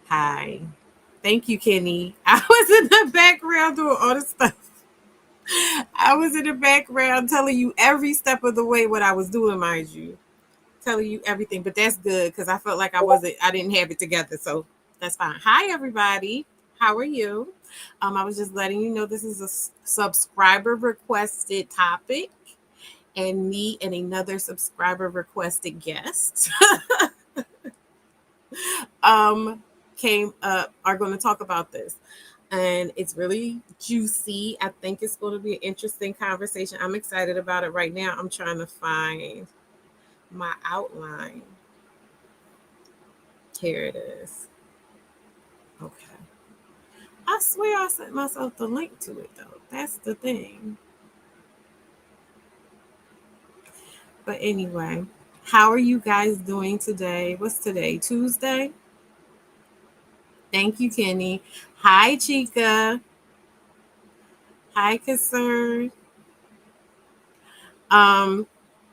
Hi. Thank you, Kenny. I was in the background doing all the stuff. I was in the background telling you every step of the way what I was doing, mind you. Telling you everything. But that's good because I felt like I didn't have it together. So that's fine. Hi, everybody. How are you? I was just letting you know this is a subscriber requested topic, and me and another subscriber requested guest um came up are going to talk about this, and it's really juicy. I think it's going to be an interesting conversation. I'm excited about it. Right now I'm trying to find my outline. Here it is. Okay, I swear I sent myself the link to it though. That's the thing. But anyway, how are you guys doing today? What's today? Tuesday. Thank you, Kenny. Hi, Chica. Hi, Concern. um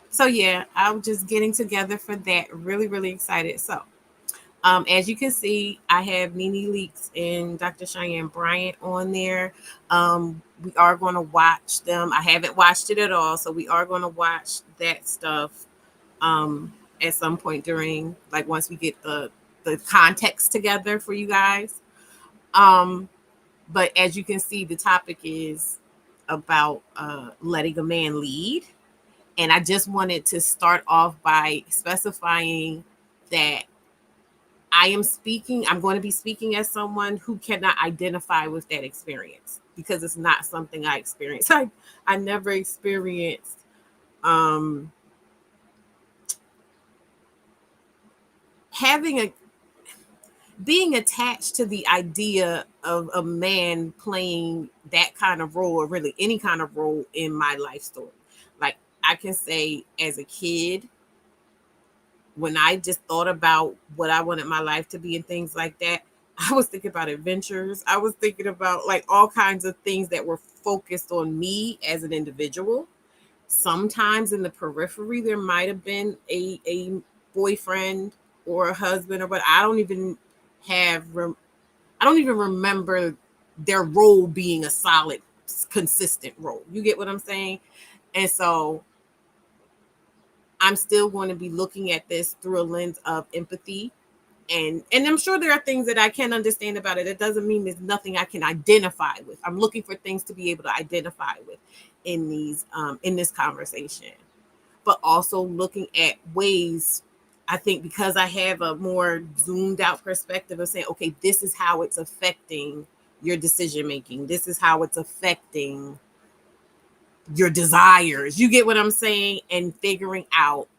So yeah, I'm just getting together for that. Really, really excited. So, as you can see, I have Nene Leaks and Dr. Cheyenne Bryant on there. We are going to watch them. I haven't watched it at all, so we are going to watch that stuff um, at some point during, like, once we get the context together for you guys. Um, but as you can see, the topic is about letting a man lead. And I just wanted to start off by specifying that I'm going to be speaking as someone who cannot identify with that experience because it's not something I experienced. I never experienced um, having a being attached to the idea of a man playing that kind of role, or really any kind of role in my life story. Like, I can say as a kid, when I just thought about what I wanted my life to be and things like that, I was thinking about adventures. I was thinking about like all kinds of things that were focused on me as an individual. Sometimes in the periphery, there might have been a boyfriend or a husband, or but I don't even remember their role being a solid, consistent role. You get what I'm saying? And so I'm still going to be looking at this through a lens of empathy. And I'm sure there are things that I can understand about it. It doesn't mean there's nothing I can identify with. I'm looking for things to be able to identify with in this conversation, but also looking at ways. I think because I have a more zoomed out perspective of saying, okay, this is how it's affecting your decision making. This is how it's affecting your desires. You get what I'm saying? And figuring out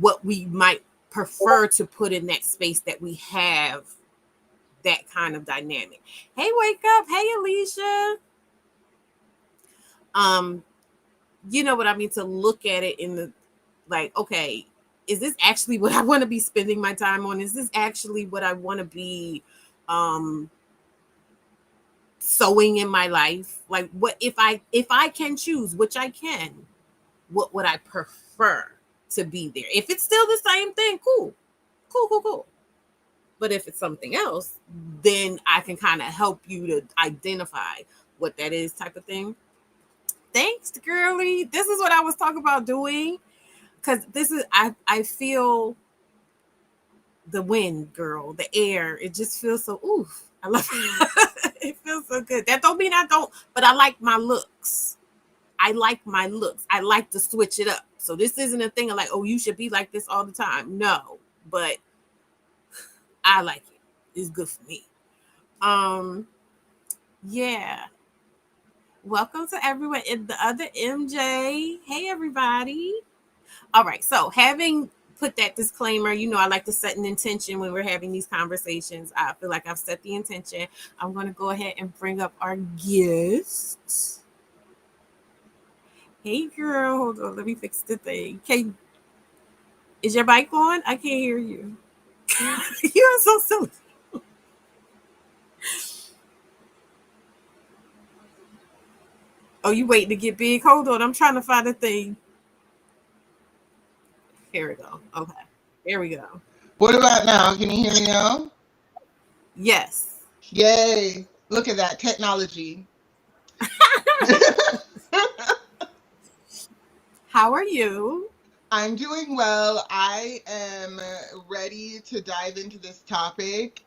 what we might prefer to put in that space that we have that kind of dynamic. Hey, wake up. Hey, Alicia. Um, you know what I mean? To look at it in the, like, okay, is this actually what I want to be spending my time on? Is this actually what I want to be um sowing in my life? Like, what if I can choose, which I can, what would I prefer to be there? If it's still the same thing, cool. Cool, cool, cool. But if it's something else, then I can kind of help you to identify what that is, type of thing. Thanks, girly. This is what I was talking about doing. Because this is, I feel the wind, girl, the air. It just feels so, oof. I love it. It feels so good. That don't mean I don't, but I like my looks. I like my looks. I like to switch it up. So this isn't a thing of like, oh, you should be like this all the time. No, but I like it. It's good for me. Um, yeah. Welcome to everyone in the other MJ. Hey, everybody. All right. So, having put that disclaimer, I like to set an intention when we're having these conversations. I feel like I've set the intention. I'm going to go ahead and bring up our guests. Hey, girl. Hold on. Let me fix the thing. Okay. Is your mic on? I can't hear you. You're so silly. Oh, you waiting to get big? Hold on. I'm trying to find a thing. Here we go. Okay. There we go. What about now? Can you hear me now? Yes. Yay. Look at that technology. How are you? I'm doing well. I am ready to dive into this topic.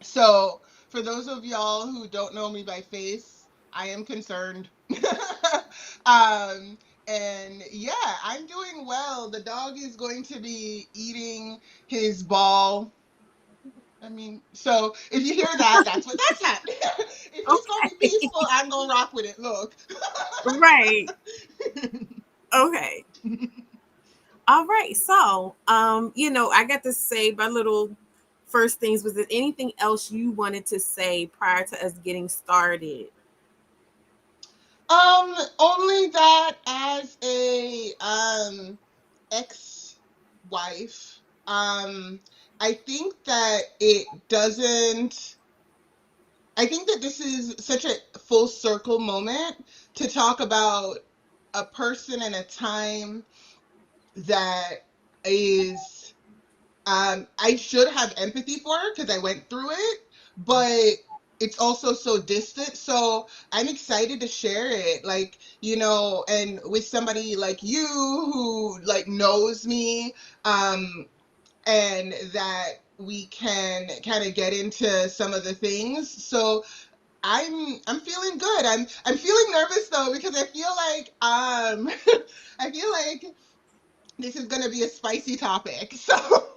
So, for those of y'all who don't know me by face, I am concerned. um, and yeah, I'm doing well. The dog is going to be eating his ball. I mean, so if you hear that, that's what that's happening. If he's gonna be Okay. peaceful, I'm gonna rock with it. Look. Right. Okay. All right. So, I got to say my little first things. Was there anything else you wanted to say prior to us getting started? Only that as a ex-wife, I think that it doesn't I think that this is such a full circle moment to talk about a person and a time that is I should have empathy for because I went through it, but it's also so distant. So I'm excited to share it, like, and with somebody like you who like knows me, and that we can kind of get into some of the things. So I'm feeling good. I'm feeling nervous though because I feel like I feel like this is gonna be a spicy topic. So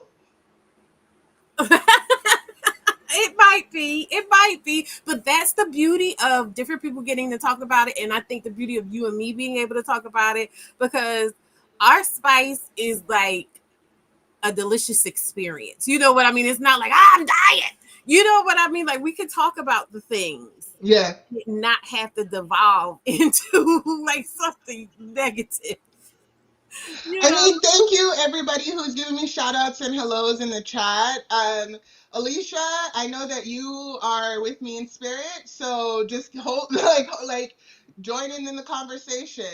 It might be. It might be. But that's the beauty of different people getting to talk about it. And I think the beauty of you and me being able to talk about it because our spice is like a delicious experience. You know what I mean? It's not like, I'm dying. You know what I mean? Like we can talk about the things, yeah. not have to devolve into like something negative. You I know? mean, thank you everybody who's giving me shout outs and hellos in the chat. Alicia, I know that you are with me in spirit, so just hold like join in the conversation,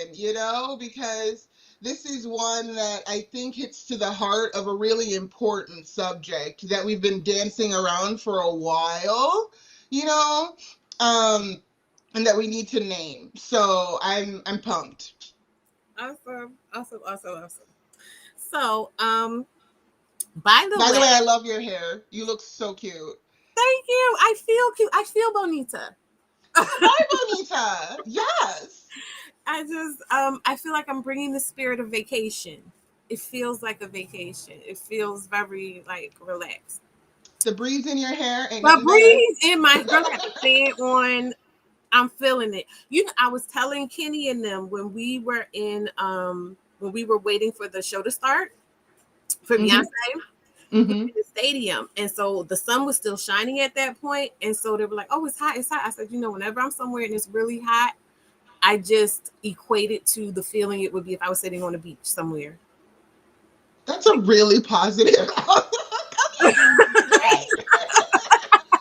because this is one that I think hits to the heart of a really important subject that we've been dancing around for a while, you know, um, and that we need to name. So I'm pumped. Awesome. Awesome. Awesome. Awesome. So, by the By the way, way, I love your hair. You look so cute. thank you. I feel cute. I feel bonita. Hi, Bonita. Yes. I feel like I'm bringing the spirit of vacation. It feels like a vacation. It feels very like relaxed. The breeze in your hair ain't The nothing better. breeze in my girl, I got the fan on. I'm feeling it. I was telling Kenny and them when we were waiting for the show to start for Beyonce, Mm-hmm. we were Mm-hmm. in the stadium. And so the sun was still shining at that point. And so they were like, oh, it's hot, it's hot. I said, whenever I'm somewhere and it's really hot, I just equate it to the feeling it would be if I was sitting on a beach somewhere. That's a really positive outlook. Right. Great.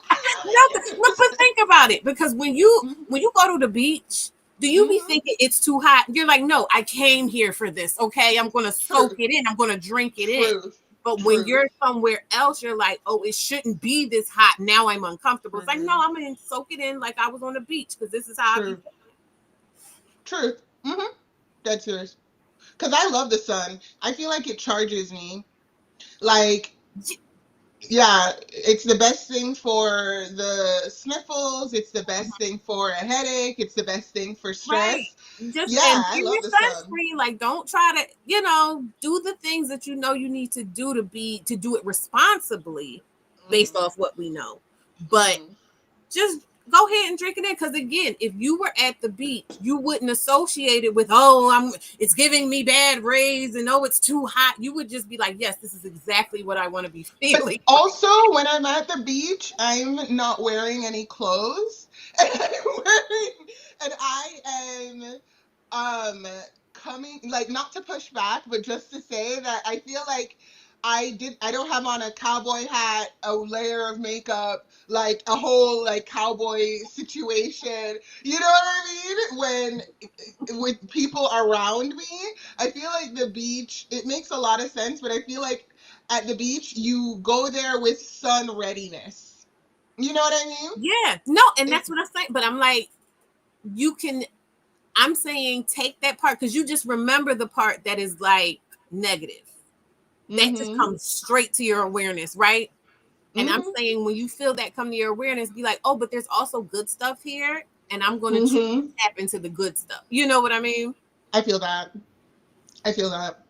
I No, but think about it because love it. when you go to the beach, do you be Mm-hmm. thinking it's too hot? You're like, no, I came here for this. Okay, I'm gonna soak Truth. it in. I'm gonna drink it in. Truth. But when Truth. you're somewhere else, you're like, oh, it shouldn't be this hot. Now I'm uncomfortable. It's like, no, Mm-hmm. I'm gonna soak it in like I was on the beach because this is how I be. Truth. Truth. Mm-hmm. That's yours. Because I love the sun. I feel like it charges me. Like, yeah, it's the best thing for the sniffles. It's the best thing for a headache. It's the best thing for Right. stress. Just Yeah, and I wear love your the sun. sunscreen. Like, don't try to, do the things that you need to do to do it responsibly based Mm-hmm. off what we know. But Mm-hmm. just go ahead and drink it in. Because again, if you were at the beach, you wouldn't associate it with, oh, it's giving me bad rays and oh, it's too hot. You would just be like, yes, this is exactly what I want to be But feeling. also, when I'm at the beach, I'm not wearing any clothes, and I am um coming, like, not to push back, but just to say that I feel like I don't have on a cowboy hat, a layer of makeup, like a whole like cowboy situation. You know what I mean? With people around me, I feel like the beach, it makes a lot of sense, but I feel like at the beach, you go there with sun readiness. You know what I mean? Yeah. No, and It, that's what I'm saying. But I'm like, you can, I'm saying take that part because you just remember the part that is like negative. That just mm-hmm, comes straight to your awareness, right? And I'm mm-hmm, saying when you feel that come to your awareness, be like, oh, but there's also good stuff here. And I'm going to choose mm-hmm. to tap into the good stuff. You know what I mean? I feel that. I feel that.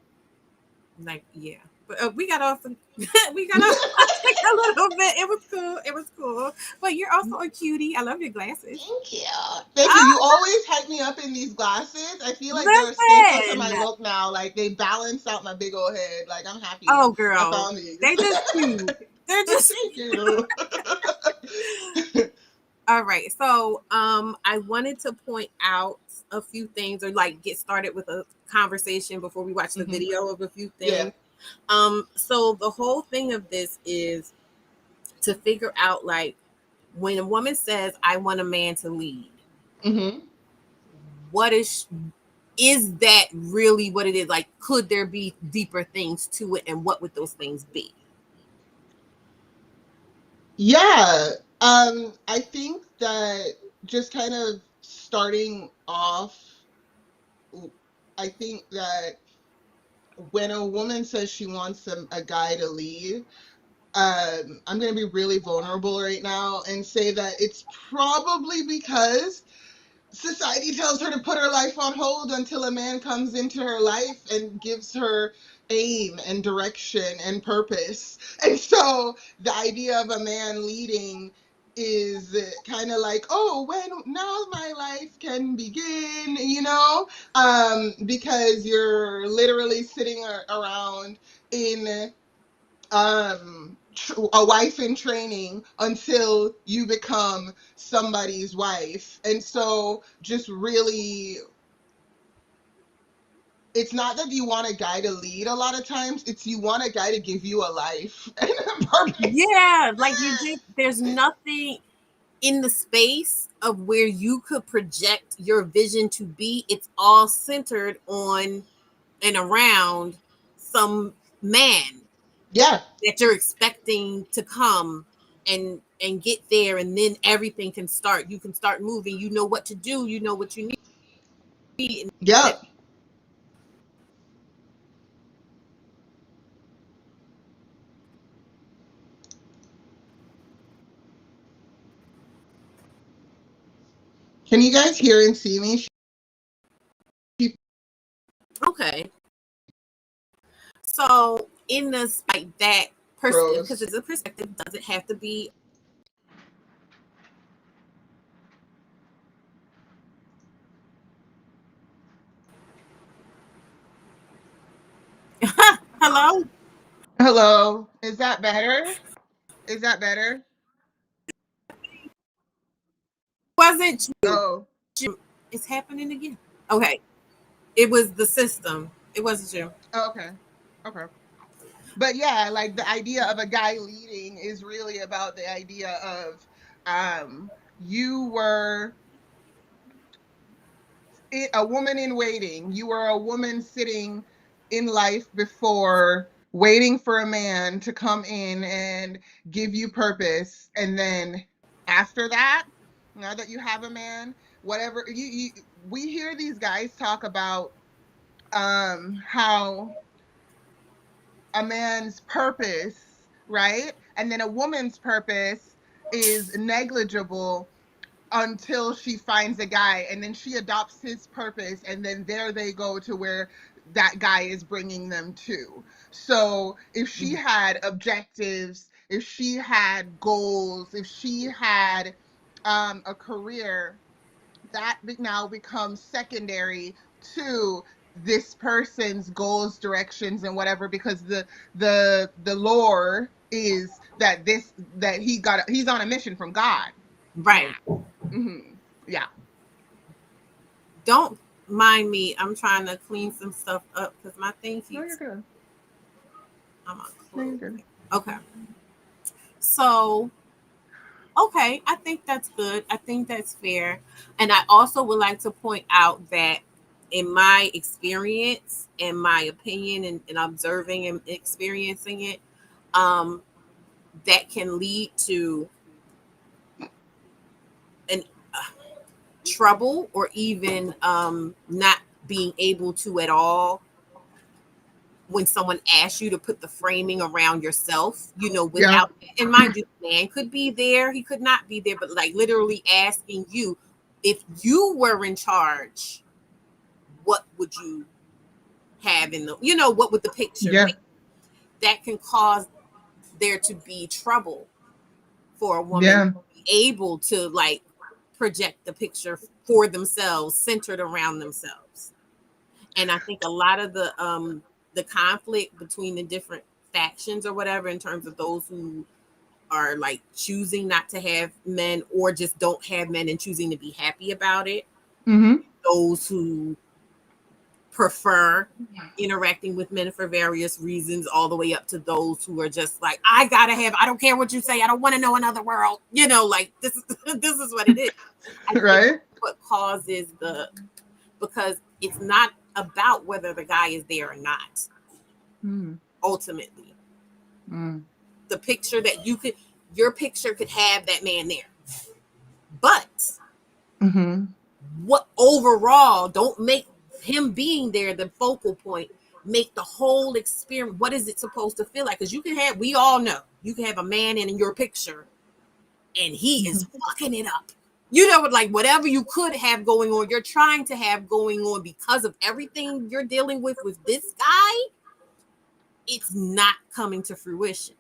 Like, yeah. But we got off, we got off topic a little bit. It was cool. It was cool. But you're also a cutie. I love your glasses. Thank you. Thank you. You Oh, always hype me up in these glasses. I feel like they're a staple to my listen. look now. Like they balance out my big old head. Like I'm happy Oh, I girl. found these. They just cute. They're just Thank you. all right. So I wanted to point out a few things or like get started with a conversation before we watch the Hmm. video of a few Yeah. things. So the whole thing of this is to figure out like when a woman says, I want a man to lead, Hmm. what is that really what it is? Like, could there be deeper things to it, and what would those things be? Yeah. I think that just kind of starting off, I think that when a woman says she wants a guy to lead, I'm going to be really vulnerable right now and say that it's probably because society tells her to put her life on hold until a man comes into her life and gives her aim and direction and purpose. And so the idea of a man leading is kind of like, oh, when now my life can begin, because you're literally sitting around in a wife in training until you become somebody's wife. And so just really, it's not that you want a guy to lead a lot of times, it's you want a guy to give you a life and a purpose. Yeah, like you did. There's nothing in the space of where you could project your vision to be. It's all centered on and around some man Yeah. that you're expecting to come and get there, and then everything can start. You can start moving. You know what to do. You know what you need. And that, Yep. Can you guys hear and see me? She okay. So in this like that because froze. it's a perspective, doesn't have to be. Hello? Hello. Is that better? Is that better? Wasn't you. Oh, It's happening again. Okay. It was the system. It wasn't you. oh, okay. Okay. But yeah, like the idea of a guy leading is really about the idea of you were a woman in waiting. You were a woman sitting in life before waiting for a man to come in and give you purpose. And then after that, now that you have a man, whatever we hear these guys talk about how a man's purpose, right? And then a woman's purpose is negligible until she finds a guy, and then she adopts his purpose, and then there they go to where that guy is bringing them to. So if she had objectives, if she had goals, if she had a career, that now becomes secondary to this person's goals, directions, and whatever, because the lore is that he's on a mission from God Right. now. Hmm. Yeah. Don't mind me. I'm trying to clean some stuff up because my thing No, you're keeps. good. I'm on No, close. you're good. Okay. So, okay, I think that's good. I think that's fair. And I also would like to point out that in my experience and my opinion and observing and experiencing it, um, that can lead to trouble or even not being able to at all when someone asks you to put the framing around yourself, Yeah. without, and mind you, man could be there, he could not be there, but like literally asking you, if you were in charge, what would you have in the, what would the picture Yeah. be? That can cause there to be trouble for a woman Yeah. to be able to like project the picture for themselves, centered around themselves. And I think a lot of the conflict between the different factions or whatever, in terms of those who are like choosing not to have men or just don't have men and choosing to be happy about it, Mm-hmm. those who prefer interacting with men for various reasons, all the way up to those who are just like, I don't care what you say, I don't want to know another world, like this is this is what it is. I think Right. what causes because it's not about whether the guy is there or not. Mm. Ultimately, Mm. the picture that your picture could have that man there, but Mm-hmm. what overall, don't make him being there the focal point, make the whole experience, what is it supposed to feel like? Because we all know, you can have a man in your picture and he is fucking it up, like whatever you could have going on, you're trying to have going on, because of everything you're dealing with this guy, it's not coming to fruition.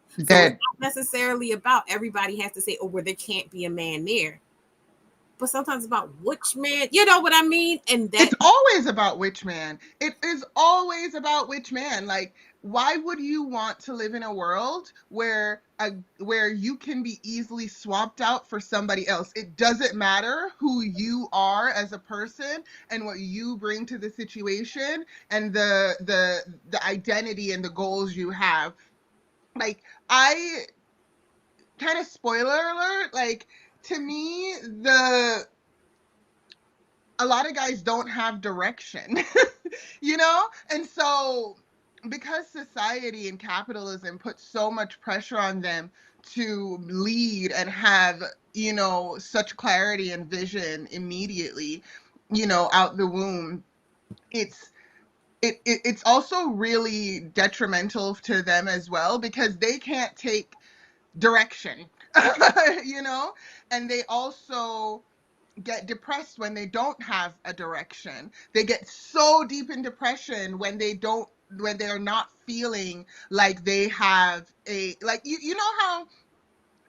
So it's Dead. not necessarily about everybody has to say, oh, well, there can't be a man there. But sometimes about which man, you know what I mean? And that, It's always about which man. It is always about which man. Like, why would you want to live in a world where you can be easily swapped out for somebody else? It doesn't matter who you are as a person and what you bring to the situation and the identity and the goals you have. Like, I kind of, spoiler alert, like, to me, the a lot of guys don't have direction, you know? And so, because society and capitalism put so much pressure on them to lead and have, such clarity and vision immediately, out the womb, it's it's also really detrimental to them as well, because they can't take direction, you know? And they also get depressed when they don't have a direction. They get so deep in depression when they're not feeling like they have a, like, you know how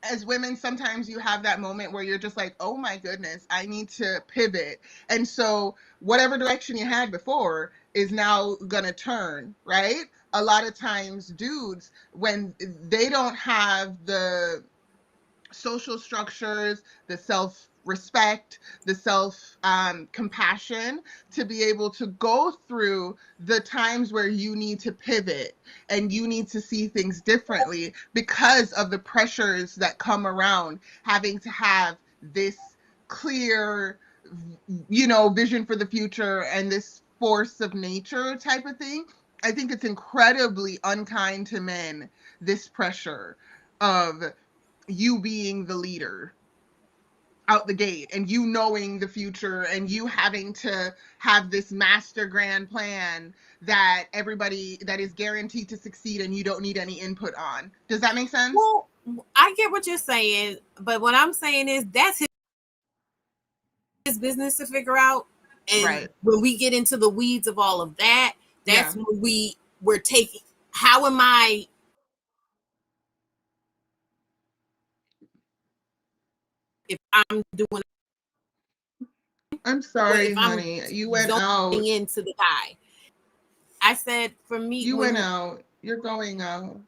as women sometimes you have that moment where you're just like, oh my goodness, I need to pivot. And so whatever direction you had before is now gonna turn, right? A lot of times dudes, when they don't have the social structures, the self respect, the self compassion to be able to go through the times where you need to pivot and you need to see things differently because of the pressures that come around having to have this clear, vision for the future and this force of nature type of thing. I think it's incredibly unkind to men, this pressure of you being the leader out the gate and you knowing the future and you having to have this master grand plan that everybody that is guaranteed to succeed and you don't need any input on. Does that make sense? well, I get what you're saying, but what I'm saying is that's his business to figure out. And Right. when we get into the weeds of all of that, Yeah. that's when we're taking, how am I, if I'm doing, I'm but sorry, if I'm honey. You went zoning out. into the guy, I said for me, You went when out. You're going out.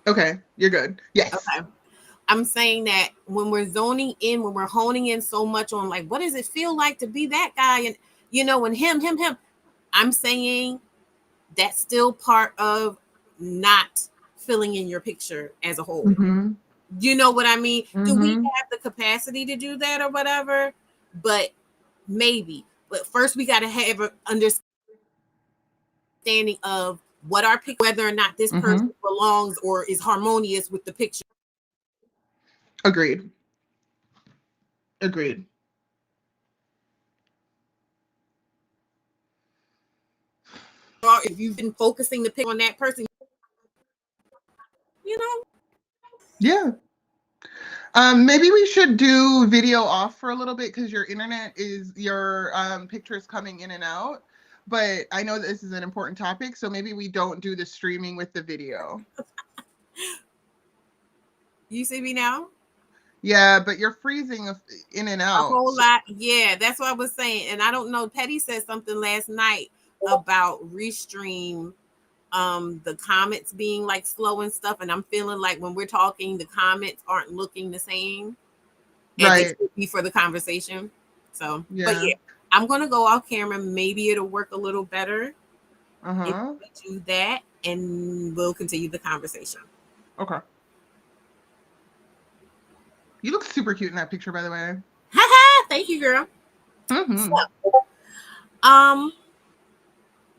Okay, you're good. Yes. okay, I'm saying that when we're zoning in, when we're honing in so much on like, what does it feel like to be that guy? And, and him, I'm saying that's still part of not filling in your picture as a whole. Mm-hmm. You know what I mean? Do we Mm-hmm. have the capacity to do that or whatever? But maybe. But first, we got to have an understanding of what our pick, whether or not this person belongs or is harmonious with the picture. Agreed. Agreed. Or if you've been focusing the pick on that person, you know. Yeah. Maybe we should do video off for a little bit because your picture is coming in and out. But I know this is an important topic, so maybe we don't do the streaming with the video. You see me now? Yeah, but you're freezing in and out. A whole lot. Yeah, that's what I was saying. And I don't know. Petty said something last night about restream, the comments being like slow and stuff. And I'm feeling like when we're talking, the comments aren't looking the same as they should be for the conversation. So, but yeah, I'm gonna go off camera. Maybe it'll work a little better if we do that, and we'll continue the conversation. Okay. You look super cute in that picture, by the way. Haha, thank you, girl. So,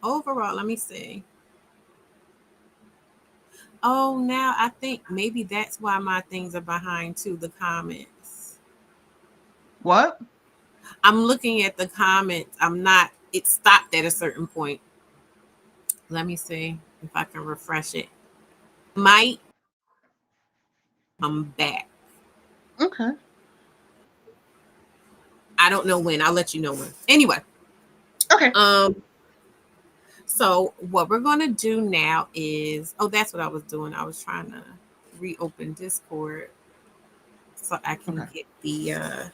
overall, let me see. Oh, now I think maybe that's why my things are behind too, the comments. What? I'm looking at the comments. It stopped at a certain point. Let me see if I can refresh it. Might come back. Okay. I don't know when. I'll let you know when. Anyway. Okay. So what we're gonna do now is, that's what I was doing. I was trying to reopen Discord so I can get the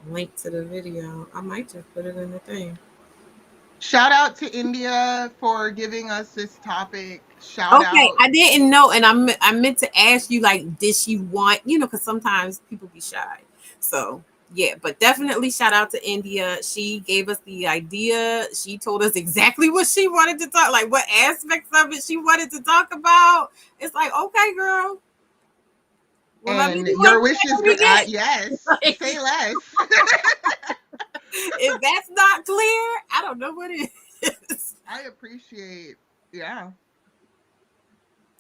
link to the video. I might just put it in the thing. Shout out to India for giving us this topic. Shout out. I didn't know, and I meant to ask you, like, did she want, because sometimes people be shy. So yeah, but definitely shout out to India. She gave us the idea. She told us exactly what she wanted to talk, like what aspects of it she wanted to talk about. It's like, okay, girl. Well, and your wish is yes. Say less. If that's not clear, I don't know what it is. I appreciate, yeah.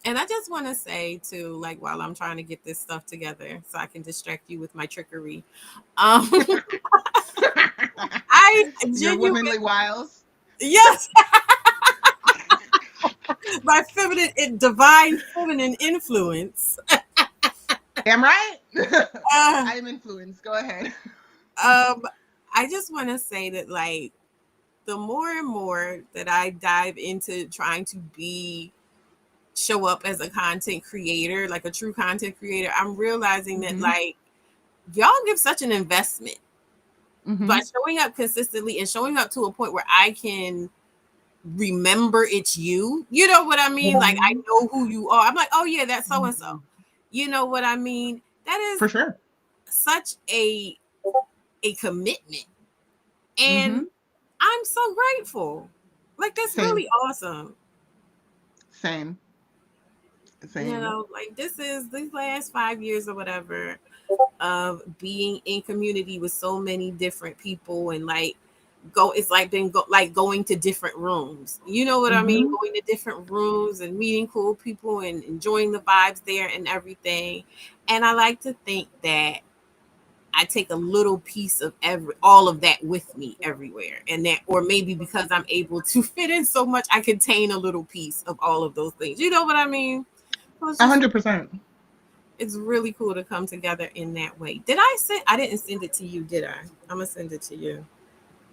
And I just want to say too, like, while I'm trying to get this stuff together so I can distract you with my trickery, your womanly wiles. Yes. My divine feminine influence. Damn right. I am influenced. Go ahead. I just want to say that, like, the more and more that I dive into trying to show up as a content creator, like a true content creator, I'm realizing that, like, y'all give such an investment by showing up consistently and showing up to a point where I can remember it's you. You know what I mean? Like, I know who you are. I'm like, oh yeah, that's so and so. You know what I mean? That is for sure such a commitment, and I'm so grateful. Like, that's really awesome. Same. You know, like, these last 5 years or whatever of being in community with so many different people, and like it's like going to different rooms. You know what I mean? Going to different rooms and meeting cool people and enjoying the vibes there and everything. And I like to think that I take a little piece of all of that with me everywhere, and that, or maybe because I'm able to fit in so much, I contain a little piece of all of those things. You know what I mean? 100%. It's really cool to come together in that way. I didn't send it to you, did I? I'm gonna send it to you.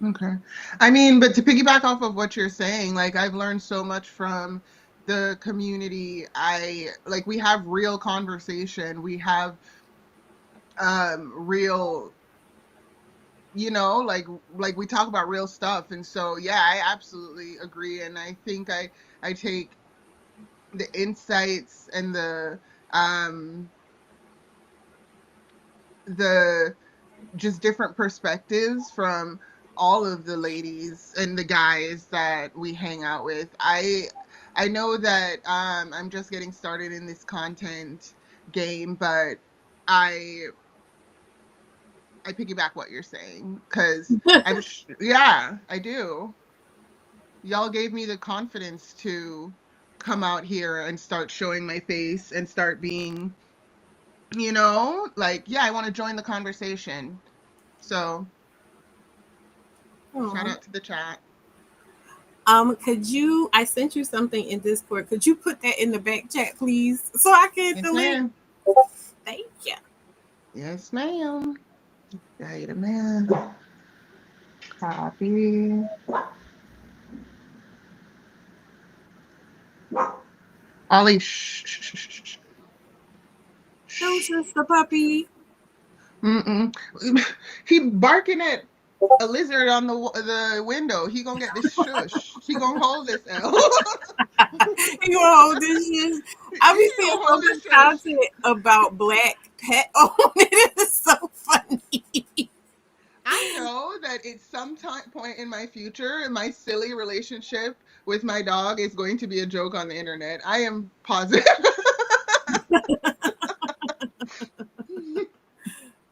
Okay. I mean, but to piggyback off of what you're saying, like, I've learned so much from the community. We have real conversation. We have real, like we talk about real stuff. And so, yeah, I absolutely agree. And I think I take the insights and the just different perspectives from all of the ladies and the guys that we hang out with. I know that I'm just getting started in this content game, but I piggyback what you're saying, because I do. Y'all gave me the confidence to come out here and start showing my face and start being, like, yeah, I want to join the conversation. So shout Oh. out to the chat. Could you? I sent you something in Discord. Could you put that in the back chat, please, so I can Yes, delete? ma'am. Thank you. Yes, ma'am. Wait a minute. Copy. Ollie, shh, shh, shh, shh, shh. Don't Shh. touch the puppy. Mm-mm. He barking at a lizard on the window. He gonna get this shush. He gonna hold this L. You gonna hold this shit? I be He seeing gonna so hold much this shush. content about black pet owning. It is so funny. I know that at some point in my future, my silly relationship with my dog is going to be a joke on the internet. I am positive.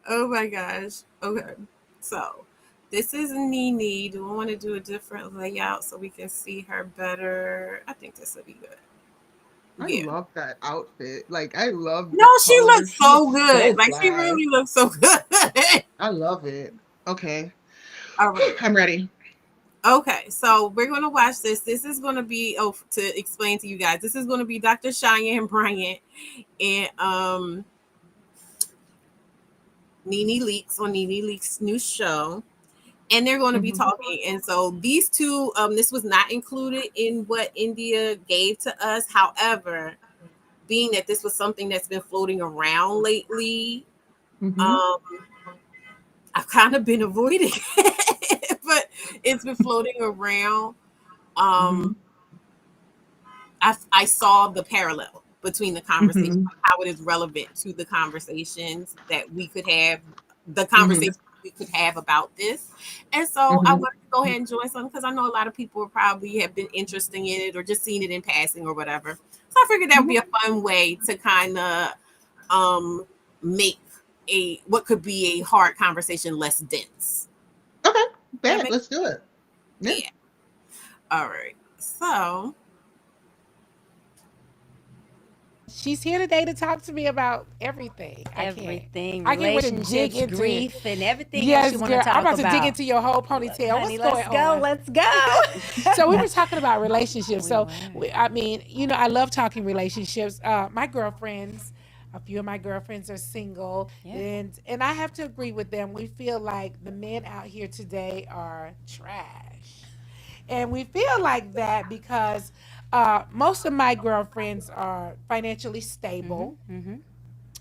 Oh my gosh. Okay. So this is Nene. Do I want to do a different layout so we can see her better? I think this will be good. I Yeah. love that outfit. Like, I love No, the she color. looks She so looks good. so Like she fly. really looks so good. I love it. Okay. All right. I'm ready. Okay, so we're gonna watch this. This is gonna be to explain to you guys. This is gonna be Dr. Cheyenne Bryant and Nene Leaks on Nene Leaks' new show, and they're going to be Hmm. talking. And so these two, this was not included in what India gave to us. However, being that this was something that's been floating around lately, Hmm. um, I've kind of been avoiding it, but it's been floating around. Um, Hmm. I saw the parallel between the conversation, Hmm. how it is relevant to the conversations that we could have, the Hmm. conversation we could have about this. And so I Hmm. wanted to go ahead and join some because I know a lot of people probably have been interested in it or just seen it in passing or whatever. So I figured that would be a fun way to kind of make a what could be a hard conversation less dense. Okay. That Bet. makes Let's do it. Yeah. Yeah. All right. So She's here today to talk to me about everything. Everything, I can't wait to dig relationships, into it. grief, and everything else you Yes, want to girl. I'm talk about to dig about. into your whole Look, ponytail. honey, What's going let's go. on? Let's go. So we were talking about relationships. We So were. I mean, I love talking relationships. My girlfriends, a few of my girlfriends are single, Yeah. and I have to agree with them. We feel like the men out here today are trash, and we feel like that because most of my girlfriends are financially Mm-hmm. stable. Mm-hmm.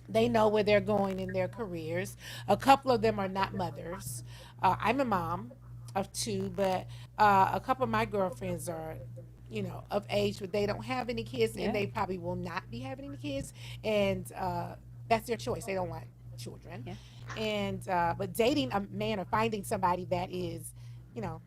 They know where they're going in their careers. A couple of them are not mothers. I'm a mom of two, but a couple of my girlfriends are, of age, but they don't have any kids, and Yeah. they probably will not be having any kids, and that's their choice. They don't want children, Yeah. and but dating a man or finding somebody that is, you know,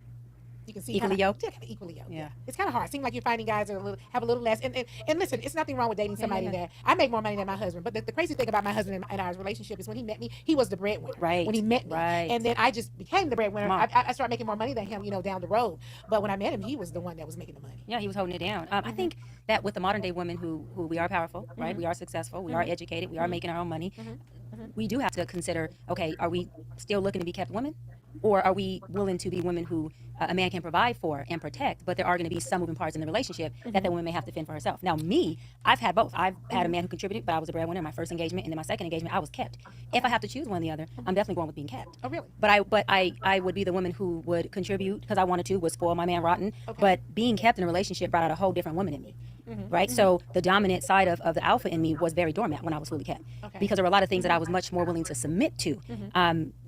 you can see kind Equally of, yoked. yeah, kind of equally yoked. Yeah, Yeah. it's kind of hard. It seems like you're finding guys that are have a little less. And listen, it's nothing wrong with dating Yeah. Yeah. somebody Yeah. that I make more money than my husband. But the crazy thing about my husband and our relationship is when he met me, he was the breadwinner. When he Right. met me, Right. and then I just became the breadwinner. Come on. I started making more money than him, down the road. But when I met him, he was the one that was making the money. Yeah, he was holding it down. I Mm-hmm. think that with the modern day women who we are powerful, right? Mm-hmm. We are successful, we are Mm-hmm. educated, we are making our own money. Mm-hmm. We do have to consider, okay, are we still looking to be kept women? Or are we willing to be women who a man can provide for and protect, but there are going to be some moving parts in the relationship that the woman may have to fend for herself. Now, me, I've had both. I've had a man who contributed, but I was a breadwinner in my first engagement, and then my second engagement, I was kept. If I have to choose one or the other, I'm definitely going with being kept. Oh, really? But I would be the woman who would contribute because I wanted to, would spoil my man rotten. Okay. But being kept in a relationship brought out a whole different woman in me. Mm-hmm. Right? Mm-hmm. So the dominant side of the alpha in me was very dormant when I was fully kept. Okay. Because there were a lot of things that I was much more willing to submit to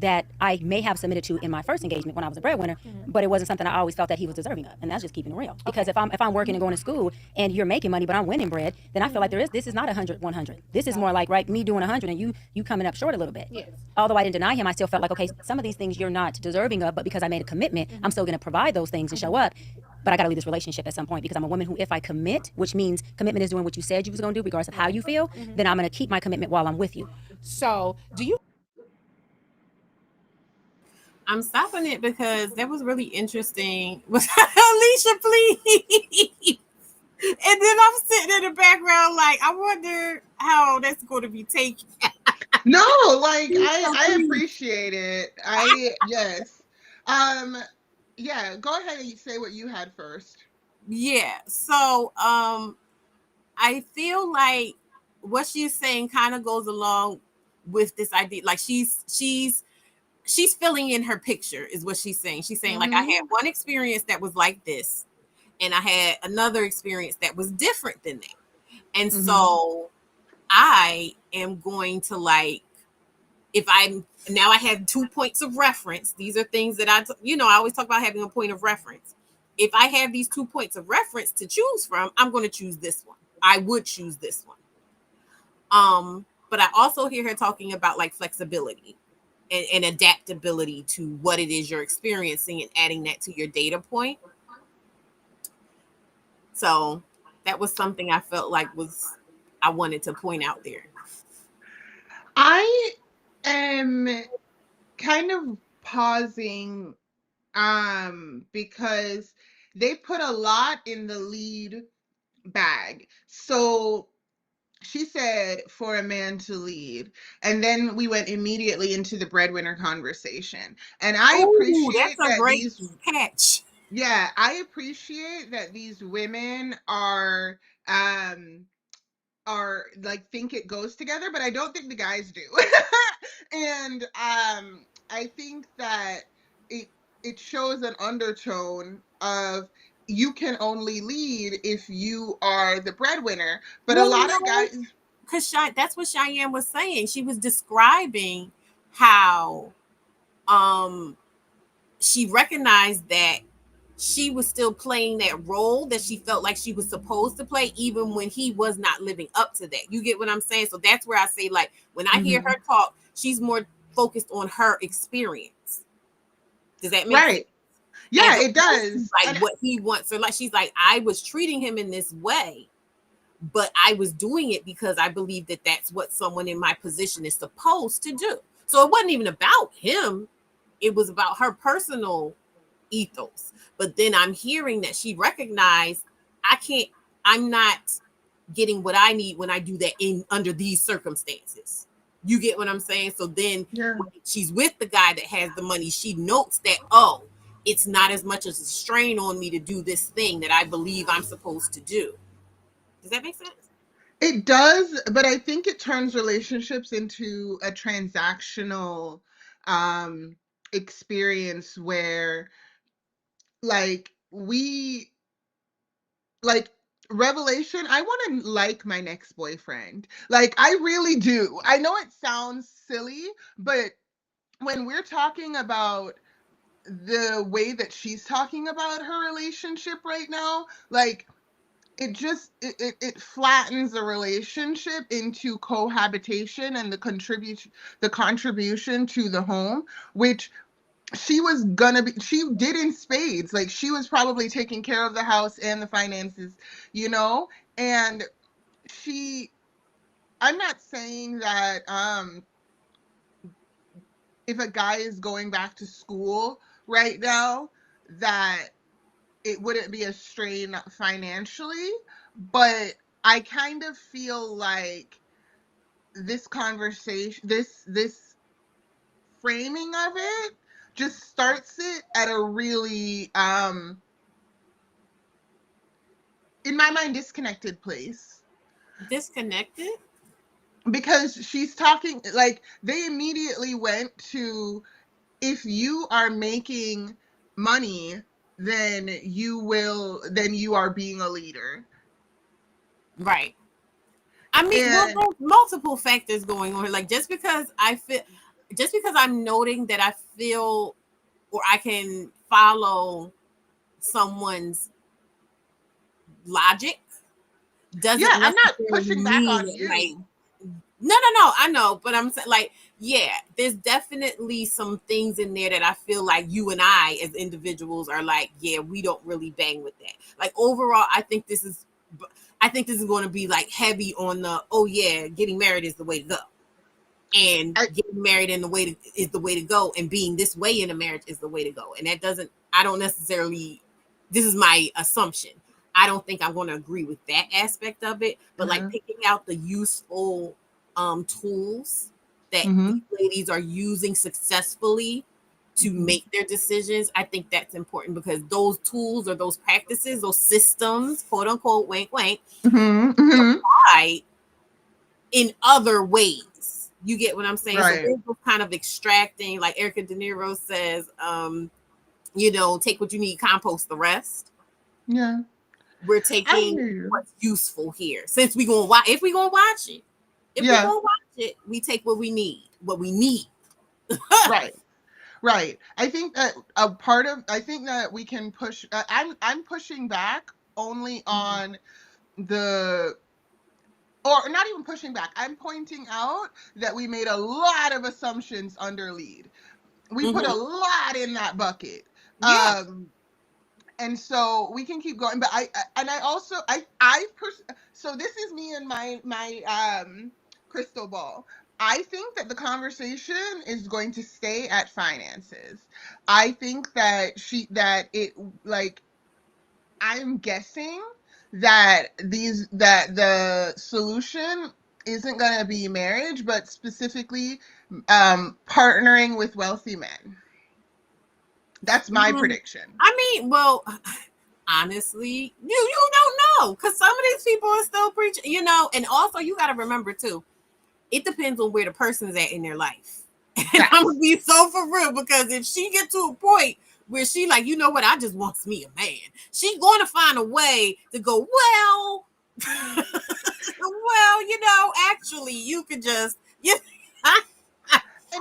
that I may have submitted to in my first engagement when I was a breadwinner, but it wasn't something I always felt that he was deserving of. And that's just keeping it real. Because if I'm working and going to school and you're making money but I'm winning bread, then I feel like this is not 100-100. This is more like, right, me doing 100 and you coming up short a little bit. Yes. Although I didn't deny him, I still felt like, okay, some of these things you're not deserving of, but because I made a commitment, I'm still going to provide those things and show up. But I got to leave this relationship at some point because I'm a woman who, if I commit, which means commitment is doing what you said you was going to do, regardless of how you feel, then I'm going to keep my commitment while I'm with you. So, do you? I'm stopping it because that was really interesting. Leave Alicia, please. And then I'm sitting in the background like, I wonder how that's going to be taken. No, like So I please. appreciate it. Yes. Yeah, go ahead and say what you had first. Yeah. So I feel like what she's saying kind of goes along with this idea. Like she's filling in her picture is what she's saying. She's saying like I had one experience that was like this, and I had another experience that was different than that. And so I am going to like, if I'm now I have 2 points of reference. These are things that I always talk about having a point of reference. If I have these 2 points of reference to choose from, I'm going to choose this one. I would choose this one. But I also hear her talking about like flexibility and adaptability to what it is you're experiencing and adding that to your data point. So that was something I felt like I wanted to point out there. I am kind of pausing because they put a lot in the lead bag. So she said for a man to lead, and then we went immediately into the breadwinner conversation. And I appreciate that's a that great catch. Yeah, I appreciate that these women are like think it goes together, but I don't think the guys do. And I think that it shows an undertone of you can only lead if you are the breadwinner. But a lot of guys, because that's what Cheyenne was saying. She was describing how she recognized that she was still playing that role that she felt like she was supposed to play, even when he was not living up to that. You get what I'm saying? So that's where I say, like, when I hear her talk, she's more focused on her experience. Does that make sense? Yeah, it does. Like what he wants. So like, she's like, I was treating him in this way, but I was doing it because I believe that that's what someone in my position is supposed to do. So it wasn't even about him. It was about her personal ethos. But then I'm hearing that she recognized I'm not getting what I need when I do that under these circumstances. You get what I'm saying? So then when she's with the guy that has the money, she notes that, oh, it's not as much as a strain on me to do this thing that I believe I'm supposed to do. Does that make sense? It does, but I think it turns relationships into a transactional experience where like revelation, I want to like my next boyfriend. Like I really do. I know it sounds silly, but when we're talking about the way that she's talking about her relationship right now, like it flattens the relationship into cohabitation and the contribution to the home, which she did in spades. Like she was probably taking care of the house and the finances, and I'm not saying that if a guy is going back to school right now that it wouldn't be a strain financially, but I kind of feel like this conversation, this framing of it just starts it at a really in my mind disconnected place. Disconnected? Because she's talking like they immediately went to, if you are making money, then you are being a leader. Right. I mean, there's multiple factors going on. Like just because I'm noting that I feel or I can follow someone's logic doesn't I'm not pushing back on you. Like, no, I know, but I'm saying like, yeah, there's definitely some things in there that I feel like you and I as individuals are like, yeah, we don't really bang with that. Like overall, I think this is going to be like heavy on the, oh yeah, getting married is the way to go. And getting married is the way to go. And being this way in a marriage is the way to go. And I don't necessarily This is my assumption. I don't think I'm going to agree with that aspect of it, but like picking out the useful tools that these ladies are using successfulully to make their decisions, I think that's important, because those tools or those practices, those systems, quote unquote, wank wank, apply in other ways. You get what I'm saying? Right. So we're kind of extracting, like Erica De Niro says, you know, take what you need, compost the rest. Yeah. We're taking what's useful here. Since we gonna watch, if we gonna watch it, we gonna watch it, we take what we need. Right. Right. I think that I think that we can push. I'm pushing back only on or not even pushing back. I'm pointing out that we made a lot of assumptions under lead. We put a lot in that bucket. Yeah. And so we can keep going, but so this is me and my crystal ball. I think that the conversation is going to stay at finances. I think that I'm guessing that the solution isn't going to be marriage, but specifically partnering with wealthy men. That's my prediction. I mean, well, honestly, you don't know, because some of these people are still preaching, you know. And also, you got to remember too, it depends on where the person's at in their life. And I'm gonna be so for real, because if she get to a point where she like, you know what, I just wants me a man, she's going to find a way to go, well, well, you know, actually, you could just,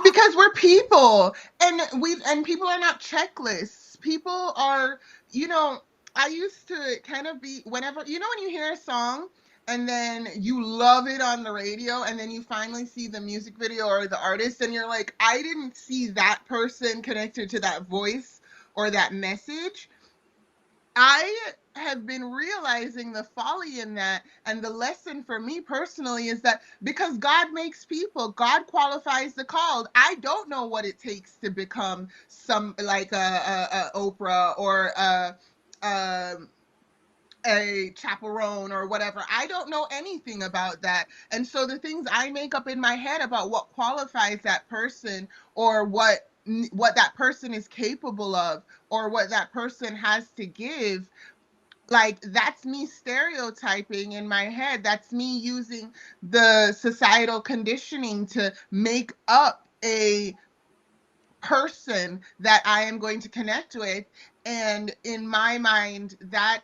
because we're people, and people are not checklists. People are, you know, I used to kind of be, whenever, you know, when you hear a song and then you love it on the radio and then you finally see the music video or the artist and you're like, I didn't see that person connected to that voice or that message. I have been realizing the folly in that, and the lesson for me personally is that because God makes people, God qualifies the called. I don't know what it takes to become some like a Oprah or a chaperone or whatever. I don't know anything about that, and so the things I make up in my head about what qualifies that person or what that person is capable of or what that person has to give, like, that's me stereotyping in my head. That's me using the societal conditioning to make up a person that I am going to connect with. And in my mind, that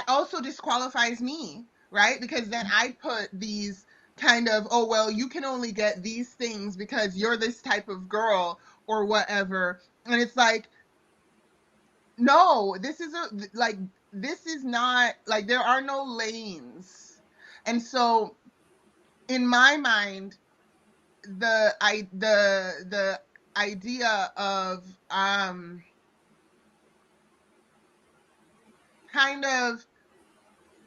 also disqualifies me, right? Because then I put these kind of, oh, well, you can only get these things because you're this type of girl or whatever. And it's like, no, this is not like, there are no lanes. And so in my mind, the idea of kind of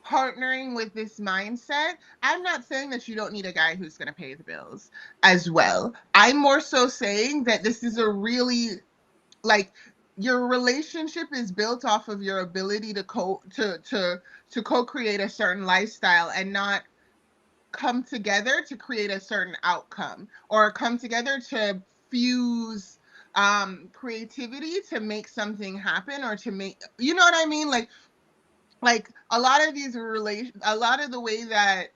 partnering with this mindset, I'm not saying that you don't need a guy who's going to pay the bills as well. I'm more so saying that this is a really, like, your relationship is built off of your ability to co-create a certain lifestyle and not come together to create a certain outcome or come together to fuse creativity to make something happen or to make, you know what I mean? Like a lot of a lot of the way that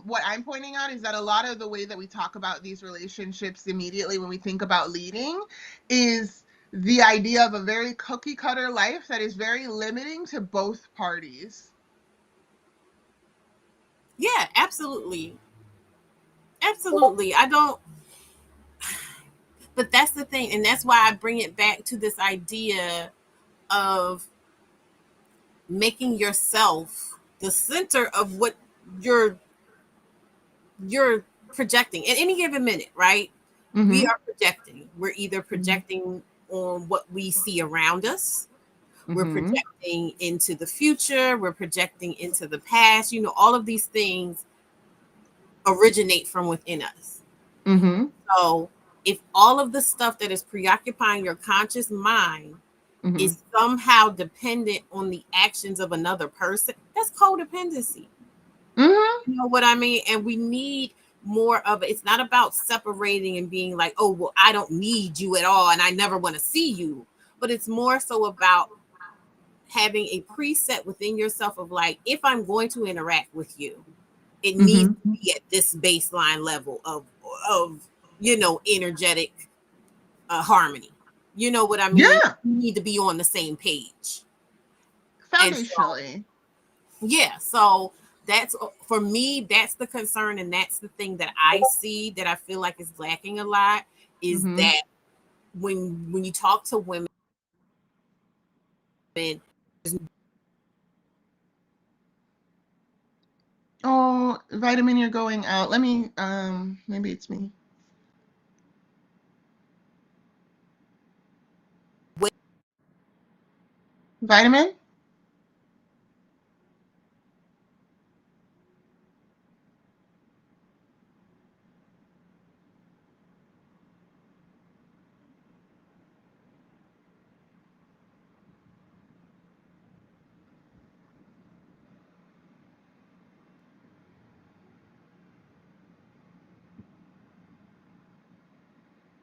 what I'm pointing out is that a lot of the way that we talk about these relationships immediately when we think about leading is the idea of a very cookie cutter life that is very limiting to both parties. yeah, absolutely. Absolutely. I don't, but that's the thing. And that's why I bring it back to this idea of making yourself the center of what you're projecting at any given minute, right? Mm-hmm. We are projecting. We're either projecting on what we see around us, we're projecting into the future, we're projecting into the past. You know, all of these things originate from within us. So if all of the stuff that is preoccupying your conscious mind Mm-hmm. is somehow dependent on the actions of another person, that's codependency. Mm-hmm. You know what I mean? And we need more of it. It's not about separating and being like, oh, well, I don't need you at all and I never want to see you. But it's more so about having a preset within yourself of like, if I'm going to interact with you, it needs Mm-hmm. to be at this baseline level of energetic harmony. You know what I mean? Yeah. You need to be on the same page. And so, Foundationally. yeah, so that's for me, that's the concern, and that's the thing that I see that I feel like is lacking a lot is Mm-hmm. that when you talk to women, Oh, Vitamin, you're going out. Let me, maybe it's me. Vitamin?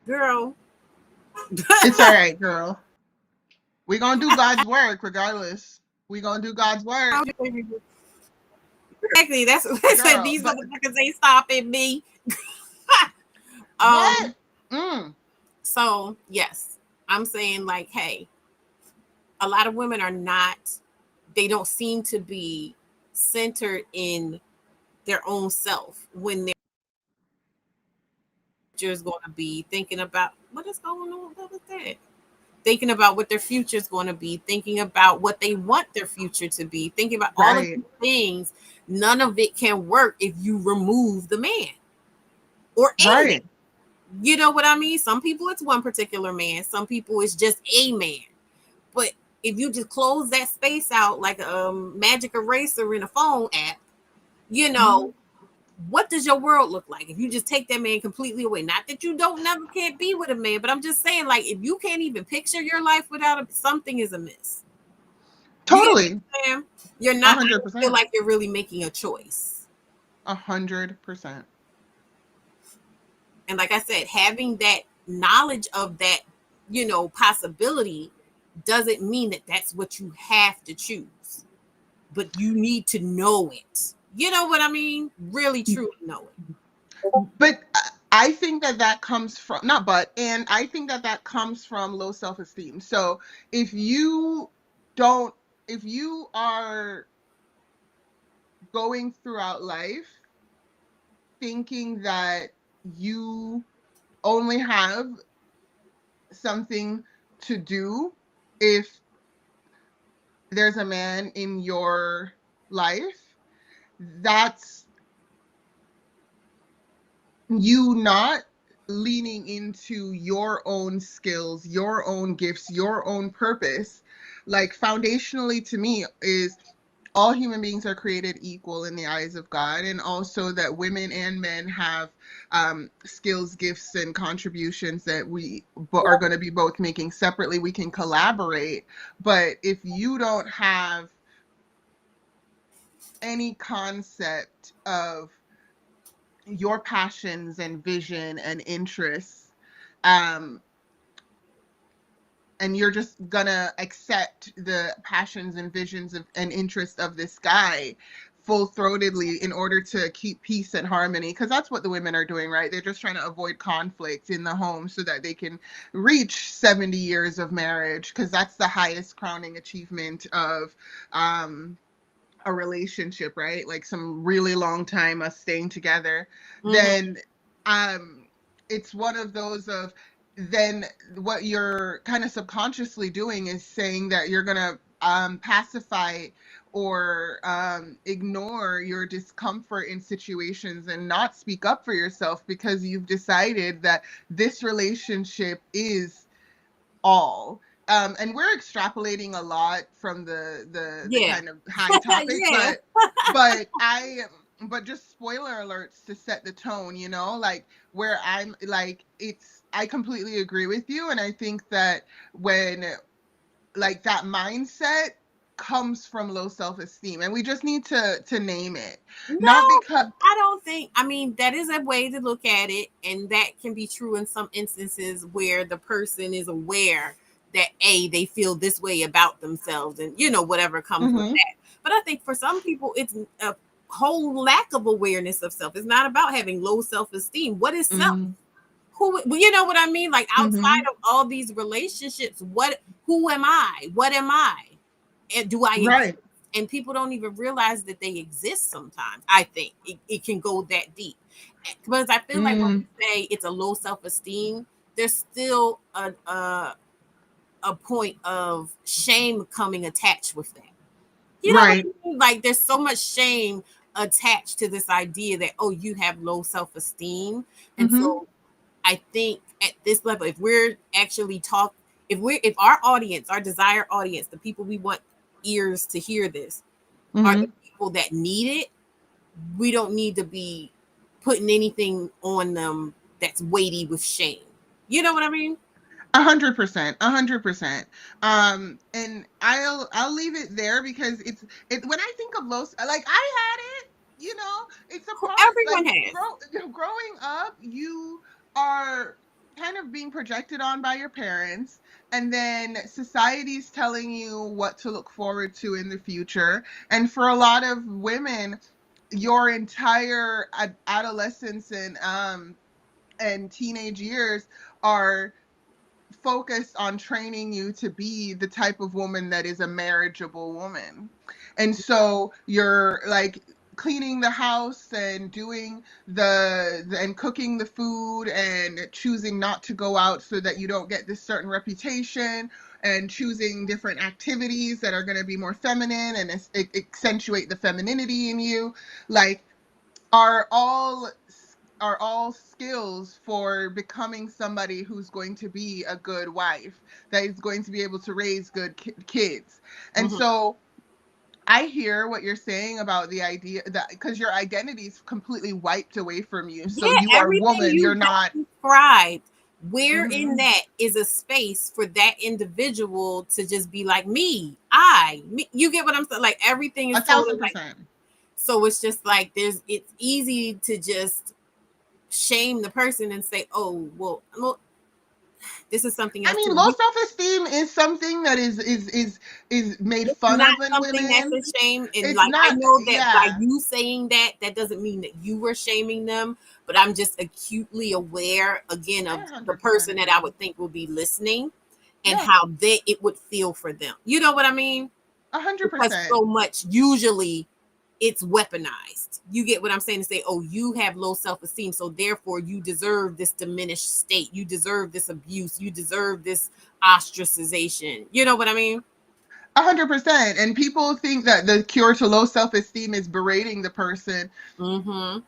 girl, It's all right, girl. We're gonna do God's work regardless. We're gonna do God's work, exactly. That's what I said. girl. These But motherfuckers ain't stopping me. what? um, Mm. so yes, I'm saying like, hey, a lot of women are not. They don't seem to be centered in their own self when they're just going to be thinking about what is going on. What was that? Thinking about what their future is going to be, thinking about what they want their future to be, thinking about all of Right. these things. None of it can work if you remove the man or a man. Right. You know what I mean? Some people it's one particular man, some people it's just a man. But if you just close that space out like a magic eraser in a phone app, you know, what does your world look like if you just take that man completely away? Not that you don't never can't be with a man, but I'm just saying, like, if you can't even picture your life without him, something is amiss. You get Totally. what I'm saying? You're A not. I hundred don't feel percent. like you're really making a choice. 100%. And like I said, having that knowledge of that, possibility doesn't mean that that's what you have to choose, but you need to know it. You know what I mean? Really, truly know it. But I think that that comes from, not but, and I think that that comes from low self-esteem. So if you don't, if you are going throughout life thinking that you only have something to do if there's a man in your life, that's you not leaning into your own skills, your own gifts, your own purpose. Like foundationally to me is all human beings are created equal in the eyes of God, and also that women and men have skills, gifts, and contributions that we are going to be both making separately. We can collaborate, but if you don't have any concept of your passions and vision and interests, um, and you're just gonna accept the passions and visions of and interests of this guy full-throatedly in order to keep peace and harmony, because that's what the women are doing, right? They're just trying to avoid conflict in the home so that they can reach 70 years of marriage, because that's the highest crowning achievement of a relationship, right? Like some really long time us staying together. Mm-hmm. Then um it's one of those of, then what you're kind of subconsciously doing is saying that you're gonna pacify or ignore your discomfort in situations and not speak up for yourself because you've decided that this relationship is all. And we're extrapolating a lot from the Yeah. kind of high topic, Yeah. but I but just spoiler alerts to set the tone, you know, like where I'm like, I completely agree with you. And I think that when like that mindset comes from low self-esteem, and we just need to name it. Not No, because I don't think. I mean, that is a way to look at it, and that can be true in some instances where the person is aware that they feel this way about themselves, and whatever comes with Mhm, that. But I think for some people, it's a whole lack of awareness of self. It's not about having low self esteem. What is self? mhm, You know what I mean? Like outside mhm. of all these relationships, who am I? What am I? And do I exist? Right. And people don't even realize that they exist sometimes. I think it can go that deep. Because I feel like when Mm, we say it's a low self-esteem, there's still a point of shame coming attached with that. You know what right. I mean? Like there's so much shame attached to this idea that, oh, you have low self-esteem. And Mhm, so I think at this level, if we're actually if our audience, our desired audience, the people we want ears to hear this, are the mhm. people that need it, we don't need to be putting anything on them that's weighty with shame. You know what I mean? 100%, 100%. And I'll leave it there because when I think of like I had it, you know, it's a part like Everyone has. growing up, you are kind of being projected on by your parents, and then society's telling you what to look forward to in the future. And for a lot of women, your entire adolescence and teenage years are focused on training you to be the type of woman that is a marriageable woman. And so you're like cleaning the house and doing and cooking the food and choosing not to go out so that you don't get this certain reputation, and choosing different activities that are going to be more feminine and accentuate the femininity in you, like are all are all skills for becoming somebody who's going to be a good wife, that is going to be able to raise good kids. And Mhm. so I hear what you're saying about the idea that because your identity is completely wiped away from you, so you Yeah, are everything woman, you're you just not. described, where in Mhm. that is a space for that individual to just be like me. You get what I'm saying? Like everything is A totally thousand like, percent. so it's just like it's easy to just shame the person and say, oh, well, this is something I else mean, too. low self-esteem is something that is made It's fun not of in something that's a women. shame. And It's like I not, know that by yeah. you saying that doesn't mean that you were shaming them, but I'm just acutely aware again I of the 100% person that I agree. would think will be listening and Yeah, how it would feel for them. You know what I mean? a hundred Because percent. so much usually it's weaponized. You get what I'm saying, to say, oh, you have low self-esteem, so therefore you deserve this diminished state. You deserve this abuse. You deserve this ostracization. You know what I mean? 100%. And people think that the cure to low self-esteem is berating the person. Mm-hmm.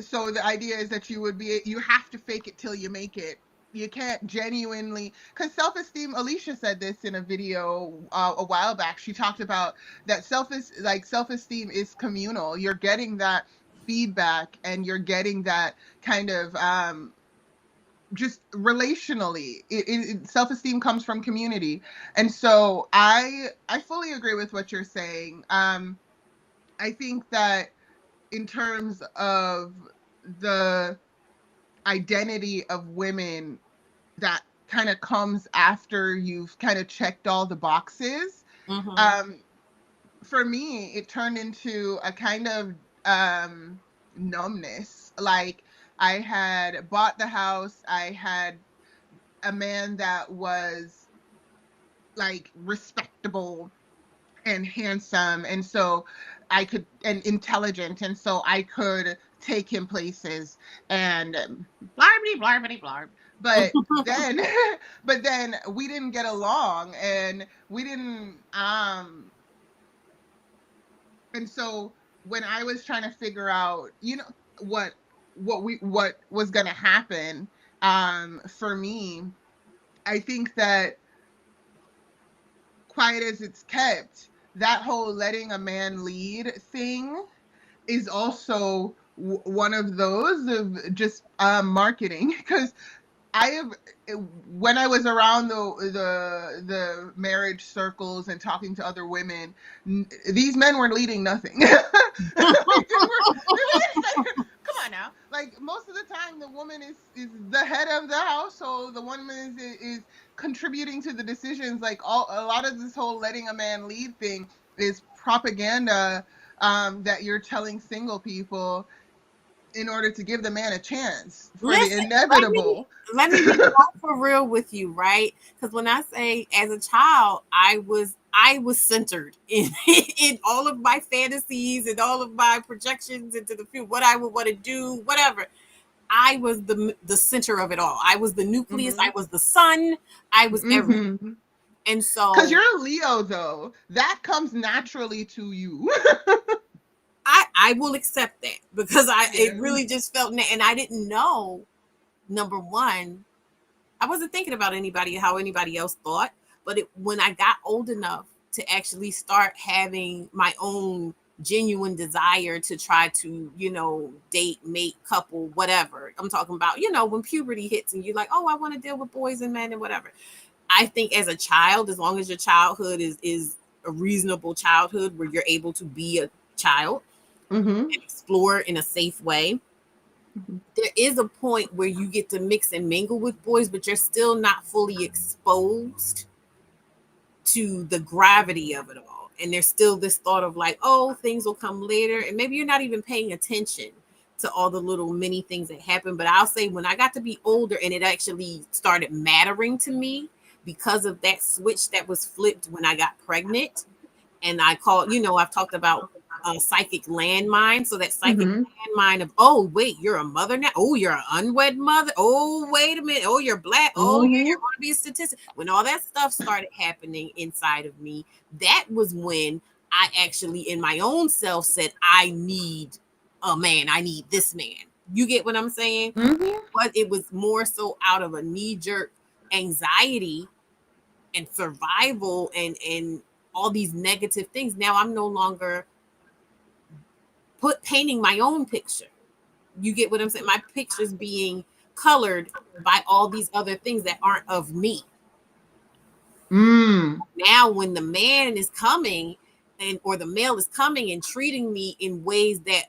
So the idea is that you have to fake it till you make it. You can't genuinely, because self-esteem, Alicia said this in a video a while back. She talked about that self-esteem is communal. You're getting that feedback, and you're getting that kind of just relationally. Self-esteem comes from community. And so I fully agree with what you're saying. I think that in terms of the identity of women, that kind of comes after you've kind of checked all the boxes. Mm-hmm. um for me, it turned into a kind of um numbness. Like, I had bought the house, I had a man that was like respectable and handsome, and so I could, and intelligent, and so I could take him places, and blarby blarbity blarb. But then but then we didn't get along, and we didn't and so when I was trying to figure out, what what was going to happen, for me, I think that quiet as it's kept, that whole letting a man lead thing is also one of those of just marketing, because I have, when I was around the marriage circles and talking to other women, these men were leading nothing. Like, come on now. Like, most of the time, the woman is the head of the household. The woman is contributing to the decisions. Like, a lot of this whole letting a man lead thing is propaganda, that you're telling single people in order to give the man a chance for the Listen, inevitable. let me be all for real with you, right? Because when I say as a child, I was centered in in all of my fantasies and all of my projections into the future, what I would want to do, whatever. I was the center of it all. I was the nucleus. I Mm-hmm. was the sun. I was everything. Mm-hmm. And Because so you're a Leo, though. That comes naturally to you. I will accept that because it Yeah. really just felt and I didn't know, number one, I wasn't thinking about anybody, how anybody else thought, but when I got old enough to actually start having my own genuine desire to try to, date, mate, couple, whatever. I'm talking about, when puberty hits and you're like, oh, I want to deal with boys and men and whatever. I think as a child, as long as your childhood is a reasonable childhood where you're able to be a child Mm-hmm. and explore in a safe way, there is a point where you get to mix and mingle with boys, but you're still not fully exposed to the gravity of it all. And there's still this thought of like, oh, things will come later. And maybe you're not even paying attention to all the little mini things that happen. But I'll say when I got to be older and it actually started mattering to me because of that switch that was flipped when I got pregnant, and I call, I've talked about a psychic landmine. So that psychic Mm-hmm. landmine of, oh, wait, you're a mother now. Oh, you're an unwed mother. Oh, wait a minute. Oh, you're black. Oh, yeah, Mm-hmm. you're going to be a statistic. When all that stuff started happening inside of me, that was when I actually, in my own self, said, I need a man. I need this man. You get what I'm saying? Mm-hmm. But it was more so out of a knee jerk anxiety and survival and all these negative things. Now I'm no longer painting my own picture. You get what I'm saying? My picture's being colored by all these other things that aren't of me. Mm. Now when the man is coming or the male is coming and treating me in ways that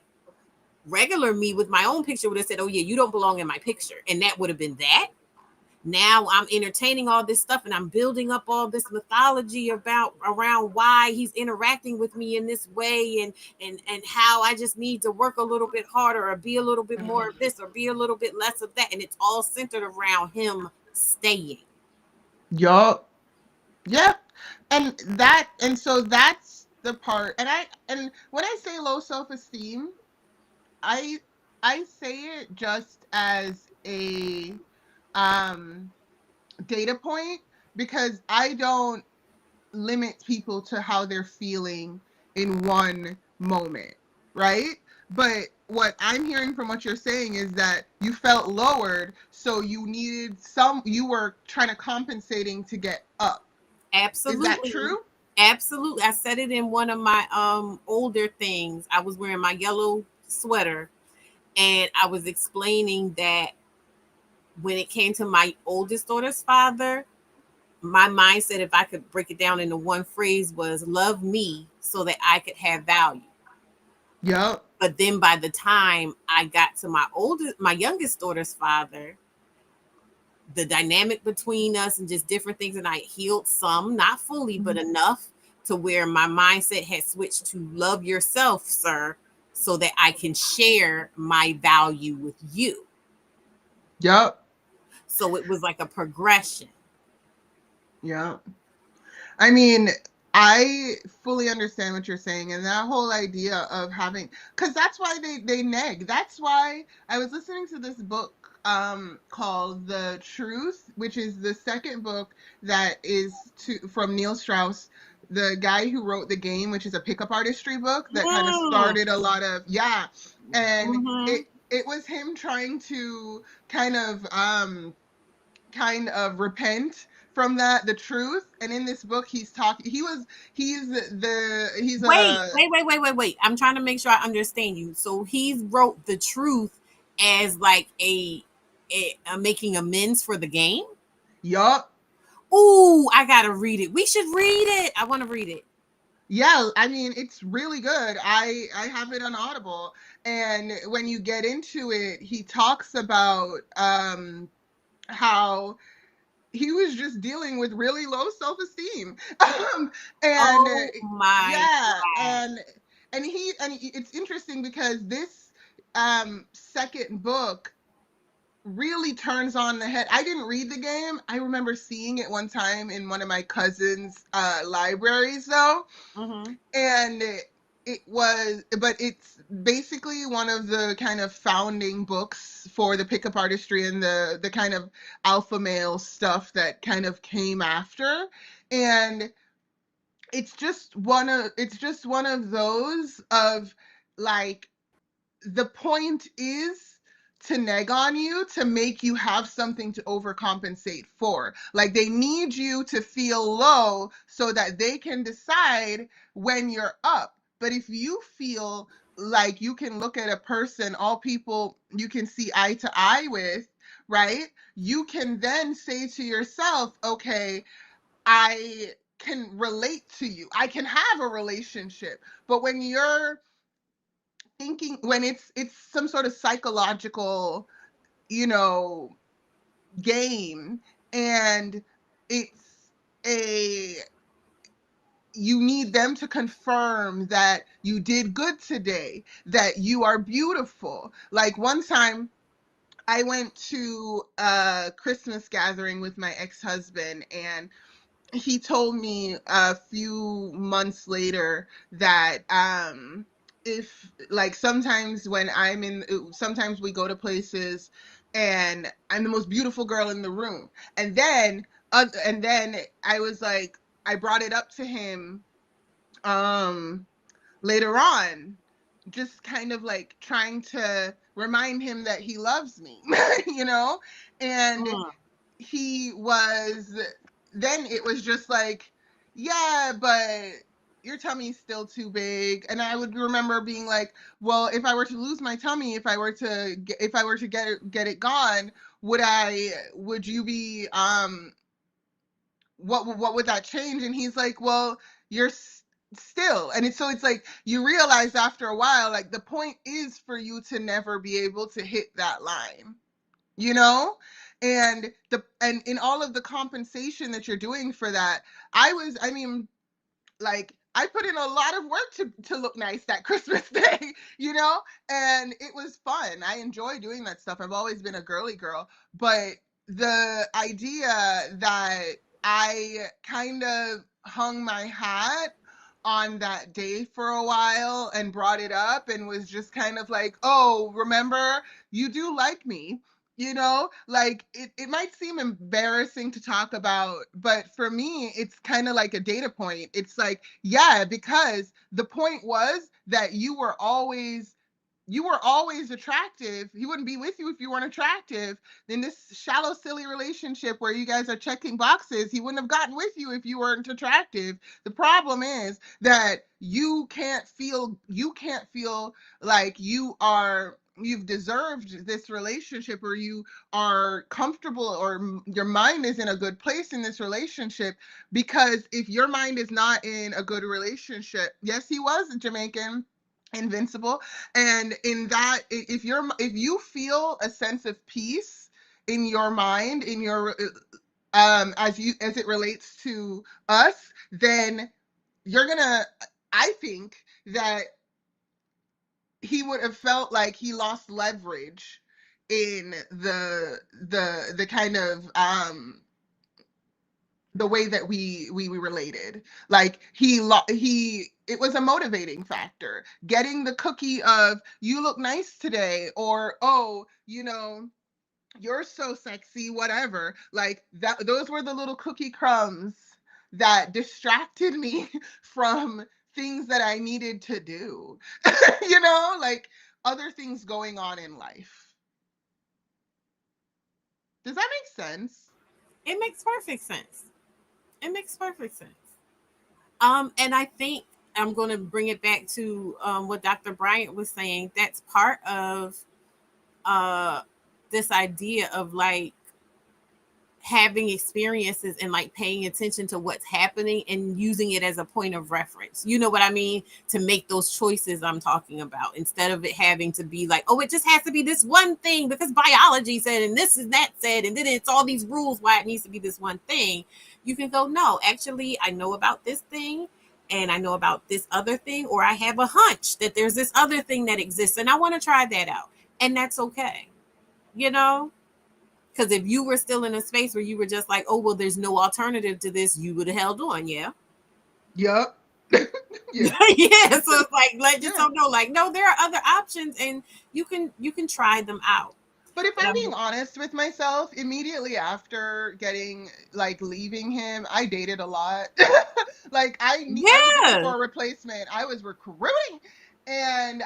regular me with my own picture would have said, oh yeah, you don't belong in my picture. And that would have been that. Now I'm entertaining all this stuff and I'm building up all this mythology around why he's interacting with me in this way, and how I just need to work a little bit harder or be a little bit more of this or be a little bit less of that, and it's all centered around him staying. Yup. Yep. And so that's the part. And when I say low self-esteem, I I say it just as a um data point, because I don't limit people to how they're feeling in one moment, right? But what I'm hearing from what you're saying is that you felt lowered, so you were trying to compensating to get up. Is that Absolutely. true? Absolutely. I said it in one of my older things. I was wearing my yellow sweater and I was explaining that when it came to my oldest daughter's father, my mindset, if I could break it down into one phrase, was love me so that I could have value. Yep. But then by the time I got to my youngest daughter's father, the dynamic between us and just different things, and I healed some, not fully, but enough to where my mindset had switched to love yourself, sir, so that I can share my value with you. Yep. So it was like a progression. Yep. I mean, I fully understand what you're saying, and that whole idea of having, because that's why they neg. That's why I was listening to this book called The Truth, which is the second book that is from Neil Strauss, the guy who wrote The Game, which is a pickup artistry book that kind of Mm. started a lot of, yeah, and Mm-hmm. it was him trying to kind of repent from that, the truth. And in this book, he's talking. He's Wait, a wait, wait, wait, wait, wait. I'm trying to make sure I understand you. So he's wrote the truth as like a making amends for the game. yup. Ooh, I gotta read it. We should read it. I want to read it. Yeah, I mean, it's really good. I have it on Audible, and when you get into it, he talks about how he was just dealing with really low self-esteem. And Oh my yeah, god. it's interesting because this second book really turns on the head. I didn't read the game. I remember seeing it one time in one of my cousin's libraries though, Mm-hmm. and but it's basically one of the kind of founding books for the pickup artistry and the kind of alpha male stuff that kind of came after. And it's just one of those of like, the point is to neg on you to make you have something to overcompensate for. Like, they need you to feel low so that they can decide when you're up. But if you feel like you can look at a person, all people you can see eye to eye with, right? You can then say to yourself, okay, I can relate to you. I can have a relationship. But when you're thinking, when it's some sort of psychological, you know, game, and it's a you need them to confirm that you did good today, that you are beautiful. Like, one time I went to a Christmas gathering with my ex-husband, and he told me a few months later that if, like, sometimes we go to places and I'm the most beautiful girl in the room, and then I was like, I brought it up to him um later on, just kind of like trying to remind him that he loves me, you know. And Mm. he was then it was just like, yeah, but your tummy's still too big. And I would remember being like, well, if I were to lose my tummy, if I were to get it gone, would you be what would that change? And he's like, well, you're still. And it's like, you realize after a while, like, the point is for you to never be able to hit that line, you know. And in all of the compensation that you're doing for that, I mean, like, I put in a lot of work to look nice that Christmas day, you know. And it was fun. I enjoy doing that stuff. I've always been a girly girl. But the idea that I kind of hung my hat on that day for a while and brought it up and was just kind of like, oh, remember, you do like me, you know. Like, it might seem embarrassing to talk about, but for me it's kind of like a data point. It's like, yeah, because the point was that you were always attractive. He wouldn't be with you if you weren't attractive. In this shallow, silly relationship where you guys are checking boxes, he wouldn't have gotten with you if you weren't attractive. The problem is that you can't feel like you've deserved this relationship, or you are comfortable, or your mind is in a good place in this relationship. Because if your mind is not in a good relationship, yes, he was Jamaican, invincible. And in that, if you feel a sense of peace in your mind, in your as it relates to us, then you're gonna I think that he would have felt like he lost leverage in the kind of the way that we related. Like, he it was a motivating factor, getting the cookie of, you look nice today, or, oh, you're so sexy, whatever. Like, those were the little cookie crumbs that distracted me from things that I needed to do. Like, other things going on in life. Does that make sense? It makes perfect sense. It makes perfect sense. And I think I'm going to bring it back to what Dr. Bryant was saying. That's part of uh, this idea of like having experiences and like paying attention to what's happening and using it as a point of reference. You know what I mean? To make those choices I'm talking about instead of it having to be like, oh, it just has to be this one thing because biology said and this is that said and then it's all these rules why it needs to be this one thing. You can go, no, actually, I know about this thing and I know about this other thing, or I have a hunch that there's this other thing that exists and I want to try that out. And that's okay. You know? Because if you were still in a space where you were just like, oh, well, there's no alternative to this, you would have held on. Yeah. Yup. Yeah. Yeah. So it's like, let Yeah. yourself know, like, no, there are other options and you can try them out. But if But I'm being honest with myself, immediately after getting like leaving him, I dated a lot. Like I was looking yeah. for a replacement. I was recruiting, and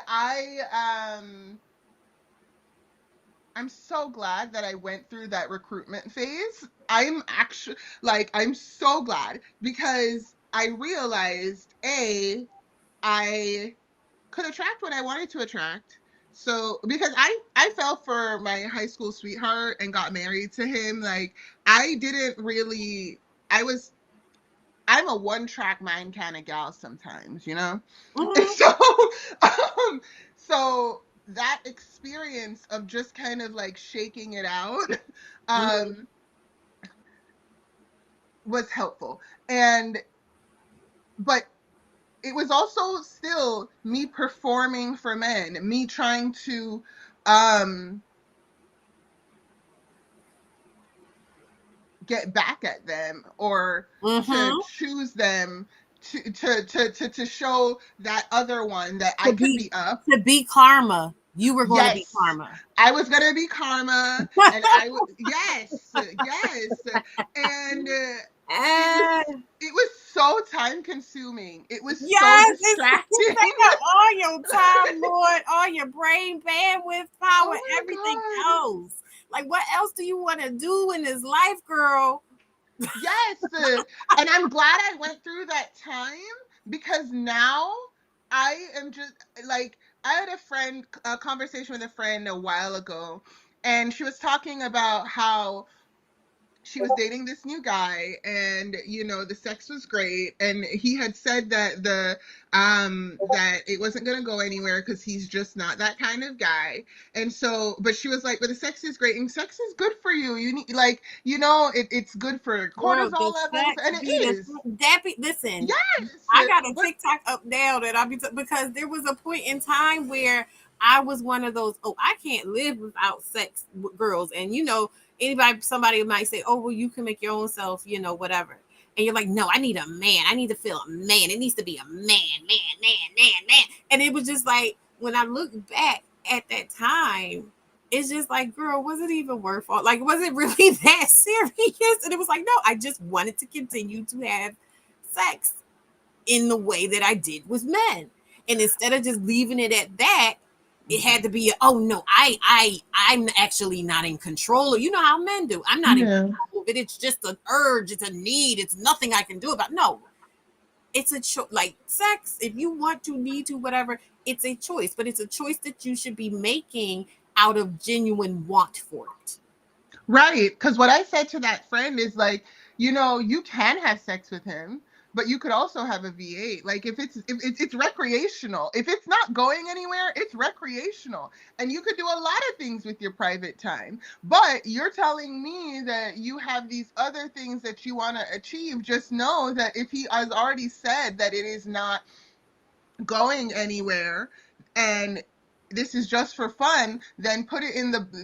I'm so glad that I went through that recruitment phase. I'm actually like I'm so glad because I realized I could attract what I wanted to attract. So because I fell for my high school sweetheart and got married to him, like I didn't really I was I'm a one track mind kind of gal sometimes, you know? And Mhm. so um so that experience of just kind of like shaking it out Mhm. um was helpful. And but it was also still me performing for men, me trying to um get back at them or to Mhm. choose them to show that other one that I To could be be up. to be karma. You were going to be Yes, karma. I was gonna be karma, and I would yes, yes, and it was Ah, it was so time consuming. It was so yes, it's distracting. taking up all your time, Lord, all your brain bandwidth, power, Oh my everything god. else. Like, what else do you want to do in this life, girl? Yes. And I'm glad I went through that time because now I am just like, I had a conversation with a friend a while ago, and she was talking about how she was dating this new guy and the sex was great, and he had said that that it wasn't going to go anywhere because he's just not that kind of guy. And so but she was like, but the sex is great and sex is good for you, you need, like, it's good for Girl, the cortisol levels, sex and it be the is. that be listen. I Yes. got a But TikTok up now that because there was a point in time where I was one of those, oh, I can't live without sex with girls. And somebody might say, oh, well, you can make your own self, whatever. And you're like, no, I need a man. I need to feel a man. It needs to be a man, man, man, man, man. And it was just like, when I look back at that time, it's just like, girl, was it even worth it? Like, was it really that serious? And it was like, no, I just wanted to continue to have sex in the way that I did with men. And instead of just leaving it at that, it had to be, oh no, I'm actually not in control. You know how men do. I'm not in yeah. control of it. It's just an urge, it's a need, it's nothing I can do about it. No. It's a choice, like sex, if you want to, need to, whatever, it's a choice, but it's a choice that you should be making out of genuine want for it. Right. Because what I said to that friend is like, you can have sex with him, but you could also have a V8. Like if it's recreational. If it's not going anywhere, it's recreational. And you could do a lot of things with your private time. But you're telling me that you have these other things that you want to achieve. Just know that if he has already said that it is not going anywhere and this is just for fun, then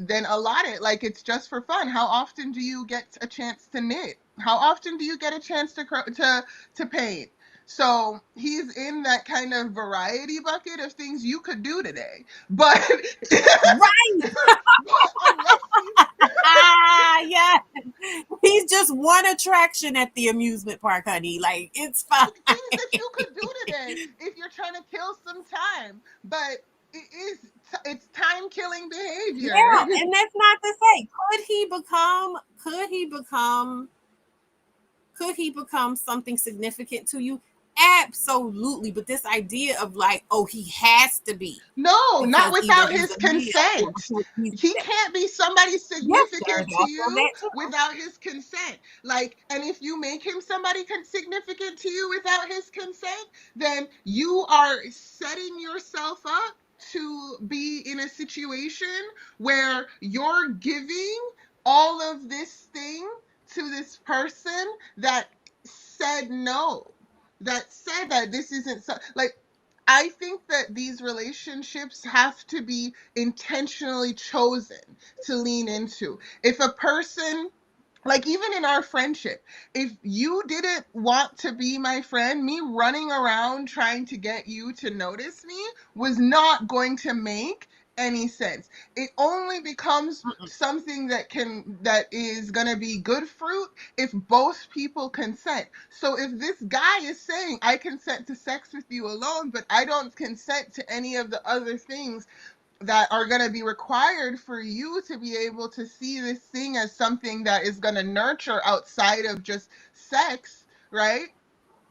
then allot it like it's just for fun. How often do you get a chance to knit? How often do you get a chance to paint? So he's in that kind of variety bucket of things you could do today, but Right. but unless he's Yeah. He's just one attraction at the amusement park, honey. Like, it's fine. things that you could do today if you're trying to kill some time. But it's time killing behavior. Yeah, and that's not to say could he become could he become something significant to you? Absolutely. But this idea of like, oh, he has to be No, not because either without he's his a male or consent. because he's He can't be somebody yes, there's significant to also you that too. without his consent. Like, and if you make him somebody significant to you without his consent, then you are setting yourself up to be in a situation where you're giving all of this thing to this person that said no, that said that this isn't so, like, I think that these relationships have to be intentionally chosen to lean into. If a person, like even in our friendship, if you didn't want to be my friend, me running around trying to get you to notice me was not going to make any sense. It only becomes Mm-mm. something that is going to be good fruit if both people consent. So if this guy is saying I consent to sex with you alone, but I don't consent to any of the other things that are going to be required for you to be able to see this thing as something that is going to nurture outside of just sex, right?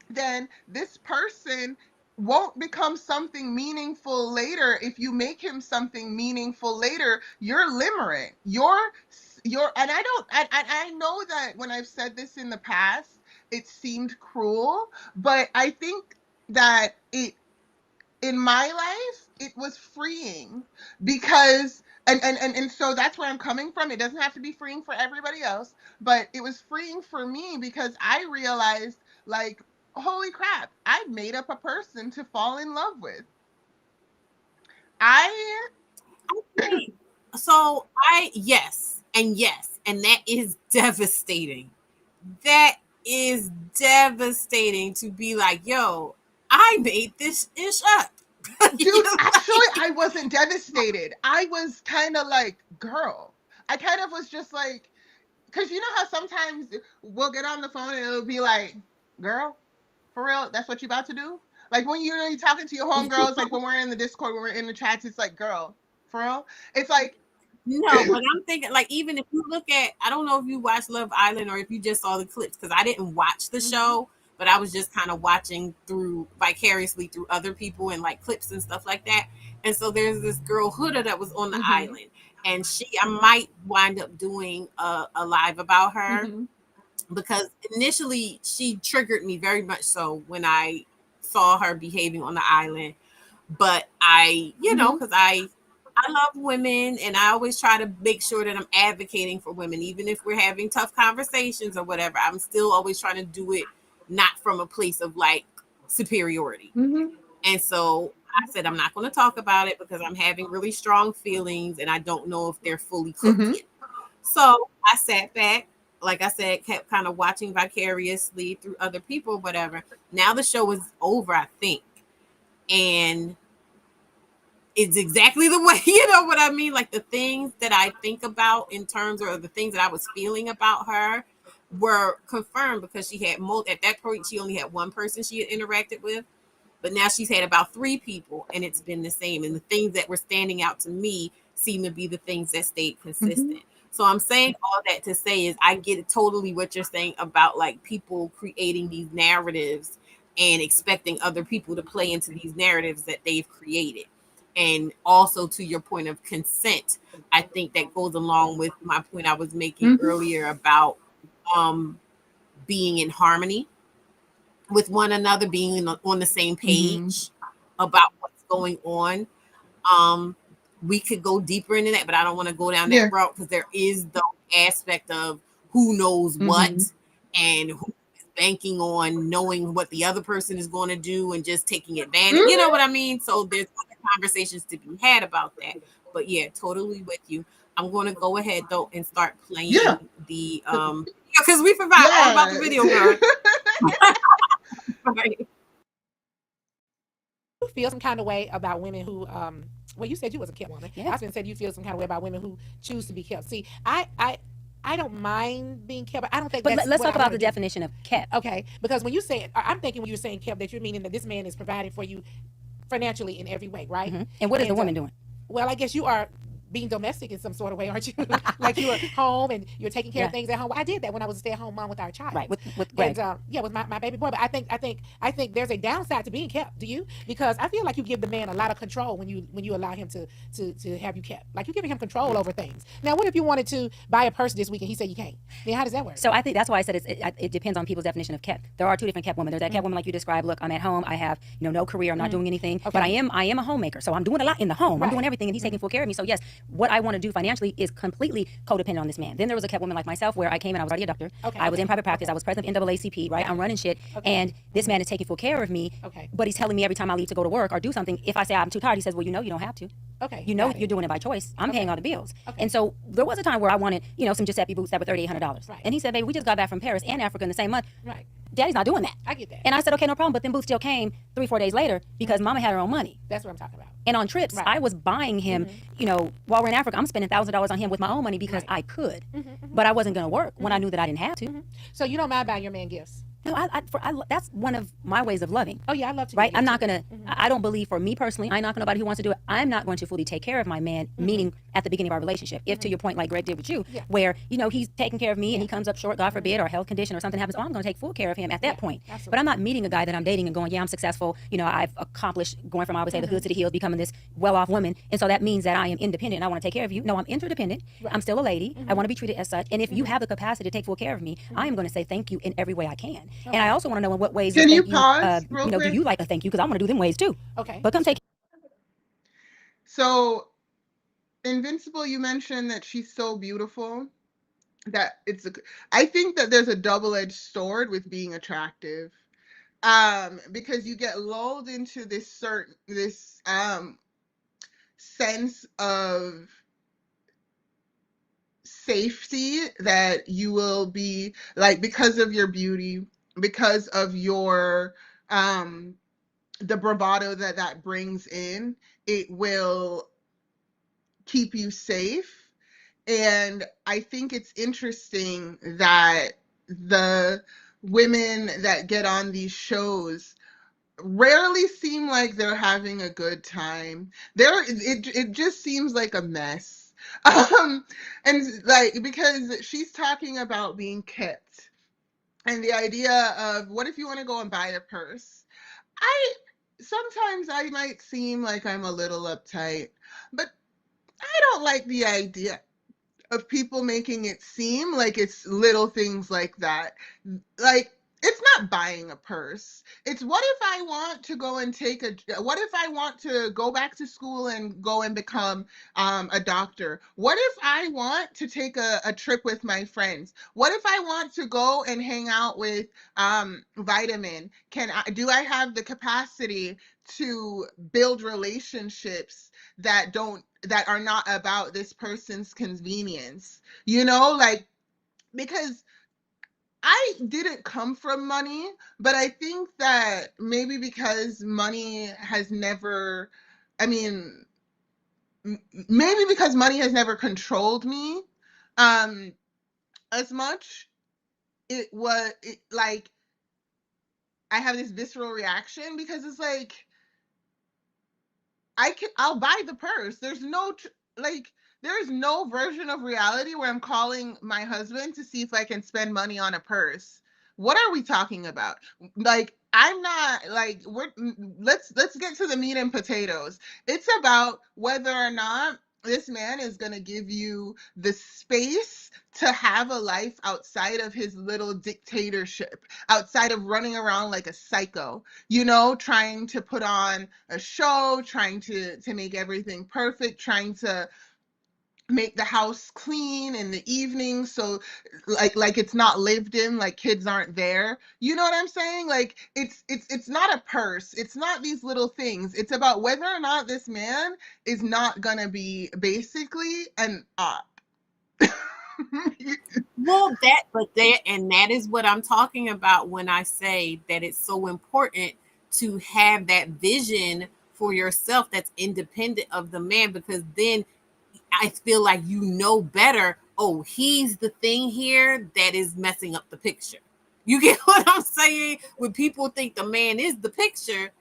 Then this person won't become something meaningful later. If you make him something meaningful later, you're limerent. You're and I don't I know that when I've said this in the past, it seemed cruel, but I think that it in my life it was freeing because and so that's where I'm coming from. It doesn't have to be freeing for everybody else, but it was freeing for me because I realized, like, holy crap, I made up a person to fall in love with. I Okay. So I yes, and that is devastating. That is devastating to be like, yo, I made this ish up. dude, You're actually like, I wasn't devastated. I was kind of like, girl. I kind of was just like, because you know how sometimes we'll get on the phone and it'll be like, girl, for real, that's what you about to do? Like when you're talking to your homegirls, like when we're in the Discord, when we're in the chats, it's like, girl, for real? It's like, no, but I'm thinking like even if you look at I don't know if you watched Love Island or if you just saw the clips because I didn't watch the mm-hmm, show, but I was just kind of watching through vicariously through other people and like clips and stuff like that. And so there's this girl Huda that was on the mm-hmm, island, and I might wind up doing a live about her mm-hmm, because initially she triggered me very much so when I saw her behaving on the island. But I, mm-hmm, because I love women and I always try to make sure that I'm advocating for women, even if we're having tough conversations or whatever. I'm still always trying to do it not from a place of like superiority. mm-hmm, And so I said, I'm not going to talk about it because I'm having really strong feelings and I don't know if they're fully cooked mm-hmm, yet. So I sat back, like I said, kept kind of watching vicariously through other people, whatever. Now the show is over, I think. And it's exactly the way, you know what I mean? Like the things that I think about in terms of the things that I was feeling about her were confirmed because she had at that point she only had one person she had interacted with, but now she's had about three people and it's been the same. And the things that were standing out to me seem to be the things that stayed mm-hmm, consistent. So I'm saying all that to say is I get totally what you're saying about like people creating these narratives and expecting other people to play into these narratives that they've created. And also to your point of consent, I think that goes along with my point I was making mm-hmm, earlier about um, being in harmony with one another, being on the same mm-hmm. page about what's going on. Um, we could go deeper into that, but I don't want to go down Yeah. that route because there is the aspect of who knows Mm-hmm, what and who is banking on knowing what the other person is going to do and just taking advantage. You know mm-hmm. what I mean? So there's other conversations to be had about that. But yeah, totally with you. I'm going to go ahead though and start Yeah. playing the because we forgot all about the Yeah. video, girl. Right. You feel some kind of way about women who well, you said you was a kept woman. Yeah. Aspen said you feel some kind of way about women who choose to be kept. See, I don't mind being kept, but I don't think But that's let's what talk I about want the to do. definition of kept. Okay, because when you say, I'm thinking when you're saying kept, that you're meaning that this man is providing for you financially in every way, right? And what is the woman doing? Well, I guess you are being domestic in some sort of way, aren't you? Like you are home and you're taking care of things at home. Well, I did that when I was a stay-at-home mom with our child, right? With Greg. And yeah, with my baby boy. But I think there's a downside to being kept. Do you? Because I feel like you give the man a lot of control when you allow him to have you kept. Like you're giving him control over things. Now, what if you wanted to buy a purse this week and he said you can't? Then how does that work? So I think that's why I said it depends on people's definition of kept. There are two different kept women. There's that kept woman like you described. Look, I'm at home. I have no career. I'm not doing anything, but I am a homemaker. So I'm doing a lot in the home. I'm doing everything, and he's taking full care of me. So yes, what I want to do financially is completely codependent on this man. Then there was a kept woman like myself where I came in, I was already a doctor. I was in private practice. I was president of NAACP, right? I'm running shit, and this man is taking full care of me. But he's telling me every time I leave to go to work or do something, if I say I'm too tired, he says, well, you don't have to. You know you're doing it by choice. I'm paying all the bills. And so there was a time where I wanted, some Giuseppe boots that were $3,800. And he said, baby, we just got back from Paris and Africa in the same month. Daddy's not doing that. I get that. And I said, okay, no problem. But then boots still came 3-4 days later because mama had her own money. That's what I'm talking about. And on trips, I was buying him, while we're in Africa, I'm spending $1,000 on him with my own money because I could. But I wasn't going to work when I knew that I didn't have to. So you don't mind buying your man gifts? No, that's one of my ways of loving. Oh yeah, I love to. Right? I'm not gonna. I don't believe, for me personally, I knock on nobody who wants to do it. I'm not going to fully take care of my man. Meaning at the beginning of our relationship, if to your point, like Greg did with you, where he's taking care of me and he comes up short, God forbid, or health condition or something happens, I'm going to take full care of him at that point. Absolutely. But I'm not meeting a guy that I'm dating and going, yeah, I'm successful. I've accomplished going from, I would say, the hood to the hills, becoming this well-off woman, and so that means that I am independent and I want to take care of you. No, I'm interdependent. I'm still a lady. I want to be treated as such. And if you have the capacity to take full care of me, I am going to say thank you in every way I can. And I also want to know in what ways can you pause real quick? Do you like a thank you? Because I want to do them ways too. Okay. But come take. So, Invincible, you mentioned that she's so beautiful that I think that there's a double-edged sword with being attractive, because you get lulled into this sense of safety that you will be like, because of your beauty, because of your the bravado that brings in, it will keep you safe. And I think it's interesting that the women that get on these shows rarely seem like they're having a good time. It just seems like a mess. And like, because she's talking about being kept and the idea of, what if you want to go and buy a purse? Sometimes I might seem like I'm a little uptight, but I don't like the idea of people making it seem like it's little things like that. Like, it's not buying a purse. It's, what if I want to go and what if I want to go back to school and go and become a doctor? What if I want to take a trip with my friends? What if I want to go and hang out with Vitamin? Do I have the capacity to build relationships that are not about this person's convenience? Like, because I didn't come from money, but I think that maybe because money has never, maybe because money has never controlled me as much, like, I have this visceral reaction, because it's like, I'll buy the purse. There's no version of reality where I'm calling my husband to see if I can spend money on a purse. What are we talking about? Like, I'm not like, let's get to the meat and potatoes. It's about whether or not this man is going to give you the space to have a life outside of his little dictatorship, outside of running around like a psycho, trying to put on a show, trying to make everything perfect, trying to make the house clean in the evening, so like it's not lived in, like kids aren't there. You know what I'm saying? Like, it's not a purse. It's not these little things. It's about whether or not this man is not gonna be basically an op. Well, that is what I'm talking about when I say that it's so important to have that vision for yourself that's independent of the man, because then I feel like better. Oh, he's the thing here that is messing up the picture. You get what I'm saying? When people think the man is the picture,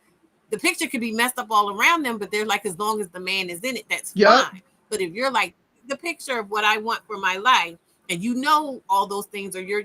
the picture could be messed up all around them, but they're like, as long as the man is in it, that's Yep. fine. But if you're like the picture of what I want for my life, and you know all those things, or you're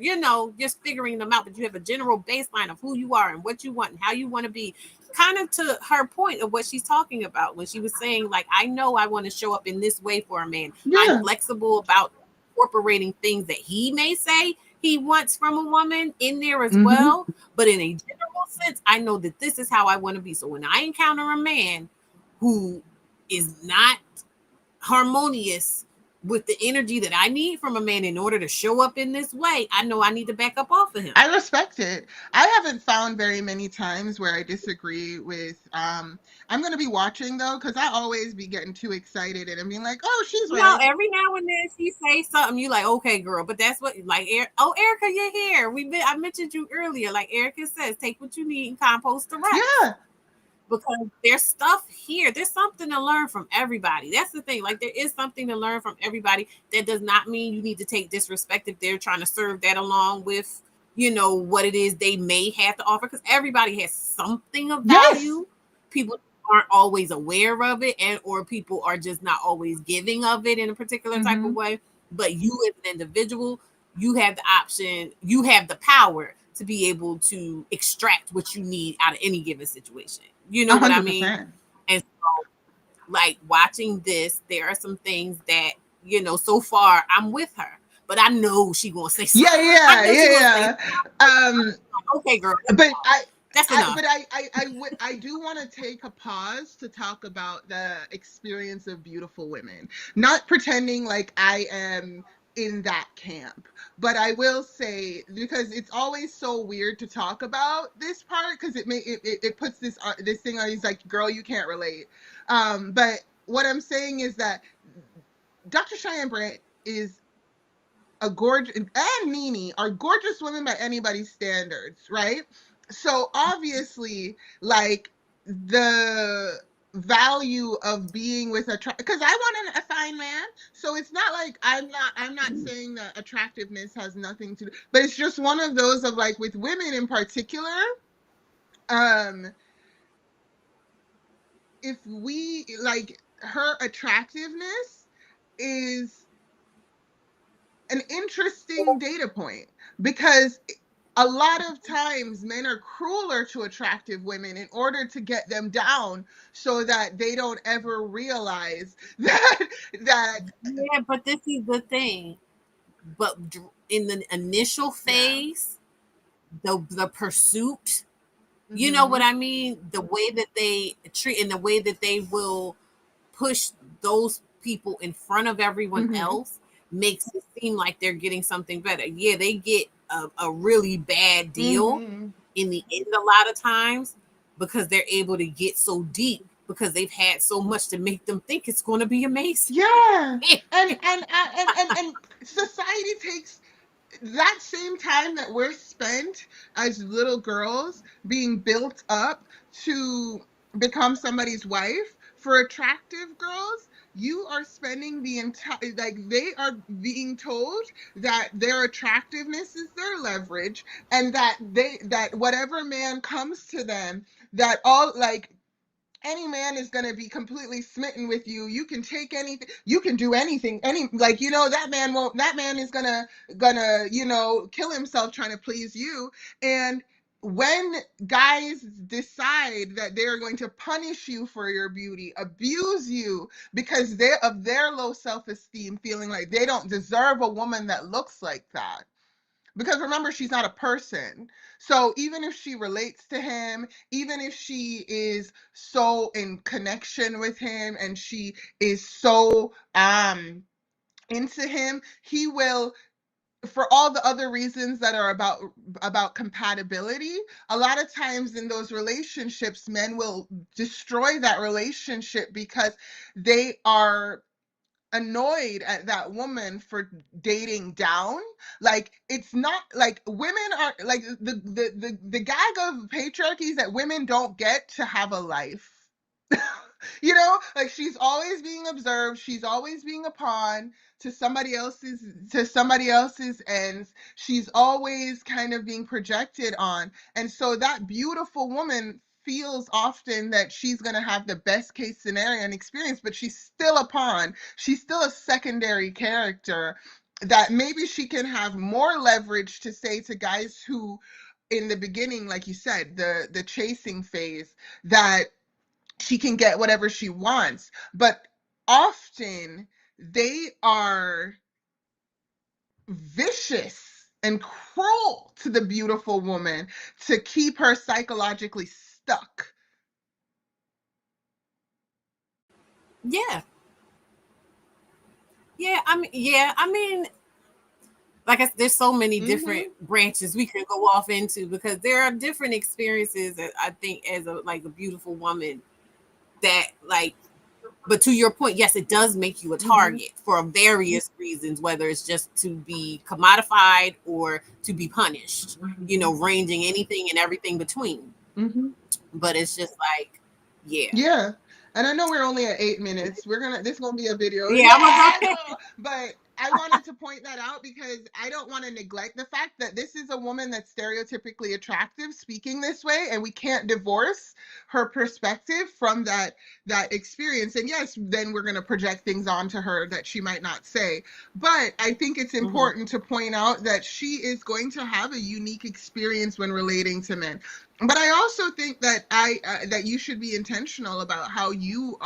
just figuring them out, but you have a general baseline of who you are and what you want and how you want to be, kind of to her point of what she's talking about when she was saying, like, I know I want to show up in this way for a man. I'm Yeah. flexible about incorporating things that he may say he wants from a woman in there as Mhm. well. But in a general sense, I know that this is how I want to be. So when I encounter a man who is not harmonious with the energy that I need from a man in order to show up in this way, I know I need to back up off of him. I respect it. I haven't found very many times where I disagree with I'm gonna be watching though, because I always be getting too excited and being like, oh, she's No, right. every now and then she say something, you like, okay, girl, but that's what, like, oh, Erica, you're here. I mentioned you earlier. Like Erica says, take what you need and compost the rest. Yeah. Because there's stuff here. There's something to learn from everybody. That's the thing. Like, there is something to learn from everybody. That does not mean you need to take disrespect if they're trying to serve that along with, what it is they may have to offer. Because everybody has something of value. Yes. People aren't always aware of it, or people are just not always giving of it in a particular type of way. But you as an individual, you have the option, you have the power to be able to extract what you need out of any given situation. You know what I mean? 100%. And so, like, watching this, there are some things that, so far I'm with her. But I know she gonna say something. Yeah. Okay, girl. But that's enough. But I do want to take a pause to talk about the experience of beautiful women. Not pretending like I am in that camp, but I will say, because it's always so weird to talk about this part, because it puts this thing on. He's like, girl, you can't relate. But what I'm saying is that Dr. Cheyenne Brandt is a gorgeous, and Nene are gorgeous women by anybody's standards, right? So obviously, like, the value of being with because I want a fine man, so it's not like I'm not saying that attractiveness has nothing to do, but it's just one of those of, like, with women in particular, if we, like, her attractiveness is an interesting data point, because a lot of times men are crueler to attractive women in order to get them down, so that they don't ever realize that Yeah, but this is the thing. But in the initial phase, the pursuit, you know what I mean? The way that they treat, and the way that they will push those people in front of everyone else, makes it seem like they're getting something better. Yeah, they get a really bad deal in the end a lot of times, because they're able to get so deep, because they've had so much to make them think it's going to be amazing. Yeah. And society takes that same time that we're spent as little girls being built up to become somebody's wife. For attractive girls, you are spending the entire, like, they are being told that their attractiveness is their leverage, and that whatever man comes to them, that all, like, any man is going to be completely smitten with you. You can take anything, you can do anything, like, that man is gonna kill himself trying to please you. And when guys decide that they're going to punish you for your beauty, abuse you because of their low self-esteem, feeling like they don't deserve a woman that looks like that, because remember, she's not a person. So even if she relates to him, even if she is so in connection with him, and she is so into him, he will, for all the other reasons that are about compatibility, a lot of times in those relationships, men will destroy that relationship because they are annoyed at that woman for dating down. Like, it's not like women are like, the gag of patriarchy is that women don't get to have a life. Like, she's always being observed, she's always being a pawn to somebody else's ends. She's always kind of being projected on, and so that beautiful woman feels often that she's going to have the best case scenario and experience, but she's still a pawn. She's still a secondary character that maybe she can have more leverage to say to guys who, in the beginning, like you said, the chasing phase, that she can get whatever she wants. But often they are vicious and cruel to the beautiful woman to keep her psychologically stuck. Yeah. Yeah, I mean, like I said, there's so many different branches we can go off into because there are different experiences that I think as a beautiful woman that like, but to your point, yes, it does make you a target for various reasons, whether it's just to be commodified or to be punished, ranging anything and everything between. But it's just like, Yeah. And I know we're only at 8 minutes. This is gonna be a video. Yeah, I'm gonna I know. But I wanted to point that out because I don't want to neglect the fact that this is a woman that's stereotypically attractive speaking this way, and we can't divorce her perspective from that experience. And yes, then we're gonna project things onto her that she might not say. But I think it's important to point out that she is going to have a unique experience when relating to men. But I also think that that you should be intentional about how you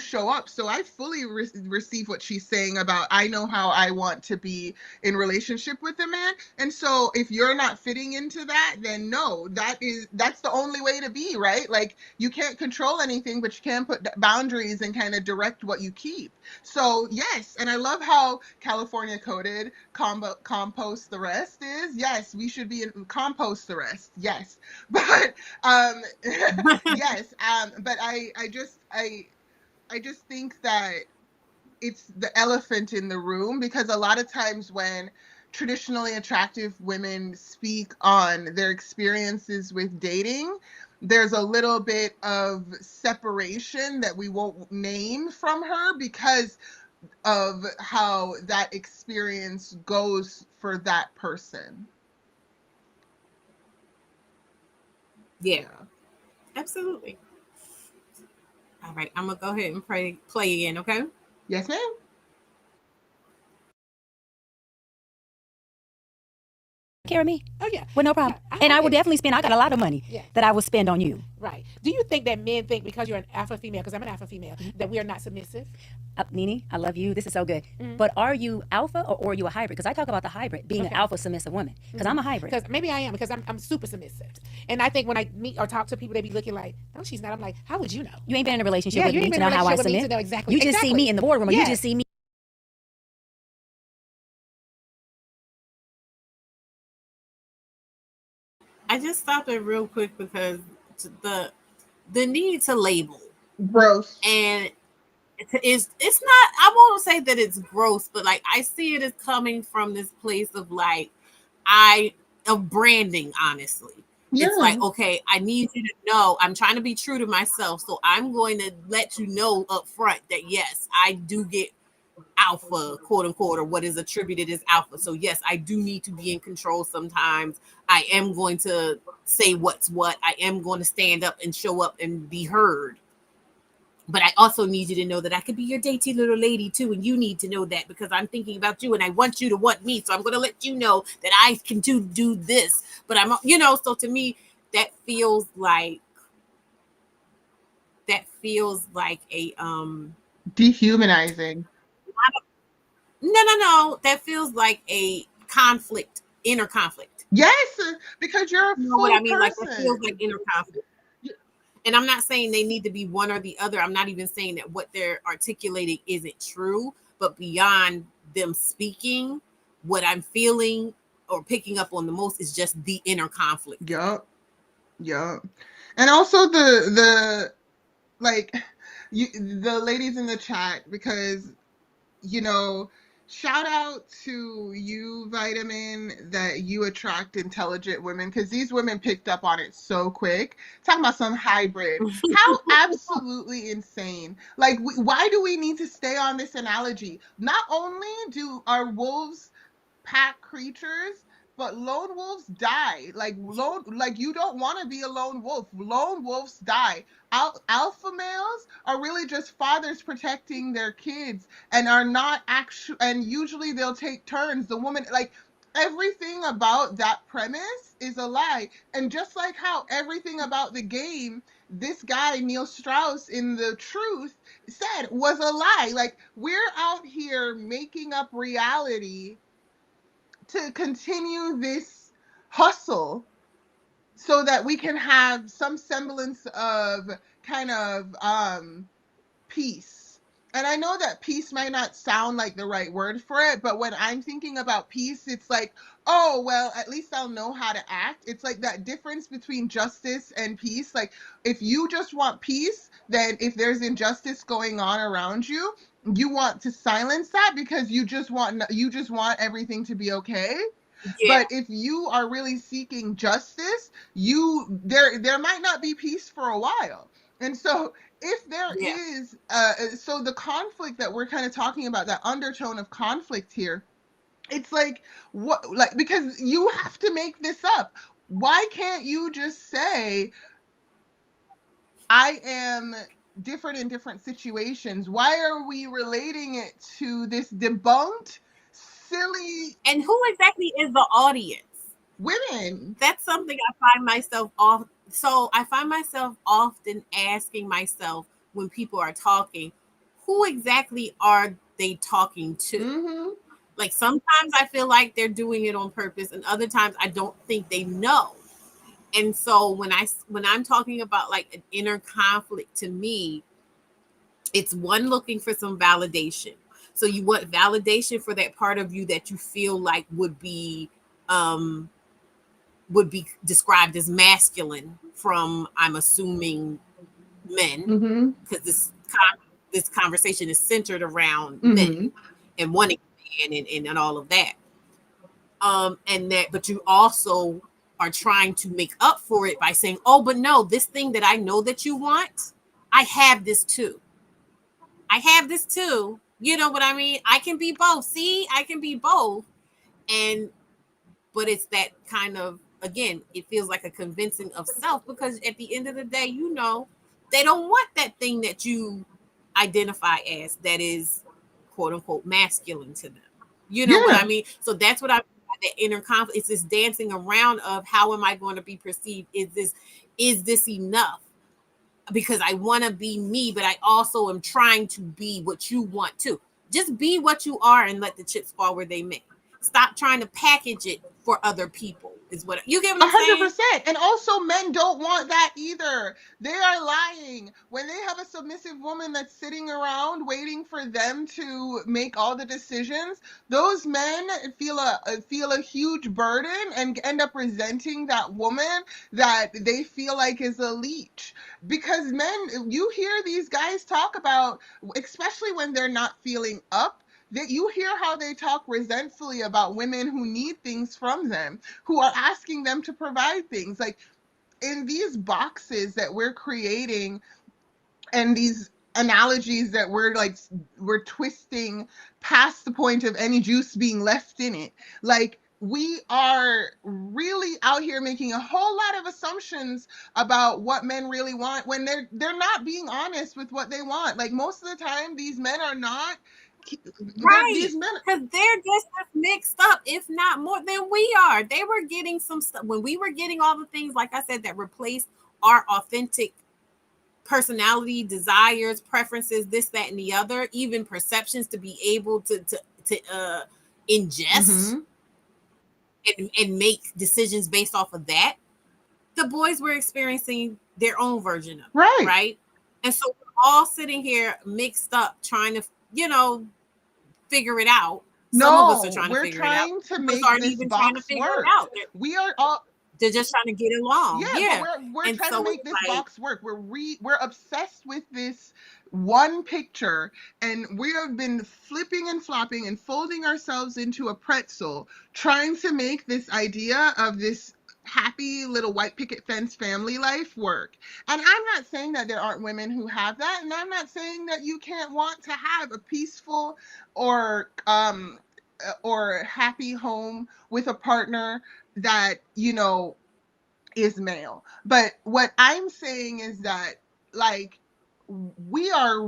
show up. So I fully receive what she's saying about, I know how I want to be in relationship with a man. And so if you're not fitting into that, then no, that's the only way to be, right? Like, you can't control anything, but you can put boundaries and kind of direct what you keep. So yes, and I love how California coded compost the rest is. Yes, we should be in compost the rest. Yes. But yes, but I just think that it's the elephant in the room, because a lot of times when traditionally attractive women speak on their experiences with dating, there's a little bit of separation that we won't name from her because of how that experience goes for that person. yeah, absolutely. All right, I'm gonna go ahead and play again, okay? Yes, ma'am. Care of me? Oh yeah. Well, no problem. Yeah, And I would okay. definitely spend. I got a lot of money Yeah. that I would spend on you. Right. Do you think that men think because you're an alpha female, because I'm an alpha female, that we are not submissive? Nene, I love you. This is so good. But are you alpha or are you a hybrid? Because I talk about the hybrid being an alpha submissive woman. Because I'm a hybrid. Because maybe I am, because I'm super submissive. And I think when I meet or talk to people, they be looking like, no, she's not. I'm like, how would you know? You ain't been in a relationship Yeah, with you me ain't to been in know a how I relationship with me to submit. know exactly. You just see me in the boardroom, or you just see me. I just stopped it real quick because the need to label, Gross. and it's not, I won't say that it's gross, but like I see it as coming from this place of like, of branding, honestly. It's Yeah. like, okay, I need you to know I'm trying to be true to myself, so I'm going to let you know up front that yes, I do get alpha, quote unquote, or what is attributed as alpha. So yes, I do need to be in control sometimes. I am going to say what's what. I am going to stand up and show up and be heard. But I also need you to know that I could be your dainty little lady too, and you need to know that because I'm thinking about you and I want you to want me. So I'm going to let you know that I can do this. But so to me, that feels like a Dehumanizing. no, that feels like a conflict, inner conflict. Yes, because you're a You know what full I mean? Like that feels like person. inner conflict. And I'm not saying they need to be one or the other. I'm not even saying that what they're articulating isn't true, but beyond them speaking, what I'm feeling or picking up on the most is just the inner conflict. Yup. Yup. And also the like the ladies in the chat, because you know, shout out to you, Vitamin, that you attract intelligent women, because these women picked up on it so quick. Talking about some hybrid. How absolutely insane. Like, why do we need to stay on this analogy? Not only are wolves pack creatures, but lone wolves die. Like you don't want to be a lone wolf. Lone wolves die. Alpha males are really just fathers protecting their kids and are not actually, and usually they'll take turns. The woman, like, everything about that premise is a lie. And just like how everything about the game, this guy, Neil Strauss, in The Truth, said was a lie. Like, we're out here making up reality to continue this hustle so that we can have some semblance of kind of peace. And I know that peace might not sound like the right word for it, but when I'm thinking about peace, it's like, oh, well, at least I'll know how to act. It's like that difference between justice and peace. Like, if you just want peace, then if there's injustice going on around you, you want to silence that because you just want everything to be okay. Yeah, But if you are really seeking justice, there might not be peace for a while. And so if there yeah. is so the conflict that we're kind of talking about, that undertone of conflict here, it's like, what, like, because you have to make this up. Why can't you just say, I am different in different situations? Why are we relating it to this debunked, silly And who exactly is the audience? women? That's something I find myself off. So I find myself often asking myself when people are talking, who exactly are they talking to? Mm-hmm. Like sometimes I feel like they're doing it on purpose, and other times I don't think they know. And so when I'm talking about like an inner conflict, to me, it's one looking for some validation. So you want validation for that part of you that you feel like um would be described as masculine from, I'm assuming, men, Mm-hmm. because this conversation is centered around Mm-hmm. men and wanting a man and all of that. And that, but you also are trying to make up for it by saying, oh, but no, this thing that I know that you want, I have this too. I have this too. You know what I mean? I can be both. See, I can be both. And but it's that kind of, again, it feels like a convincing of self, because at the end of the day, they don't want that thing that you identify as, that is quote unquote masculine to them. You know what I Yeah. mean? So that's what I mean by that inner conflict. It's this dancing around of, how am I going to be perceived? Is this enough? Because I want to be me, but I also am trying to be what you want to. Just be what you are and let the chips fall where they may. Stop trying to package it for other people. Is what you get what A I'm hundred saying? percent. And also, men don't want that either. They are lying. When they have a submissive woman that's sitting around waiting for them to make all the decisions, those men feel a huge burden and end up resenting that woman that they feel like is a leech. Because men, you hear these guys talk about, especially when they're not feeling up, that you hear how they talk resentfully about women who need things from them, who are asking them to provide things. Like, in these boxes that we're creating and these analogies that we're twisting past the point of any juice being left in it, like, we are really out here making a whole lot of assumptions about what men really want when they're not being honest with what they want. Like, most of the time these men are not, Right. these men. Because they're just as mixed up, if not more, than we are. They were getting some stuff when we were getting all the things, like I said, that replaced our authentic personality, desires, preferences, this, that, and the other, even perceptions, to be able to ingest Mm-hmm. and make decisions based off of that. The boys were experiencing their own version of it, Right. right? And so we're all sitting here mixed up, trying to, figure it out. Some of us are No, trying to we're figure it out. trying to Some of us make aren't this even trying to box figure it work. out. We are all, They're just trying to get yeah, along. but Yeah. we're And trying to so make it's this like, box work. We're obsessed with this one picture, and we have been flipping and flopping and folding ourselves into a pretzel, trying to make this idea of this happy little white picket fence family life work. And I'm not saying that there aren't women who have that, and I'm not saying that you can't want to have a peaceful or or happy home with a partner that, you know, is male. But what I'm saying is that, like, we are,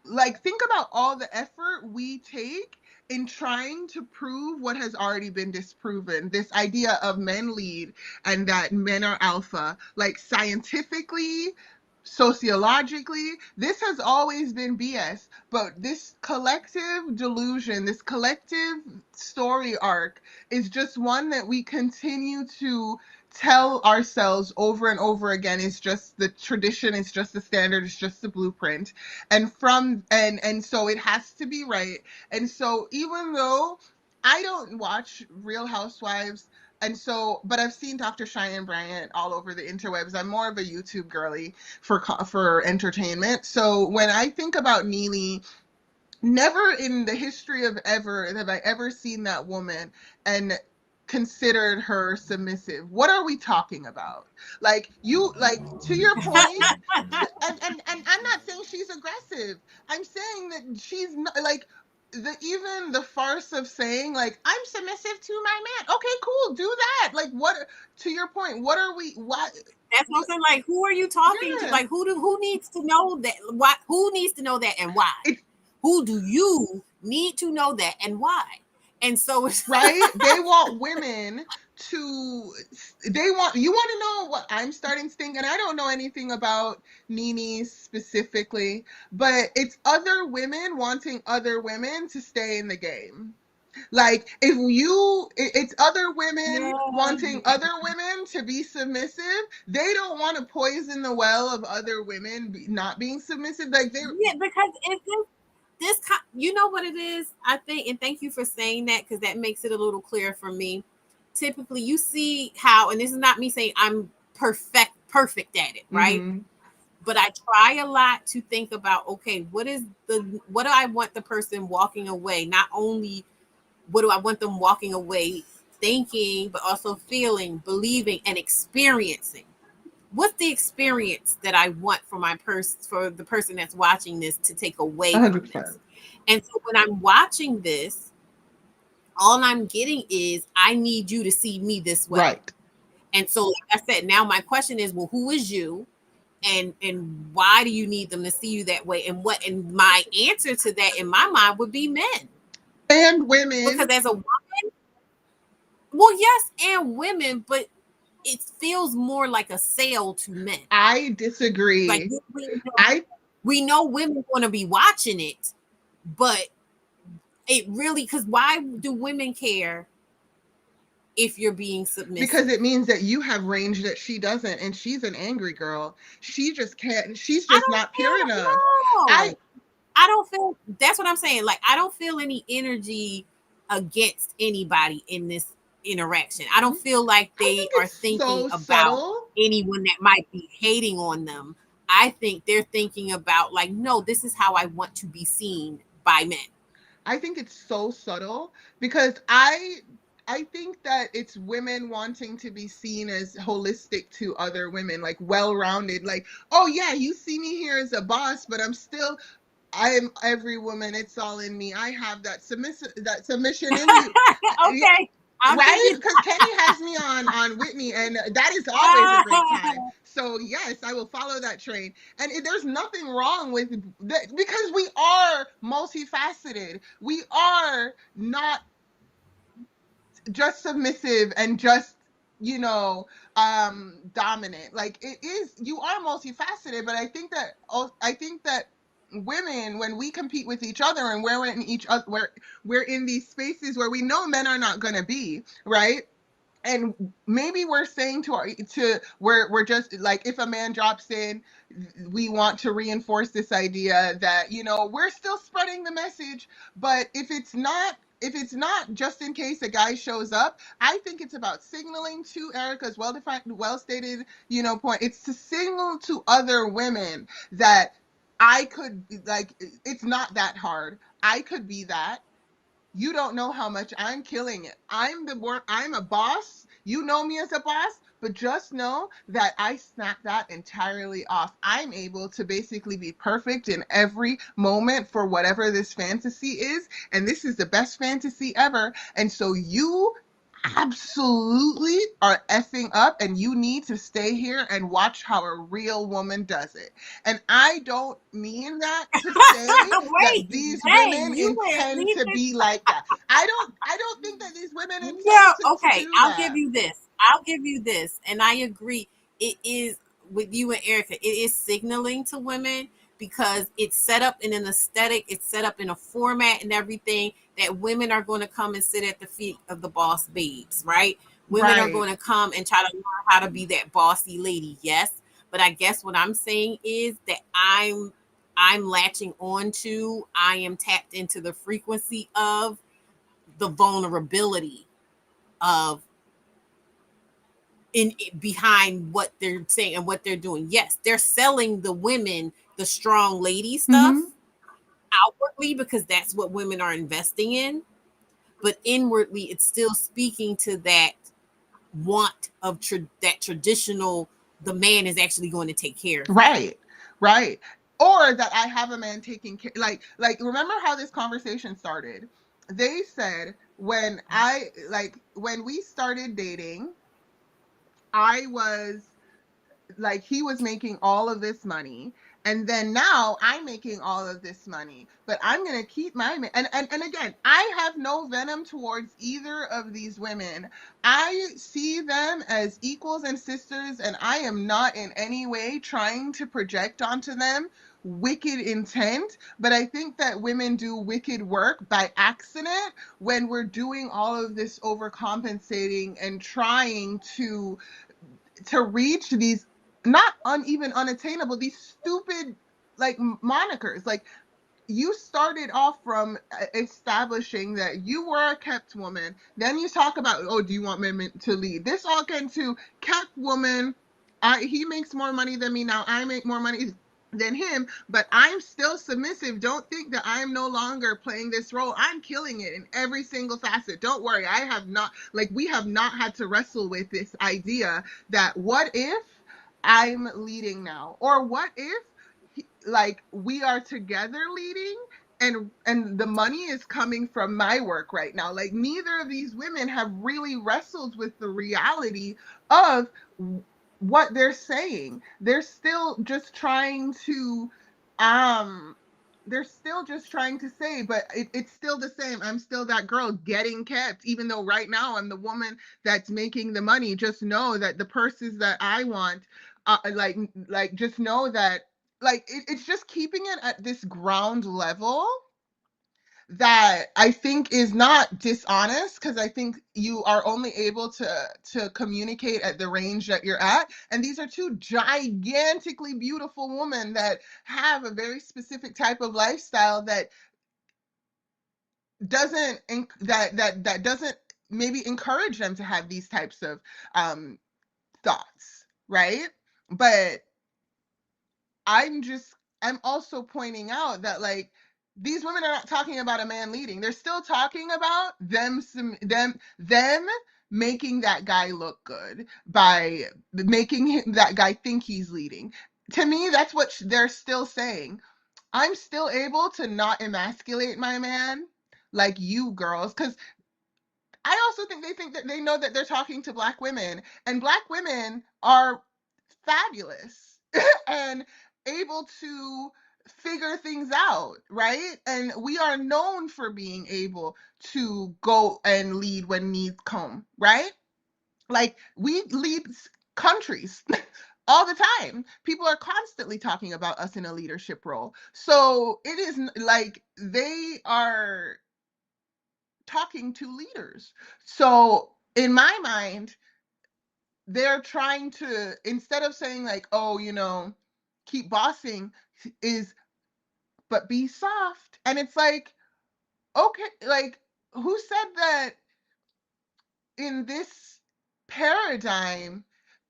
like, think about all the effort we take in trying to prove what has already been disproven. This idea of men lead and that men are alpha, like, scientifically, sociologically, this has always been BS. But this collective delusion, this collective story arc, is just one that we continue to tell ourselves over and over again. It's just the tradition, it's just the standard, it's just the blueprint. And from and so it has to be right. And so even though I don't watch Real Housewives, and so, but I've seen Dr. Cheyenne Bryant all over the interwebs. I'm more of a YouTube girly for entertainment. So when I think about Neely, never in the history of ever have I ever seen that woman and considered her submissive. What are we talking about? Like, you, like, to your point, and I'm not saying she's aggressive. I'm saying that she's not, like, even the farce of saying, like, I'm submissive to my man. Okay, cool, do that. Like, what, to your point, what are we, what? That's what I'm saying. Like, who are you talking to? Yeah. Like, who needs to know that? What? Who needs to know that and why? It, Who do you need to know that and why? And so it's right? They want women to, they want, you want to know what I'm starting to think, and I don't know anything about Nene specifically, but it's other women wanting other women to stay in the game. Like, if you, it's other women wanting other women to be submissive. They don't want to poison the well of other women not being submissive. Like, they, yeah, because it's this, you know what it is, I think, and thank you for saying that, because that makes it a little clearer for me. Typically, you see how, and this is not me saying I'm perfect at it, right? mm-hmm. But I try a lot to think about, okay, what do I want the person walking away? Not only what do I want them walking away thinking, but also feeling, believing, and experiencing. What's the experience that I want for for the person that's watching this to take away from 100%. this? And so when I'm watching this, all I'm getting is, I need you to see me this way. Right. And so, like I said, now my question is, well, who is you? And why do you need them to see you that way? And my answer to that in my mind would be men. And women. Because as a woman, well, yes, and women, but it feels more like a sale to men. I disagree. Like, we know women want to be watching it, but it really, because why do women care if you're being submissive? Because it means that you have range that she doesn't, and she's an angry girl. She just can't. She's just not pure enough. No. I don't feel, that's what I'm saying. Like, I don't feel any energy against anybody in this interaction. I don't feel like they are thinking about subtle. Anyone that might be hating on them. I think they're thinking about, like, no, this is how I want to be seen by men. I think it's so subtle, because I think that it's women wanting to be seen as holistic to other women, like well-rounded, like, oh yeah, you see me here as a boss, but I am every woman. It's all in me. I have that submission in you. Okay. Right? Because Kenny has me on Whitney, and that is always a great time. So yes, I will follow that train. And there's nothing wrong with that, because we are multifaceted. We are not just submissive and just, dominant. Like, it is, you are multifaceted, but I think that women, when we compete with each other, and we're in these spaces where we know men are not going to be, right? And maybe we're saying we're just like, if a man drops in, we want to reinforce this idea that, we're still spreading the message. But if it's not just in case a guy shows up, I think it's about signaling to Erica's well-defined, well-stated, point. It's to signal to other women that I could, like, it's not that hard. I could be that. You don't know how much I'm killing it. I'm a boss. You know me as a boss, but just know that I snap that entirely off. I'm able to basically be perfect in every moment for whatever this fantasy is, and this is the best fantasy ever. And so you absolutely are effing up, and you need to stay here and watch how a real woman does it. And I don't mean that to say Wait, that these dang, women you went intend to leaving. be like that. I don't think that these women No, intend to okay. do I'll give that. you this. I'll give you this, and I agree. It is with you and Erica. It is signaling to women because it's set up in an aesthetic. It's set up in a format and everything that women are going to come and sit at the feet of the boss babes, right? Women are Right. going to come and try to learn how to be that bossy lady. Yes, but I guess what I'm saying is that I'm latching on to. I am tapped into the frequency of the vulnerability of in behind what they're saying and what they're doing. Yes, they're selling the women the strong lady Mm-hmm. stuff outwardly because that's what women are investing in, but inwardly it's still speaking to that want of that traditional the man is actually going to take care of me. Right. Right. Or that I have a man taking care. Like remember how this conversation started? They said when we started dating, I was like he was making all of this money, and then now I'm making all of this money, but I'm going to keep and again, I have no venom towards either of these women. I see them as equals and sisters, and I am not in any way trying to project onto them wicked intent, but I think that women do wicked work by accident when we're doing all of this overcompensating and trying to reach these not even unattainable, these stupid like monikers. Like you started off from establishing that you were a kept woman. Then you talk about, oh, do you want men to lead? This all came to kept woman. He makes more money than me now. I make more money than him, but I'm still submissive. Don't think that I'm no longer playing this role. I'm killing it in every single facet. Don't worry. I have not, like, we have not had to wrestle with this idea that what if I'm leading now? Or what if like we are together leading and the money is coming from my work right now? Like neither of these women have really wrestled with the reality of what they're saying. Um they're still just trying to say, but it's still the same. I'm still that girl getting kept, even though right now I'm the woman that's making the money. Just know that the purses that I want, just know that it's just keeping it at this ground level that I think is not dishonest, because I think you are only able to communicate at the range that you're at. And these are two gigantically beautiful women that have a very specific type of lifestyle that doesn't maybe encourage them to have these types of um thoughts, right? But I'm also pointing out that like these women are not talking about a man leading. They're still talking about them making that guy look good by making that guy think he's leading. To me, that's what they're still saying. I'm still able to not emasculate my man like you girls, because I also think that they know that they're talking to black women, and black women are fabulous and able to figure things out, right? And we are known for being able to go and lead when needs come, right? Like we lead countries all the time. People are constantly talking about us in a leadership role. So it is like they are talking to leaders. So in my mind, they're trying to, instead of saying like, oh, keep bossing, is but be soft. And it's like, okay, like who said that in this paradigm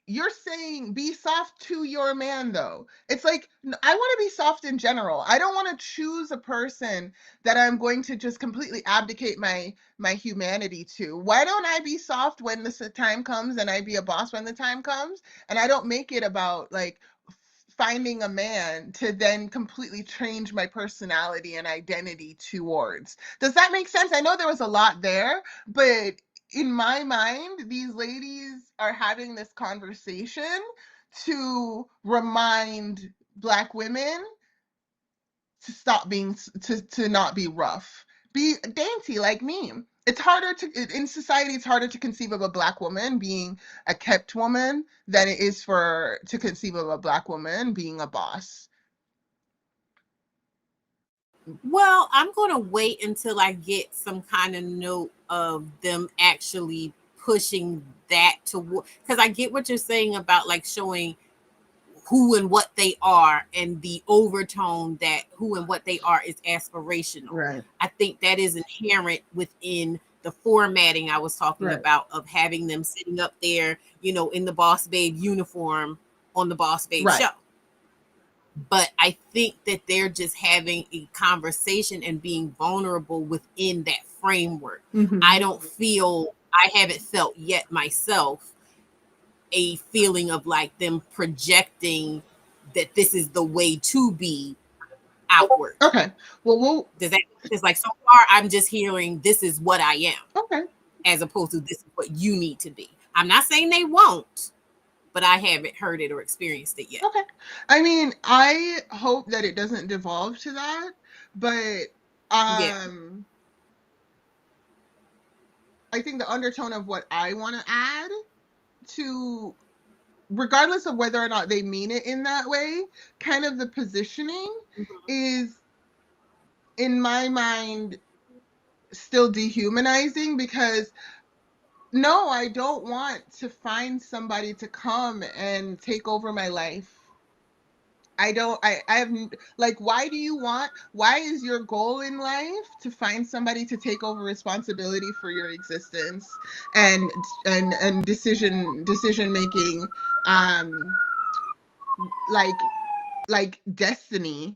you're saying be soft to your man, though. It's like, I want to be soft in general. I don't want to choose a person that I'm going to just completely abdicate my humanity to. Why don't I be soft when the time comes, and I be a boss when the time comes, and I don't make it about like finding a man to then completely change my personality and identity towards. Does that make sense? I know there was a lot there, but in my mind, these ladies are having this conversation to remind Black women to stop being, to not be rough, be dainty like me. It's harder to, in society, it's harder to conceive of a Black woman being a kept woman than it is to conceive of a Black woman being a boss. Well, I'm going to wait until I get some kind of note of them actually pushing that toward, because I get what you're saying about like showing who and what they are, and the overtone that who and what they are is aspirational. Right. I think that is inherent within the formatting I was talking Right. about, of having them sitting up there, in the Boss Babe uniform on the Boss Babe Right. show. But I think that they're just having a conversation and being vulnerable within that framework. Mhm. I haven't felt yet myself a feeling of like them projecting that this is the way to be outward. Okay. Well, It's like, so far I'm just hearing this is what I am, okay. as opposed to this is what you need to be. I'm not saying they won't, but I haven't heard it or experienced it yet. Okay. I mean, I hope that it doesn't devolve to that, but Yeah. I think the undertone of what I want to add to, regardless of whether or not they mean it in that way, kind of the positioning is, in my mind, still dehumanizing, because no, I don't want to find somebody to come and take over my life. I have, like, why is your goal in life to find somebody to take over responsibility for your existence and decision making, like destiny,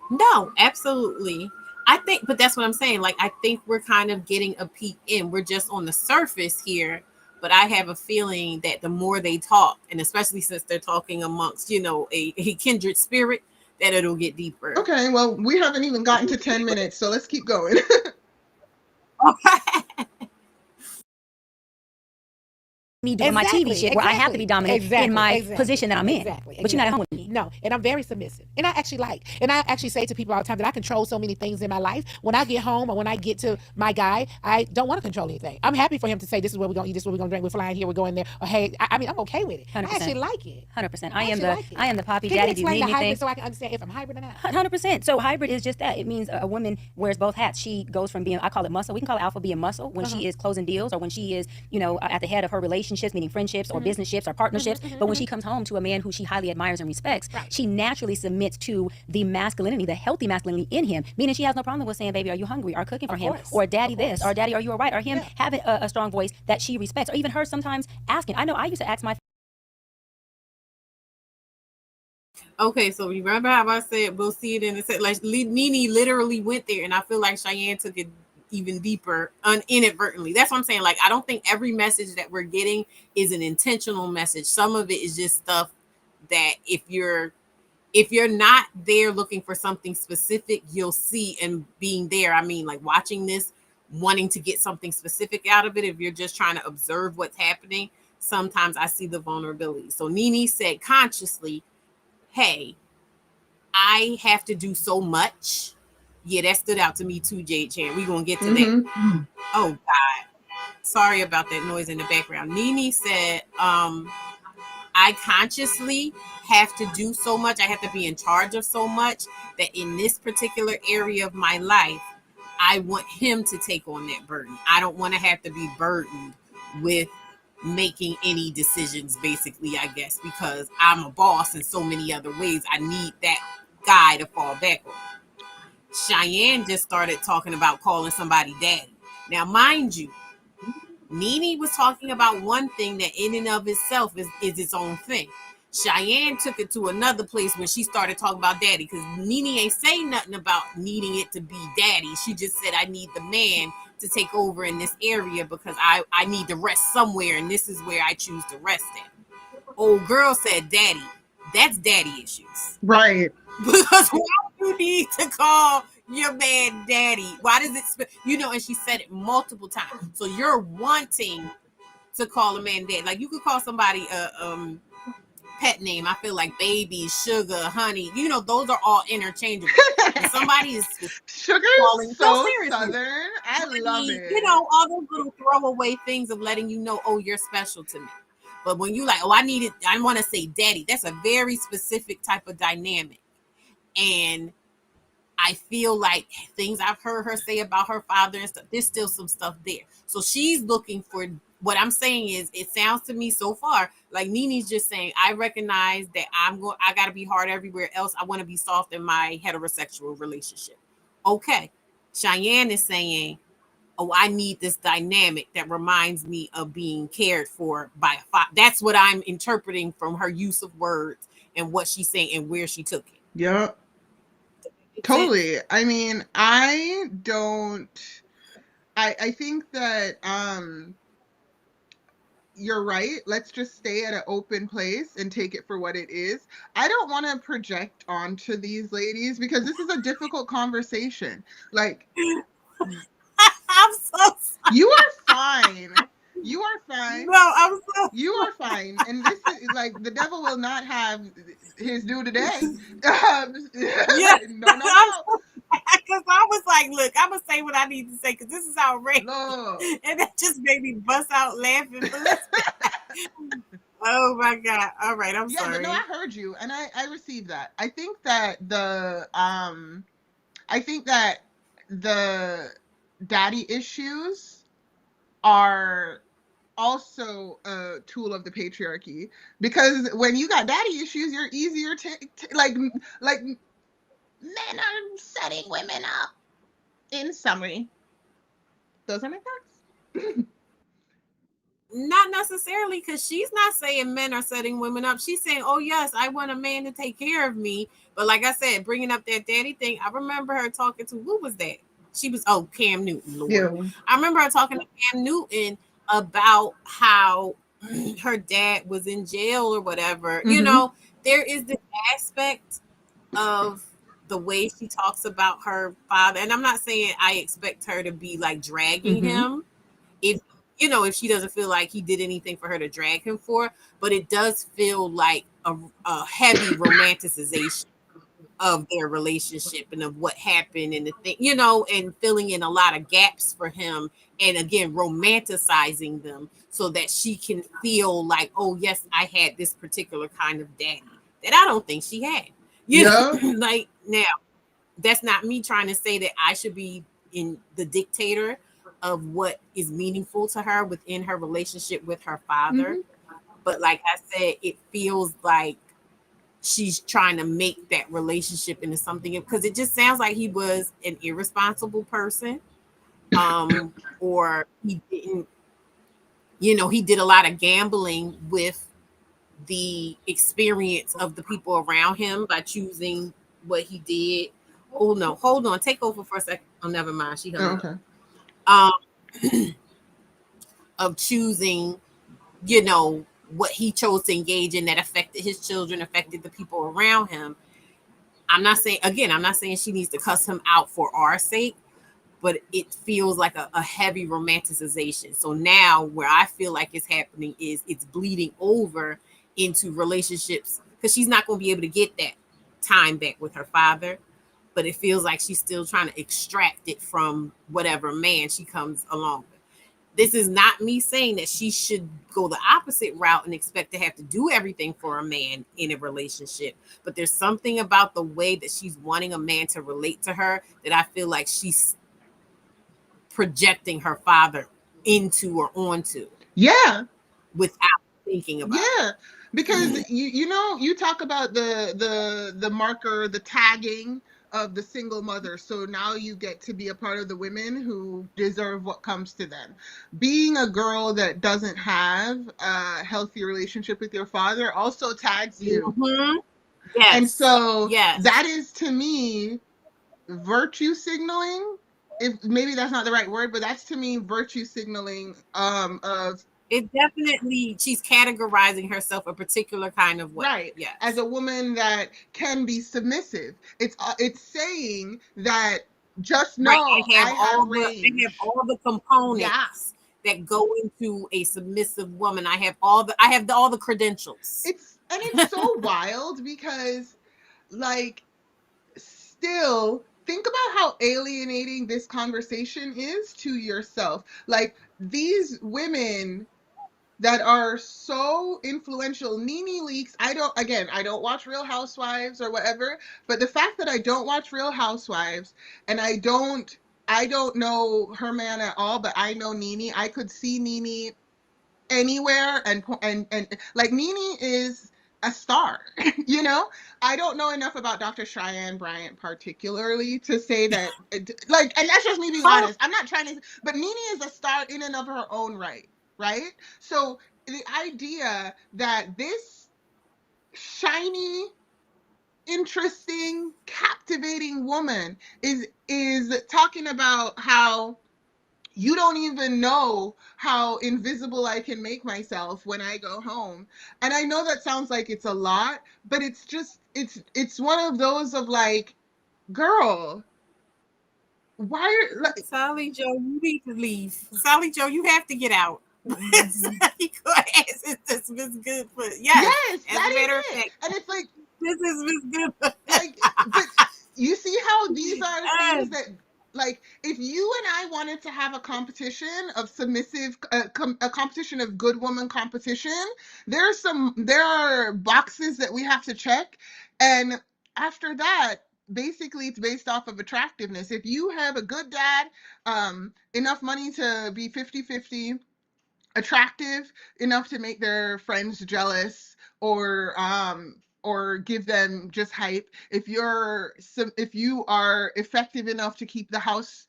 No, absolutely. I think, but that's what I'm saying. Like, I think we're kind of getting a peek in. We're just on the surface here, but I have a feeling that the more they talk, and especially since they're talking amongst, a kindred spirit, that it'll get deeper. Okay, well, we haven't even gotten to 10 minutes, so let's keep going. Okay. Me doing my TV shit where I have to be dominant in my position that I'm in. But you're not at home with me. No, and I'm very submissive. And I actually say to people all the time that I control so many things in my life. When I get home or when I get to my guy, I don't want to control anything. I'm happy for him to say, this is what we're going to eat, this is what we're going to drink, we're flying here, we're going there. Or hey, I'm okay with it. 100%. I actually like it. 100%. I am the poppy Can daddy. you Do you explain need the hybrid anything? so I can understand if I'm hybrid or not? 100%. So hybrid is just that. It means a woman wears both hats. She goes from being, I call it muscle. We can call it alpha being muscle when she is closing deals, or when she is, at the head of her relationships, meaning friendships or business ships or partnerships. But when she comes home to a man who she highly admires and respects, she naturally submits to the masculinity, the healthy masculinity in him, meaning she has no problem with saying, baby, are you hungry? Or cooking for him. Or daddy this. Or daddy, are you all right? Or him having a strong voice that she respects. Or even her sometimes asking. I know I used to ask my Okay, so remember how I said we'll see it in the set? Like, Nene literally went there, and I feel like Cheyenne took it even deeper inadvertently. That's what I'm saying. Like, I don't think every message that we're getting is an intentional message. Some of it is just stuff that if you're not there looking for something specific, you'll see. And being there, I mean, like watching this, wanting to get something specific out of it. If you're just trying to observe what's happening, sometimes I see the vulnerability. So Nene said consciously, hey, I have to do so much. Yeah, that stood out to me too, Jade Chan. We're going to get to that. Oh, God. Sorry about that noise in the background. Nene said, I consciously have to do so much. I have to be in charge of so much that in this particular area of my life, I want him to take on that burden. I don't want to have to be burdened with making any decisions, basically, I guess, because I'm a boss in so many other ways. I need that guy to fall back on. Cheyenne just started talking about calling somebody daddy. Now, mind you, Nene was talking about one thing that in and of itself is its own thing. Cheyenne took it to another place when she started talking about daddy, because Nene ain't say nothing about needing it to be daddy. She just said, I need the man to take over in this area because I need to rest somewhere, and this is where I choose to rest at. Old girl said daddy. That's daddy issues. Right. Because why do you need to call your man daddy? Why does it, and she said it multiple times. So you're wanting to call a man daddy. Like you could call somebody a pet name. I feel like baby, sugar, honey. Those are all interchangeable. And somebody is Sugar calling is so seriously. Southern. I love it. All those little throwaway things of letting you know, oh, you're special to me. But when you like, oh, I want to say daddy, that's a very specific type of dynamic. And I feel like things I've heard her say about her father and stuff, there's still some stuff there. So she's looking for, what I'm saying is, it sounds to me so far like Nene's just saying, I recognize that I got to be hard everywhere else. I want to be soft in my heterosexual relationship. Okay. Cheyenne is saying, oh, I need this dynamic that reminds me of being cared for by a father. That's what I'm interpreting from her use of words and what she's saying and where she took it. Yep. Totally. I mean, I think that you're right. Let's just stay at an open place and take it for what it is. I don't want to project onto these ladies because this is a difficult conversation. Like, I'm so sorry. You are fine. You are fine. No, I'm so You are fine. And this is like, the devil will not have his due today. Yeah. No. Because I was like, look, I'm going to say what I need to say because this is outrageous. No. And that just made me bust out laughing. Oh my God. All right. I'm sorry. But no, I heard you and I received that. I think that the daddy issues are also a tool of the patriarchy, because when you got daddy issues, you're easier to like men are setting women up. In summary, those are my thoughts. Not necessarily, because she's not saying men are setting women up. She's saying, oh yes, I want a man to take care of me. But like I said, bringing up that daddy thing, I remember her talking to, who was that? She was, Cam Newton. Lord. Yeah. I remember her talking to Cam Newton about how her dad was in jail or whatever. Mm-hmm. There is this aspect of the way she talks about her father. And I'm not saying I expect her to be like dragging him. If she doesn't feel like he did anything for her to drag him for, but it does feel like a heavy romanticization of their relationship and of what happened and the thing, and filling in a lot of gaps for him. And again, romanticizing them so that she can feel like, oh yes, I had this particular kind of daddy that I don't think she had. Like, now, that's not me trying to say that I should be in the dictator of what is meaningful to her within her relationship with her father. Mm-hmm. But like I said, it feels like she's trying to make that relationship into something, because it just sounds like he was an irresponsible person. Or he didn't, he did a lot of gambling with the experience of the people around him by choosing what he did. Oh no, hold on, take over for a second. Oh, never mind. She hung up. Of choosing, what he chose to engage in that affected his children, affected the people around him. I'm not saying she needs to cuss him out for our sake, but it feels like a heavy romanticization. So now where I feel like it's happening is it's bleeding over into relationships, because she's not going to be able to get that time back with her father, but it feels like she's still trying to extract it from whatever man she comes along with. This is not me saying that she should go the opposite route and expect to have to do everything for a man in a relationship. But there's something about the way that she's wanting a man to relate to her that I feel like she's projecting her father into or onto. Yeah. Without thinking about it. Because you talk about the marker, the tagging of the single mother. So now you get to be a part of the women who deserve what comes to them. Being a girl that doesn't have a healthy relationship with your father also tags you. Mm-hmm. And Yes. so Yes. that is, to me, virtue signaling. If maybe that's not the right word, but that's, to me, virtue signaling of It definitely, she's categorizing herself a particular kind of way. right, Yes. as a woman that can be submissive. It's saying that just Right. know I I have have all range. the Yeah. components that go into a submissive woman. I have all the credentials. It's so wild because, like, still think about how alienating this conversation is to yourself. Like, these women that are so influential, Nene Leakes. I don't watch Real Housewives or whatever, but the fact that I don't watch Real Housewives and I don't know her man at all, but I know Nene. I could see Nene anywhere, and like, Nene is a star. you know I don't know enough about Dr. Cheyenne Bryant particularly to say that, like, and that's just me being honest. I'm not trying to, but Nene is a star in and of her own right? So the idea that this shiny, interesting, captivating woman is talking about how you don't even know how invisible I can make myself when I go home. And I know that sounds like it's a lot, but it's just, it's one of those of, like, girl, why are, like, Sally Joe, you need to leave. Sally Joe, you have to get out. Sally this is good for, yes. yes, As a that is matter of it. fact, And it's like, this is Miss Good for but you see how these are yes. things that, like, if you and I wanted to have a competition of submissive, a competition of good woman competition, there are boxes that we have to check, and after that, basically it's based off of attractiveness. If you have a good dad, enough money to be 50-50, attractive enough to make their friends jealous, or give them just hype, if you are effective enough to keep the house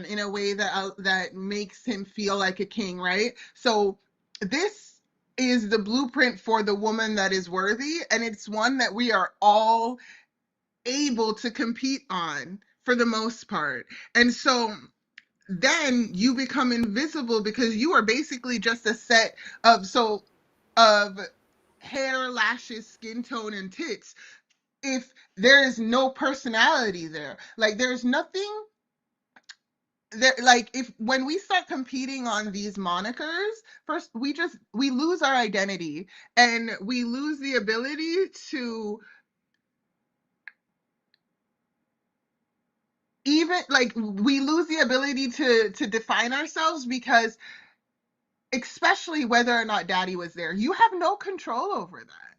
in a way that makes him feel like a king, right? So this is the blueprint for the woman that is worthy, and it's one that we are all able to compete on for the most part. And so then you become invisible because you are basically just a set of hair, lashes, skin tone, and tits. If there is no personality there, like, there's nothing there. Like, if when we start competing on these monikers, first we lose our identity, and we lose the ability to, even, like, we lose the ability to define ourselves, because, especially whether or not daddy was there, you have no control over that.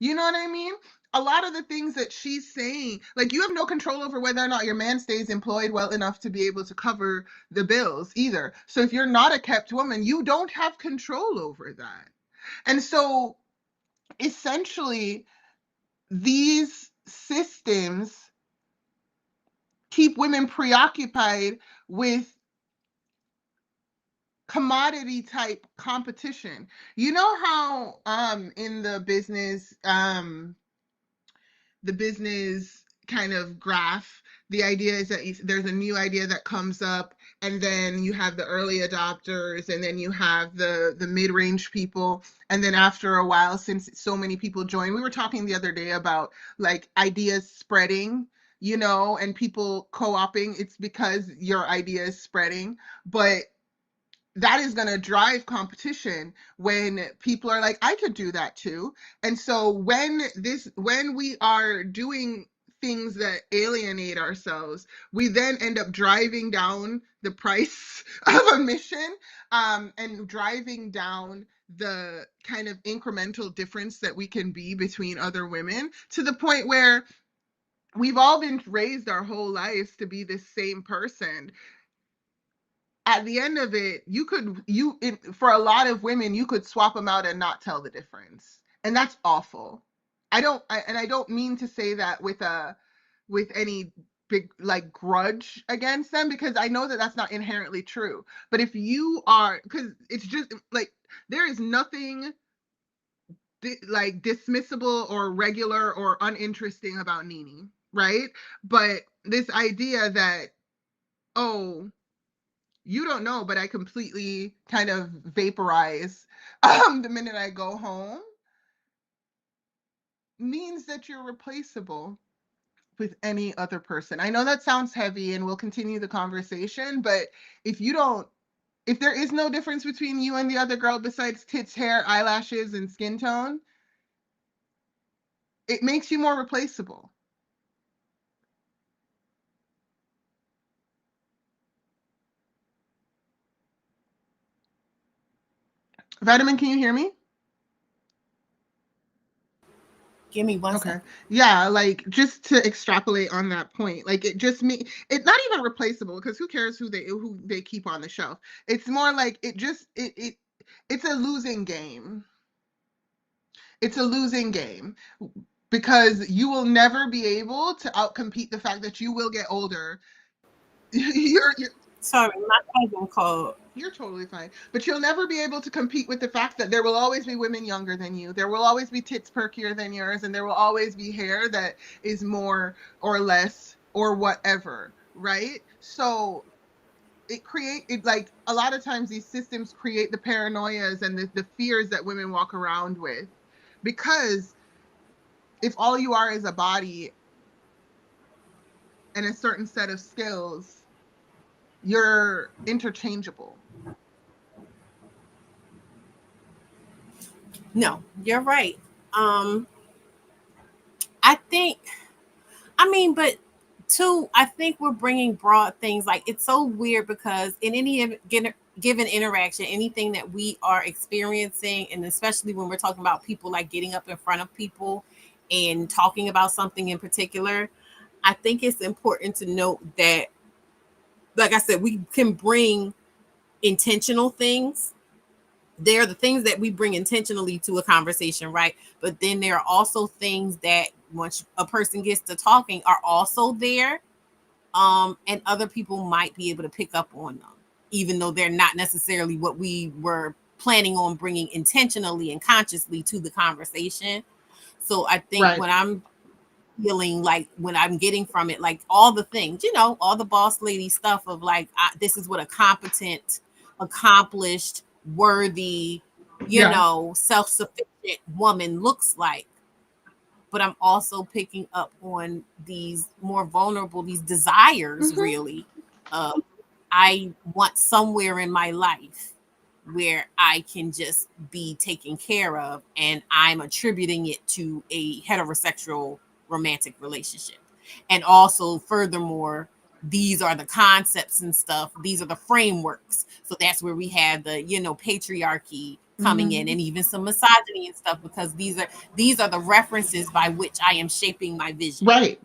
You know what I mean? A lot of the things that she's saying, like, you have no control over whether or not your man stays employed well enough to be able to cover the bills either. So if you're not a kept woman, you don't have control over that. And so essentially, these systems keep women preoccupied with commodity type competition. You know how in the business kind of graph, the idea is that there's a new idea that comes up, and then you have the early adopters, and then you have the mid-range people, and then after a while, since so many people join, we were talking the other day about, like, ideas spreading, and people co-oping. It's because your idea is spreading, but that is going to drive competition when people are like, I could do that too. And so when we are doing things that alienate ourselves, we then end up driving down the price of a mission, and driving down the kind of incremental difference that we can be between other women, to the point where we've all been raised our whole lives to be the same person. At the end of it, for a lot of women, you could swap them out and not tell the difference. And that's awful. I don't mean to say that with a with any big like grudge against them, because I know that that's not inherently true. But if you are, because it's just like there is nothing like dismissible or regular or uninteresting about Nene, right? But this idea that, oh, you don't know, but I completely kind of vaporize the minute I go home, means that you're replaceable with any other person. I know that sounds heavy and we'll continue the conversation, but if you don't, if there is no difference between you and the other girl besides tits, hair, eyelashes, and skin tone, it makes you more replaceable. Vitamin, can you hear me? Give me one Okay. second. Yeah, like just to extrapolate on that point, like it just me it not even replaceable, because who cares who they keep on the shelf. It's more like it just it's a losing game. It's a losing game because you will never be able to outcompete the fact that you will get older. you're Sorry, my cousin called. You're totally fine. But you'll never be able to compete with the fact that there will always be women younger than you. There will always be tits perkier than yours, and there will always be hair that is more or less or whatever, right? So it like a lot of times these systems create the paranoias and the fears that women walk around with. Because if all you are is a body and a certain set of skills, you're interchangeable. No, you're right. Um, I think. I mean, but two, I think we're bringing broad things. Like it's so weird because in any given interaction, anything that we are experiencing, and especially when we're talking about people like getting up in front of people and talking about something in particular, I think it's important to note that, like I said, we can bring intentional things. They're the things that we bring intentionally to a conversation, right? But then there are also things that once a person gets to talking are also there, and other people might be able to pick up on them, even though they're not necessarily what we were planning on bringing intentionally and consciously to the conversation. So I think Right. when I'm feeling like when I'm getting from it, like all the things, all the boss lady stuff of like, this is what a competent, accomplished, worthy, Yeah. self sufficient woman looks like. But I'm also picking up on these more vulnerable, these desires, Mm-hmm. really. I want somewhere in my life where I can just be taken care of, and I'm attributing it to a heterosexual romantic relationship. And also, furthermore, these are the concepts and stuff, these are the frameworks. So that's where we have the, patriarchy coming in, Mm-hmm. and even some misogyny and stuff, because these are the references by which I am shaping my vision. Right.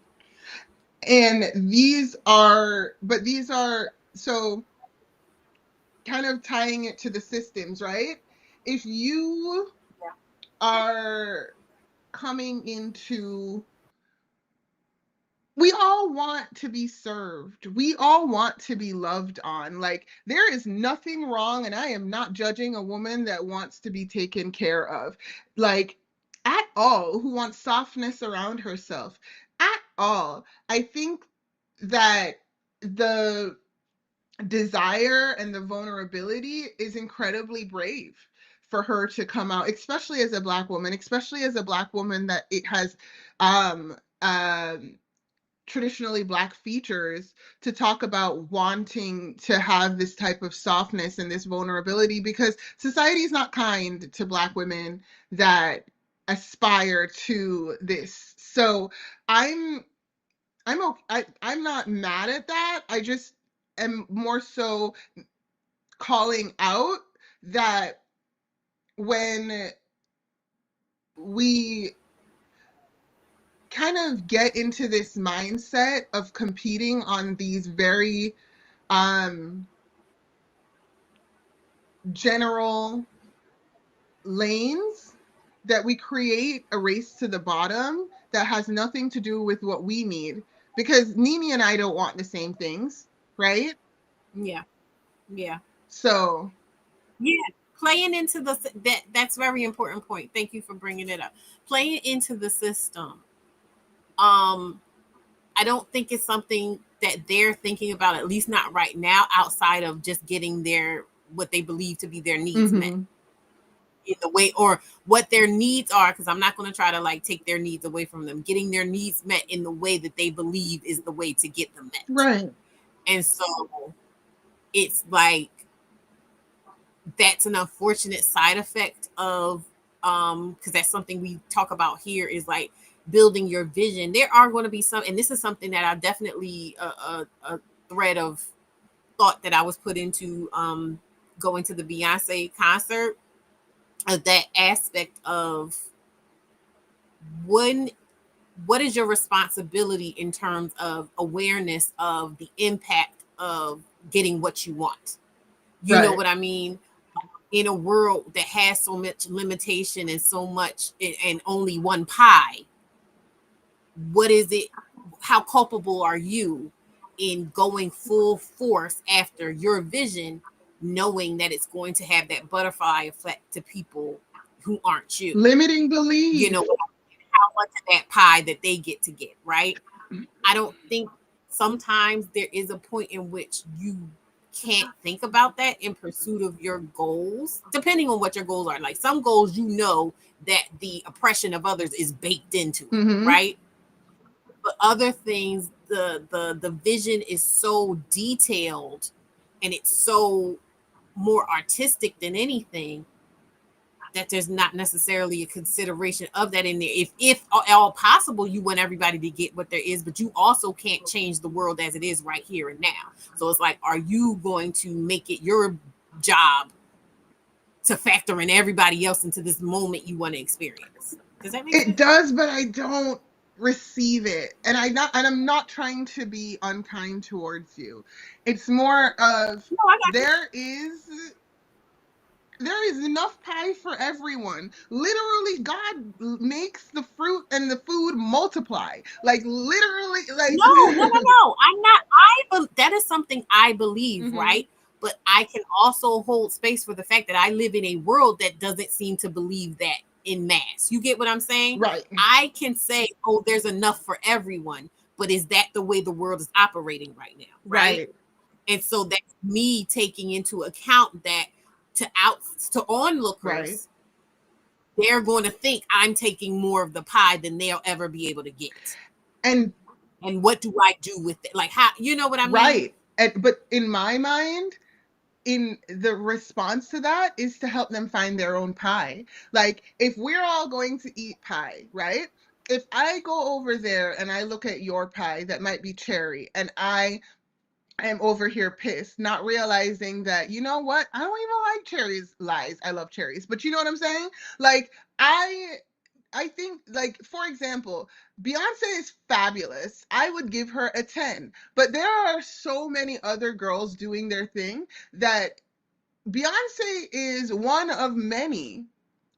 And these are so kind of tying it to the systems, right? If you are coming into, we all want to be served. We all want to be loved on. Like, there is nothing wrong, and I am not judging a woman that wants to be taken care of, like, at all, who wants softness around herself, at all. I think that the desire and the vulnerability is incredibly brave for her to come out, especially as a black woman, especially as a black woman that it has um um traditionally black features, to talk about wanting to have this type of softness and this vulnerability, because society is not kind to black women that aspire to this. So i'm I'm not mad at that. I just am more so calling out that when we kind of get into this mindset of competing on these very um general lanes, that we create a race to the bottom that has nothing to do with what we need. because Nene and I don't want the same things, right? Yeah. Yeah. So Yeah. Playing into that's very important point. Thank you for bringing it up. Playing into the system. I don't think it's something that they're thinking about, at least not right now, outside of just getting their what they believe to be their needs met in the way, or what their needs are, because I'm not going to try to like take their needs away from them. Getting their needs met in the way that they believe is the way to get them met. right. And so it's like that's an unfortunate side effect of because that's something we talk about here is like building your vision. There are going to be some, and this is something that I definitely a thread of thought that I was put into going to the Beyonce concert, that aspect of when what is your responsibility in terms of awareness of the impact of getting what you want. You know Right. what I mean? In a world that has so much limitation and so much and only one pie, what is it? How culpable are you in going full force after your vision, knowing that it's going to have that butterfly effect to people who aren't you? Limiting You know, belief. how much of that pie that they get, right? I don't think sometimes there is a point in which you can't think about that in pursuit of your goals, depending on what your goals are. Like some goals, you know that the oppression of others is baked into it, right? But other things, the vision is so detailed and it's so more artistic than anything that there's not necessarily a consideration of that in there. If all possible, you want everybody to get what there is, but you also can't change the world as it is right here and now. So it's like, are you going to make it your job to factor in everybody else into this moment you want to experience? Does that make It sense? does, but I don't receive it. And I'm not trying to be unkind towards you. It's more of No, I got you. there is enough pie for everyone. Literally, God makes the fruit and the food multiply. Like literally, like No. I'm not. That is something I believe, Mhm. right? But I can also hold space for the fact that I live in a world that doesn't seem to believe that in mass. You get what I'm saying? Right. I can say, oh, there's enough for everyone, but is that the way the world is operating right now? Right. Right. And so that's me taking into account that to Right. onlookers, they're going to think I'm taking more of the pie than they'll ever be able to get. And And what do I do with it? Like, how, you know what I mean? right. But in my mind, in the response to that is to help them find their own pie. Like if we're all going to eat pie, right? If I go over there and I look at your pie that might be cherry and I am over here pissed, not realizing that, you know what? I don't even like cherries. Lies. I love cherries. But you know what I'm saying? Like I think, like, for example, Beyonce is fabulous. I would give her a 10. But there are so many other girls doing their thing that Beyonce is one of many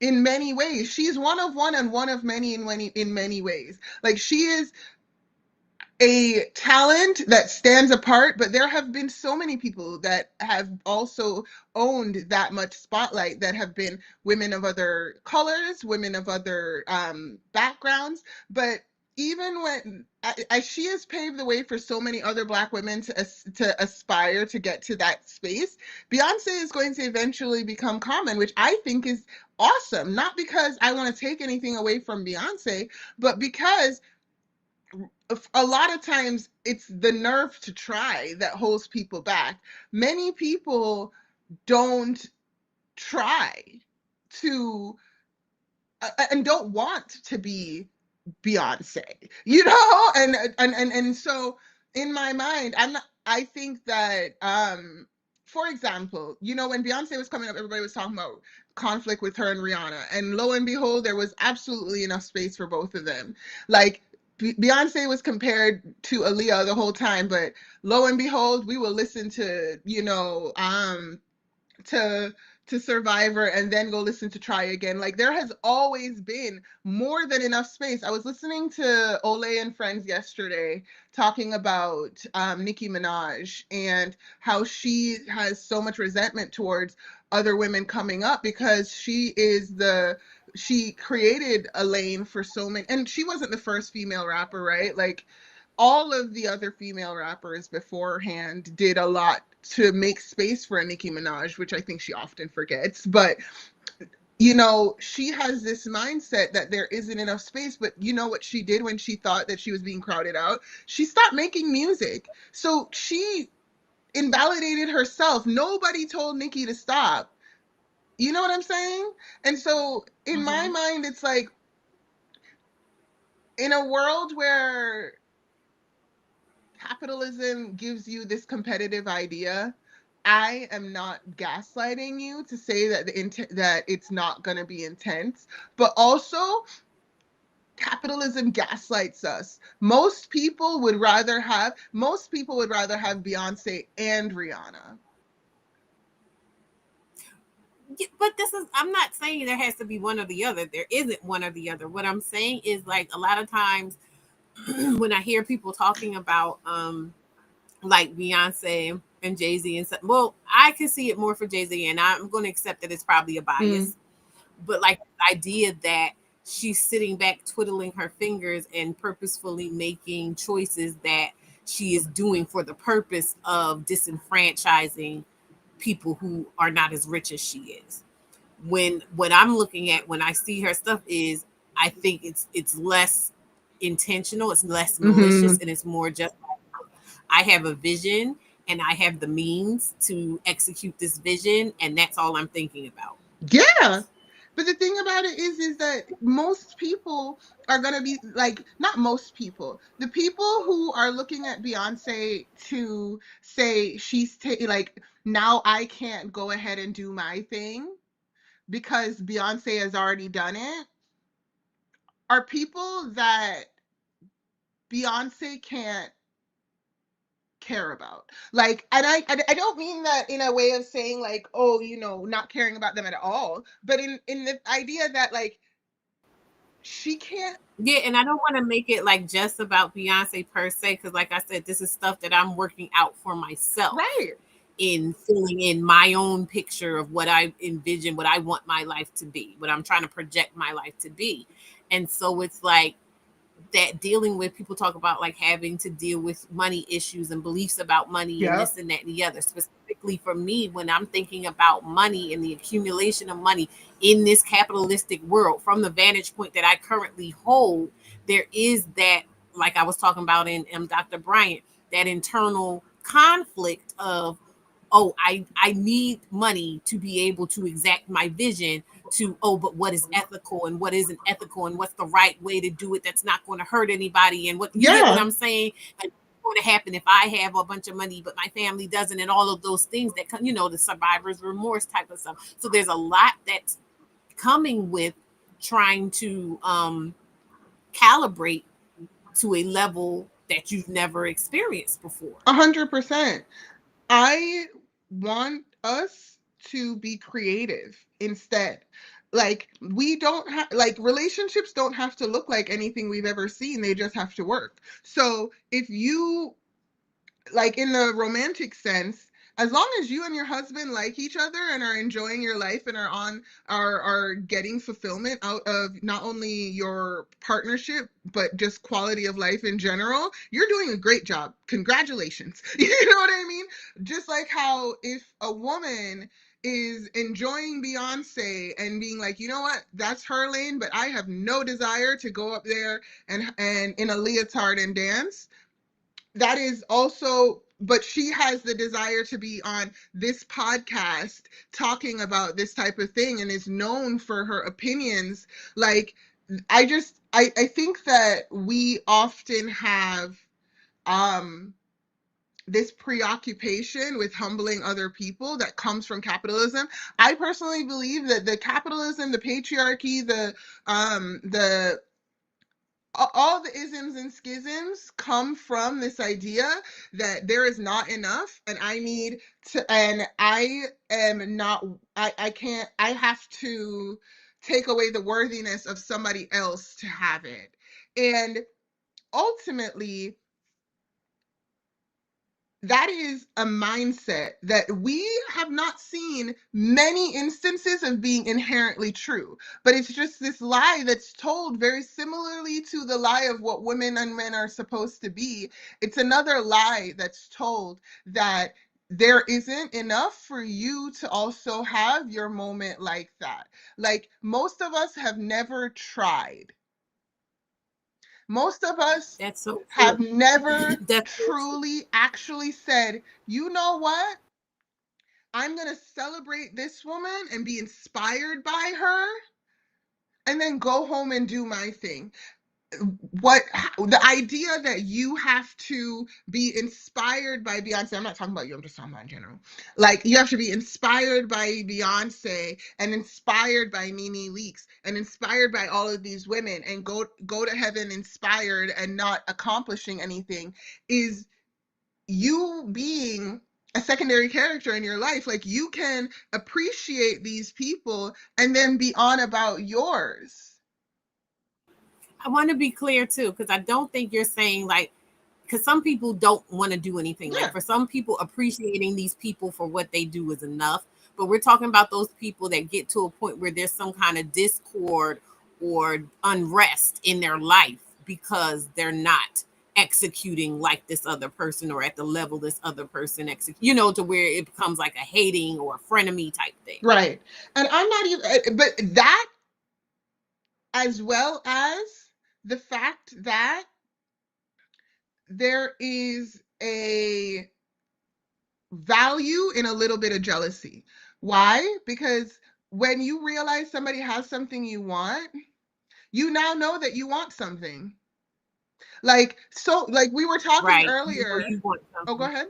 in many ways. She's one of one and one of many in many ways. Like she is a talent that stands apart, but there have been so many people that have also owned that much spotlight that have been women of other colors, women of other backgrounds. But even when as she has paved the way for so many other Black women to aspire to get to that space, Beyonce is going to eventually become common, which I think is awesome. Not because I want to take anything away from Beyonce, but because a lot of times it's the nerve to try that holds people back. Many people don't try to and don't want to be Beyonce, you know? And so in my mind, I think that for example, you know, when Beyonce was coming up, everybody was talking about conflict with her and Rihanna. And lo and behold, there was absolutely enough space for both of them. Like Beyonce was compared to Aaliyah the whole time, but lo and behold, we will listen to, you know, to to Survivor and then go listen to Try Again. Like, there has always been more than enough space. I was listening to Olay and Friends yesterday talking about Nicki Minaj and how she has so much resentment towards other women coming up because she created a lane for so many, and she wasn't the first female rapper, right? Like, all of the other female rappers beforehand did a lot to make space for a Nicki Minaj, which I think she often forgets. But, you know, she has this mindset that there isn't enough space. But you know what she did when she thought that she was being crowded out? She stopped making music. So she invalidated herself. Nobody told Nicki to stop. You know what I'm saying? And so in my mind, it's like, in a world where capitalism gives you this competitive idea, I am not gaslighting you to say that that it's not going to be intense, but also capitalism gaslights us. Most people would rather have Beyonce and Rihanna. But I'm not saying there has to be one or the other. There isn't one or the other. What I'm saying is, like, a lot of times when I hear people talking about like Beyonce and Jay-Z and stuff, well, I can see it more for Jay-Z, and I'm going to accept that it's probably a bias. But like the idea that she's sitting back twiddling her fingers and purposefully making choices that she is doing for the purpose of disenfranchising people who are not as rich as she is. When what I'm looking at when I see her stuff is, I think it's less intentional, it's less malicious, and it's more just, I have a vision and I have the means to execute this vision, and that's all I'm thinking about. Yeah. But the thing about it is that most people are going to be like, not most people, the people who are looking at Beyonce to say she's like, now I can't go ahead and do my thing because Beyonce has already done it, are people that Beyonce can't care about. Like, and I don't mean that in a way of saying like, oh, you know, not caring about them at all, but in the idea that, like, she can't. Yeah, and I don't want to make it like just about Beyonce per se, because like I said, this is stuff that I'm working out for myself. Right. In filling in my own picture of what I envision, what I want my life to be, what I'm trying to project my life to be. And so it's like that, dealing with, people talk about like having to deal with money issues and beliefs about money and this and that and the other. Specifically for me, when I'm thinking about money and the accumulation of money in this capitalistic world, from the vantage point that I currently hold, there is that, like I was talking about in Dr. Bryant, that internal conflict of, oh, I need money to be able to exact my vision, to, oh, but what is ethical and what isn't ethical, and what's the right way to do it that's not going to hurt anybody, and what, you get what I'm saying? Like, what's going to happen if I have a bunch of money but my family doesn't, and all of those things that come, you know, the survivor's remorse type of stuff. So there's a lot that's coming with trying to calibrate to a level that you've never experienced before. 100%. I want us to be creative instead. Like, we don't have, like, relationships don't have to look like anything we've ever seen. They just have to work. So if you, like, in the romantic sense, as long as you and your husband like each other and are enjoying your life and are getting fulfillment out of not only your partnership but just quality of life in general, you're doing a great job. Congratulations. You know what I mean? Just like how if a woman is enjoying Beyonce and being like, you know what, that's her lane, but I have no desire to go up there and in a leotard and dance. That is also, but she has the desire to be on this podcast talking about this type of thing and is known for her opinions. Like, I think that we often have this preoccupation with humbling other people that comes from capitalism. I personally believe that the capitalism, the patriarchy, the all the isms and schisms come from this idea that there is not enough, and I need to, and I am not, I can't, I have to take away the worthiness of somebody else to have it. And ultimately, that is a mindset that we have not seen many instances of being inherently true. But it's just this lie that's told very similarly to the lie of what women and men are supposed to be. It's another lie that's told that there isn't enough for you to also have your moment like that. Like, most of us have never tried. Most of us That's so have true. never That's so true. truly actually said, you know what? I'm going to celebrate this woman and be inspired by her and then go home and do my thing. What the idea that you have to be inspired by Beyonce, I'm not talking about you, I'm just talking about in general. Like, you have to be inspired by Beyonce and inspired by Nene Leakes and inspired by all of these women and go to heaven inspired and not accomplishing anything, is you being a secondary character in your life. Like, you can appreciate these people and then be on about yours. I want to be clear too, because I don't think you're saying like, because some people don't want to do anything. Like Yeah. for some people, appreciating these people for what they do is enough. But we're talking about those people that get to a point where there's some kind of discord or unrest in their life because they're not executing like this other person or at the level this other person to where it becomes like a hating or a frenemy type thing. Right. And I'm not even, but that, as well as the fact that there is a value in a little bit of jealousy. Why? Because when you realize somebody has something you want, you now know that you want something. Like, so, like we were talking Right. earlier. You want Oh, go something. ahead.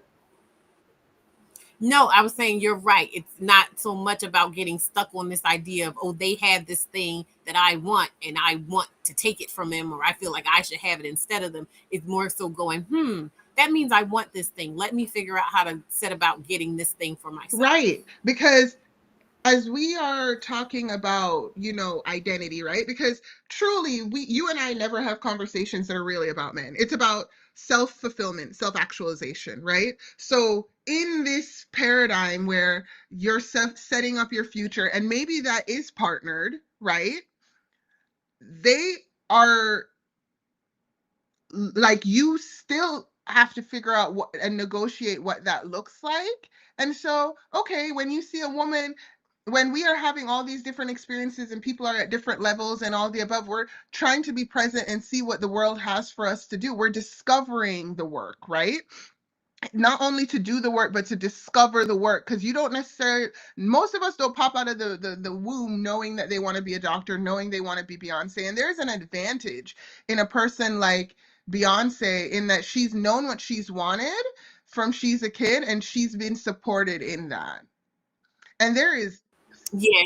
No, I was saying you're right. It's not so much about getting stuck on this idea of, oh, they have this thing that I want and I want to take it from them, or I feel like I should have it instead of them. It's more so going, that means I want this thing. Let me figure out how to set about getting this thing for myself. Right. Because as we are talking about, identity, right? Because truly, you and I never have conversations that are really about men. It's about self-fulfillment, self-actualization, right? So in this paradigm where you're setting up your future, and maybe that is partnered, right? They are, like, you still have to figure out what and negotiate what that looks like. And so, okay, when you see a woman, when we are having all these different experiences and people are at different levels and all the above, we're trying to be present and see what the world has for us to do. We're discovering the work, right? Not only to do the work, but to discover the work. Because you don't necessarily, most of us don't pop out of the womb knowing that they want to be a doctor, knowing they want to be Beyonce. And there's an advantage in a person like Beyonce in that she's known what she's wanted from she's a kid, and she's been supported in that. And there is, Yeah,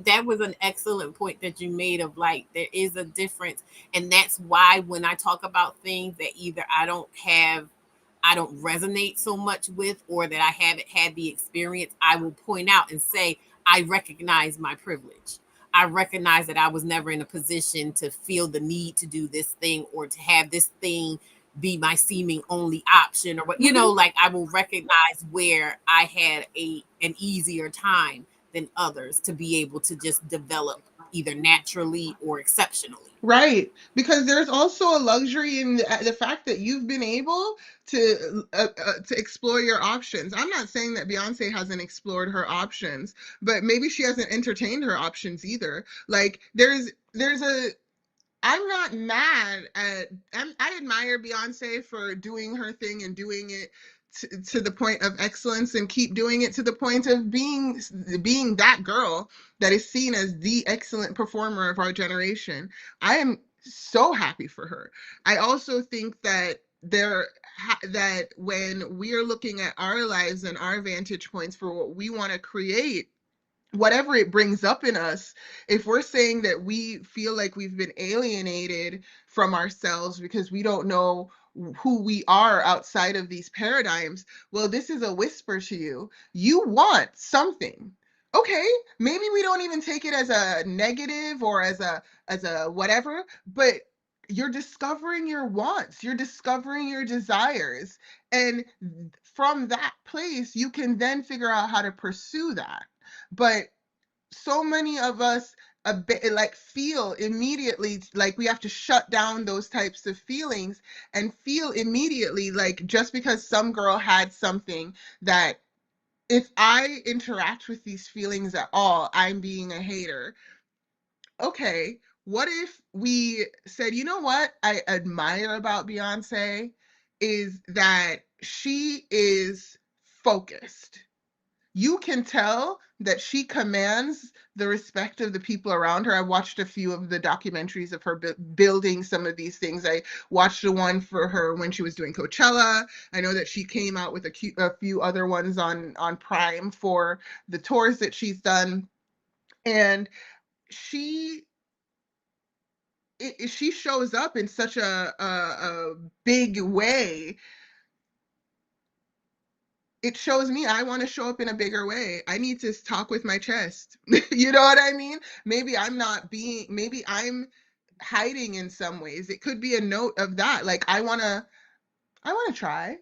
that was an excellent point that you made of like there is a difference. And that's why when I talk about things that either I don't resonate so much with, or that I haven't had the experience, I will point out and say, I recognize my privilege. I recognize that I was never in a position to feel the need to do this thing or to have this thing be my seeming only option, or what, like I will recognize where I had an easier time than others to be able to just develop either naturally or exceptionally. right, because there's also a luxury in the fact that you've been able to explore your options. I'm not saying that Beyonce hasn't explored her options, but maybe she hasn't entertained her options either. Like, there's a I'm not mad at. I admire Beyonce for doing her thing and doing it to the point of excellence, and keep doing it to the point of being that girl that is seen as the excellent performer of our generation. I am so happy for her. I also think that that when we're looking at our lives and our vantage points for what we want to create, whatever it brings up in us, if we're saying that we feel like we've been alienated from ourselves because we don't know who we are outside of these paradigms, well, this is a whisper to you. You want something. Okay, maybe we don't even take it as a negative or as a whatever, but you're discovering your wants, you're discovering your desires. And from that place, you can then figure out how to pursue that. But so many of us like feel immediately like we have to shut down those types of feelings and feel immediately like just because some girl had something, that if I interact with these feelings at all, I'm being a hater. Okay, what if we said, you know what I admire about Beyonce is that she is focused. You can tell that she commands the respect of the people around her. I watched a few of the documentaries of her building some of these things. I watched the one for her when she was doing Coachella. I know that she came out with a few other ones on Prime for the tours that she's done. And she she shows up in such a big way. It shows me I want to show up in a bigger way. I need to talk with my chest. You know what I mean? Maybe maybe I'm hiding in some ways. It could be a note of that. Like I want to try.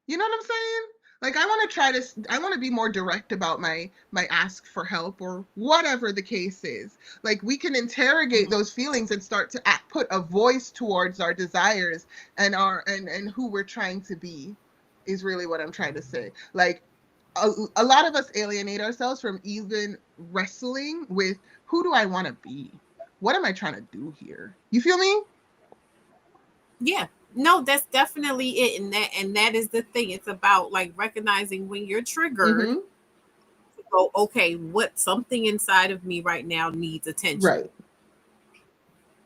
You know what I'm saying? Like I want to be more direct about my ask for help or whatever the case is. Like we can interrogate those feelings and start to put a voice towards our desires and and who we're trying to be, is really what I'm trying to say. Like a lot of us alienate ourselves from even wrestling with who do I want to be? What am I trying to do here? You feel me? Yeah. No, that's definitely it. And that is the thing. It's about like recognizing when you're triggered. Mm-hmm. To go, okay, what something inside of me right now needs attention. Right.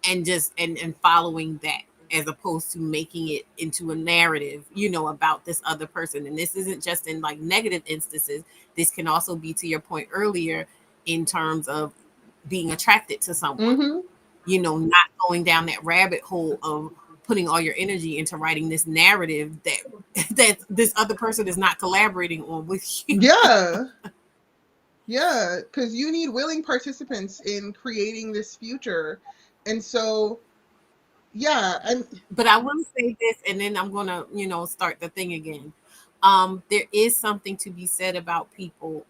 And just and following that, as opposed to making it into a narrative, about this other person. And this isn't just in like negative instances. This can also be, to your point earlier, in terms of being attracted to someone. Mm-hmm. Not going down that rabbit hole of putting all your energy into writing this narrative that this other person is not collaborating on with you. Yeah. Yeah, because you need willing participants in creating this future. And so, yeah. But I will say this, and then I'm gonna, start the thing again. There is something to be said about people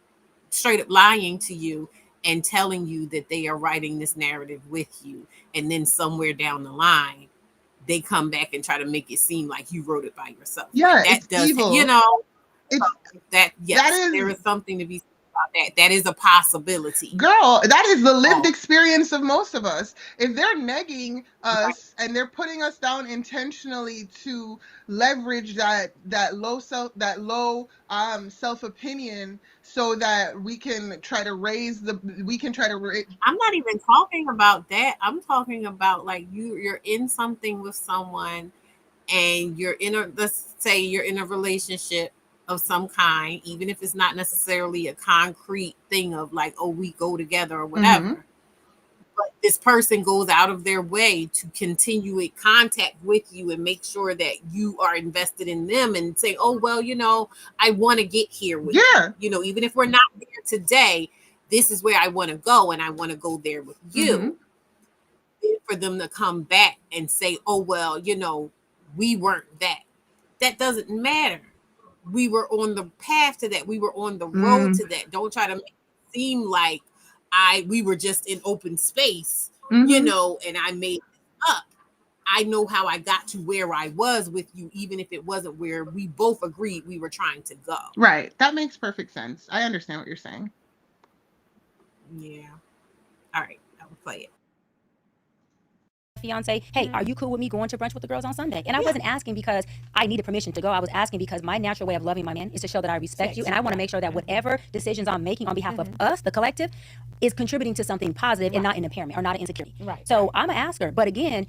straight up lying to you and telling you that they are writing this narrative with you, and then somewhere down the line they come back and try to make it seem like you wrote it by yourself. Yeah, like, that it's does evil. There is something to be said about that. That is a possibility. Girl, that is the lived experience of most of us. If they're negging us and they're putting us down intentionally to leverage that low self opinion so that we can try to I'm not even talking about that. I'm talking about like you're in something with someone, and let's say you're in a relationship of some kind, even if it's not necessarily a concrete thing of like, oh, we go together or whatever. Mm-hmm. But this person goes out of their way to continue in contact with you and make sure that you are invested in them and say, oh, well, I want to get here with you. Even if we're not there today, this is where I want to go, and I want to go there with you. Mm-hmm. For them to come back and say, oh, well, we weren't that. That doesn't matter. We were on the path to that. We were on the road to that. Don't try to make it seem like we were just in open space, and I made it up. I know how I got to where I was with you, even if it wasn't where we both agreed we were trying to go. Right. That makes perfect sense. I understand what you're saying. Yeah. All right. I will play it. Fiance, hey, are you cool with me going to brunch with the girls on Sunday? And I wasn't asking because I needed permission to go. I was asking because my natural way of loving my man is to show that I respect you, and I want to make sure that whatever decisions I'm making on behalf of us, the collective, is contributing to something positive and not an impairment or not an insecurity. Right. So I'm an asker, but again,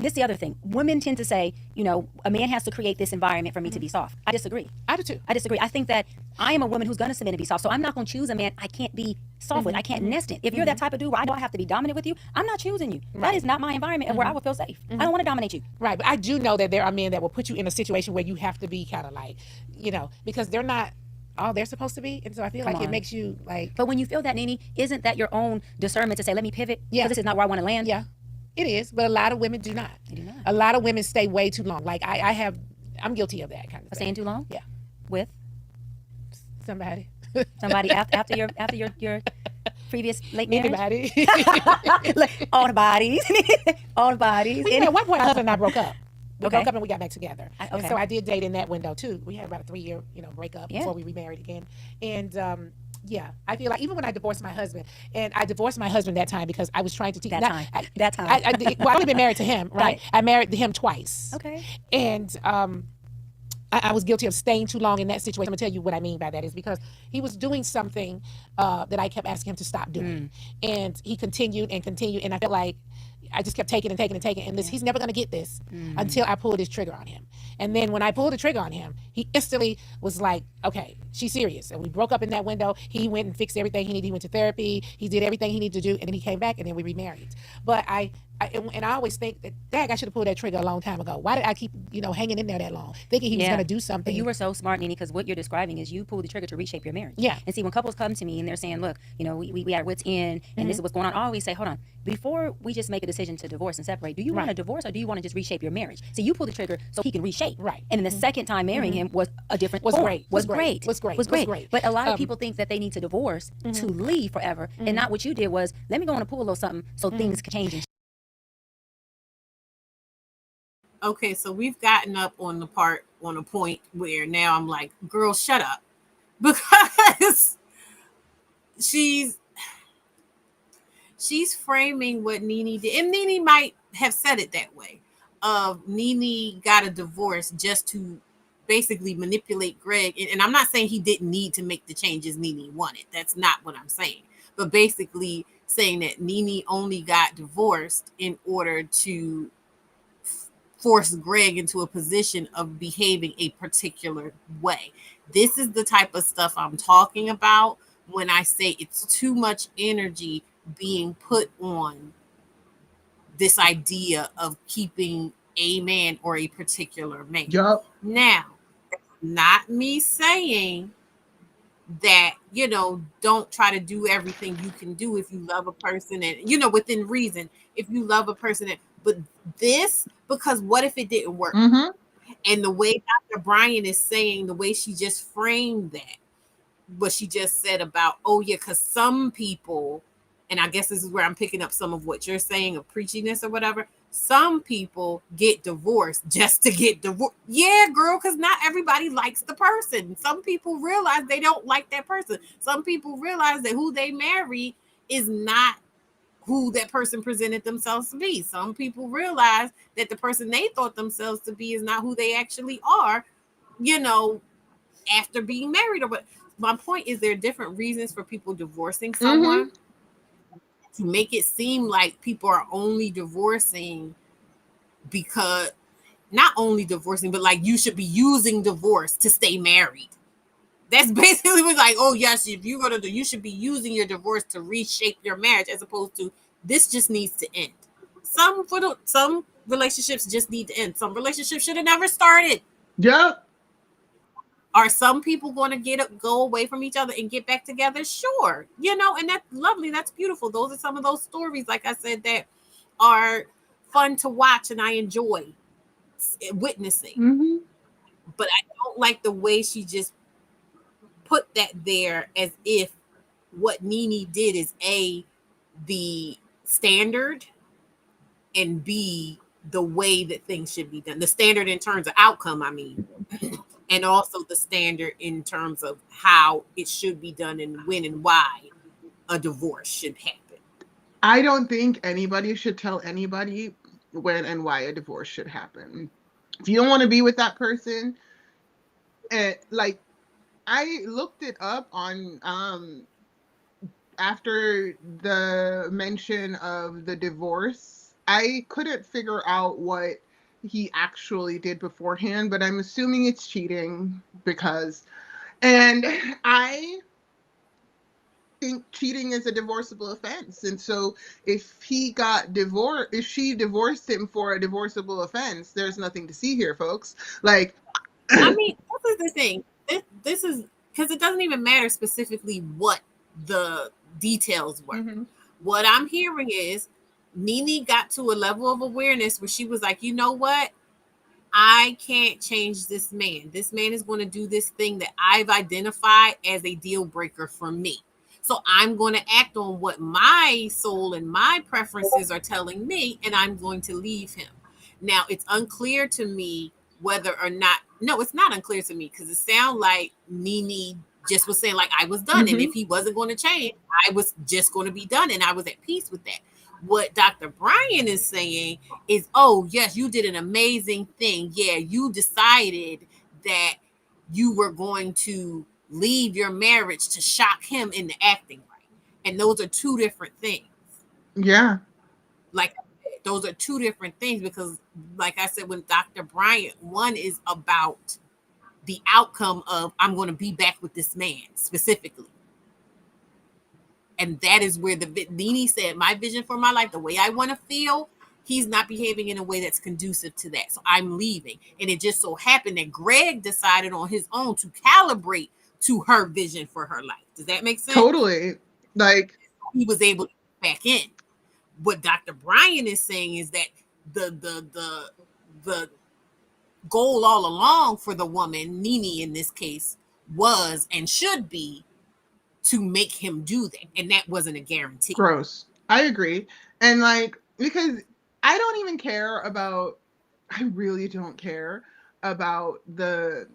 this is the other thing. Women tend to say, you know, a man has to create this environment for me to be soft. I disagree. I do too. I disagree. I think that I am a woman who's going to submit and be soft. So I'm not going to choose a man I can't be soft with. I can't nest in. If you're that type of dude where I know I have to be dominant with you, I'm not choosing you. That is not my environment and where I would feel safe. I don't want to dominate you. Right. But I do know that there are men that will put you in a situation where you have to be kind of like, you know, because they're not all they're supposed to be. And so I feel like it makes you like. But when you feel that, Nene, isn't that your own discernment to say, let me pivot? Yeah. Because this is not where I want to land? Yeah. It is, but a lot of women do not. They do not. A lot of women stay way too long. Like I'm guilty of that kind of thing. Staying too long? Yeah. With Somebody after your previous late marriage? Anybody. All the bodies. All the bodies. And at one point, my husband and I broke up. We Okay. broke up and we got back together. Okay. And so I did date in that window too. We had about a 3-year, breakup before we remarried again. And yeah, I feel like even when I divorced my husband, and I divorced my husband that time because I was trying to teach. That time. I've only been married to him, right? I married him twice. Okay. And I was guilty of staying too long in that situation. I'm gonna tell you what I mean by that is because he was doing something that I kept asking him to stop doing, and he continued, and I felt like I just kept taking and he's never gonna get this until I pulled his trigger on him. And then when I pulled the trigger on him, he instantly was like, okay, she's serious. And we broke up in that window. He went and fixed everything he needed. He went to therapy. He did everything he needed to do. And then he came back and then we remarried. But I always think that, dang, I should have pulled that trigger a long time ago. Why did I keep, hanging in there that long, thinking he was going to do something? But you were so smart, Nene, because what you're describing is you pulled the trigger to reshape your marriage. Yeah. And see, when couples come to me and they're saying, look, we had what's in, and this is what's going on, I always say, hold on, before we just make a decision to divorce and separate, do you want to divorce or do you want to just reshape your marriage? So you pulled the trigger so he can reshape. Right. And then the second time marrying him was a different Was form. great. Was great. But a lot of people think that they need to divorce to leave forever, and not what you did was, let me go on and pull a little something so things can change. Okay, so we've gotten up on a point where now I'm like, girl, shut up. Because she's framing what Nene did. And Nene might have said it that way. Nene got a divorce just to basically manipulate Greg. And I'm not saying he didn't need to make the changes Nene wanted. That's not what I'm saying. But basically saying that Nene only got divorced in order to force Greg into a position of behaving a particular way. This is the type of stuff I'm talking about when I say it's too much energy being put on this idea of keeping a man or a particular man. Yep. Now, not me saying that, don't try to do everything you can do if you love a person and, within reason, if you love a person. But this, because what if it didn't work? And the way Dr. Bryan is saying, the way she just framed that, what she just said about, oh yeah, because some people, and I guess this is where I'm picking up some of what you're saying of preachiness or whatever, some people get divorced just to get divorced. Yeah, girl, because not everybody likes the person. Some people realize they don't like that person. Some people realize that who they marry is not who that person presented themselves to be. Some people realize that the person they thought themselves to be is not who they actually are, after being married. But my point is, there are different reasons for people divorcing someone. To make it seem like people are only divorcing because, not only divorcing, but like you should be using divorce to stay married. That's basically what's like, oh yes, if you're gonna do, you should be using your divorce to reshape your marriage, as opposed to this just needs to end. Some relationships just need to end. Some relationships should have never started. Yep. Are some people going to go away from each other and get back together? Sure. And that's lovely. That's beautiful. Those are some of those stories, like I said, that are fun to watch and I enjoy witnessing. But I don't like the way she just put that there as if what Nene did is A, the standard, and B, the way that things should be done. The standard in terms of outcome, I mean. And also the standard in terms of how it should be done and when and why a divorce should happen. I don't think anybody should tell anybody when and why a divorce should happen. If you don't want to be with that person, like I looked it up on after the mention of the divorce I couldn't figure out what he actually did beforehand, but I'm assuming it's cheating because, and I think cheating is a divorceable offense. And so if he got divorced, if she divorced him for a divorceable offense, there's nothing to see here, folks. Like, I mean, this is the thing. This is because it doesn't even matter specifically what the details were. mhm. What I'm hearing is Nene got to a level of awareness where she was like, you know what? I can't change this man. This man is going to do this thing that I've identified as a deal breaker for me. So I'm going to act on what my soul and my preferences are telling me, and I'm going to leave him. Now, it's unclear to me whether or not, no, it's not unclear to me because it sounds like Nene just was saying, like, I was done. And if he wasn't going to change, I was just going to be done. And I was at peace with that. What Dr. Brian is saying is, oh, yes, you did an amazing thing. Yeah, you decided that you were going to leave your marriage to shock him into acting right. And those are two different things. Yeah. Like, those are two different things because, like I said, when Dr. Bryant, one is about the outcome of I'm going to be back with this man specifically. And that is where Nene said, my vision for my life, the way I want to feel, he's not behaving in a way that's conducive to that. So I'm leaving. And it just so happened that Greg decided on his own to calibrate to her vision for her life. Does that make sense? Totally. Like, he was able to get back in. What Dr. Brian is saying is that the goal all along for the woman, Nene in this case, was and should be to make him do that. And that wasn't a guarantee. Gross. I agree. And like, because I don't even care about, I really don't care about the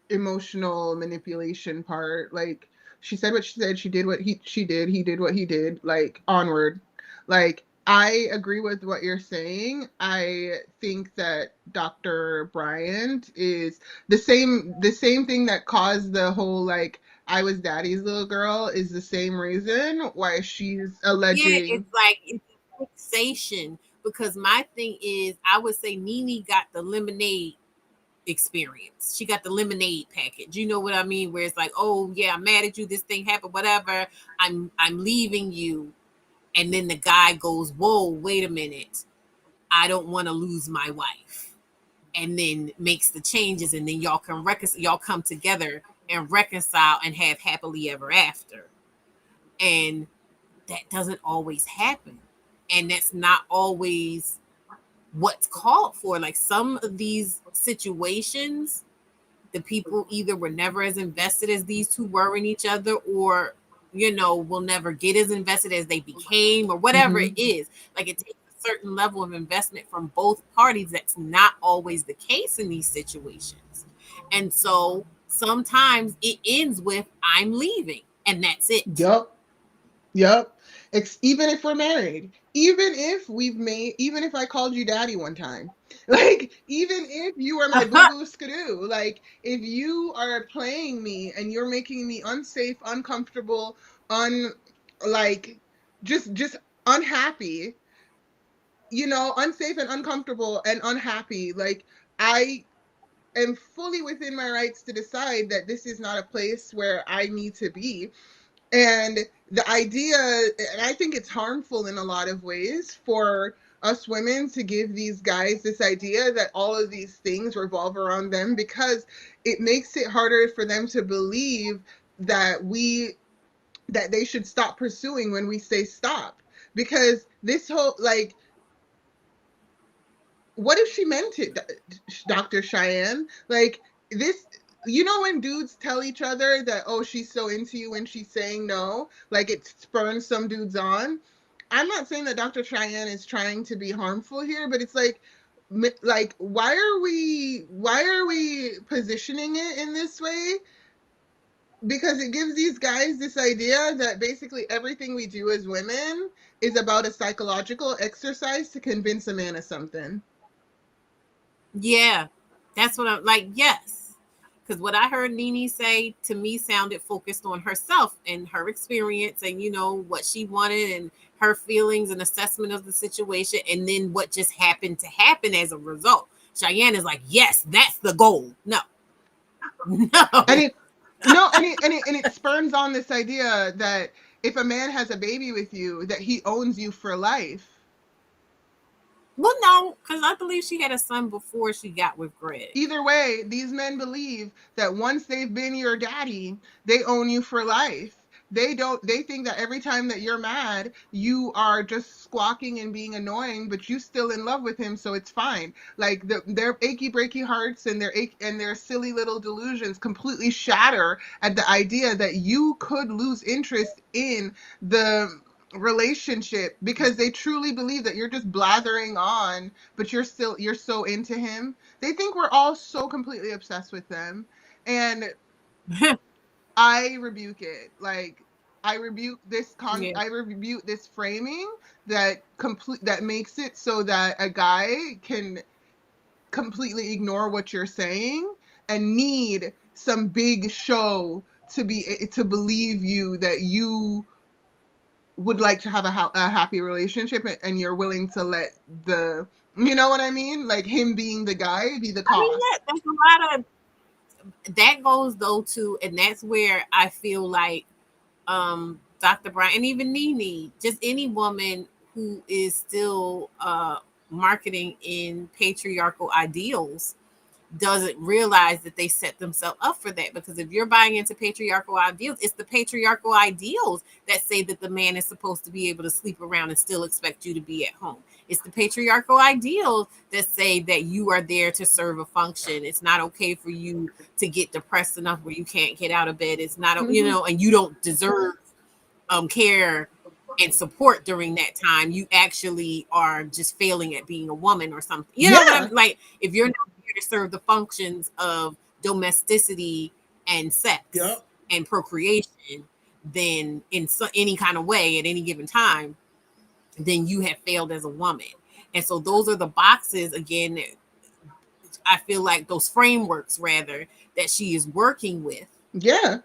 emotional manipulation part. Like, she said what she said, she did what she did, he did what he did, like, onward. Like, I agree with what you're saying. I think that Dr. Bryant is the same thing that caused the whole, like, I was daddy's little girl is the same reason why she's alleging. Yeah, it's like it's fixation. Because my thing is, I would say Nene got the lemonade experience. She got the lemonade package. You know what I mean? Where it's like, oh yeah, I'm mad at you. This thing happened. Whatever. I'm leaving you. And then the guy goes, whoa, wait a minute. I don't want to lose my wife. And then makes the changes, and then y'all can y'all come together and reconcile and have happily ever after. And that doesn't always happen. And that's not always what's called for. Like some of these situations, the people either were never as invested as these two were in each other, or will never get as invested as they became, or whatever it is. Like it takes a certain level of investment from both parties. That's not always the case in these situations. And so sometimes it ends with I'm leaving, and that's it. Yep. Even if we're married, even if I called you daddy one time, like, even if you were my boo-boo skidoo, like, if you are playing me and you're making me unsafe, uncomfortable, like, just unhappy, unsafe and uncomfortable and unhappy, like, I am fully within my rights to decide that this is not a place where I need to be. And the idea, and I think it's harmful in a lot of ways for us women to give these guys this idea that all of these things revolve around them, because it makes it harder for them to believe that they should stop pursuing when we say stop. Because this whole, like, what if she meant it, Dr. Cheyenne? Like, this, when dudes tell each other that, oh, she's so into you when she's saying no, like, it spurns some dudes on. I'm not saying that Dr. Cheyenne is trying to be harmful here, but it's like, why are we positioning it in this way? Because it gives these guys this idea that basically everything we do as women is about a psychological exercise to convince a man of something. Yeah, that's what I'm like. Yes, because what I heard Nene say to me sounded focused on herself and her experience, and what she wanted, and her feelings and assessment of the situation, and then what just happened to happen as a result. Cheyenne is like, yes, that's the goal. No, And no. it no, and it spurns on this idea that if a man has a baby with you, that he owns you for life. Well, no, because I believe she had a son before she got with Greg. Either way, these men believe that once they've been your daddy, they own you for life. They think that every time that you're mad, you are just squawking and being annoying, but you still in love with him, so it's fine. Like their achy breaky hearts and their silly little delusions completely shatter at the idea that you could lose interest in the relationship because they truly believe that you're just blathering on, but you're so into him. They think we're all so completely obsessed with them. And I rebuke it. Like, Yeah. I rebuke this framing that makes it so that a guy can completely ignore what you're saying and need some big show to believe you that you would like to have a happy relationship, and you're willing to let the you know what I mean, like him being the guy be the I mean, cost. that's a lot of that goes though to, and that's where I feel like Dr. Brian and even Nene, just any woman who is still marketing in patriarchal ideals doesn't realize that they set themselves up for that. Because if you're buying into patriarchal ideals, it's the patriarchal ideals that say that the man is supposed to be able to sleep around and still expect you to be at home. It's the patriarchal ideals that say that you are there to serve a function. It's not okay for you to get depressed enough where you can't get out of bed. It's not, you Mm-hmm. know, and you don't deserve care and support during that time. You actually are just failing at being a woman or something. You know what Yeah. I'm like? If you're not here to serve the functions of domesticity and sex Yep. and procreation, then in any kind of way at any given time, then you have failed as a woman. And so those are the boxes again that I feel like, those frameworks rather, that she is working with, Yeah.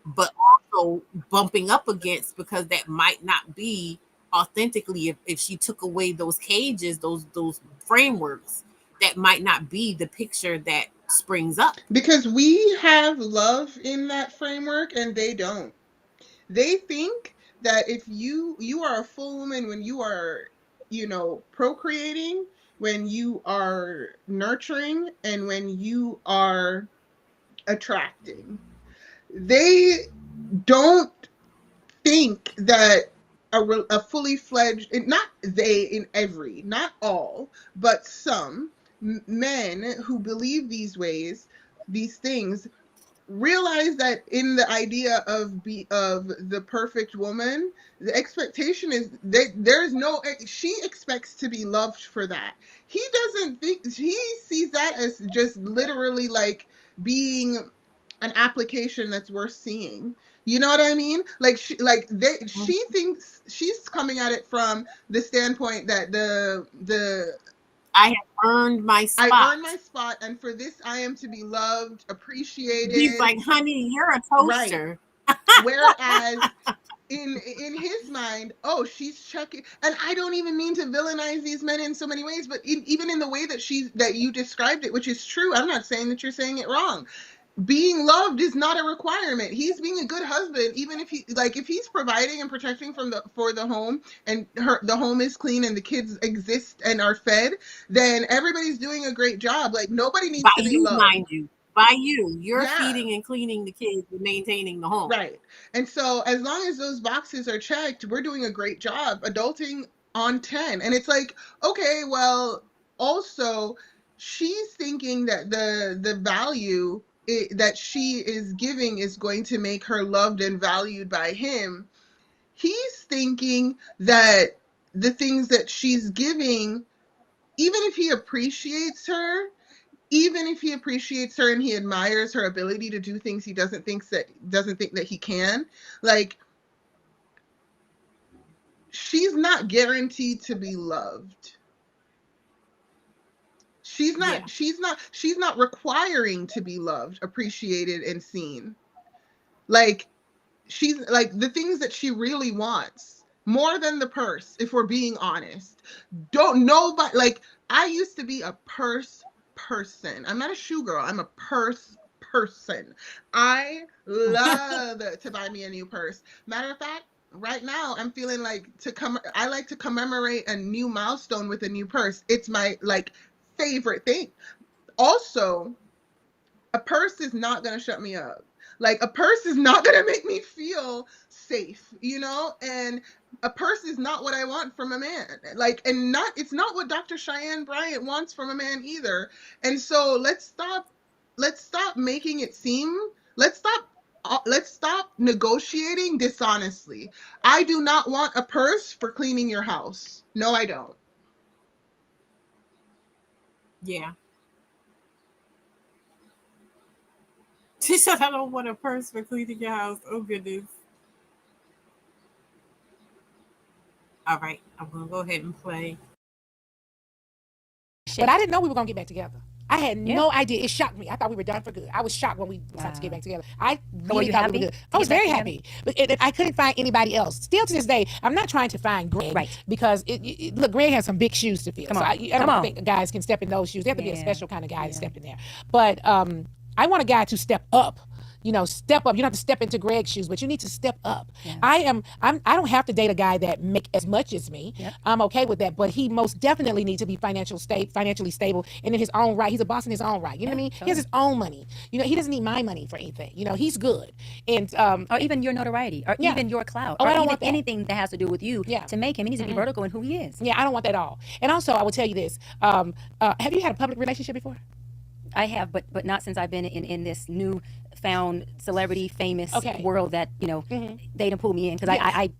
but also bumping up against, because that might not be authentically, if she took away those cages, those frameworks, that might not be the picture that springs up. Because we have love in that framework and they don't. They think that if you are a full woman when you are, procreating, when you are nurturing, and when you are attracting. They don't think that a fully fledged, not they in every, not all, but some men who believe these things realize that in the idea of the perfect woman, the expectation is that there's no, she expects to be loved for that. He doesn't think, he sees that as just literally like being an application that's worth seeing. You know what I mean? Like she thinks she's coming at it from the standpoint that the I have earned my I earned my spot. spot, and for this I am to be loved, He's appreciated. like, honey, you're a Right. toaster. Whereas in his mind, oh, she's checking, and I don't even mean to villainize these men in so many ways, but even in the way that you described it, which is true, I'm not saying that you're saying it wrong. Being loved is not a requirement. He's being a good husband, even if he's providing and protecting for the home, and the home is clean and the kids exist and are fed, then everybody's doing a great job. Like, nobody By needs to be you, loved. mind you. By you. You're Yeah. feeding and cleaning the kids and maintaining the home. Right. And so as long as those boxes are checked, we're doing a great job adulting on 10. And it's like, okay, well, also she's thinking that the value that she is giving is going to make her loved and valued by him. He's thinking that the things that she's giving, even if he appreciates her, even if he appreciates her and he admires her ability to do things he doesn't think that he can, like, she's not guaranteed to be loved. She's Yeah. not she's not she's not requiring to be loved, appreciated, and seen. Like, she's like, the things that she really wants, more than the purse, if we're being honest. Don't nobody, like, I used to be a purse person. I'm not a shoe girl. I'm a purse person. I love to buy me a new purse. Matter of fact, right now I'm feeling like I like to commemorate a new milestone with a new purse. It's my like favorite thing. Also, a purse is not going to shut me up. Like, a purse is not going to make me feel safe, you know? And a purse is not what I want from a man. Like, and not, it's not what Dr. Cheyenne Bryant wants from a man either. And so let's stop making it seem, let's stop negotiating dishonestly. I do not want a purse for cleaning your house. No, I don't. Yeah. She said, I don't want a purse for cleaning your house. Oh, goodness. All right. I'm going to go ahead and play. But I didn't know we were gonna get back together. I had Yeah. no idea. It shocked me. I thought we were done for good. I was shocked when we decided to get back together. I So were really you thought we happy were good. to I was get back very together? happy, but I couldn't find anybody else. Still to this day, I'm not trying to find Greg, Right. because look, Greg has some big shoes to fill. Come So on. I Come don't on. think guys can step in those shoes. They have to be a Yeah. special kind of guy to Yeah. step in there. But I want a guy to step up. You know, step up. You don't have to step into Greg's shoes, but you need to step up. Yeah. I don't have to date a guy that make as much as me. Yep. I'm okay with that, but he most definitely needs to be financially stable and in his own right. He's a boss in his own right. You know what I mean? He has his own money. You know, he doesn't need my money for anything. You know, he's good. And Or even your notoriety, or Yeah. even your clout, Oh, or I don't even want that. anything that has to do with you. Yeah. To make him, he needs to be vertical in who he is. yeah, I don't want that at all. And also, I will tell you this: have you had a public relationship before? I have, but not since I've been in this new found celebrity famous Okay. world that they done pull me in, because Yes. I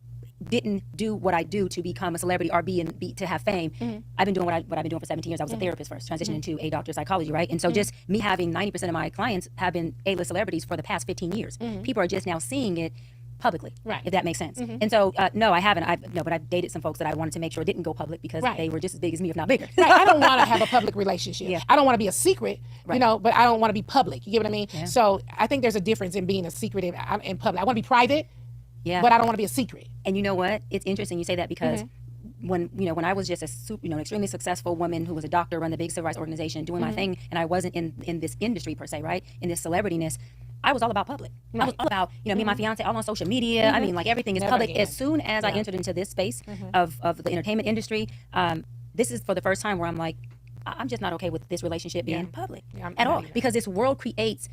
didn't do what I do to become a celebrity or be to have fame. I've been doing what I've been doing for 17 years. I was a therapist first, transitioned into a doctor of psychology, right? And so just me having 90% of my clients have been A-list celebrities for the past 15 years. People are just now seeing it publicly, Right. if that makes sense. And so no, I haven't. But I've dated some folks that I wanted to make sure didn't go public because Right. they were just as big as me, if not bigger. Right. I don't want to have a public relationship. Yeah. I don't want to be a secret, Right. you know, but I don't want to be public. You get what I mean? Yeah. So I think there's a difference in being a secret in public. I want to be private, Yeah. but I don't want to be a secret. And you know what? It's interesting you say that, because when I was just an extremely successful woman who was a doctor, run the big civil rights organization, doing my thing, and I wasn't in this industry per se, right? In this celebrityness, I was all about public. I was all about, me and my fiance all on social media. I mean, like, everything is Never public. again. As soon as I entered into this space of the entertainment industry, this is for the first time where I'm like, I'm just not okay with this relationship being public Yeah, I'm at not all, either. because this world creates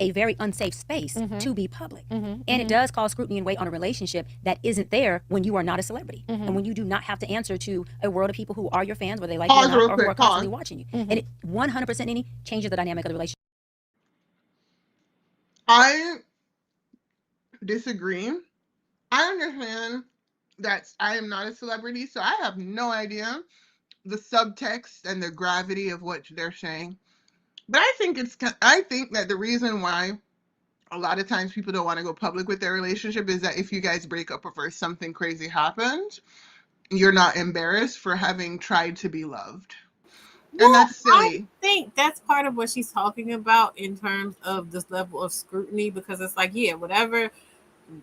a very unsafe space to be public. And it does cause scrutiny and weight on a relationship that isn't there when you are not a celebrity. And when you do not have to answer to a world of people who are your fans, whether they like you or Pause not, real or who quick, are constantly pause. watching you. And it 100% Nini, changes the dynamic of the relationship. I disagree. I understand that I am not a celebrity, so I have no idea the subtext and the gravity of what they're saying. But I think that the reason why a lot of times people don't want to go public with their relationship is that if you guys break up or if something crazy happens, you're not embarrassed for having tried to be loved. And that's silly. I think that's part of what she's talking about in terms of this level of scrutiny, because it's like, yeah, whatever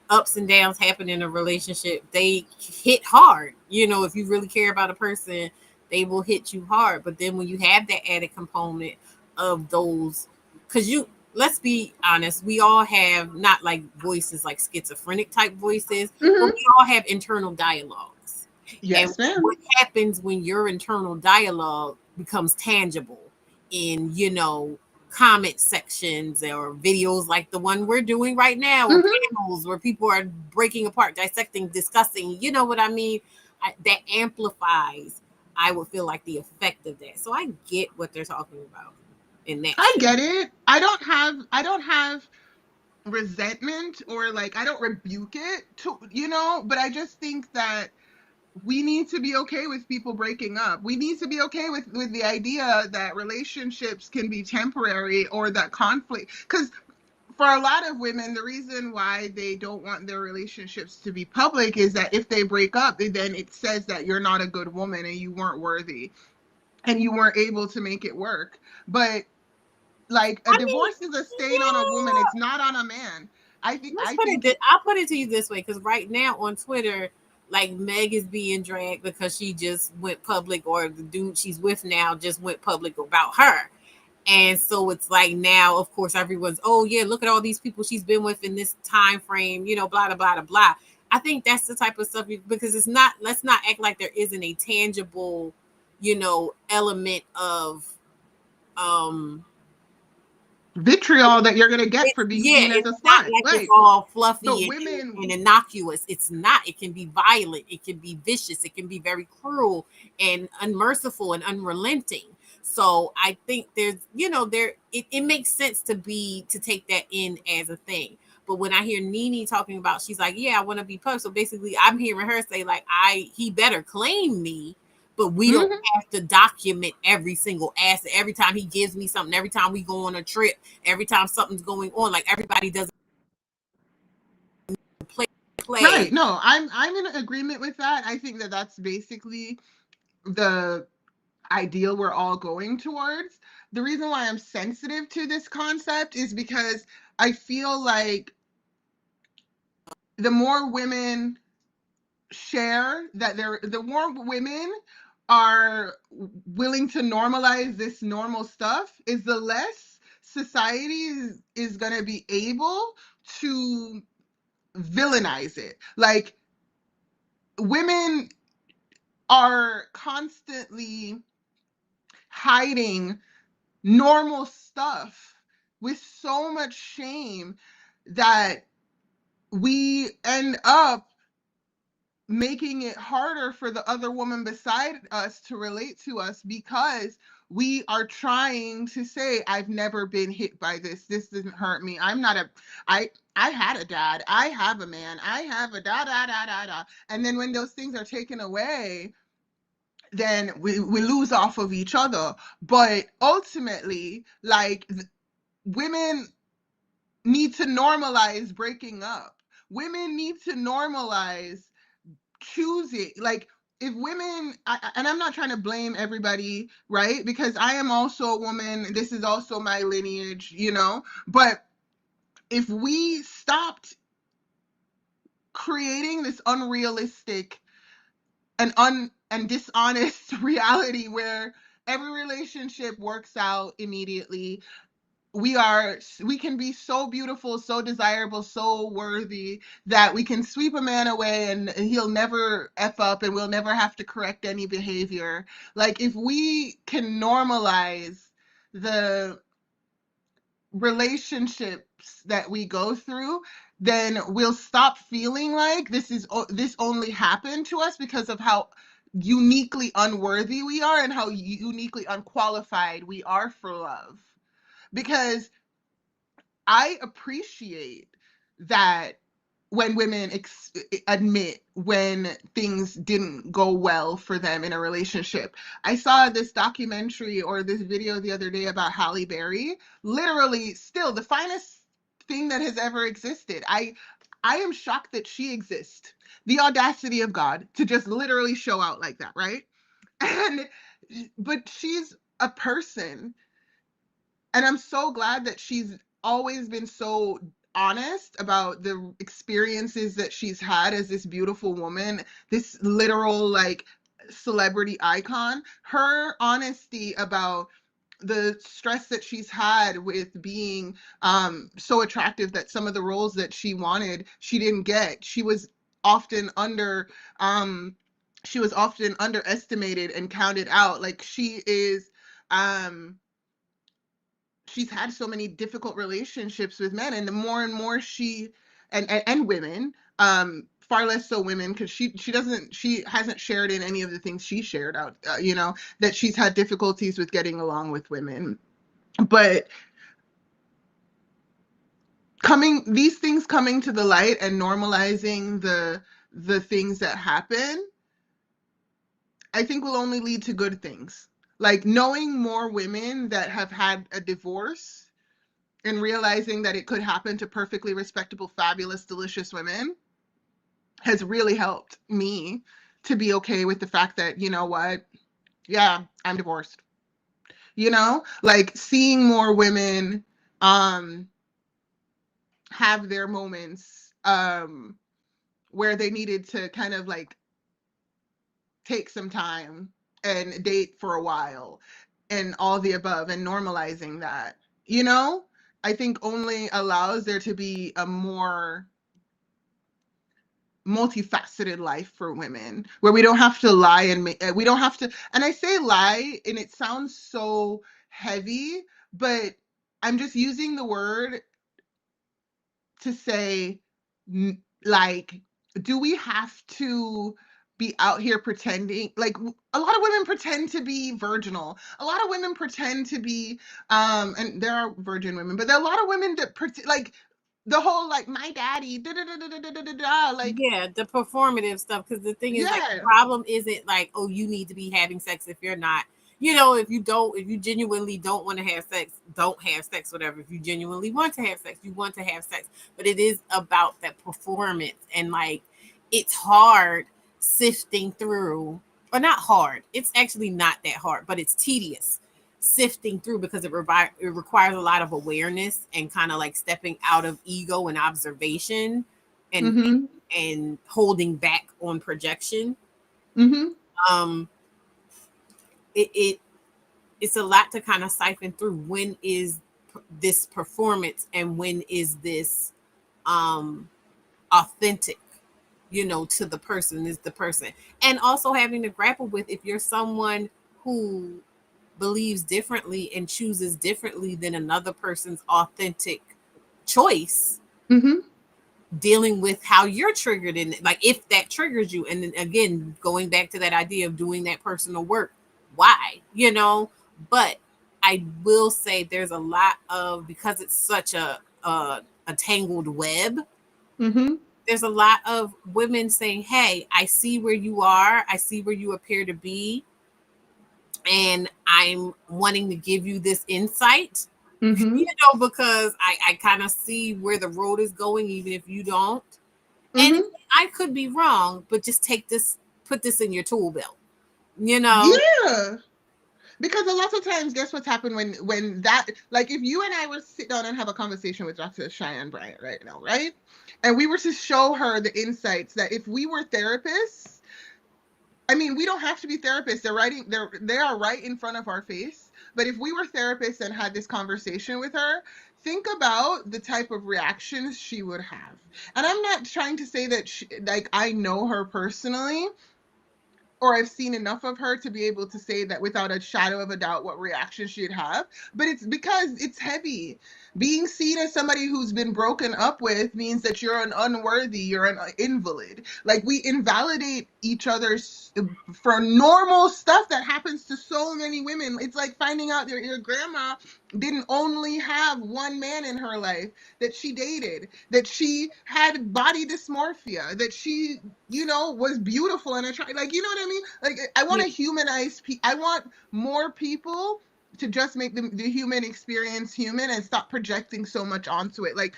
ups and downs happen in a relationship, they hit hard. You know, if you really care about a person, they will hit you hard. But then when you have that added component of those, because let's be honest, we all have not like voices like schizophrenic type voices, but we all have internal dialogues. Yes, And ma'am. what happens when your internal dialogue becomes tangible in, comment sections or videos like the one we're doing right now, or panels where people are breaking apart, dissecting, discussing, you know what I mean? That amplifies, I would feel like, the effect of that. So I get what they're talking about in that. I get it. I don't have resentment, or like, I don't rebuke it, but I just think that we need to be okay with people breaking up. We need to be okay with the idea that relationships can be temporary, or that conflict, because for a lot of women, the reason why they don't want their relationships to be public is that if they break up, then it says that you're not a good woman and you weren't worthy and you weren't able to make it work. But like, a divorce is a stain on a woman. It's not on a man. I think I'll put it to you this way, because right now on Twitter, like Meg is being dragged because she just went public, or the dude she's with now just went public about her. And so it's like now, of course, everyone's, oh yeah, look at all these people she's been with in this time frame, blah blah blah blah blah. I think that's the type of stuff because it's not. Let's not act like there isn't a tangible, element of um vitriol that you're gonna get for being yeah, seen as it's a not slut. like it's Right. all But fluffy women, and innocuous. It's not. It can be violent. It can be vicious. It can be very cruel and unmerciful and unrelenting. So I think it makes sense to take that in as a thing. But when I hear Nene talking about, she's like, yeah, I want to be public. So basically, I'm hearing her say like, he better claim me, but we don't mhm, have to document every single asset. Every time he gives me something, every time we go on a trip, every time something's going on, like everybody doesn't play. right. No, I'm in agreement with that. I think that that's basically the ideal we're all going towards. The reason why I'm sensitive to this concept is because I feel like the more women share that the more women are willing to normalize this normal stuff, is the less society is going to be able to villainize it. Like, women are constantly hiding normal stuff with so much shame that we end up making it harder for the other woman beside us to relate to us, because we are trying to say, I've never been hit by this doesn't hurt me, I'm not a I had a dad, I have a man, I have a da da da da da. And then when those things are taken away, then we lose off of each other. But ultimately, like, women need to normalize breaking up. Women need to normalize choosing. Like, if women, and I'm not trying to blame everybody, right? Because I am also a woman. This is also my lineage, But if we stopped creating this unrealistic and dishonest reality where every relationship works out immediately, we can be so beautiful, so desirable, so worthy that we can sweep a man away and he'll never F up and we'll never have to correct any behavior. Like, if we can normalize the relationships that we go through, then we'll stop feeling like this only happened to us because of how uniquely unworthy we are and how uniquely unqualified we are for love. Because I appreciate that when women admit when things didn't go well for them in a relationship. I saw this documentary or this video the other day about Halle Berry. Literally, still the finest thing that has ever existed. I am shocked that she exists. The audacity of God to just literally show out like that, right? And but she's a person, and I'm so glad that she's always been so honest about the experiences that she's had as this beautiful woman, this literal, like, celebrity icon. Her honesty about the stress that she's had with being so attractive that some of the roles that she wanted she didn't get. Often under she was often underestimated and counted out. Like, um she's had so many difficult relationships with men, and the more and more she and women, far less so women, because she hasn't shared in any of the things she shared out, that she's had difficulties with getting along with women. But these things coming to the light and normalizing the things that happen, I think will only lead to good things. Like, knowing more women that have had a divorce and realizing that it could happen to perfectly respectable, fabulous, delicious women has really helped me to be okay with the fact that, you know what, yeah, I'm divorced. Like, seeing more women have their moments where they needed to kind of like take some time and date for a while and all the above and normalizing that, you know, I think only allows there to be a more multifaceted life for women where we don't have to lie and we don't have to, and I say lie and it sounds so heavy, but I'm just using the word to say, like, do we have to be out here pretending? Like, a lot of women pretend to be virginal. A lot of women pretend to be, and there are virgin women, but there are a lot of women that pretend, like, the whole, like, my daddy, da da da da da da da da, like, Yeah, the performative stuff. Because the thing is, like, the yeah. problem isn't like, oh, you need to be having sex if you're not. You know, if you genuinely don't want to have sex, don't have sex, whatever. If you genuinely want to have sex, you want to have sex. But it is about that performance. And like, it's hard sifting through, or not hard. It's actually not that hard, but it's tedious sifting through because it requires a lot of awareness and kind of like stepping out of ego and observation and Mm-hmm. and holding back on projection. Mm-hmm. um it it's a lot to kind of siphon through. When is this performance and when is this um authentic, you know, to the person, is the person. And also having to grapple with, if you're someone who believes differently and chooses differently than another person's authentic choice, Mm-hmm. dealing with how you're triggered in it, like if that triggers you. And then again, going back to that idea of doing that personal work, why, you know. But I will say there's a lot of, because it's such a tangled web, Mm-hmm. there's a lot of women saying, hey, I see where you are, I see where you appear to be, and I'm wanting to give you this insight, Mm-hmm. you know, because I kind of see where the road is going, even if you don't. And Mm-hmm. I could be wrong, but just take this, put this in your tool belt, you know? Yeah. Because a lot of times, guess what's happened when that, like, if you and I were to sit down and have a conversation with Dr. Cheyenne Bryant right now, right? And we were to show her the insights that if we were therapists, I mean, we don't have to be therapists. They are right in front of our face. But if we were therapists and had this conversation with her, think about the type of reactions she would have. And I'm not trying to say that like, I know her personally, or I've seen enough of her to be able to say that without a shadow of a doubt what reaction she'd have. But it's because it's heavy. Being seen as somebody who's been broken up with means that you're an unworthy, you're an invalid. Like, we invalidate each other's for normal stuff that happens to so many women. It's like finding out that your grandma didn't only have one man in her life, that she dated, that she had body dysmorphia, that she, you know, was beautiful and attractive. Like, you know what I mean? Like, I want Yeah. to humanize. I want more people to just make the human experience human and stop projecting so much onto it. Like,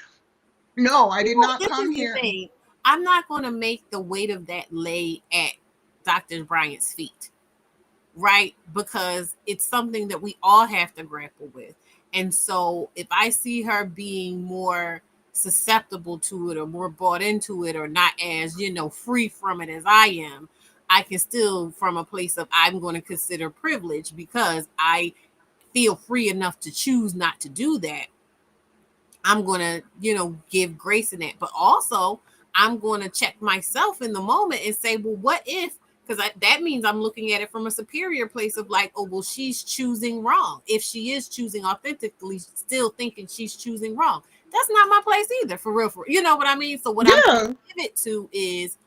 no, I did Well, not this come is the here. thing. I'm not going to make the weight of that lay at Dr. Bryant's feet, right? Because it's something that we all have to grapple with. And so if I see her being more susceptible to it or more bought into it or not as, you know, free from it as I am, I can still, from a place of, I'm going to consider privilege because I feel free enough to choose not to do that. I'm going to, you know, give grace in that. But also, I'm going to check myself in the moment and say, well, what if? Because that means I'm looking at it from a superior place of like, oh, well, she's choosing wrong. If she is choosing authentically, still thinking she's choosing wrong, that's not my place either, for real. For, you know what I mean? So what I'm trying Yeah. to pivot to is,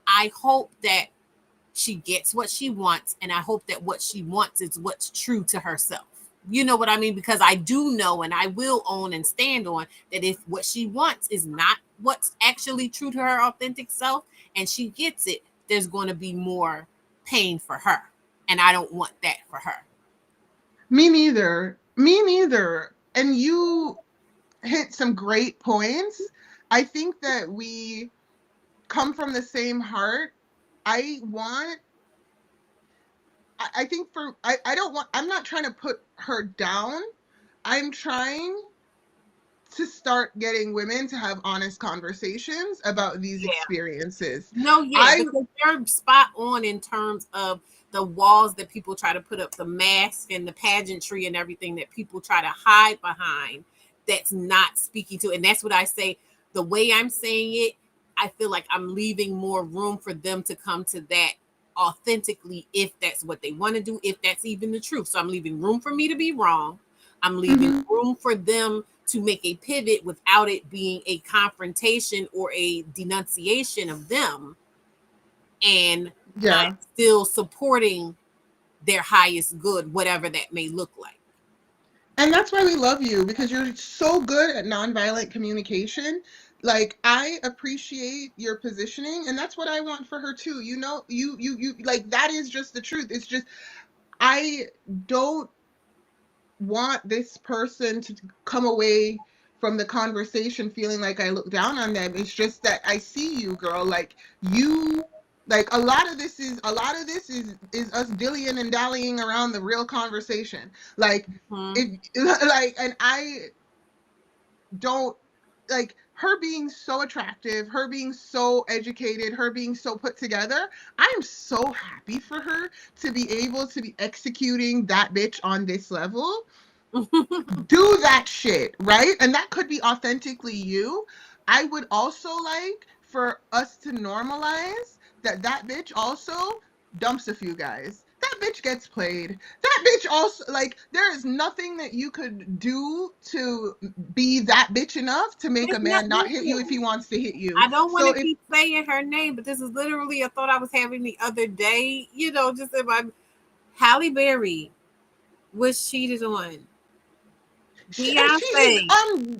I hope that she gets what she wants, and I hope that what she wants is what's true to herself. You know what I mean? Because I do know, and I will own and stand on that, if what she wants is not what's actually true to her authentic self and she gets it, there's going to be more pain for her, and I don't want that for her. Me neither. Me neither. And you hit some great points. I think that we come from the same heart. I want, I think I don't want, I'm not trying to put her down. I'm trying to start getting women to have honest conversations about these Yeah. experiences. No, yeah, I because you're spot on in terms of the walls that people try to put up, the mask and the pageantry and everything that people try to hide behind that's not speaking to. And that's what I say. The way I'm saying it, I feel like I'm leaving more room for them to come to that authentically if that's what they want to do, if that's even the truth. So I'm leaving room for me to be wrong. I'm leaving room for them to make a pivot without it being a confrontation or a denunciation of them, and yeah. I'm still supporting their highest good, whatever that may look like. And that's why we love you, because you're so good at nonviolent communication. Like, I appreciate your positioning, and that's what I want for her too. You know, you like, that is just the truth. It's just, I don't want this person to come away from the conversation feeling like I look down on them. It's just that I see you, girl. Like, you, like, a lot of this is us dillying and dallying around the real conversation. Like, Mhm. it like, and I don't, like, her being so attractive, her being so educated, her being so put together. I am so happy for her to be able to be executing that bitch on this level. Do that shit, right? And that could be authentically you. I would also like for us to normalize that that bitch also dumps a few guys. That bitch gets played. That bitch also, like, there is nothing that you could do to be that bitch enough to make a It's not, man not hit you if he listen, wants to hit you. I don't want So to if keep saying her name, but this is literally a thought I was having the other day. You know, just in my Halle Berry was cheated on. she is Beyonce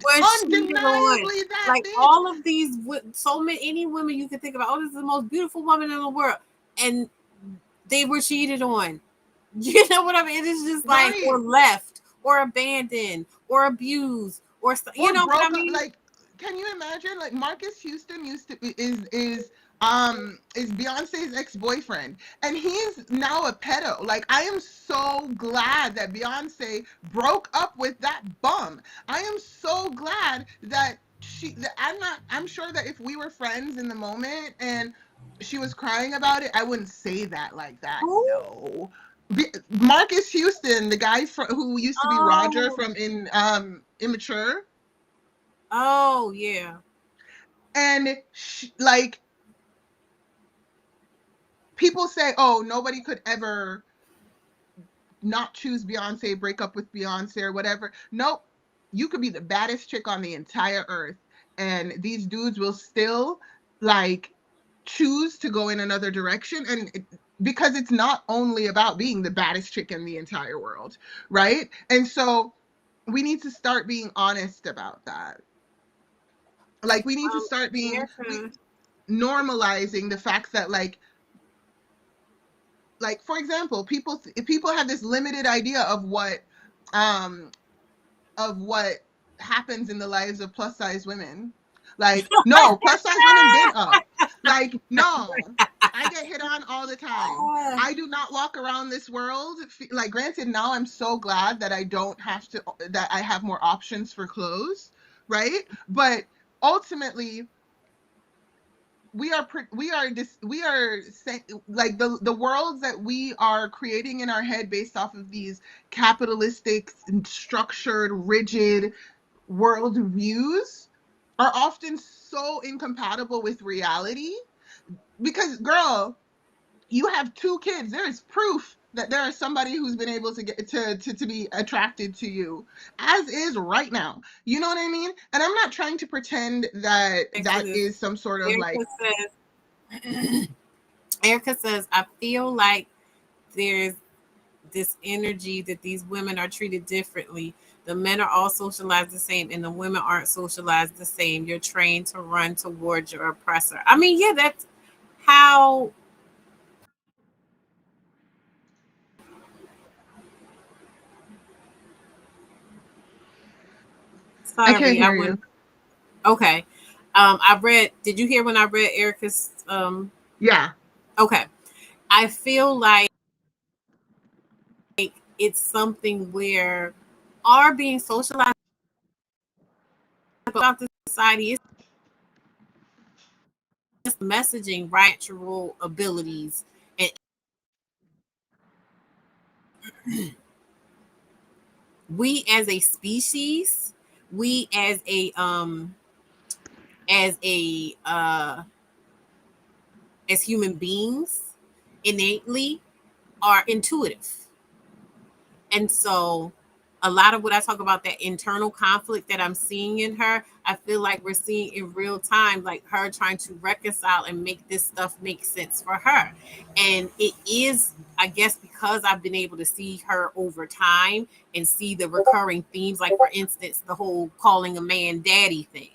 was cheated on. undeniably that Like bitch. all of these, so many, any women you can think about. Oh, this is the most beautiful woman in the world, and they were cheated on. You know what I mean? It's just like, or Right. left, or abandoned, or abused, or you Or know what I broke up. mean? Like, can you imagine? Like, Marcus Houston used to is Beyonce's ex-boyfriend, and he's now a pedo. Like, I am so glad that Beyonce broke up with that bum. I am so glad that I'm sure that if we were friends in the moment and she was crying about it, I wouldn't say that like that. Who? No. Marcus Houston, the guy who used to be Roger Oh, from in Immature. oh yeah. And like, people say, oh, nobody could ever not choose Beyonce, break up with Beyonce or whatever. Nope. You could be the baddest chick on the entire earth, and these dudes will still, like, choose to go in another direction. And because it's not only about being the baddest chick in the entire world, right? And so we need to start being honest about that. Like, we need to start being Erica. normalizing the fact that, like, for example, people have this limited idea um of what happens in the lives of plus size women. Like, no, plus size women been up. Like, no, I get hit on all the time. I do not walk around this world, like, granted, now I'm so glad that I don't have to, that I have more options for clothes, right? But ultimately, we are like, the worlds that we are creating in our head based off of these capitalistic, structured, rigid world views are often so incompatible with reality. Because, girl, you have 2 kids. There is proof that there is somebody who's been able to get to be attracted to you, as is right now. You know what I mean? And I'm not trying to pretend that that is some sort of, like, Erica says, Erica says, I feel like there's this energy that these women are treated differently. The men are all socialized the same, and the women aren't socialized the same. You're trained to run towards your oppressor. I mean, yeah, that's how. I can't Sorry, I hear you. went. Okay. I read. Did you hear when I read Erica's? Yeah. Okay. I feel like it's something where are being socialized about the society is just messaging right natural abilities and we as a species, we as a as human beings innately are intuitive. And so a lot of what I talk about, that internal conflict that I'm seeing in her, I feel like we're seeing in real time, like her trying to reconcile and make this stuff make sense for her. And it is, I guess, because I've been able to see her over time and see the recurring themes, like for instance, the whole calling a man daddy thing.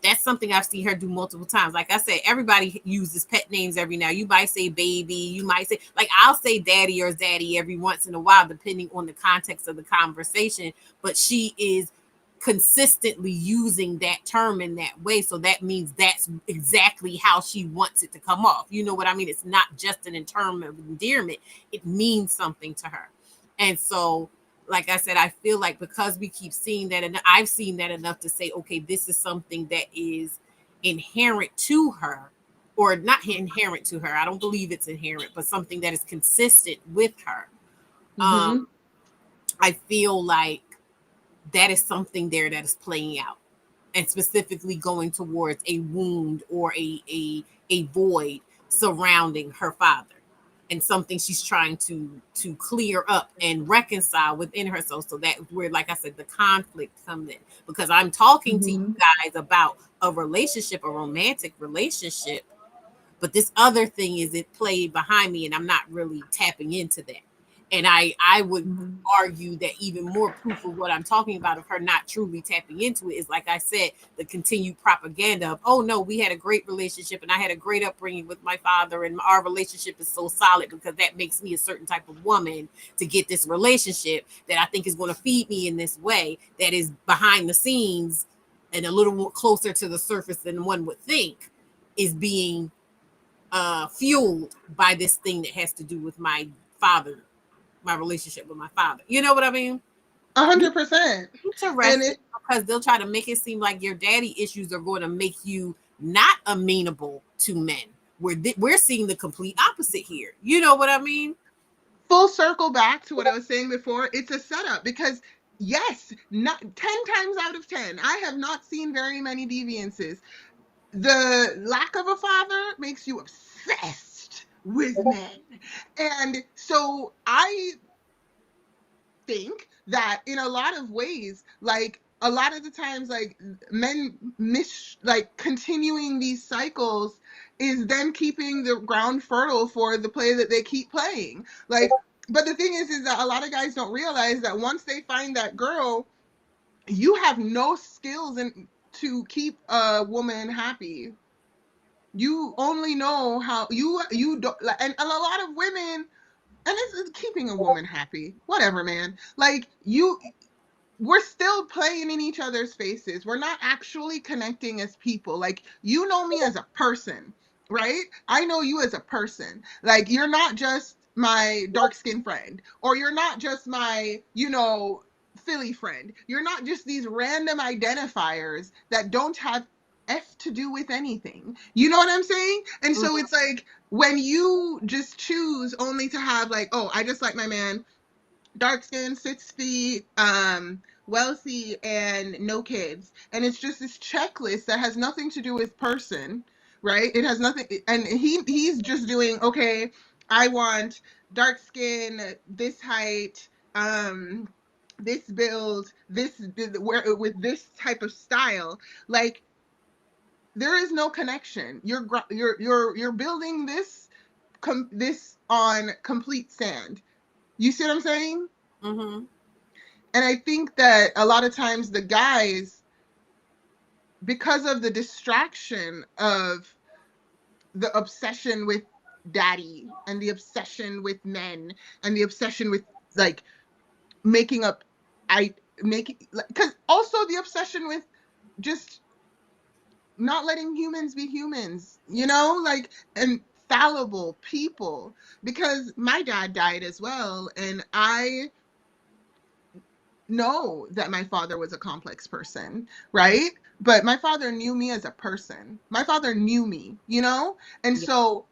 That's something I've seen her do multiple times. Like I said, everybody uses pet names every now. You might say baby, you might say, like, I'll say daddy or zaddy every once in a while, depending on the context of the conversation. But she is consistently using that term in that way. So that means that's exactly how she wants it to come off. You know what I mean? It's not just an term of endearment, it means something to her. And so, like I said, I feel like because we keep seeing that, and I've seen that enough to say, okay, this is something that is inherent to her, or not inherent to her. I don't believe it's inherent, but something that is consistent with her. Mm-hmm. I feel like that is something there that is playing out, and specifically going towards a wound or a void surrounding her father, and something she's trying to clear up and reconcile within herself. So that where, like I said, the conflict comes in, because I'm talking to you Mm-hmm. guys about a relationship, a romantic relationship, but this other thing is it played behind me and I'm not really tapping into that. And I would Mm-hmm. argue that even more proof of what I'm talking about of her not truly tapping into it is, like I said, the continued propaganda of, oh no, we had a great relationship and I had a great upbringing with my father and our relationship is so solid because that makes me a certain type of woman to get this relationship that I think is going to feed me in this way, that is behind the scenes and a little more closer to the surface than one would think, is being fueled by this thing that has to do with my father, my relationship with my father. You know what I mean? 100%. And Interesting, it because they'll try to make it seem like your daddy issues are going to make you not amenable to men. We're seeing the complete opposite here. You know what I mean? full circle back to what I was saying before. It's a setup because yes, not 10 times out of 10, I have not seen very many deviances. The lack of a father makes you obsessed with men. And so I think that in a lot of ways, like a lot of the times, like men like continuing these cycles is then keeping the ground fertile for the play that they keep playing. Like, but the thing is that a lot of guys don't realize that once they find that girl, you have no skills to keep a woman happy. You only know how you don't, and a lot of women, and it's keeping a woman happy, whatever, man. Like we're still playing in each other's faces. We're not actually connecting as people. Like, you know me as a person, right? I know you as a person. Like, you're not just my dark skinned friend, or you're not just my, Philly friend. You're not just these random identifiers that don't have F to do with anything. You know what I'm saying? And so Mhm. it's like when you just choose only to have, like, oh, I just like my man dark skin, 6 feet, wealthy, and no kids. And it's just this checklist that has nothing to do with person, right? It has nothing, and he's just doing, okay, I want dark skin, this height, this build, where with this type of style. Like, there is no connection. You're building this on complete sand. You see what I'm saying? Mhm. And I think that a lot of times the guys, because of the distraction of the obsession with daddy and the obsession with men and the obsession with, like, making up, I making, because also the obsession with just not letting humans be humans, like, and fallible people. Because my dad died as well, and I know that my father was a complex person, right? But my father knew me as a person. My father knew me, you know? And Yeah. so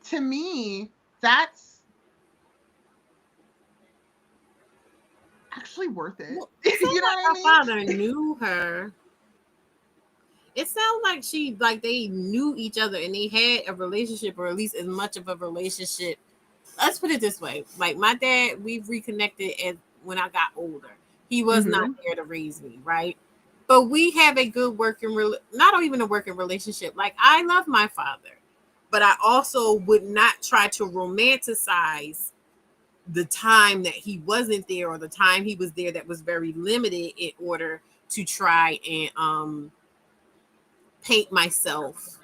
to me, that's actually worth it. Well, it You sounds know like what I her mean? father knew her. It sounds like they knew each other and they had a relationship, or at least as much of a relationship. Let's put it this way: like my dad, we've reconnected as when I got older. He was not Mm-hmm. there to raise me, right? But we have a good not even a working relationship. Like I love my father, but I also would not try to romanticize the time that he wasn't there, or the time he was there that was very limited, in order to try and paint myself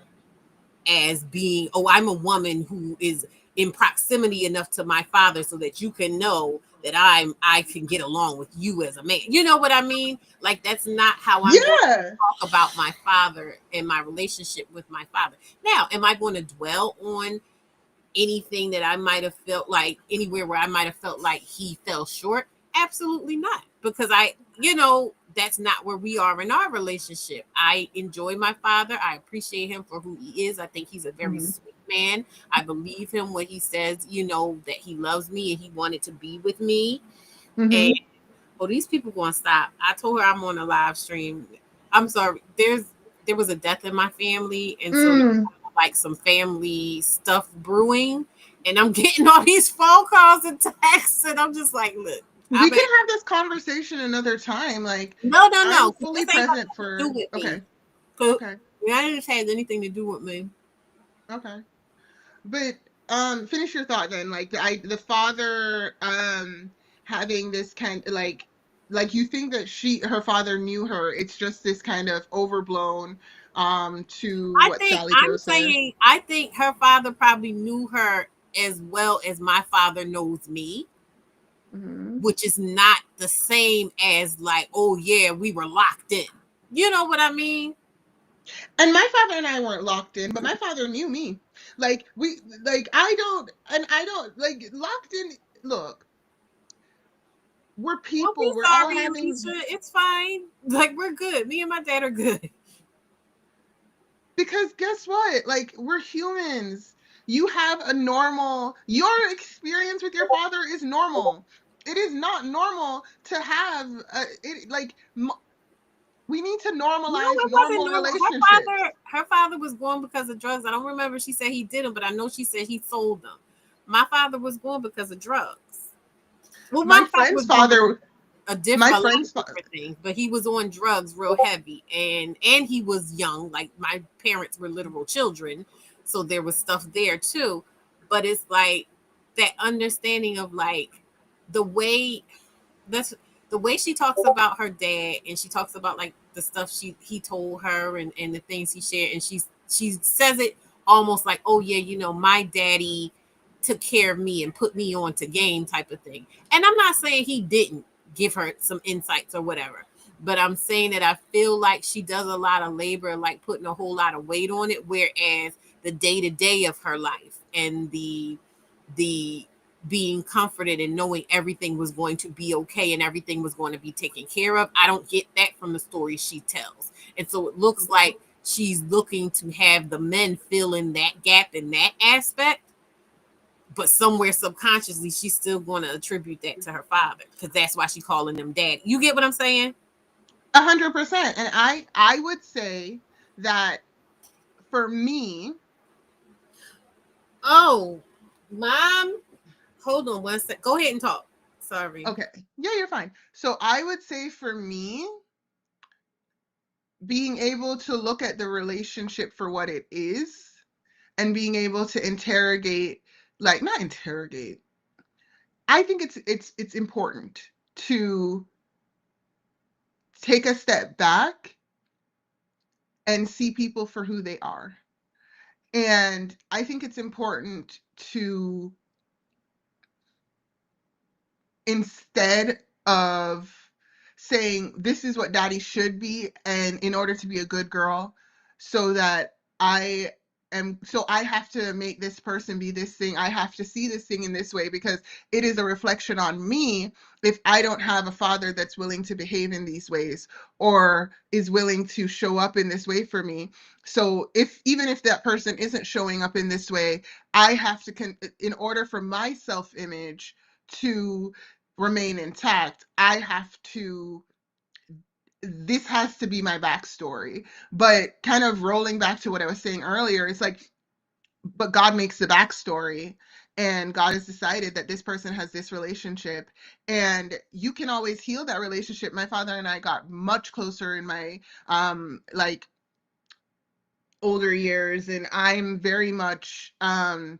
as being, oh, I'm a woman who is in proximity enough to my father so that you can know that I can get along with you as a man. You know what I mean? Like that's not how I'm going Yeah. to talk about my father and my relationship with my father. Now, am I going to dwell on anything that I might have felt like, anywhere where I might have felt like he fell short? Absolutely not. Because that's not where we are in our relationship. I enjoy my father. I appreciate him for who he is. I think he's a very Mm-hmm. sweet man. I believe him when he says, that he loves me and he wanted to be with me. And Mm-hmm. these people going to stop. I told her I'm on a live stream. I'm sorry. There was a death in my family, and so Mm. like some family stuff brewing, and I'm getting all these phone calls and texts, and I'm just like, look, We I'm can at, have this conversation another time. Like, no, no, I'm no, 'cause fully this ain't got present nothing to do for. with me. Okay. 'Cause Okay. none of this has anything to do with me. Okay. But finish your thought then. Like the father having this kind, like you think that her father knew her. It's just this kind of overblown to what Sally Crow said. I think her father probably knew her as well as my father knows me, Hmm. which is not the same as like, oh yeah, we were locked in. You know what I mean? And my father and I weren't locked in, but my father knew me. Like I don't like locked in. Look, we're Don't be people. We're all sorry, having. Alicia. It's fine. Like we're good. Me and my dad are good. Because guess what? Like, we're humans. You have your experience with your father is normal. It is not normal to have, we need to No, normalize it wasn't normal normal. relationships. Her father was going because of drugs. I don't remember she said he did them, but I know she said he sold them. My father was going because of drugs. Well, My my father friend's was going because father, my a lot friend's of different things, but he was on drugs real heavy, and he was young. Like my parents were literal children, so there was stuff there too. But it's like that understanding of like the way that's the way she talks about her dad, and she talks about like the stuff he told her, and the things he shared, and she says it almost like, oh yeah, my daddy took care of me and put me on to game type of thing. And I'm not saying he didn't give her some insights or whatever, but I'm saying that I feel like she does a lot of labor, like putting a whole lot of weight on it, whereas the day-to-day of her life and the being comforted and knowing everything was going to be okay and everything was going to be taken care of. I don't get that from the story she tells. And so it looks like she's looking to have the men fill in that gap in that aspect, but somewhere subconsciously she's still going to attribute that to her father, because that's why she's calling them dad. You get what I'm saying? 100%. And I would say that for me, Oh, mom, hold on one sec. Go ahead and talk. Sorry. okay, yeah, you're fine. So I would say for me, being able to look at the relationship for what it is and being able to interrogate, like, not interrogate. I think it's important to take a step back and see people for who they are. And I think it's important to, instead of saying this is what daddy should be, and in order to be a good girl, so that I so I have to make this person be this thing. I have to see this thing in this way because it is a reflection on me if I don't have a father that's willing to behave in these ways or is willing to show up in this way for me. So even if that person isn't showing up in this way, I have to, in order for my self-image to remain intact, this has to be my backstory. But kind of rolling back to what I was saying earlier, it's like, but God makes the backstory, and God has decided that this person has this relationship, and you can always heal that relationship. My father and I got much closer in my like older years, and I'm very much not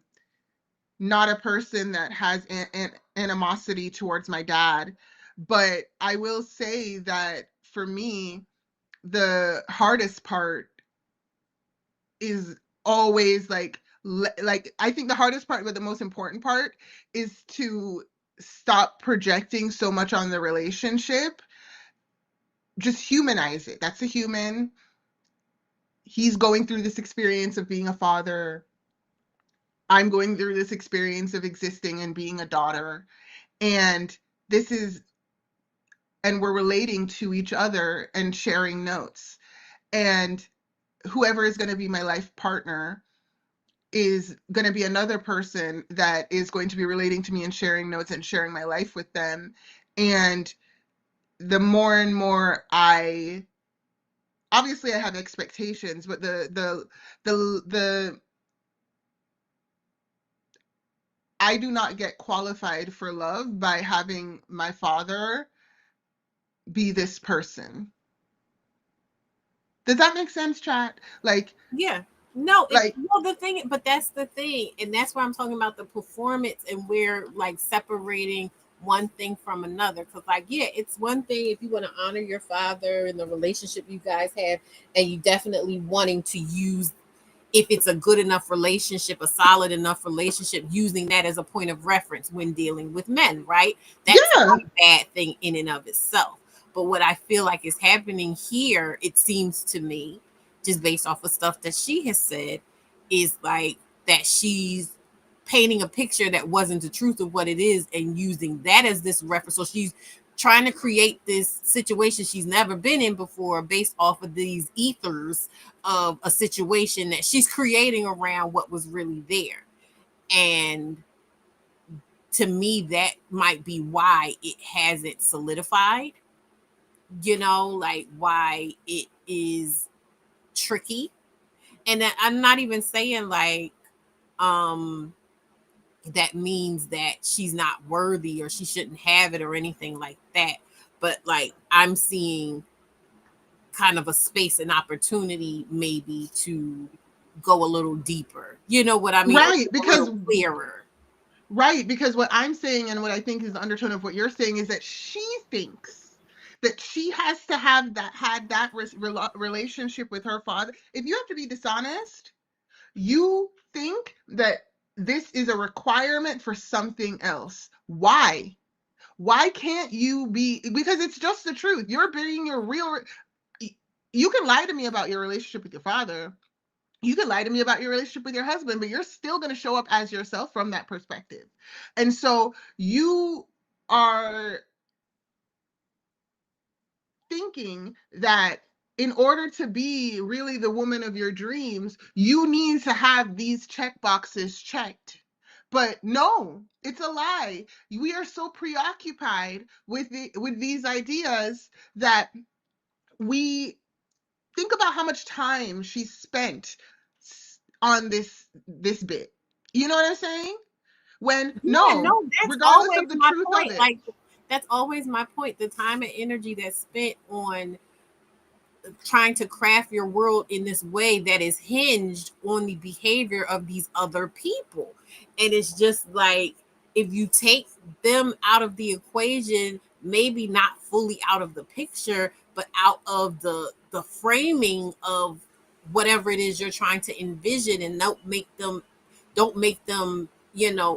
a person that has an animosity towards my dad. But I will say that for me, the hardest part is always like I think the hardest part, but the most important part, is to stop projecting so much on the relationship. Just humanize it. That's a human. He's going through this experience of being a father. I'm going through this experience of existing and being a daughter. And this is, and we're relating to each other and sharing notes. And whoever is going to be my life partner is going to be another person that is going to be relating to me and sharing notes and sharing my life with them. And the more and more obviously I have expectations, but the I do not get qualified for love by having my father be this person. Does that make sense, chat? Like, Yeah. No, like, the thing, but that's the thing, and that's why I'm talking about the performance and we're like separating one thing from another. Because, like, yeah, it's one thing if you want to honor your father and the relationship you guys have, and you definitely wanting to use, if it's a good enough relationship, a solid enough relationship, using that as a point of reference when dealing with men, right? That's yeah, not a bad thing in and of itself. But what I feel like is happening here, it seems to me, just based off of stuff that she has said, is like that she's painting a picture that wasn't the truth of what it is and using that as this reference. So she's trying to create this situation she's never been in before based off of these ethers of a situation that she's creating around what was really there. And to me, that might be why it hasn't solidified, like why it is tricky. And I'm not even saying like that means that she's not worthy or she shouldn't have it or anything like that. But like I'm seeing kind of a space and opportunity maybe to go a little deeper. You know what I mean? right, A little clearer. right, because what I'm saying and what I think is the undertone of what you're saying is that she thinks that she has to have had that relationship with her father. If you have to be dishonest, you think that this is a requirement for something else. Why? Why can't you be? Because it's just the truth. You're being your real. You can lie to me about your relationship with your father. You can lie to me about your relationship with your husband, but you're still going to show up as yourself from that perspective. And so you are thinking that in order to be really the woman of your dreams, you need to have these check boxes checked. But no, it's a lie. We are so preoccupied with these ideas that we think about how much time she spent on this bit. You know what I'm saying? When Yeah, no, no, that's regardless always of the my truth of point. it. Like that's always my point. The time and energy that's spent on trying to craft your world in this way that is hinged on the behavior of these other people. And it's just like if you take them out of the equation, maybe not fully out of the picture, but out of the framing of whatever it is you're trying to envision, and don't make them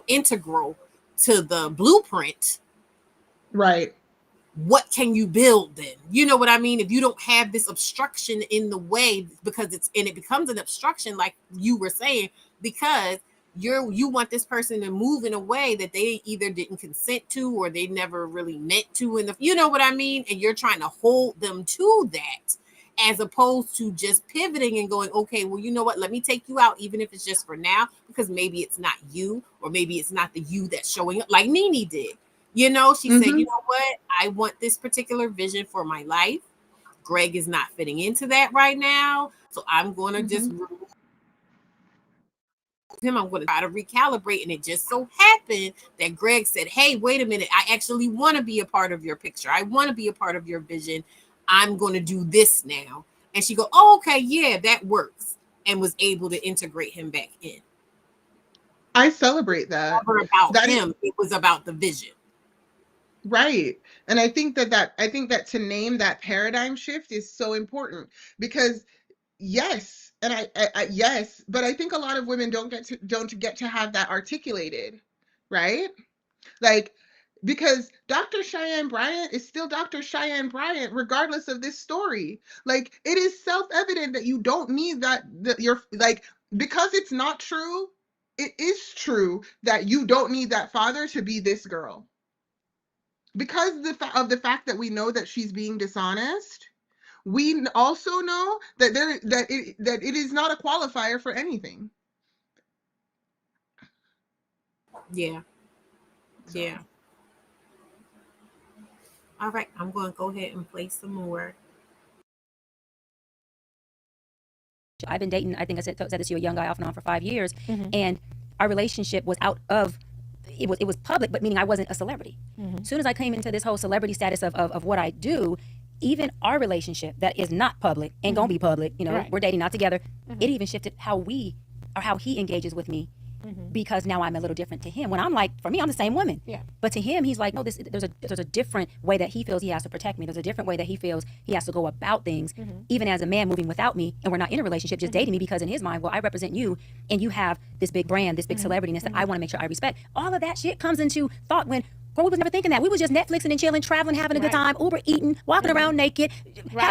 integral to the blueprint. Right. what can you build then? You know what I mean? If you don't have this obstruction in the way, because it becomes an obstruction, like you were saying, because you want this person to move in a way that they either didn't consent to or they never really meant to in the, you know what I mean? And you're trying to hold them to that, as opposed to just pivoting and going, okay, well, you know what? Let me take you out, even if it's just for now, because maybe it's not you, or maybe it's not the you that's showing up, like Nene did. You know, she said, you know what? I want this particular vision for my life. Greg is not fitting into that right now. So I'm going to just remove him. I'm going to try to recalibrate. And it just so happened that Greg said, hey, wait a minute. I actually want to be a part of your picture. I want to be a part of your vision. I'm going to do this now. And she go, oh, okay, yeah, that works. And was able to integrate him back in. I celebrate that. Never about That him. It was about the vision. Right. And I think that to name that paradigm shift is so important, because yes, and I yes, but I think a lot of women don't get to have that articulated, right? Like, because Dr. Cheyenne Bryant is still Dr. Cheyenne Bryant regardless of this story. Like, it is self-evident that you don't need that you're like, because it's not true, it is true that you don't need that father to be this girl. Because of the fact that we know that she's being dishonest, we also know that it is not a qualifier for anything. Yeah. Yeah. All right, I'm going to go ahead and play some more. I've been dating, I think I said this to you, a young guy off and on for 5 years, and our relationship was out of, it was public, but meaning I wasn't a celebrity. As soon as I came into this whole celebrity status of what I do, even our relationship that is not public, ain't gonna be public, you know, Right. we're dating, not together, it even shifted how he engages with me, because now I'm a little different to him. When I'm like, for me, I'm the same woman. Yeah. But to him, he's like, no, there's a different way that he feels he has to protect me. There's a different way that he feels he has to go about things, even as a man moving without me, and we're not in a relationship, just dating me, because in his mind, well, I represent you, and you have this big brand, this big celebrityness that I want to make sure I respect. All of that shit comes into thought when, girl, we was never thinking that. We was just Netflixing and chilling, traveling, having a good time, Uber eating, walking around naked.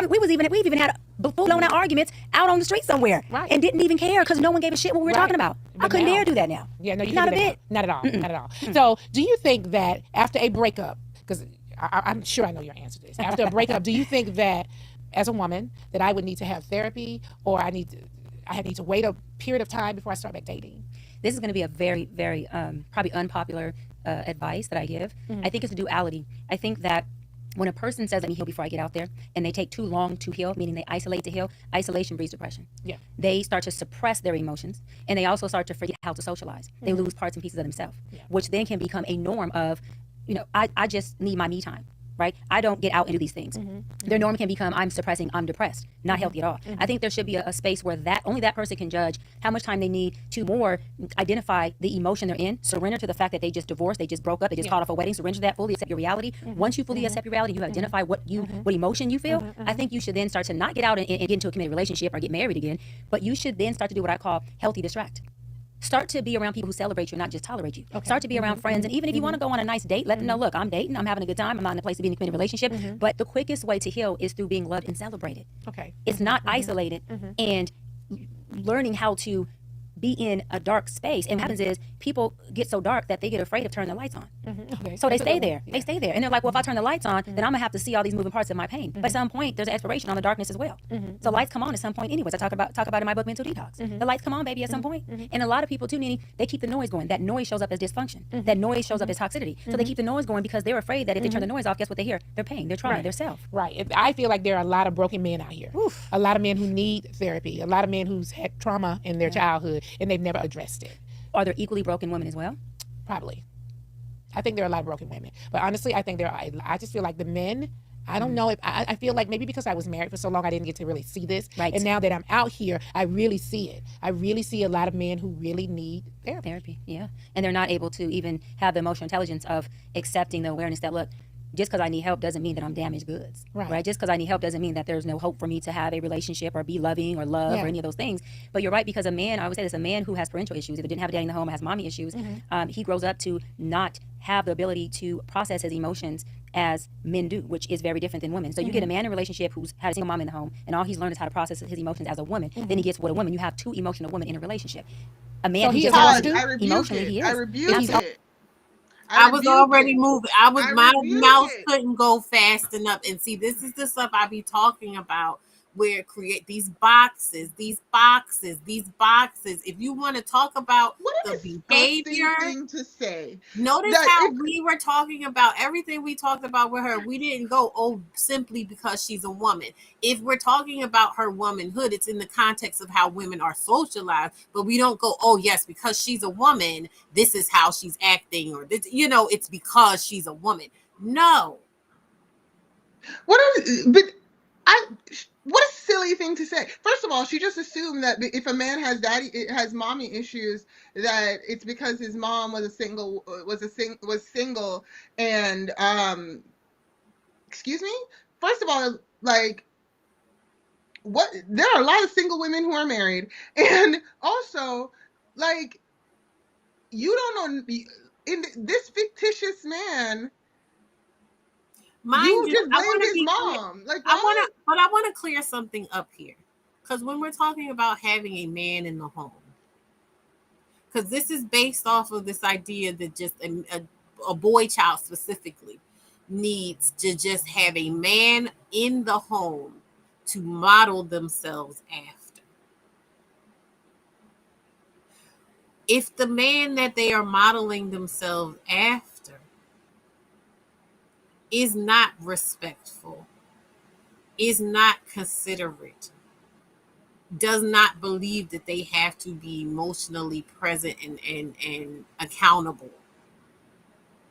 We've even had full-blown out arguments out on the street somewhere, and didn't even care because no one gave a shit what we were talking about. I couldn't dare do that now. Yeah, no, you not a can't do that bit. now. Not at all. Not at all. So, do you think that after a breakup, because I'm sure I know your answer to this, after a breakup, do you think that as a woman that I would need to have therapy, or I need to wait a period of time before I start back dating? This is going to be a very, very probably unpopular advice that I give. I think it's a duality. I think that when a person says, let me heal before I get out there, and they take too long to heal, meaning they isolate to heal, isolation breeds depression. Yeah. They start to suppress their emotions, and they also start to forget how to socialize. They lose parts and pieces of themselves, which then can become a norm of, you know, I just need my me time. Right? I don't get out and do these things. Their norm can become, I'm suppressing, I'm depressed. Not healthy at all. I think there should be a space where only that person can judge how much time they need to more identify the emotion they're in, surrender to the fact that they just divorced, they just broke up, they just called off a wedding, surrender to that fully, accept your reality. Once you fully accept your reality, you identify what emotion you feel, I think you should then start to not get out and get into a committed relationship or get married again, but you should then start to do what I call healthy distract. Start to be around people who celebrate you, not just tolerate you. Okay. Start to be around friends. And even if you want to go on a nice date, let them know, look, I'm dating, I'm having a good time, I'm not in a place to be in a committed relationship. But the quickest way to heal is through being loved and celebrated. Okay. It's not isolated and learning how to be in a dark space. And what happens is people get so dark that they get afraid of turning the lights on. Okay. So they stay there. They stay there. And they're like, well, if I turn the lights on, then I'm going to have to see all these moving parts of my pain. But at some point, there's an expiration on the darkness as well. So lights come on at some point anyways. I talk about in my book, Mental Detox. The lights come on, baby, at some point. And a lot of people too, Nene, they keep the noise going. That noise shows up as dysfunction. That noise shows up as toxicity. So they keep the noise going because they're afraid that if they turn the noise off, guess what they hear? Their pain, their trauma, their self. Right. I feel like there are a lot of broken men out here. Oof. A lot of men who need therapy. A lot of men who's had trauma in their childhood and they've never addressed it. Are there equally broken women as well? Probably. I think there are a lot of broken women. But honestly, I think I just feel like the men, I don't know if, I feel like maybe because I was married for so long, I didn't get to really see this. Right. And now that I'm out here, I really see it. I really see a lot of men who really need therapy. Yeah. And they're not able to even have the emotional intelligence of accepting the awareness that, look, just because I need help doesn't mean that I'm damaged goods, right? Just because I need help doesn't mean that there's no hope for me to have a relationship or be loving or love or any of those things. But you're right, because a man, I would say this, a man who has parental issues, if it didn't have a daddy in the home, has mommy issues, he grows up to not have the ability to process his emotions as men do, which is very different than women. So you get a man in a relationship who's had a single mom in the home, and all he's learned is how to process his emotions as a woman. Then he gets with a woman. You have two emotional women in a relationship. A man So who he just is has what? I rebuke emotionally, it. he I is. rebuke Absolutely. it. I was already moving. My mouse it. couldn't go fast enough. And see, this is the stuff I be talking about, where create these boxes. If you want to talk about What a the disgusting behavior thing to say. notice That how it, we were talking about everything we talked about with her. We didn't go, oh, simply because she's a woman. If we're talking about her womanhood, it's in the context of how women are socialized, but we don't go, oh, yes, because she's a woman, this is how she's acting, or this, it's because she's a woman. No. what a silly thing to say. First of all, she just assumed that if a man has mommy issues, that it's because his mom was single, and excuse me. First of all, like, what? There are a lot of single women who are married, and also, like, you don't know, in this fictitious man. Mind You you, just I blamed want to his be clear. mom. Like, I what? want to clear something up here, because when we're talking about having a man in the home, because this is based off of this idea that just a boy child specifically needs to just have a man in the home to model themselves after. If the man that they are modeling themselves after is not respectful, is not considerate, does not believe that they have to be emotionally present and accountable,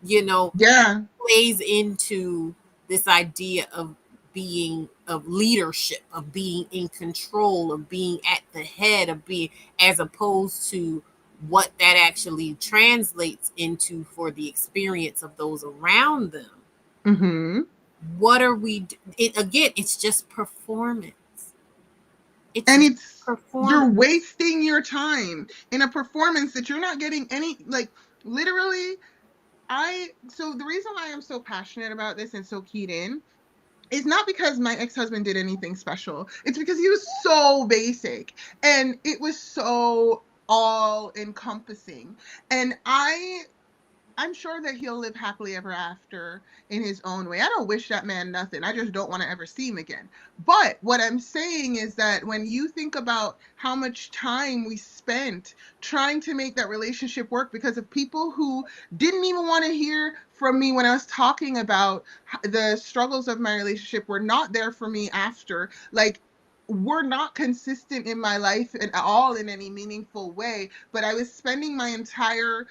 Yeah. plays into this idea of leadership, of being in control, of being at the head, of being, as opposed to what that actually translates into for the experience of those around them. Mm-hmm. What are we again, it's just performance. And it's Performance. you're wasting your time in a performance that you're not getting any, like, literally. So the reason why I'm so passionate about this and so keyed in is not because my ex-husband did anything special. It's because he was so basic, and it was so all encompassing. And I'm sure that he'll live happily ever after in his own way. I don't wish that man nothing. I just don't want to ever see him again. But what I'm saying is that when you think about how much time we spent trying to make that relationship work because of people who didn't even want to hear from me when I was talking about the struggles of my relationship, were not there for me after, like, were not consistent in my life at all in any meaningful way, but I was spending my entire,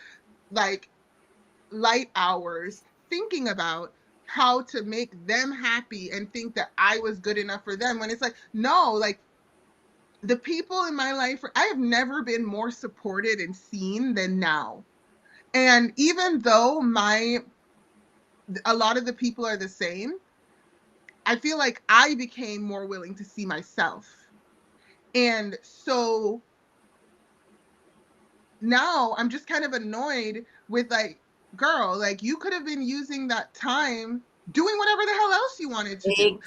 like, light hours thinking about how to make them happy and think that I was good enough for them, when it's like, no, like, the people in my life, I have never been more supported and seen than now. And even though a lot of the people are the same, I feel like I became more willing to see myself. And so now I'm just kind of annoyed with, like, girl, like, you could have been using that time doing whatever the hell else you wanted to do.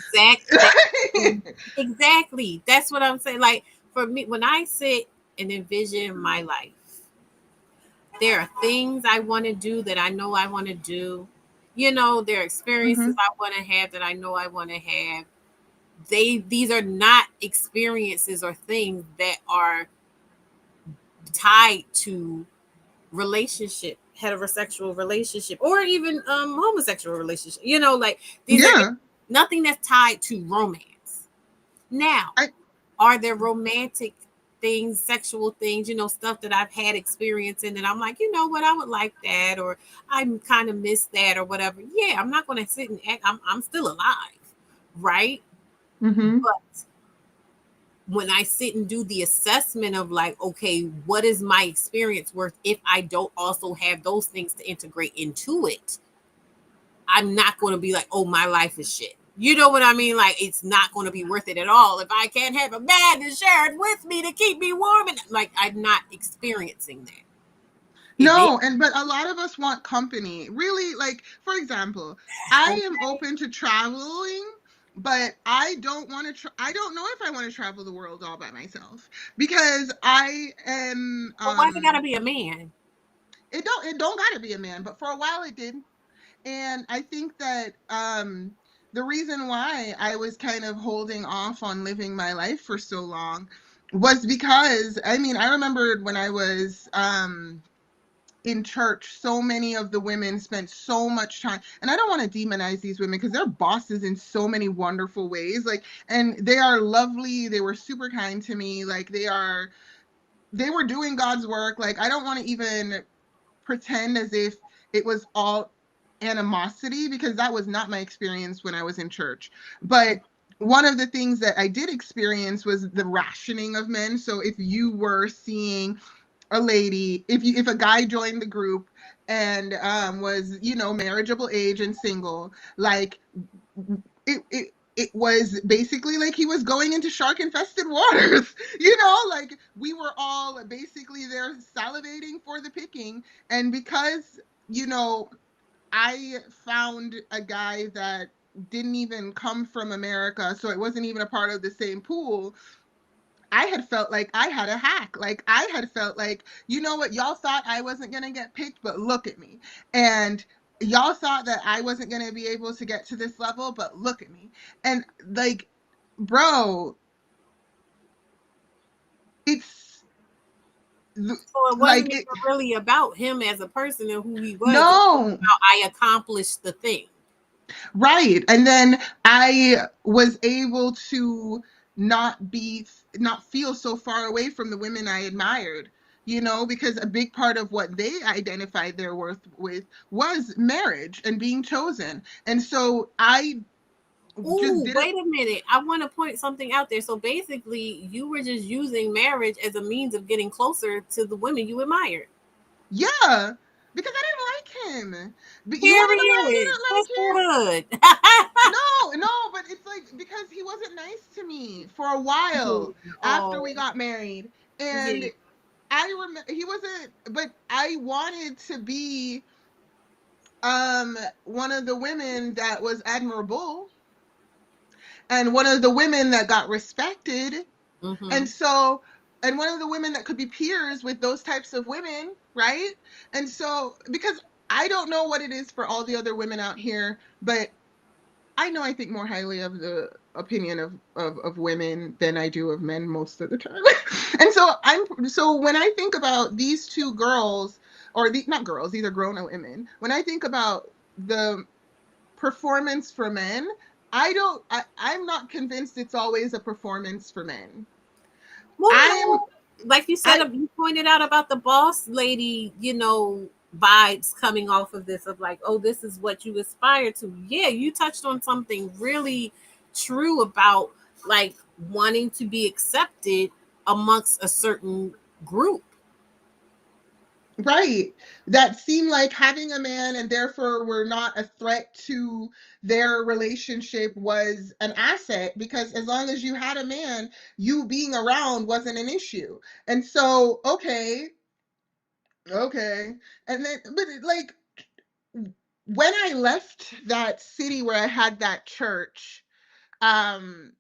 Exactly. That's what I'm saying. Like, for me, when I sit and envision my life, there are things I want to do that I know I want to do. There are experiences I want to have that I know I want to have. These are not experiences or things that are tied to heterosexual relationship, or even homosexual relationship. Like, these are nothing that's tied to romance. Now, are there romantic things, sexual things, stuff that I've had experience in that I'm like, you know what, I would like that, or I kind of miss that, or whatever. Yeah, I'm not going to sit and act. I'm still alive, right? But when I sit and do the assessment of, like, okay, what is my experience worth if I don't also have those things to integrate into it? I'm not going to be like, oh, my life is shit. You know what I mean? Like, it's not going to be worth it at all if I can't have a man to share it with me to keep me warm. And like, I'm not experiencing that. No, but a lot of us want company. Really, like, for example, I am open to traveling, but I don't want to I don't know if I want to travel the world all by myself, because I am But why it gotta be a man? It don't got to be a man, but for a while it did. And I think that the reason why I was kind of holding off on living my life for so long was because, I mean, I remembered when I was in church, so many of the women spent so much time, and I don't want to demonize these women because they're bosses in so many wonderful ways, like, and they are lovely, they were super kind to me, like, they were doing God's work. Like, I don't want to even pretend as if it was all animosity, because that was not my experience when I was in church. But one of the things that I did experience was the rationing of men. So if you were seeing a lady, if a guy joined the group and was, marriageable age and single, like, it was basically like he was going into shark infested waters. Like, we were all basically there salivating for the picking. And because, I found a guy that didn't even come from America, so it wasn't even a part of the same pool, I had felt like I had a hack. Like, I had felt like, you know what, y'all thought I wasn't going to get picked, but look at me. And y'all thought that I wasn't going to be able to get to this level, but look at me. And, like, bro, it's So it wasn't like even really about him as a person and who he was. It was no, about, I accomplished the thing. right. And then I was able to not feel so far away from the women I admired, because a big part of what they identified their worth with was marriage and being chosen. And so I just Ooh, didn't. wait a minute. I want to point something out there. So basically, you were just using marriage as a means of getting closer to the women you admired. Yeah, because I didn't like him. But you want to know why I Period. didn't like him? Sisterhood. No, but it's like, because he wasn't nice to me for a while after Oh, we got married. And yeah. I remember he wasn't, but I wanted to be one of the women that was admirable and one of the women that got respected. Mm-hmm. And so, and one of the women that could be peers with those types of women, right? And so, because I don't know what it is for all the other women out here, but I know I think more highly of the opinion of women than I do of men most of the time. And so when I think about these two girls, or not girls, these are grown women. When I think about the performance for men, I'm not convinced it's always a performance for men. Well, I'm no, like you said, I you pointed out about the boss lady, vibes coming off of this, of like, oh, this is what you aspire to. Yeah, you touched on something really true about, like, wanting to be accepted amongst a certain group. Right. That seemed like having a man and therefore were not a threat to their relationship was an asset, because as long as you had a man, you being around wasn't an issue. And so, okay. And then, but like, when I left that city where I had that church, um,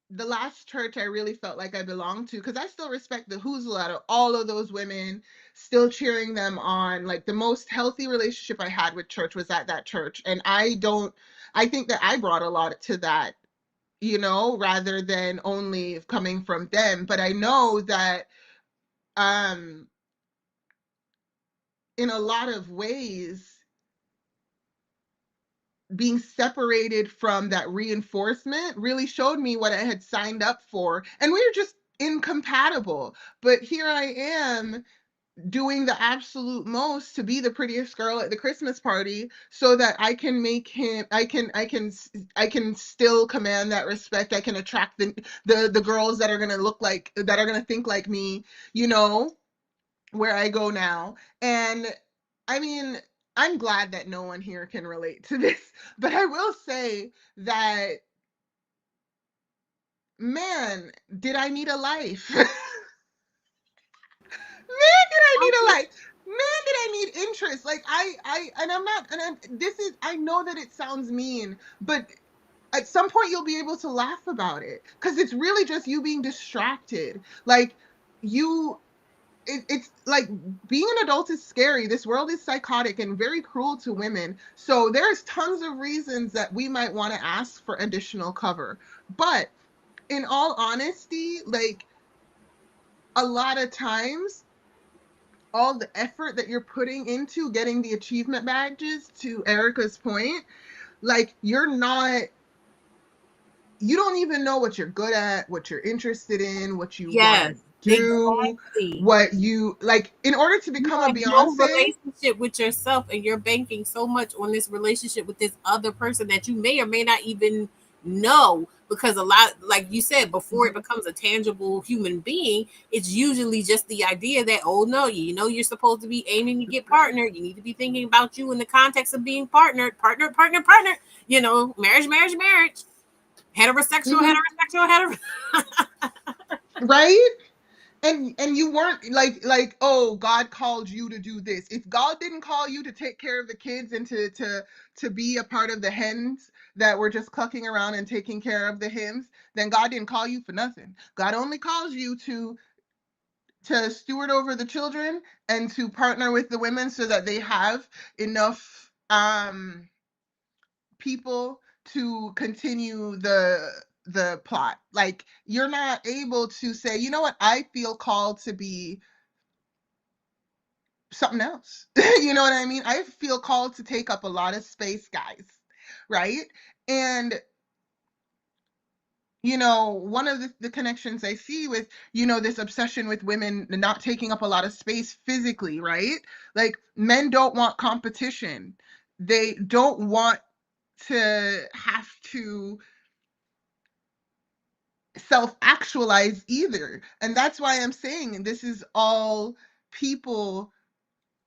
the last church I really felt like I belonged to, because I still respect the hoozle out of all of those women, still cheering them on. Like, the most healthy relationship I had with church was at that church. And I think that I brought a lot to that, rather than only coming from them. But I know that um, in a lot of ways, being separated from that reinforcement really showed me what I had signed up for. And we were just incompatible. But here I am doing the absolute most to be the prettiest girl at the Christmas party, so that I can make him I can still command that respect. I can attract the girls that are going to think like me, where I go now. And I mean, I'm glad that no one here can relate to this, but I will say that, man, did I need a life? Man, did I I need a get life? Man, did I need interest? Like and I'm not, and this is, I know that it sounds mean, but at some point you'll be able to laugh about it because it's really just you being distracted. Like you, it's like being an adult is scary. This world is psychotic and very cruel to women. So there's tons of reasons that we might want to ask for additional cover. But in all honesty, like a lot of times, all the effort that you're putting into getting the achievement badges, to Erica's point, like you don't even know what you're good at, what you're interested in, what you want to yes, do, exactly. what you like in order to You become a have no Beyonce. relationship with yourself, and you're banking so much on this relationship with this other person that you may or may not even know. Because a lot, like you said, before it Mhm. becomes a tangible human being, it's usually just the idea that, oh no, you know, you're supposed to be aiming to get partnered. You need to be thinking about you in the context of being partnered, partner. You know, marriage, heterosexual, Mhm. heterosexual. Right? And you weren't oh, God called you to do this. If God didn't call you to take care of the kids and to be a part of the hens that were just clucking around and taking care of the hens, then God didn't call you for nothing. God only calls you to steward over the children and to partner with the women so that they have enough people to continue the plot. Like you're not able to say, you know what, I feel called to be something else. You know what I mean? I feel called to take up a lot of space, guys. Right? And one of the connections I see with, this obsession with women not taking up a lot of space physically, right? Like men don't want competition. They don't want to have to self-actualize either. And that's why I'm saying this is all people,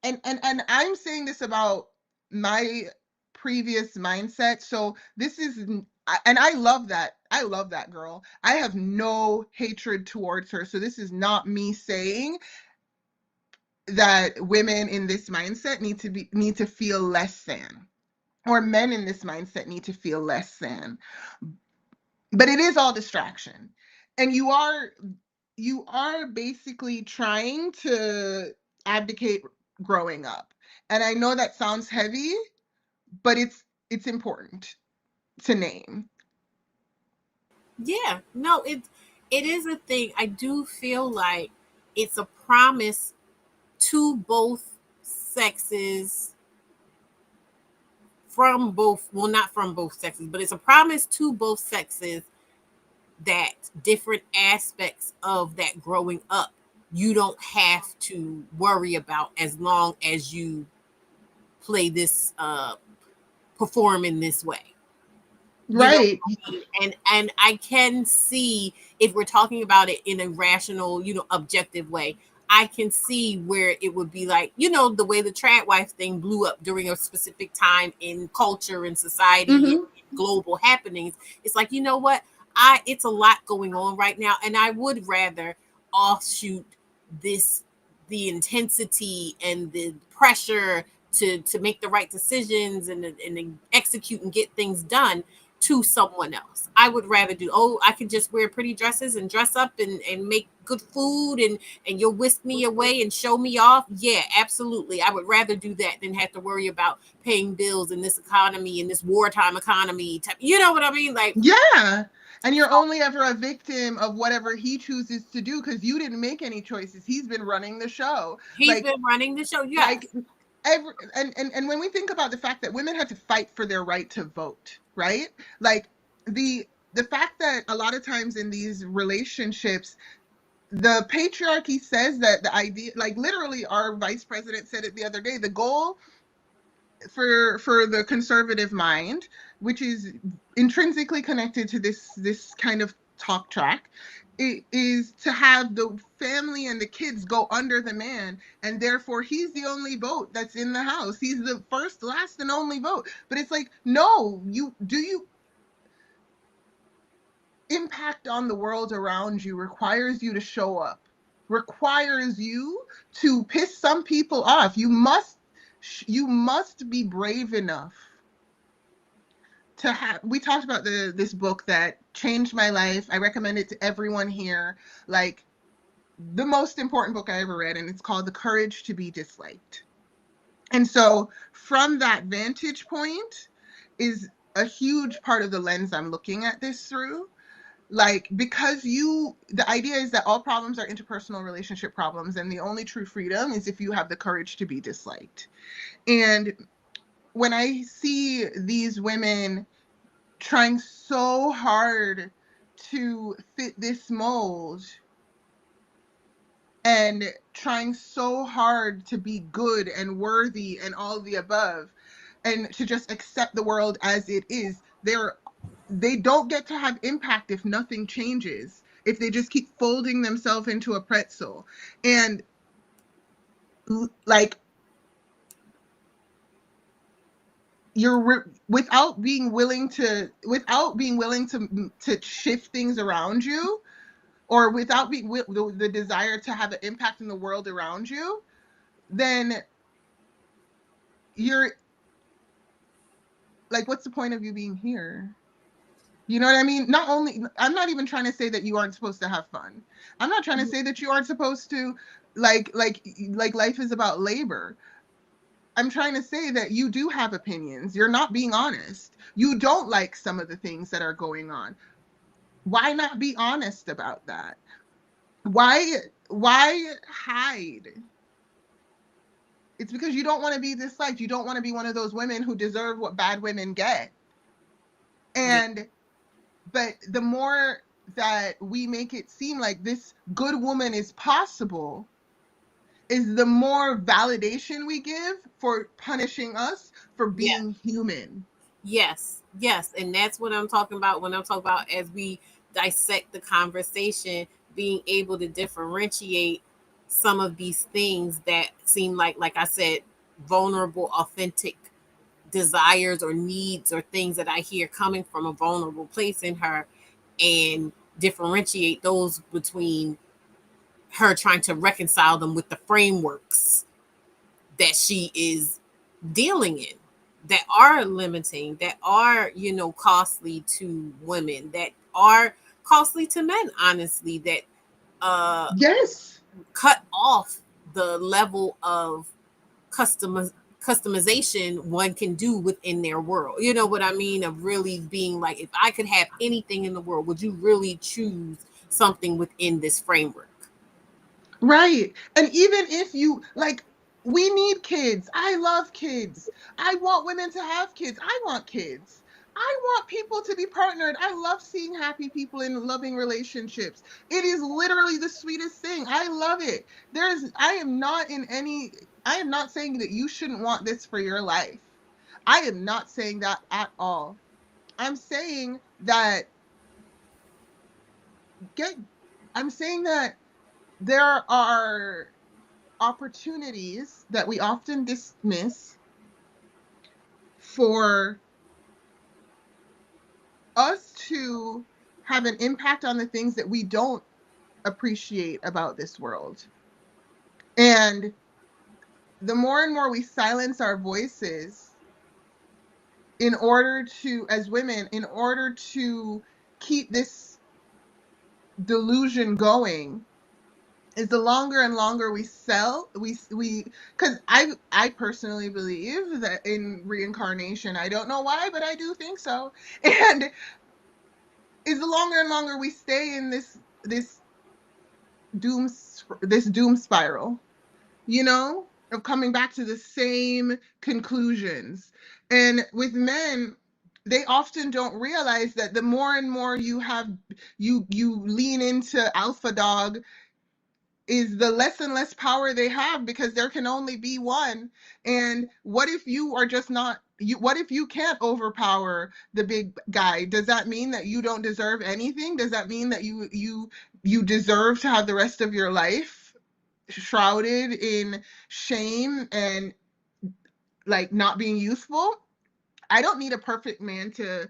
and I'm saying this about my previous mindset. So this is, and I love that. I love that girl. I have no hatred towards her. So this is not me saying that women in this mindset need to feel less than, or men in this mindset need to feel less than. But it is all distraction. And you are basically trying to abdicate growing up. And I know that sounds heavy, but it's important to name. Yeah, no, it is a thing. I do feel like it's a promise to both sexes, from both, well, not from both sexes, but it's a promise to both sexes that different aspects of that growing up you don't have to worry about as long as you play this perform in this way. You know Right. what I mean? And I can see, if we're talking about it in a rational, objective way, I can see where it would be like, the way the trad wife thing blew up during a specific time in culture and society Hmm. and global happenings. It's like, you know what? It's a lot going on right now, and I would rather offshoot this, the intensity and the pressure to make the right decisions and execute and get things done, to someone else. I would rather do, oh, I can just wear pretty dresses and dress up and make good food, and you'll whisk me away and show me off. Yeah, absolutely. I would rather do that than have to worry about paying bills in this economy, in this wartime economy. You know what I mean? Like, Yeah. And you're only ever a victim of whatever he chooses to do because you didn't make any choices. He's been running the show. he's Like been running the show. like Yes. and when we think about the fact that women had to fight for their right to vote, right? Like the fact that a lot of times in these relationships, the patriarchy says that the idea, like literally our vice president said it the other day, the goal for the conservative mind, which is intrinsically connected to this kind of talk track, it is to have the family and the kids go under the man, and therefore he's the only vote that's in the house. He's the first, last, and only vote. But it's like, no, you impact on the world around you requires you to show up, requires you to piss some people off. You must be brave enough to have. We talked about this book that changed my life. I recommend it to everyone here. Like, the most important book I ever read, and it's called The Courage to Be Disliked. And so from that vantage point is a huge part of the lens I'm looking at this through. Like, because the idea is that all problems are interpersonal relationship problems, and the only true freedom is if you have the courage to be disliked. And when I see these women trying so hard to fit this mold and trying so hard to be good and worthy and all the above, and to just accept the world as it is, they don't get to have impact if nothing changes, if they just keep folding themselves into a pretzel. And like, without being willing to shift things around you, or without the desire to have an impact in the world around you, then you're like, what's the point of you being here? You know what I mean? I'm not even trying to say that you aren't supposed to have fun. I'm not trying to say that you aren't supposed to, like life is about labor. I'm trying to say that you do have opinions. You're not being honest. You don't like some of the things that are going on. Why not be honest about that? Why hide? It's because you don't want to be disliked. You don't want to be one of those women who deserve what bad women get. And but the more that we make it seem like this good woman is possible, is the more validation we give for punishing us for being human. Yes, yes. And that's what I'm talking about when I'm talking about, as we dissect the conversation, being able to differentiate some of these things that seem like I said, vulnerable, authentic desires or needs or things that I hear coming from a vulnerable place in her, and differentiate those between her trying to reconcile them with the frameworks that she is dealing in, that are limiting, that are, costly to women, that are costly to men, honestly, that Yes. cut off the level of customization one can do within their world. You know what I mean? Of really being like, if I could have anything in the world, would you really choose something within this framework? Right. And even if you like, we need kids. I love kids. I want women to have kids. I want kids. I want people to be partnered. I love seeing happy people in loving relationships. It is literally the sweetest thing. I love it. I am not saying that you shouldn't want this for your life. I am not saying that at all. I'm saying that I'm saying that there are opportunities that we often dismiss for us to have an impact on the things that we don't appreciate about this world. And the more and more we silence our voices as women, in order to keep this delusion going, is the longer and longer we because I personally believe that in reincarnation. I don't know why, but I do think so. And is the longer and longer we stay in this doom spiral, of coming back to the same conclusions. And with men, they often don't realize that the more and more you lean into alpha dog, is the less and less power they have, because there can only be one. And what if you are just not what if you can't overpower the big guy? Does that mean that you don't deserve anything? Does that mean that you deserve to have the rest of your life shrouded in shame and like not being useful? I don't need a perfect man to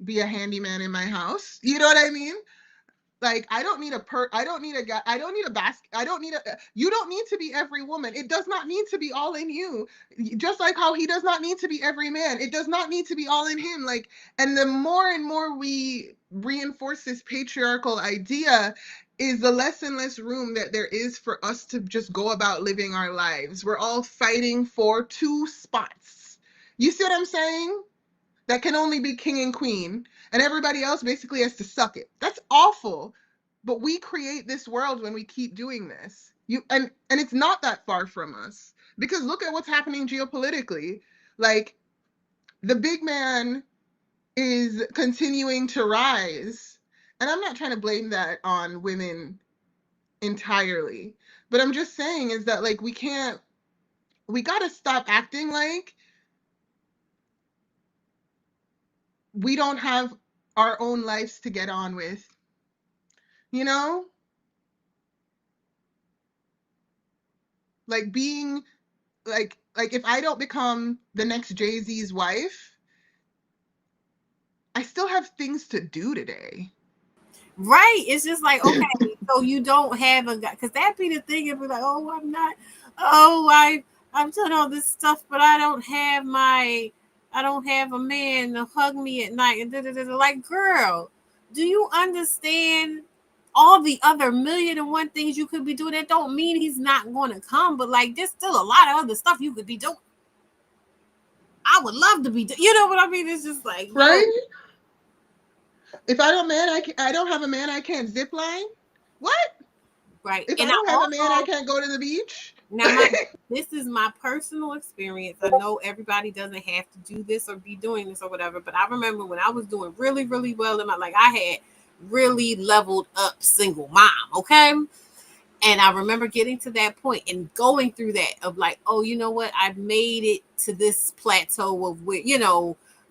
be a handyman in my house. You know what I mean? Like, I don't need a guy, I don't need a basket, I don't need a, you don't need to be every woman. It does not need to be all in you. Just like how he does not need to be every man. It does not need to be all in him. Like, and the more and more we reinforce this patriarchal idea, is the less and less room that there is for us to just go about living our lives. We're all fighting for two spots. You see what I'm saying? That can only be king and queen, and everybody else basically has to suck it. That's awful. But we create this world when we keep doing this. And it's not that far from us. Because look at what's happening geopolitically. Like, the big man is continuing to rise. And I'm not trying to blame that on women entirely. But I'm just saying is that, like, we gotta stop acting like we don't have our own lives to get on with. You know? Like, being like if I don't become the next Jay-Z's wife, I still have things to do today. Right. It's just like, okay, so you don't have a guy, because that be the thing. If we're like, oh, I'm not, oh, I've done all this stuff, but I don't have a man to hug me at night. And like, girl, do you understand all the other million and one things you could be doing? That don't mean he's not going to come, but like, there's still a lot of other stuff you could be doing. I would love to be, you know what I mean? It's just like, right? If I don't have a man, I can't zip line. What? Right. If And I don't have a man, I can't go to the beach. Now, this is my personal experience. I know everybody doesn't have to do this or be doing this or whatever, but I remember when I was doing really, really well in my, like, I had really leveled up single mom, okay? And I remember getting to that point and going through that of like, oh, you know what? I've made it to this plateau of where,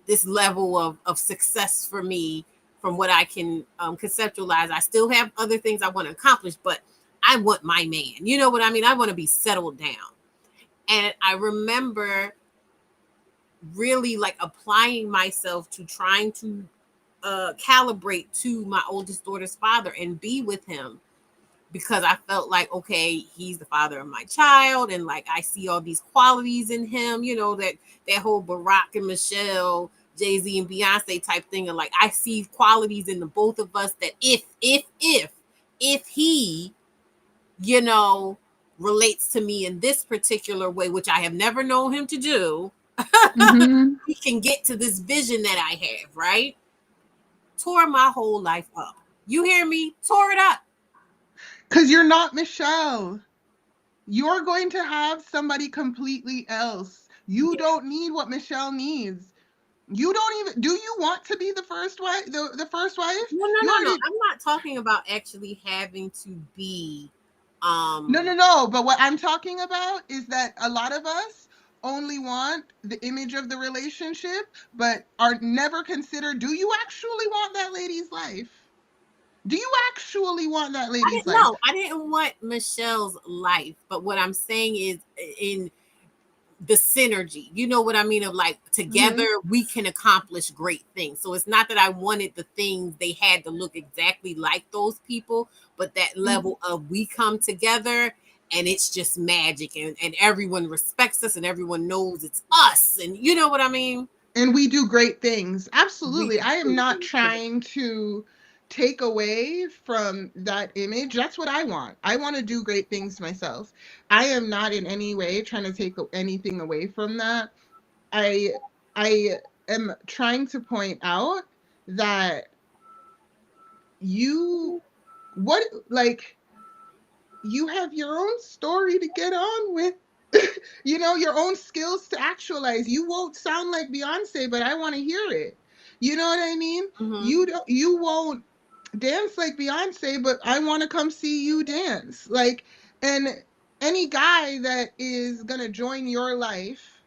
this level of success for me from what I can conceptualize. I still have other things I want to accomplish, but I want my man. You know what I mean? I want to be settled down. And I remember really like applying myself to trying to calibrate to my oldest daughter's father and be with him, because I felt like, okay, he's the father of my child, and like I see all these qualities in him, that whole Barack and Michelle, Jay-Z and Beyonce type thing, and like I see qualities in the both of us that if he, relates to me in this particular way, which I have never known him to do, Mm-hmm. he can get to this vision that I have, right? Tore my whole life up. You hear me? Tore it up. Because you're not Michelle. You're going to have somebody completely else. You don't need what Michelle needs. You don't even, do you want to be the first wife? The first wife? No. You already, I'm not talking about actually having to be. No. But what I'm talking about is that a lot of us only want the image of the relationship, but are never considered, do you actually want that lady's life? Do you actually want that lady's life? I didn't want Michelle's life, but what I'm saying is in the synergy, you know what I mean? Of like together we can accomplish great things. So it's not that I wanted the things they had to look exactly like those people, but that level of we come together and it's just magic, and everyone respects us and everyone knows it's us, and you know what I mean? And we do great things. Absolutely. I am not trying to take away from that image. That's what I want. I want to do great things myself. I am not in any way trying to take anything away from that. I I am trying to point out that you what like you have your own story to get on with. Your own skills to actualize. You won't sound like Beyonce, but I want to hear it. You know what I mean? You won't dance like Beyonce, but I want to come see you dance. Like, and any guy that is going to join your life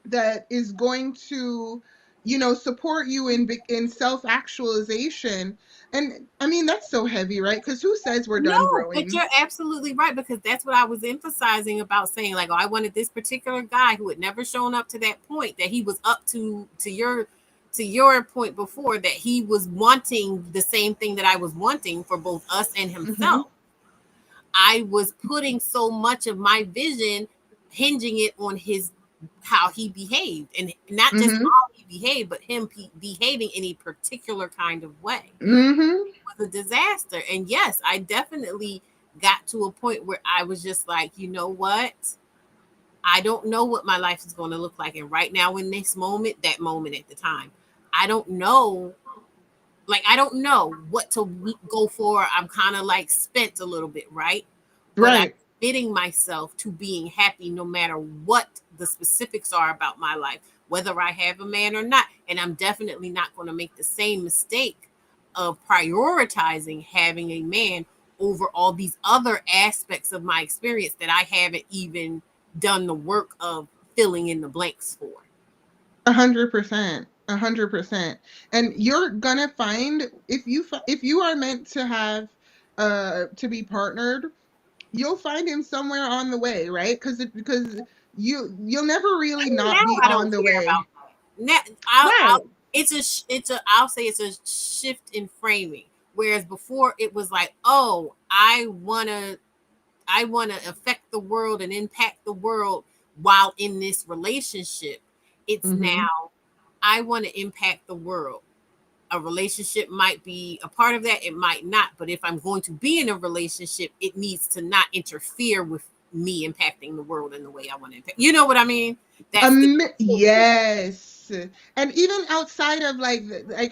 that is going to, you know, support you in self actualization. And I mean, that's so heavy, right? Because who says we're done No, but growing? you're absolutely right, because that's what I was emphasizing about saying, like, oh, I wanted this particular guy who had never shown up to that point that he was up to your point before, that he was wanting the same thing that I was wanting for both us and Mm-hmm. himself. I was putting so much of my vision, hinging it on his how he behaved, and not just Mm-hmm. how he behaved, but him behaving in a particular kind of way Mm-hmm. was a disaster. And yes, I definitely got to a point where I was just like, you know what? I don't know what my life is going to look like. And right now, in this moment, that moment at the time, I don't know. Like, I don't know what to go for. I'm kind of like spent a little bit, right? But I'm Right. committing myself to being happy no matter what the specifics are about my life, whether I have a man or not. And I'm definitely not going to make the same mistake of prioritizing having a man over all these other aspects of my experience that I haven't even done the work of filling in the blanks for. 100%. 100%. And you're gonna find, if you are meant to have to be partnered, you'll find him somewhere on the way, right? Because you'll never really not Now be I on don't the care way. about that. Now, Right. I'll say it's a shift in framing. Whereas before it was like, oh, I wanna affect the world and impact the world while in this relationship. It's Mm-hmm. now I want to impact the world. A relationship might be a part of that, it might not. But if I'm going to be in a relationship, it needs to not interfere with me impacting the world in the way I want to impact. You know what I mean? That's the Yes. And even outside of like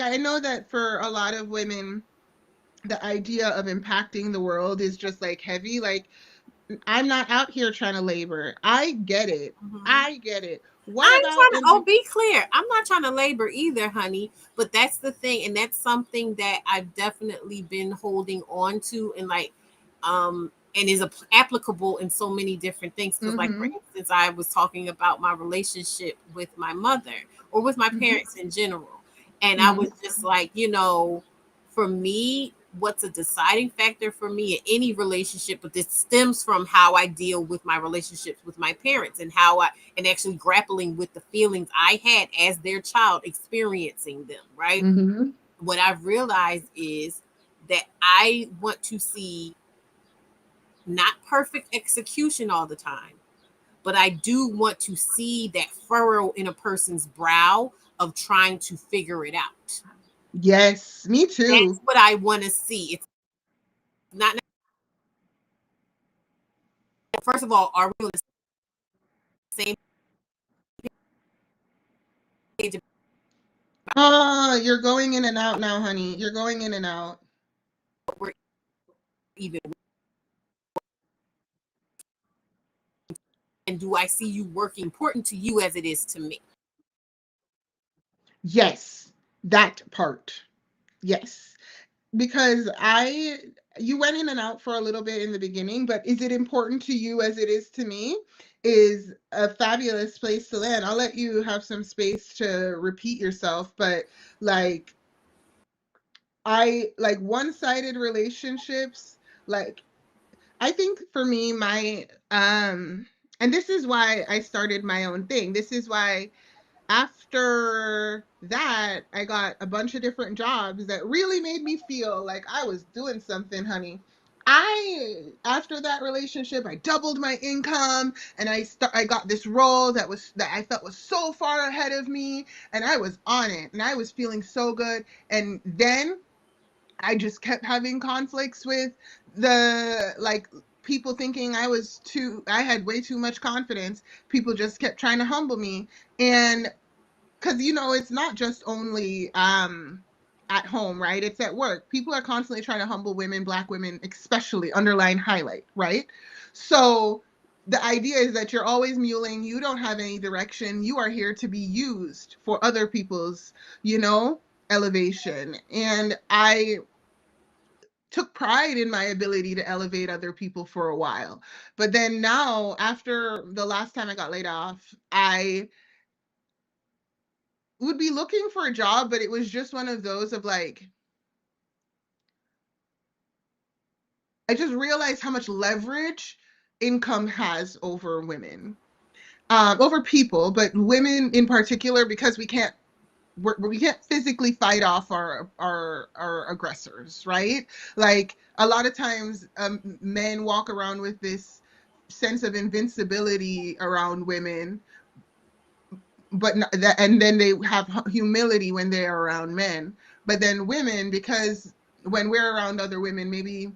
I know that for a lot of women, the idea of impacting the world is just like heavy. Like, I'm not out here trying to labor. I get it. Mhm. I get it. What I ain't about trying to. in Oh, be clear. I'm not trying to labor either, honey. But that's the thing, and that's something that I've definitely been holding on to, and like, and is applicable in so many different things. Because, like, for mm-hmm, instance, I was talking about my relationship with my mother or with my mm-hmm, parents in general, and I mm-hmm, was just like, for me, what's a deciding factor for me in any relationship, but this stems from how I deal with my relationships with my parents, and how I and actually grappling with the feelings I had as their child experiencing them, right? mm-hmm. What I've realized is that I want to see not perfect execution all the time, but I do want to see that furrow in a person's brow of trying to figure it out. Yes, me That's too. what I want to see. It's not, first of all, are we on the same page Oh, you're going in and out now, honey. You're going in and out. about we're even? And do I see you working important to you as it is to me? Yes, that part. Yes. Because you went in and out for a little bit in the beginning, but is it important to you as it is to me is a fabulous place to land. I'll let you have some space to repeat yourself, but like I like one-sided relationships, like I think for me my and this is why I started my own thing. This is why after that, I got a bunch of different jobs that really made me feel like I was doing something, honey. After that relationship, I doubled my income and I got this role that I felt was so far ahead of me and I was on it and I was feeling so good. And then I just kept having conflicts with the like people thinking I had way too much confidence. People just kept trying to humble me. And because it's not just only at home, right? It's at work. People are constantly trying to humble women, black women especially, underline highlight, right? So the idea is that you're always muling, you don't have any direction, you are here to be used for other people's you know elevation. And I took pride in my ability to elevate other people for a while. But then now, after the last time I got laid off, I would be looking for a job, but it was just one of those of like, I just realized how much leverage income has over women, over people, but women in particular, because we can't physically fight off our aggressors, right? Like a lot of times, men walk around with this sense of invincibility around women, but and then they have humility when they're around men. But then women, because when we're around other women, maybe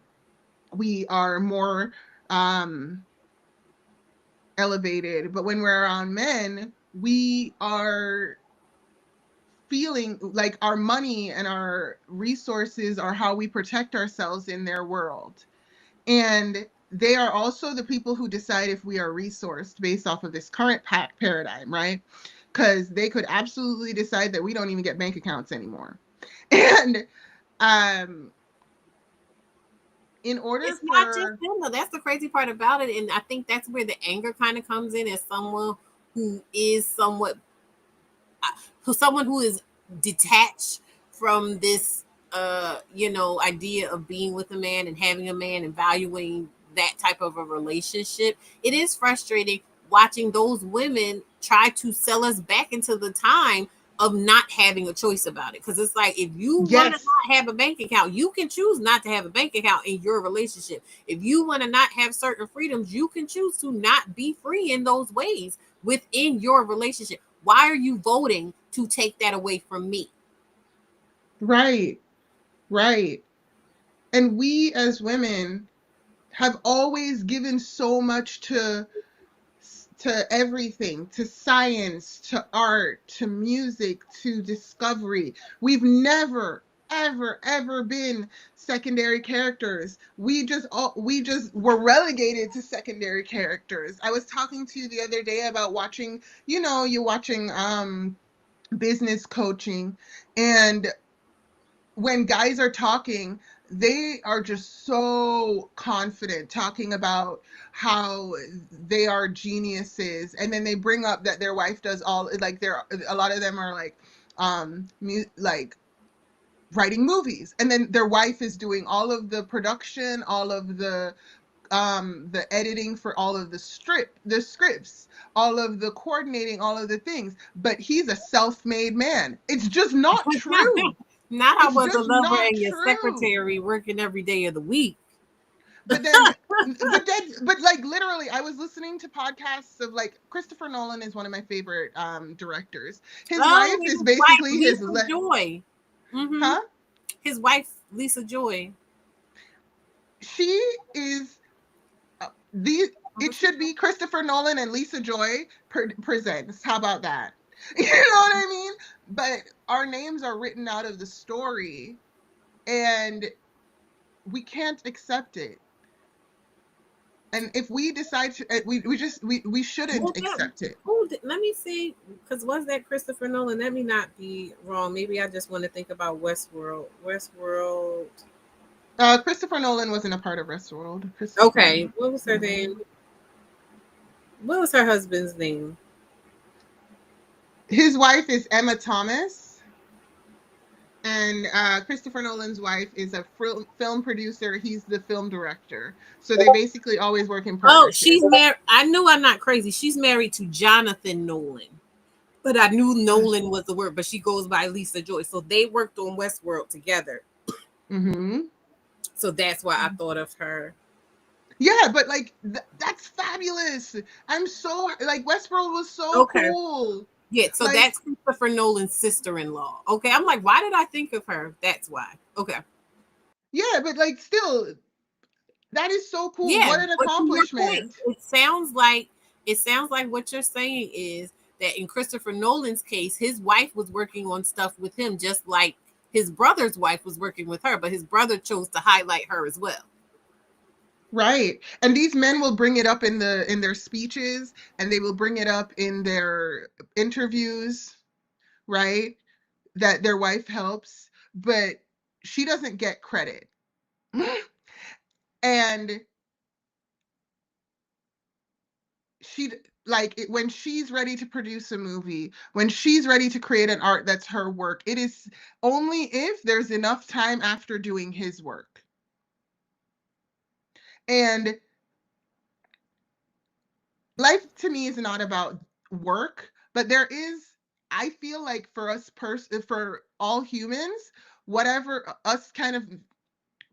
we are more elevated, but when we're around men, we are feeling like our money and our resources are how we protect ourselves in their world. And they are also the people who decide if we are resourced based off of this current paradigm, right? Because they could absolutely decide that we don't even get bank accounts anymore. And in order It's not just for, them though. That's the crazy part about it, and I think that's where the anger kind of comes in as someone who is somewhat, someone who is detached from this idea of being with a man and having a man and valuing that type of a relationship. It is frustrating watching those women try to sell us back into the time of not having a choice about it, because it's like, if you want to yes, not have a bank account, you can choose not to have a bank account in your relationship. If you want to not have certain freedoms, you can choose to not be free in those ways within your relationship. Why are you voting to take that away from me? right, right. And we as women have always given so much to everything, to science, to art, to music, to discovery. We've never ever been secondary characters. We just were relegated to secondary characters. I was talking to you the other day about watching, you're watching business coaching, and when guys are talking, they are just so confident talking about how they are geniuses, and then they bring up that their wife does all, like, they're a lot of them are like like writing movies, and then their wife is doing all of the production, all of the editing for all of the scripts, all of the coordinating, all of the things, but he's a self-made man. It's just not true. Not I It's was a just lover not and your true. secretary working every day of the week. But then, but like literally, I was listening to podcasts of, like, Christopher Nolan is one of my favorite directors. His Oh, wife his is wife, basically Lisa Joy. huh? His wife, Lisa Joy. She is the it Mhm. should be Christopher Nolan and Lisa Joy presents. How about that? You know what I mean? But our names are written out of the story, and we can't accept it. And if we decide to, we shouldn't accept it. Let me see, because was that Christopher Nolan? Let me not be wrong. Maybe I just want to think about Westworld. Westworld. Christopher Nolan wasn't a part of Westworld. Okay, what was her name? What was her husband's name? His wife is Emma Thomas, and Christopher Nolan's wife is a film producer. He's the film director. So they basically always work in Oh, partnership. she's married. I knew I'm not crazy. She's married to Jonathan Nolan, but I knew Nolan was the word. But she goes by Lisa Joy. So they worked on Westworld together. Mm-hmm. So that's why I thought of her. Yeah, but like that's fabulous. I'm so like Westworld was so Okay. cool. Yeah, so Like, that's Christopher Nolan's sister-in-law. Okay, I'm like, why did I think of her? That's why. Okay. yeah, but like still, that is so cool. Yeah, What an but to your point, accomplishment. it sounds like what you're saying is that in Christopher Nolan's case, his wife was working on stuff with him, just like his brother's wife was working with her, but his brother chose to highlight her as well. Right. And these men will bring it up in their speeches, and they will bring it up in their interviews, right? That their wife helps, but she doesn't get credit. And when she's ready to produce a movie, when she's ready to create an art that's her work, it is only if there's enough time after doing his work. And life to me is not about work, but there is, I feel like for all humans, whatever us kind of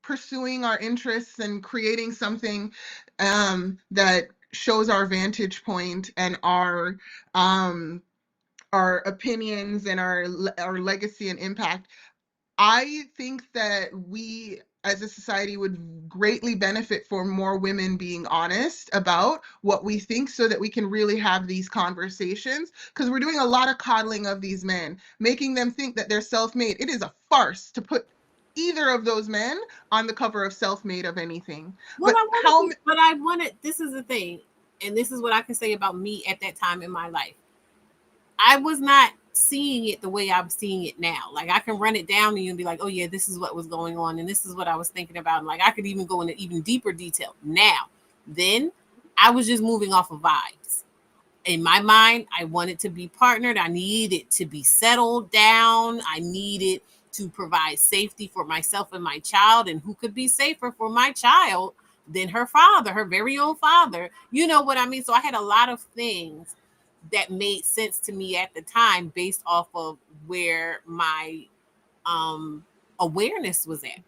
pursuing our interests and creating something that shows our vantage point and our opinions and our legacy and impact. I think that we as a society would greatly benefit for more women being honest about what we think so that we can really have these conversations, because we're doing a lot of coddling of these men, making them think that they're self-made. It is a farce to put either of those men on the cover of Self-Made of anything. Well, But I wanted, this is the thing, and this is what I can say about me at that time in my life. I was not seeing it the way I'm seeing it now. Like, I can run it down to you and be like, oh yeah, this is what was going on, and this is what I was thinking about. And like, I could even go into even deeper detail now. Then I was just moving off of vibes. In my mind, I wanted to be partnered. I needed to be settled down. I needed to provide safety for myself and my child. And who could be safer for my child than her father, her very own father? You know what I mean? So I had a lot of things that made sense to me at the time based off of where my awareness was at.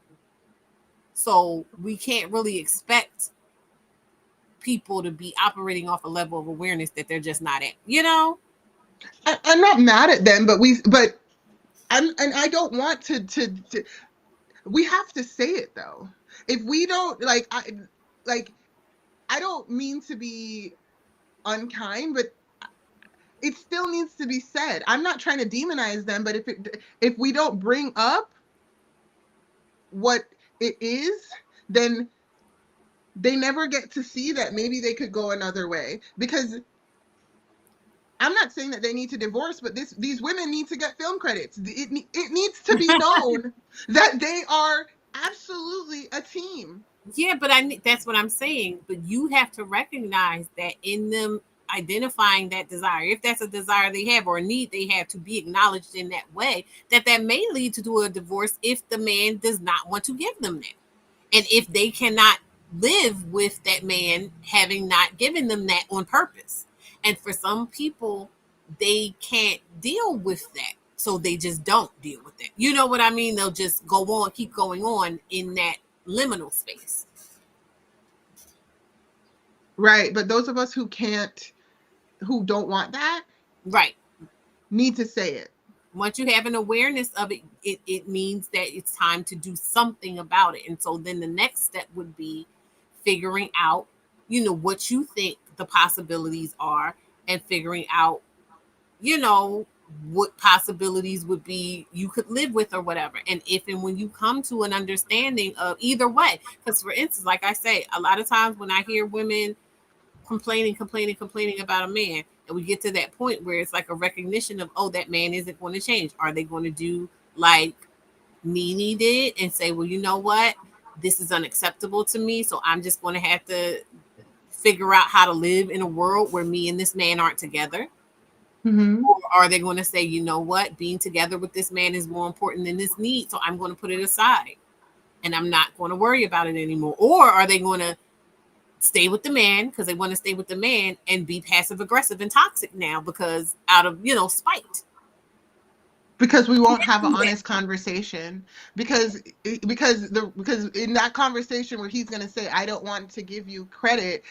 So we can't really expect people to be operating off a level of awareness that they're just not at, you know? I'm not mad at them, but and I don't want to we have to say it though. If we don't, I don't mean to be unkind, but it still needs to be said. I'm not trying to demonize them, but if we don't bring up what it is, then they never get to see that maybe they could go another way. Because I'm not saying that they need to divorce, but these women need to get film credits. It needs to be known that they are absolutely a team. Yeah, but that's what I'm saying. But you have to recognize that in them identifying that desire, if that's a desire they have or a need they have to be acknowledged in that way, that may lead to a divorce if the man does not want to give them that. And if they cannot live with that man having not given them that on purpose. And for some people, they can't deal with that. So they just don't deal with it. You know what I mean? They'll just go on, keep going on in that liminal space. Right. But those of us who don't want that, right, need to say it. Once you have an awareness of it, it means that it's time to do something about it. And so then the next step would be figuring out, what you think the possibilities are and figuring out, what possibilities would be you could live with or whatever. And if and when you come to an understanding of either way, because for instance, like I say, a lot of times when I hear women complaining about a man, and we get to that point where it's like a recognition of, oh, that man isn't going to change. Are they going to do like Nene did and say, well, you know what? This is unacceptable to me. So I'm just going to have to figure out how to live in a world where me and this man aren't together. Mm-hmm. Or are they going to say, you know what? Being together with this man is more important than this need. So I'm going to put it aside and I'm not going to worry about it anymore. Or are they going to stay with the man because they want to stay with the man and be passive aggressive and toxic now because out of, spite? Because we won't have an honest conversation, because in that conversation where he's going to say, I don't want to give you credit,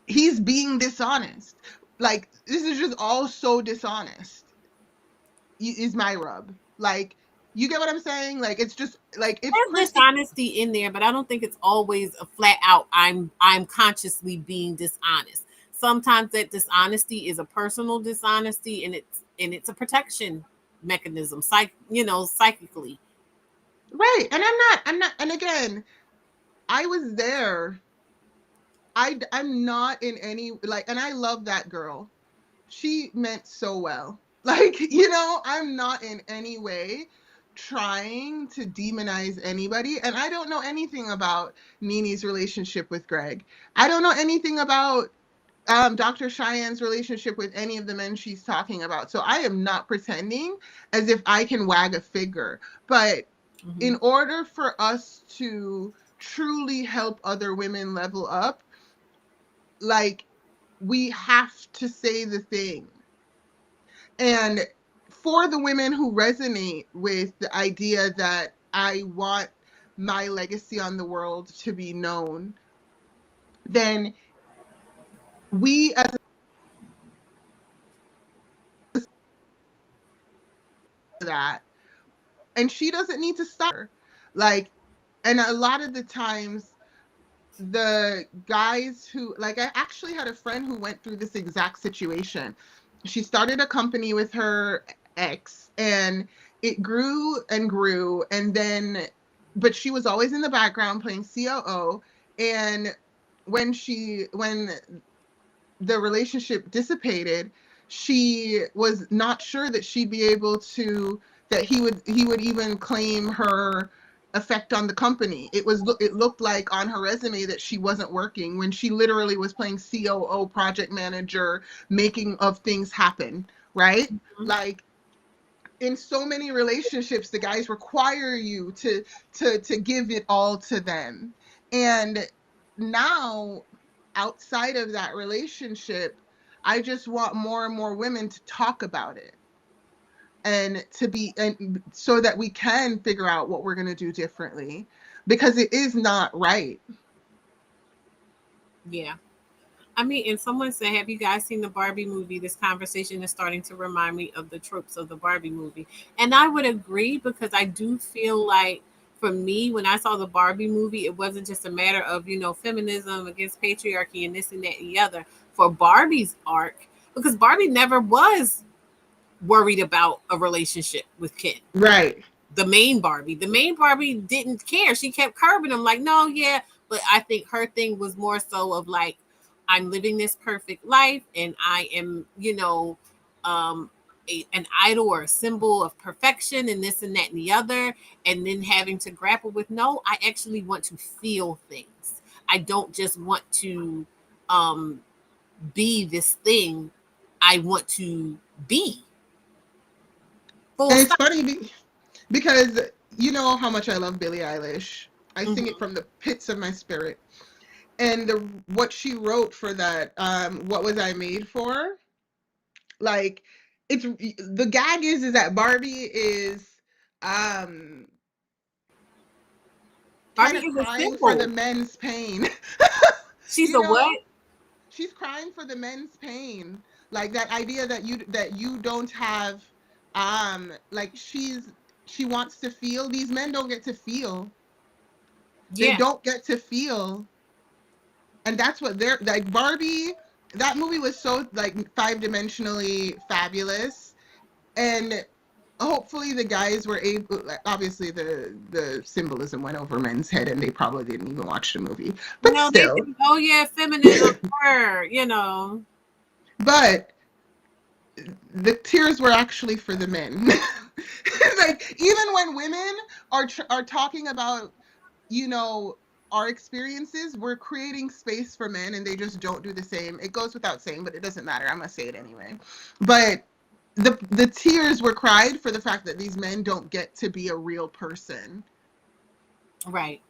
he's being dishonest. Like, this is just all so dishonest, is my rub. Like, you get what I'm saying? Like, it's just like, if there's dishonesty in there, but I don't think it's always a flat out I'm consciously being dishonest. Sometimes that dishonesty is a personal dishonesty, and it's a protection mechanism, psychically. Right. And I'm not, and again, I was there. I'm not in any, like, and I love that girl. She meant so well. Like, I'm not in any way trying to demonize anybody. And I don't know anything about Nene's relationship with Greg. I don't know anything about Dr. Cheyenne's relationship with any of the men she's talking about. So I am not pretending as if I can wag a finger. But in order for us to truly help other women level up, like, we have to say the thing. And for the women who resonate with the idea that I want my legacy on the world to be known, then we as that, and she doesn't need to stop. Like, and a lot of the times the guys who, like, I actually had a friend who went through this exact situation. She started a company with her ex, and it grew and grew, and then, but she was always in the background playing COO. And when the relationship dissipated, she was not sure that she'd be able to, that he would even claim her effect on the company. It looked like on her resume that she wasn't working when she literally was playing COO, project manager, making of things happen, right? Like, in so many relationships, the guys require you to give it all to them. And now, outside of that relationship, I just want more and more women to talk about it, and so that we can figure out what we're going to do differently, because it is not right. Yeah. I mean, and someone said, have you guys seen the Barbie movie? This conversation is starting to remind me of the tropes of the Barbie movie. And I would agree, because I do feel like, for me, when I saw the Barbie movie, it wasn't just a matter of, feminism against patriarchy and this and that and the other. For Barbie's arc, because Barbie never was worried about a relationship with Ken. Right. The main Barbie didn't care. She kept curbing him, like, no, yeah. But I think her thing was more so of like, I'm living this perfect life, and I am, an idol or a symbol of perfection and this and that and the other. And then having to grapple with, no, I actually want to feel things. I don't just want to be this thing. I want to be. And it's funny because you know how much I love Billie Eilish. I sing it from the pits of my spirit. And what she wrote for that, what was I made for? Like, it's, the gag is that Barbie is kind of crying for the men's pain. She's a what? She's crying for the men's pain. Like, that idea that you don't have, like, she wants to feel. These men don't get to feel. They don't get to feel. And that's what they're like. Barbie, that movie was so, like, 5-dimensionally fabulous. And hopefully the guys were able, obviously the symbolism went over men's head and they probably didn't even watch the movie. But no, still. They think, oh yeah, feminism, But the tears were actually for the men. Like, even when women are talking about, our experiences, we're creating space for men, and they just don't do the same. It goes without saying, but it doesn't matter. I'm gonna say it anyway. But the tears were cried for the fact that these men don't get to be a real person. Right.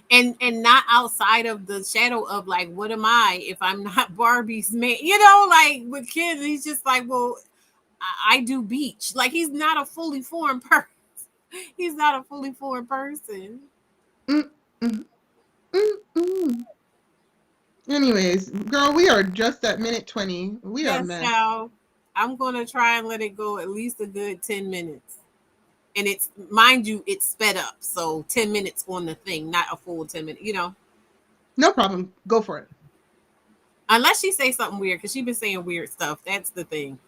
And not outside of the shadow of, like, what am I if I'm not Barbie's man? Like, with kids, he's just like, well, I do beach. Like, he's not a fully formed person. He's not a fully formed person. Anyways, girl, we are just at minute 20. We are messed. Now, I'm gonna try and let it go at least a good 10 minutes. And it's, mind you, it's sped up. So 10 minutes on the thing, not a full 10 minutes, No problem. Go for it. Unless she say something weird, because she's been saying weird stuff. That's the thing.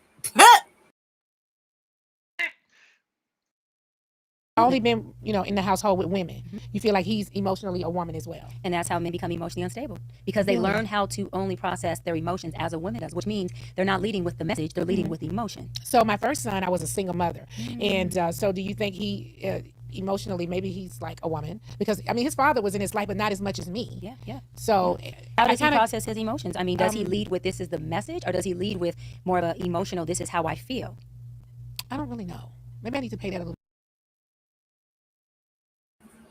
Only been, in the household with women. You feel like he's emotionally a woman as well. And that's how men become emotionally unstable, because they learn how to only process their emotions as a woman does, which means they're not leading with the message, they're leading with emotion. So my first son, I was a single mother. And so do you think he emotionally, maybe he's like a woman, because I mean his father was in his life, but not as much as me. Yeah, yeah. So How does he process his emotions? I mean, does he lead with this is the message, or does he lead with more of an emotional, this is how I feel? I don't really know. Maybe I need to pay that a little.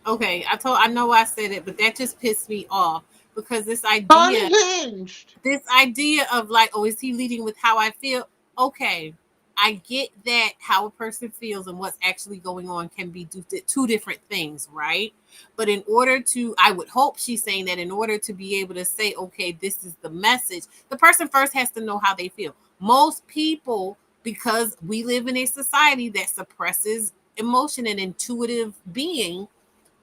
Okay, I know I said it, but that just pissed me off because Unhinged. this idea of like, oh, is he leading with how I feel? Okay, I get that how a person feels and what's actually going on can be two different things, right? But in order to, I would hope she's saying that in order to be able to say, okay, this is the message, the person first has to know how they feel. Most people, because we live in a society that suppresses emotion and intuitive being,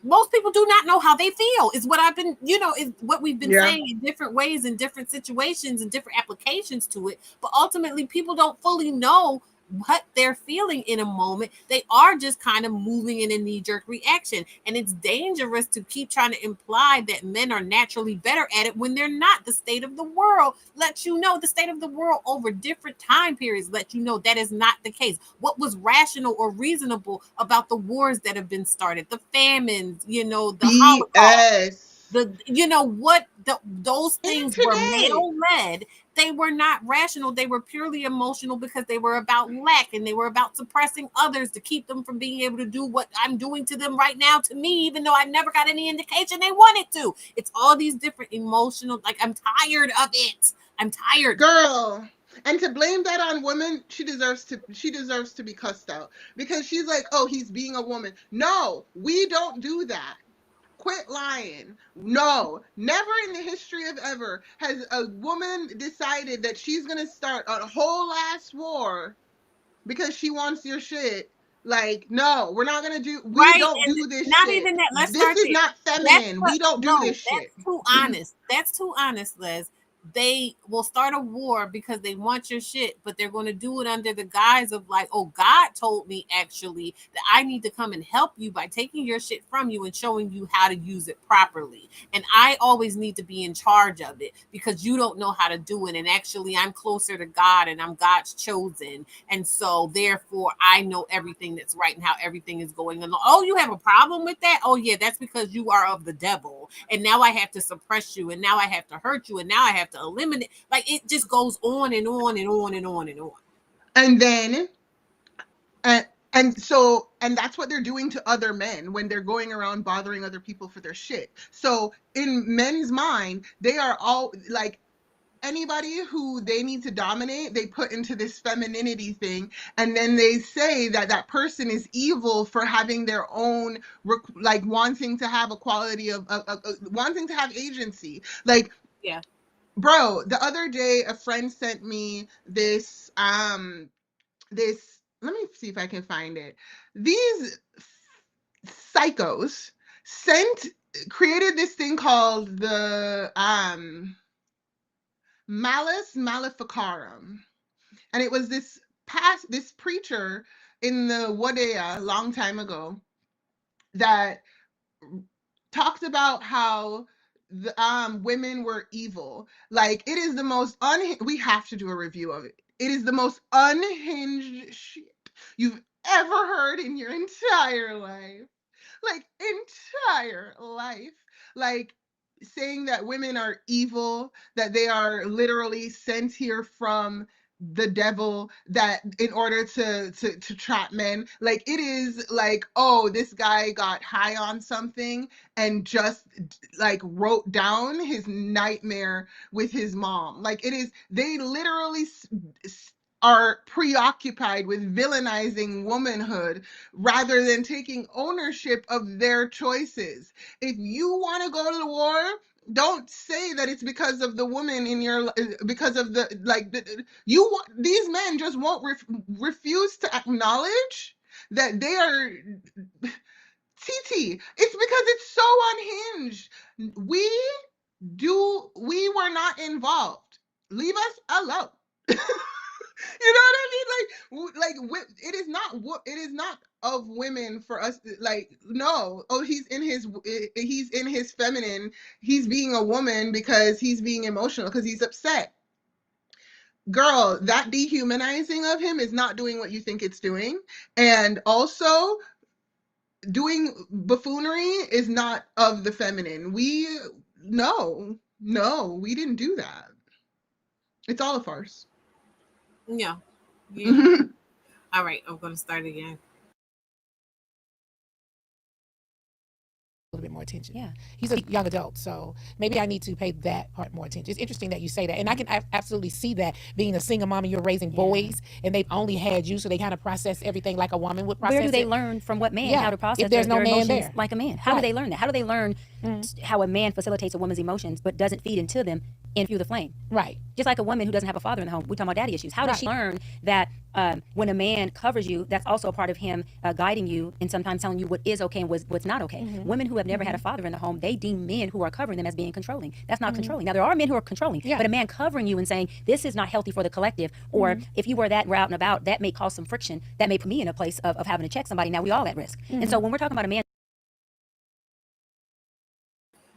most people do not know how they feel, is what I've been, is what we've been Yeah. saying in different ways, in different situations and different applications to it. But ultimately, people don't fully know what they're feeling in a moment. They are just kind of moving in a knee-jerk reaction. And it's dangerous to keep trying to imply that men are naturally better at it when they're not. The state of the world lets you know, the state of the world over different time periods let you know that is not the case. What was rational or reasonable about the wars that have been started, the famines, the Holocaust, BS. those Even things were today. male led. They were not rational. They were purely emotional because they were about lack and they were about suppressing others to keep them from being able to do what I'm doing to them right now to me, even though I never got any indication they wanted to. It's all these different emotional, like, I'm tired of it. I'm tired. Girl. And to blame that on women, she deserves to be cussed out, because she's like, oh, he's being a woman. No, we don't do that. Quit lying. No, never in the history of ever has a woman decided that she's gonna start a whole ass war because she wants your shit. Like, no, we Right. don't And do this not shit. even that. Let's This start is there. not That's feminine. what, We don't do no, this shit. that's too honest. That's too honest, Les. They will start a war because they want your shit, but they're going to do it under the guise of like, oh, God told me actually that I need to come and help you by taking your shit from you and showing you how to use it properly. And I always need to be in charge of it because you don't know how to do it. And actually, I'm closer to God and I'm God's chosen. And so, therefore, I know everything that's right and how everything is going on. Oh, you have a problem with that? Oh, yeah, that's because you are of the devil. And now I have to suppress you. And now I have to hurt you. And now I have to eliminate. Like, it just goes on and on and on and on and on. And then and and that's what they're doing to other men when they're going around bothering other people for their shit. So in men's mind, they are all like, anybody who they need to dominate, they put into this femininity thing, and then they say that that person is evil for having their own, like, wanting to have a quality of wanting to have agency. Like, Yeah. bro, the other day a friend sent me this, let me see if I can find it. These psychos sent created this thing called the Malus Maleficarum. And it was this preacher in the Wadea long time ago that talked about how the women were evil. Like, it is the most we have to do a review of it. It is the most unhinged shit you've ever heard in your entire life. Like, entire life. Like, saying that women are evil, that they are literally sent here from the devil, that in order to trap men. Like, it is like, oh, this guy got high on something and just like wrote down his nightmare with his mom. Like, it is, they literally are preoccupied with villainizing womanhood rather than taking ownership of their choices. If you want to go to the war, don't say that it's because of the woman in your, because of the, like, these men just won't refuse to acknowledge that they are TT. It's because it's so unhinged. We were not involved. Leave us alone. You know what I mean? Like, it is not of women for us. Like, no, oh, he's in his feminine. He's being a woman because he's being emotional, because he's upset. Girl, that dehumanizing of him is not doing what you think it's doing. And also, doing buffoonery is not of the feminine. No, we didn't do that. It's all a farce. Yeah. Yeah. All right, I'm going to start again. A little bit more attention. Yeah. He's a young adult, so maybe I need to pay that part more attention. It's interesting that you say that, and I can absolutely see that being a single mom and you're raising boys, and they've only had you, so they kind of process everything like a woman would process. Where do they it. learn from what man Yeah, how to process if there's their no man emotions there. like a man? How do Right. they learn that? How do they learn how a man facilitates a woman's emotions but doesn't feed into them and fuel the flame? Right. Just like a woman who doesn't have a father in the home. We're talking about daddy issues. How does she learn that when a man covers you, that's also a part of him guiding you and sometimes telling you what is okay and what's not okay? Women who have never had a father in the home, they deem men who are covering them as being controlling. That's not controlling. Now, there are men who are controlling, but a man covering you and saying, this is not healthy for the collective, or if you were that we're out and about, that may cause some friction. That may put me in a place of having to check somebody. Now, we all at risk. And so when we're talking about a man,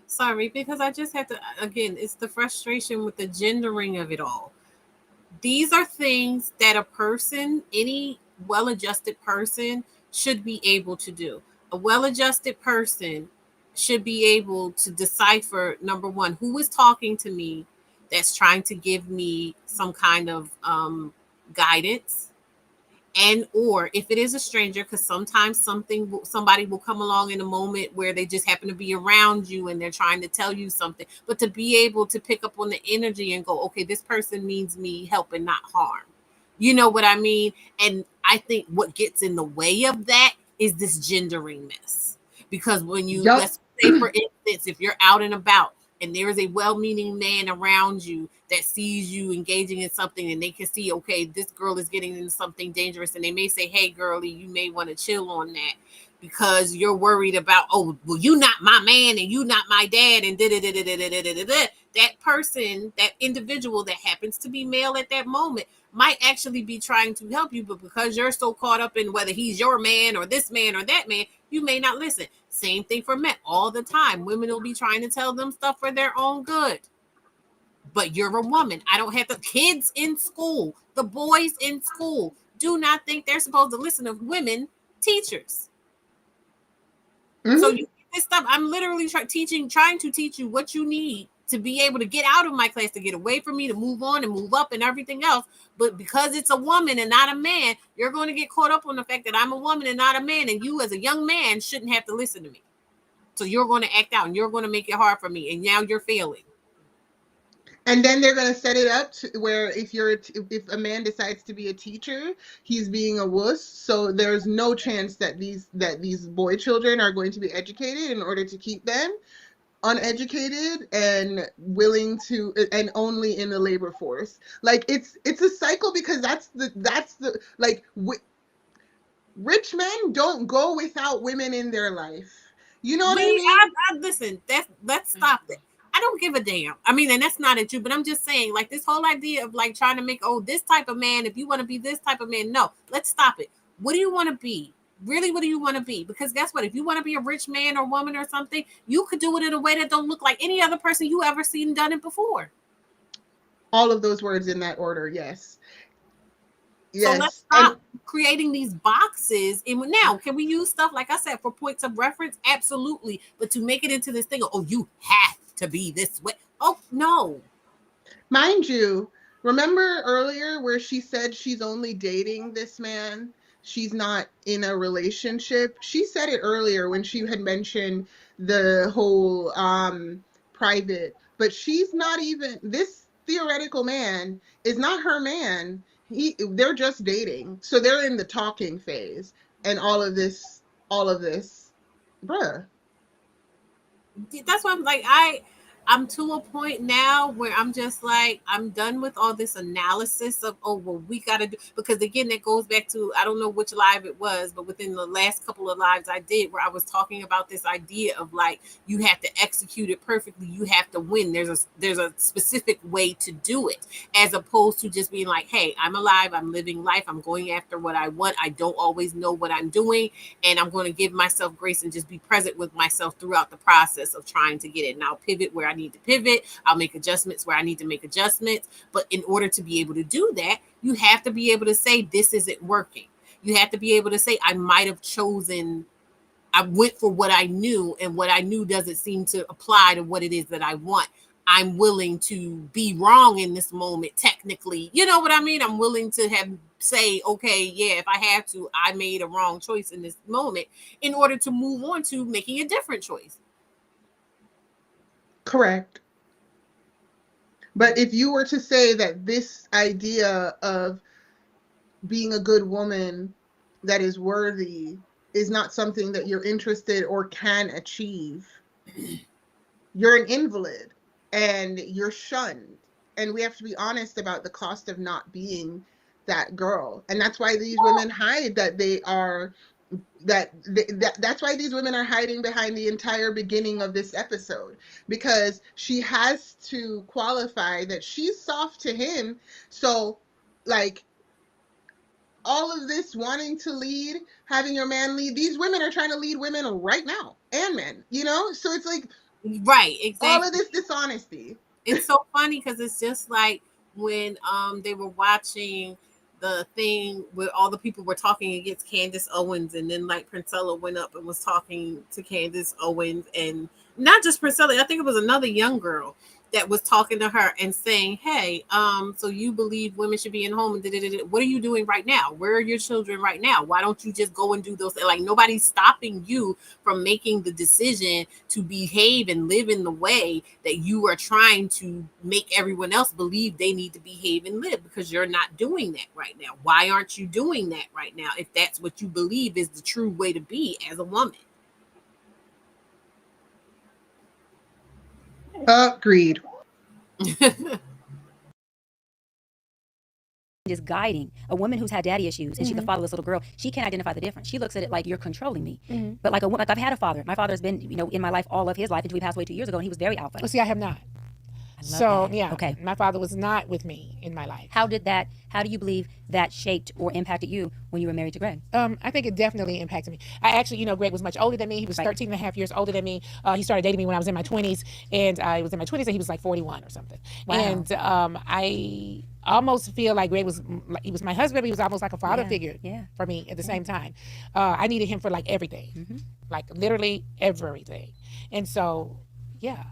Sorry, because I just have to, again, it's the frustration with the gendering of it all. These are things that a person, any well adjusted person, should be able to do. A well adjusted person should be able to decipher, number one, who is talking to me that's trying to give me some kind of guidance. And or if it is a stranger, because sometimes somebody will come along in a moment where they just happen to be around you and they're trying to tell you something, but to be able to pick up on the energy and go, okay, this person means me help and not harm. You know what I mean? And I think what gets in the way of that is this gendering mess. Because when you, let's say for instance, if you're out and about and there is a well-meaning man around you that sees you engaging in something and they can see, okay, this girl is getting into something dangerous, and they may say, hey, girlie, you may want to chill on that because you're worried about, oh, well, you not my man and you not my dad and that person, that individual that happens to be male at that moment might actually be trying to help you, but because you're so caught up in whether he's your man or this man or that man, you may not listen. Same thing for men all the time. Women will be trying to tell them stuff for their own good. But you're a woman. I don't have the kids in school, the boys in school do not think they're supposed to listen to women teachers. So you get this stuff. I'm literally trying to teach you what you need to be able to get out of my class, to get away from me, to move on and move up and everything else. But because it's a woman and not a man, you're going to get caught up on the fact that I'm a woman and not a man. And you as a young man shouldn't have to listen to me. So you're going to act out and you're going to make it hard for me. And now you're failing. And then they're going to set it up to where if a man decides to be a teacher, he's being a wuss. So there's no chance that these boy children are going to be educated in order to keep them uneducated and willing to, and only in the labor force. Like it's a cycle, because that's the like rich men don't go without women in their life. You know what I mean? Listen, let's stop it. I don't give a damn. I mean, and that's not at you, but I'm just saying, like, this whole idea of like trying to make, oh, this type of man, if you want to be this type of man, no, let's stop it. What do you want to be? Really, what do you want to be? Because guess what? If you want to be a rich man or woman or something, you could do it in a way that don't look like any other person you ever seen done it before. All of those words in that order, yes. So let's stop creating these boxes. And now, can we use stuff, like I said, for points of reference? Absolutely. But to make it into this thing of, oh, you have to be this way. Oh, no. Mind you, remember earlier where she said she's only dating this man? She's not in a relationship. She said it earlier when she had mentioned the whole private. But she's not even, this theoretical man is not her man. They're just dating. So they're in the talking phase. And all of this, bruh. That's why I'm like, I'm to a point now where I'm just like, I'm done with all this analysis of, oh, well, we got to do, because again, that goes back to, I don't know which live it was, but within the last couple of lives I did, where I was talking about this idea of like, you have to execute it perfectly. You have to win. There's a specific way to do it, as opposed to just being like, hey, I'm alive. I'm living life. I'm going after what I want. I don't always know what I'm doing. And I'm going to give myself grace and just be present with myself throughout the process of trying to get it. And I'll pivot where I need to pivot. I'll make adjustments where I need to make adjustments. But in order to be able to do that, you have to be able to say, this isn't working. You have to be able to say, I might have chosen I went for what I knew, and what I knew doesn't seem to apply to what it is that I want. I'm willing to be wrong in this moment, technically. You know what I mean? I'm willing to say, okay, yeah, if I have to, I made a wrong choice in this moment in order to move on to making a different choice. Correct. But if you were to say that this idea of being a good woman that is worthy is not something that you're interested or can achieve, you're an invalid and you're shunned. And we have to be honest about the cost of not being that girl. And that's why these women hide that they are that's why these women are hiding behind the entire beginning of this episode, because she has to qualify that she's soft to him. So like all of this wanting to lead, having your man lead, these women are trying to lead women right now, and men, you know? So it's like, right, exactly. All of this dishonesty. It's so funny because it's just like when they were watching the thing where all the people were talking against Candace Owens, and then like Princella went up and was talking to Candace Owens, and not just Princella, I think it was another young girl that was talking to her and saying, hey, so you believe women should be in home, and what are you doing right now? Where are your children right now? Why don't you just go and do those? Like, nobody's stopping you from making the decision to behave and live in the way that you are trying to make everyone else believe they need to behave and live, because you're not doing that right now. Why aren't you doing that right now if that's what you believe is the true way to be as a woman? Agreed. Just guiding a woman who's had daddy issues, and she's the fatherless little girl. She can't identify the difference. She looks at it like, you're controlling me. But like I've had a father. My father's been, in my life all of his life until he passed away 2 years ago, and he was very alpha. Well, see, I have not. So that. yeah, Okay. My father was not with me in my life. How do you believe that shaped or impacted you when you were married to Greg? I think it definitely impacted me. I actually, Greg was much older than me. He was 13 and a half years older than me. He started dating me when I was in my 20s, and I was in my 20s, and he was like 41 or something. Wow. And I almost feel like Greg was my husband, but he was almost like a father figure for me at the same time. I needed him for like everything, like literally everything. And so, yeah.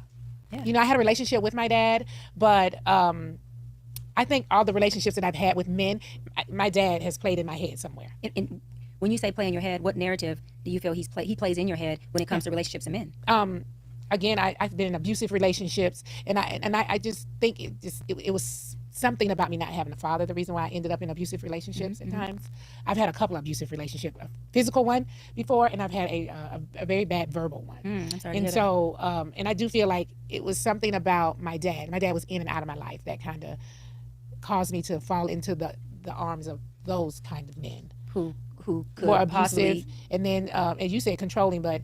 I had a relationship with my dad, but I think all the relationships that I've had with men, my dad has played in my head somewhere. And when you say play in your head, what narrative do you feel he plays in your head when it comes to relationships and men? Again, I've been in abusive relationships, and I just think it was something about me not having a father, the reason why I ended up in abusive relationships at times. I've had a couple of abusive relationships, a physical one before, and I've had a very bad verbal one. I'm sorry and to hear so, and I do feel like it was something about my dad. My dad was in and out of my life that kind of caused me to fall into the arms of those kind of men. Who could more possibly abusive, and then as you said, controlling, but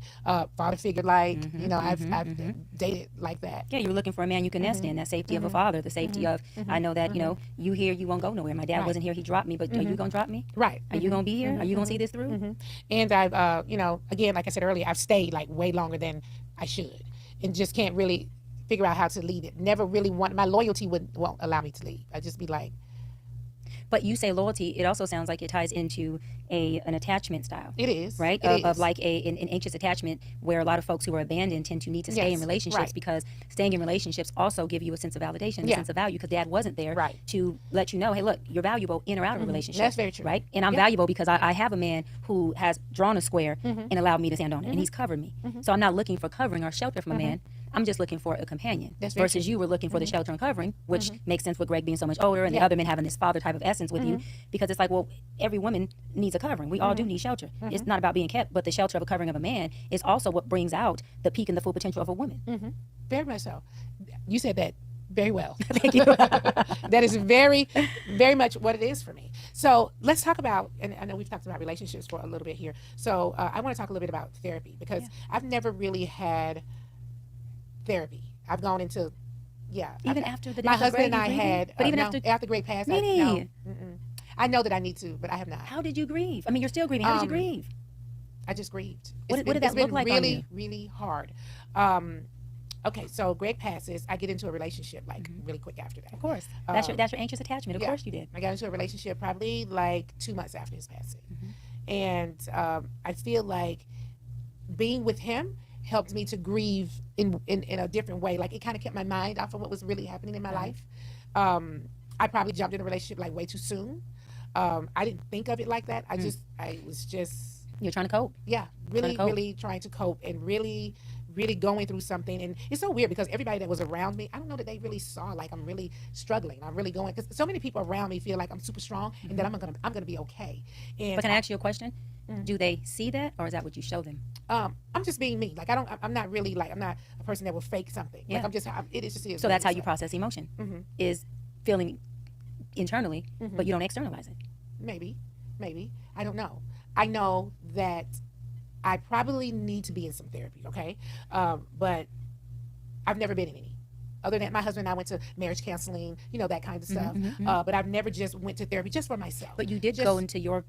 father figure like I've dated like that. Yeah, you were looking for a man you can nest in, that safety of a father, the safety of I know that you here, you won't go nowhere. My dad wasn't here, he dropped me, but are you gonna drop me? Right. Are you gonna be here? Are you gonna see this through? And I've again, like I said earlier, I've stayed like way longer than I should, and just can't really figure out how to lead it. Never really my loyalty won't allow me to lead. I just be like. But you say loyalty, it also sounds like it ties into an attachment style. It is. Right? It Of is. like an anxious attachment, where a lot of folks who are abandoned tend to need to stay in relationships, because staying in relationships also give you a sense of validation, a sense of value, because dad wasn't there to let you know, hey, look, you're valuable in or out of a relationship. That's very true. Right? And I'm valuable because I have a man who has drawn a square and allowed me to stand on it, and he's covered me. So I'm not looking for covering or shelter from a man. I'm just looking for a companion. Versus you were looking for the shelter and covering, which makes sense with Greg being so much older and the other men having this father type of essence with you, because it's like, well, every woman needs a covering. We all do need shelter. It's not about being kept, but the shelter of a covering of a man is also what brings out the peak and the full potential of a woman. Very much so. You said that very well. Thank you. That is very, very much what it is for me. So let's talk about, and I know we've talked about relationships for a little bit here. So I want to talk a little bit about therapy, because I've never really had therapy. I've gone into, even after the my death of husband Greg, and I you had, but even after Greg passed, really? I know that I need to, but I have not. How did you grieve? I mean, you're still grieving. How did you grieve? I just grieved. What did that look like really, on you? really hard. Okay, so Greg passes. I get into a relationship like really quick after that. Of course, that's your anxious attachment. Of course you did. I got into a relationship probably like 2 months after his passing, and I feel like being with him helped me to grieve in a different way. Like it kind of kept my mind off of what was really happening in my Right. life. I probably jumped in a relationship like way too soon. I didn't think of it like that. I was just, You're trying to cope. yeah, Trying to really, cope. really trying to cope and really, really going through something. And it's so weird because everybody that was around me, I don't know that they really saw like I'm really struggling. I'm really going, because so many people around me feel like I'm super strong and that I'm gonna be okay. And But can I ask you a question? Mhm. Do they see that, or is that what you show them? I'm just being me. Like I'm not really like, I'm not a person that will fake something. Like Yeah. it is just is. So what that's it how is. you process emotion, Mhm. is feeling internally, Mhm. but you don't externalize it. Maybe, maybe. I don't know. I know that I probably need to be in some therapy. Okay, but I've never been in any. Other than my husband and I went to marriage counseling, you know, that kind of stuff. But I've never just went to therapy just for myself. But you did Just, go into your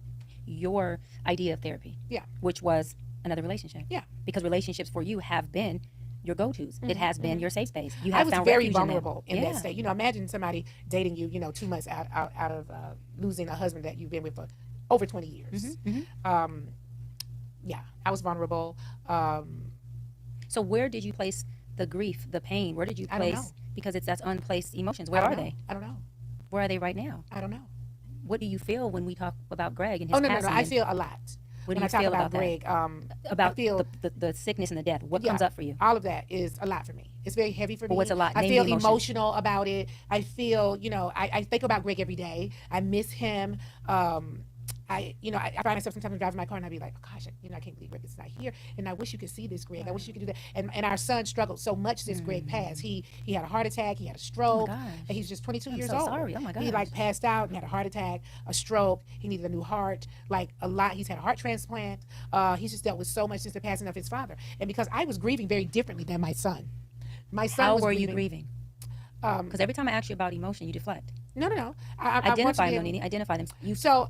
idea of therapy, yeah, which was another relationship. yeah. Because relationships for you have been your go-tos. It has been your safe space. You I have was found very refuge vulnerable in in them. that state. You know, imagine somebody dating you, you know, 2 months out of losing a husband that you've been with for over 20 years. Um, yeah, I was vulnerable. Um, So where did you place the grief, the pain? Where did you I don't know. place? Because that's unplaced emotions. I Where don't are know. they? I don't know. Where are they right now? I don't know. What do you feel when we talk about Greg and Oh his no, no, no. passing? I And feel a lot what do when you I talk feel about about that? Greg. I About feel the sickness and the death. What yeah, comes up for you? all of that is a lot for me. It's very heavy for But me. what's a lot? I Name feel the emotion. emotional about it. I feel, you know, I think about Greg every day. I miss him. I find myself sometimes driving my car and I'd be like, oh, gosh, I can't believe Greg is not here. And I wish you could see this, Greg. I wish you could do that. And our son struggled so much since Greg passed. He had a heart attack. He had a Oh stroke. my gosh. And he's just 22 I'm years so old. sorry. Oh my He like gosh. passed out and had a heart attack, a stroke. He needed a new heart, like a lot. He's had a heart transplant. He's just dealt with so much since the passing of his father. And because I was grieving very differently than my son. My son How was were you grieving. grieving? Because every time I ask you about emotion, you deflect. No. I want to Identify be them, able, Nini. Identify them. So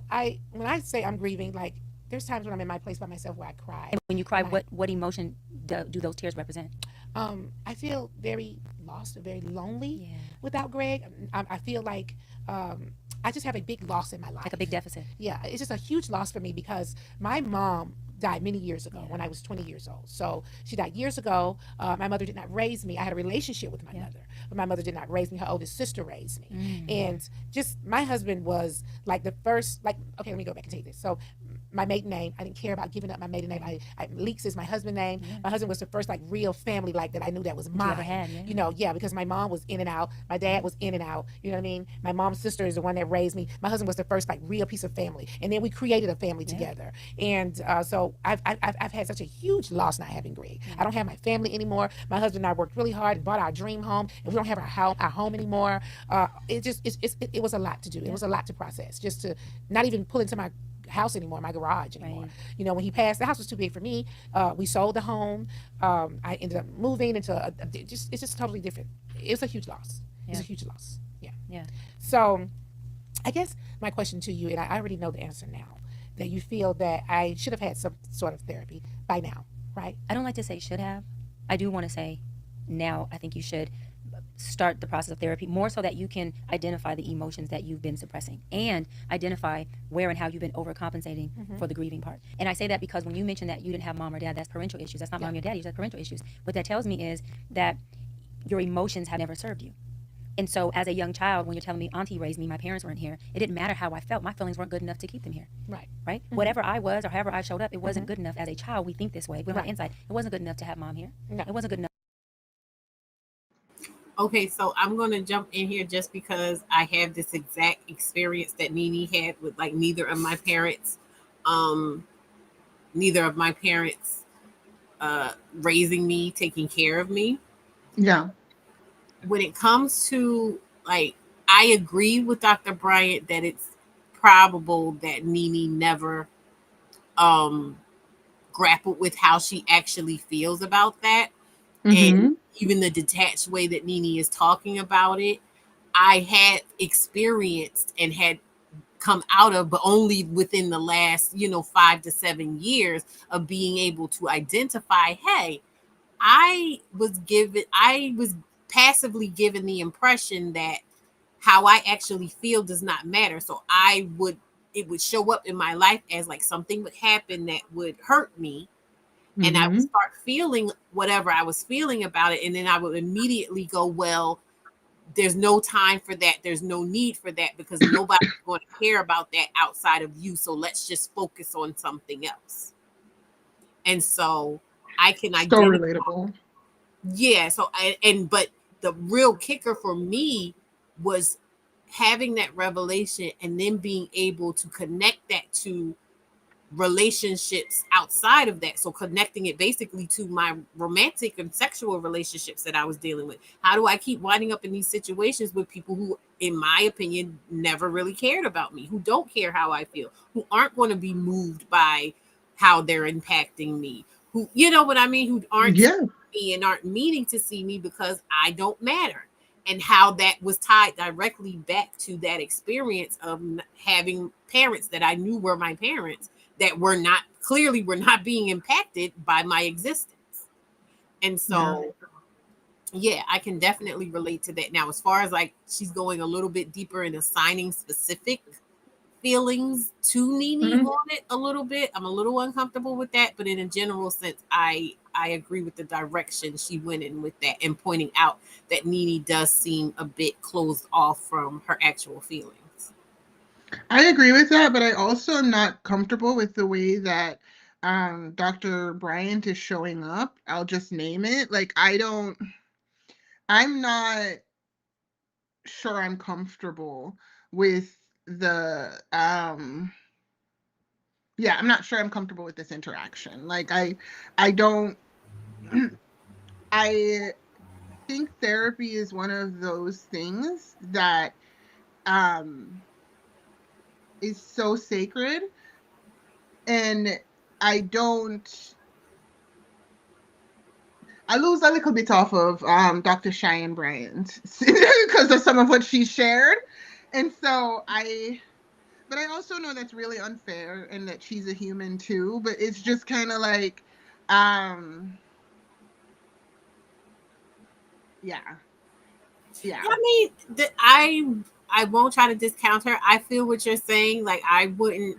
when I say I'm grieving, like there's times when I'm in my place by myself where I cry. And when you cry, And what emotion do those tears represent? I feel very lost, very lonely Yeah. without Greg. I feel like I just have a big loss in my life. Like a big deficit. Yeah, it's just a huge loss for me because my mom died many years ago Yeah. when I was 20 years old. So she died years ago. My mother did not raise me. I had a relationship with my Yeah. mother, but my mother did not raise me. Her oldest sister raised me. Mm. And just my husband was like the first, like, okay, let me go back and tell you this. So my maiden name, I didn't care about giving up my maiden name. Leeks is my husband's name. Yeah. My husband was the first like real family like that I knew that was That you mine. ever had, yeah. You know, yeah, because my mom was in and out. My dad was in and out. You know what I mean? My mom's sister is the one that raised me. My husband was the first like real piece of family. And then we created a family Yeah. together. And so I've had such a huge loss not having Greg. Yeah. I don't have my family anymore. My husband and I worked really hard and bought our dream home, and we don't have our home anymore. It was a lot to do. It Yeah. was a lot to process. Just to not even pull into my house anymore, my garage anymore. Right. You know, when he passed, the house was too big for me. We sold the home. I ended up moving into it's just totally different. It was a huge loss. It's a Yeah. huge loss. Yeah. Yeah. So I guess my question to you, and I already know the answer now, that you feel that I should have had some sort of therapy by now, right? I don't like to say should have. I do want to say now I think you should start the process of therapy more so that you can identify the emotions that you've been suppressing and identify where and how you've been overcompensating for the grieving part. And I say that because when you mentioned that you didn't have mom or dad, that's parental issues. That's not mom or daddy, that's parental issues. What that tells me is that your emotions have never served you. And so as a young child, when you're telling me auntie raised me, my parents weren't here, it didn't matter how I felt. My feelings weren't good enough to keep them here. Right. Right? Whatever I was or however I showed up, it wasn't good enough. As a child, we think this way. We don't have Right. insight. It wasn't good enough to have mom here. No. It wasn't good enough. Okay, so I'm going to jump in here just because I have this exact experience that Nene had with like neither of my parents raising me, taking care of me. Yeah. When it comes to like, I agree with Dr. Bryant that it's probable that Nene never grappled with how she actually feels about that. And even the detached way that Nene is talking about it, I had experienced and had come out of, but only within the last, 5 to 7 years of being able to identify, hey, I was passively given the impression that how I actually feel does not matter. So it would show up in my life as like something would happen that would hurt me. And I would Mm-hmm. start feeling whatever I was feeling about it. And then I would immediately go, well, there's no time for that. There's no need for that because nobody's going to care about that outside of you. So let's just focus on something else. And so I can So identify. relatable. Yeah. So, but the real kicker for me was having that revelation and then being able to connect that to relationships outside of that. So connecting it basically to my romantic and sexual relationships that I was dealing with. How do I keep winding up in these situations with people who, in my opinion, never really cared about me, who don't care how I feel, who aren't going to be moved by how they're impacting me, who, you know what I mean, who aren't Yeah. seeing me and aren't meaning to see me because I don't matter. And how that was tied directly back to that experience of having parents that I knew were my parents that were not being impacted by my existence. And Yeah. so yeah, I can definitely relate to that. Now, as far as like she's going a little bit deeper in assigning specific feelings to Nene Mhm. on it a little bit, I'm a little uncomfortable with that. But in a general sense, I agree with the direction she went in with that and pointing out that Nene does seem a bit closed off from her actual feelings. I agree with that, but I also am not comfortable with the way that Dr. Bryant is showing up. I'll just name it. Like I'm not sure I'm comfortable with the yeah, I'm not sure I'm comfortable with this interaction. Like I don't I think therapy is one of those things that um is so sacred, and I don't I lose a little bit off of Dr. Cheyenne Bryant because of some of what she shared. And so but I also know that's really unfair and that she's a human too. But it's just kind of like, um, yeah, yeah. I mean, I won't try to discount her. I feel what you're saying. Like I wouldn't,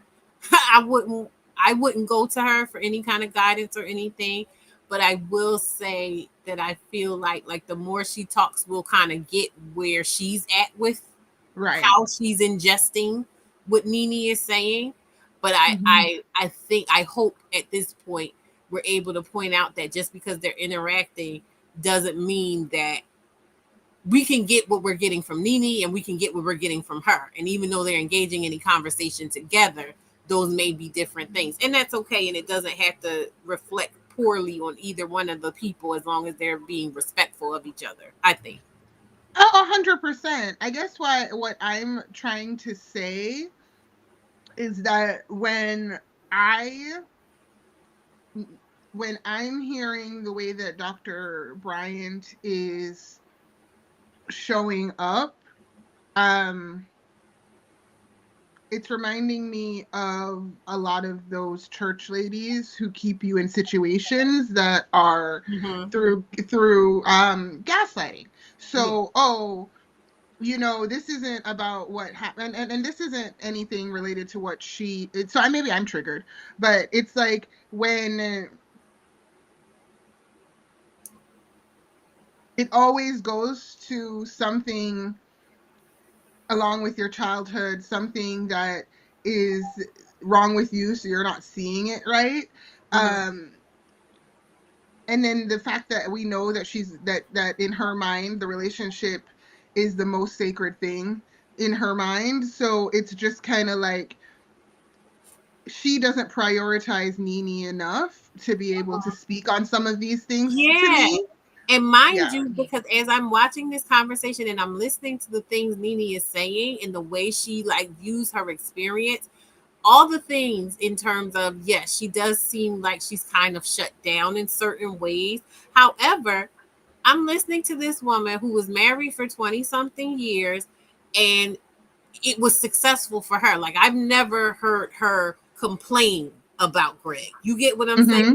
I wouldn't, I wouldn't go to her for any kind of guidance or anything. But I will say that I feel like the more she talks, we'll kind of get where she's at with Right. how she's ingesting what Nene is saying. But Hmm. I think I hope at this point we're able to point out that just because they're interacting doesn't mean that we can get what we're getting from Nene and we can get what we're getting from her. And even though they're engaging in a conversation together, those may be different things. And that's okay. And it doesn't have to reflect poorly on either one of the people as long as they're being respectful of each other, I think. Oh, 100%. I guess what I'm trying to say is that I when I'm hearing the way that Dr. Bryant is showing up, um, it's reminding me of a lot of those church ladies who keep you in situations that are Mm-hmm. through gaslighting. Yeah. So, oh, this isn't about what happened, and this isn't anything related to what so maybe I'm triggered, but it's like when it always goes to something along with your childhood, something that is wrong with you, so you're not seeing it right. Mm-hmm. Um, and then the fact that we know that that in her mind, the relationship is the most sacred thing in her mind. So it's just kind of like she doesn't prioritize Nene enough to be able to speak on some of these things to Yeah. me. And mind Yeah. you, because as I'm watching this conversation and I'm listening to the things Nene is saying and the way she like views her experience, all the things in terms of, yes, she does seem like she's kind of shut down in certain ways. However, I'm listening to this woman who was married for 20 something years and it was successful for her. Like I've never heard her complain about Greg. You get what I'm saying? Mm-hmm.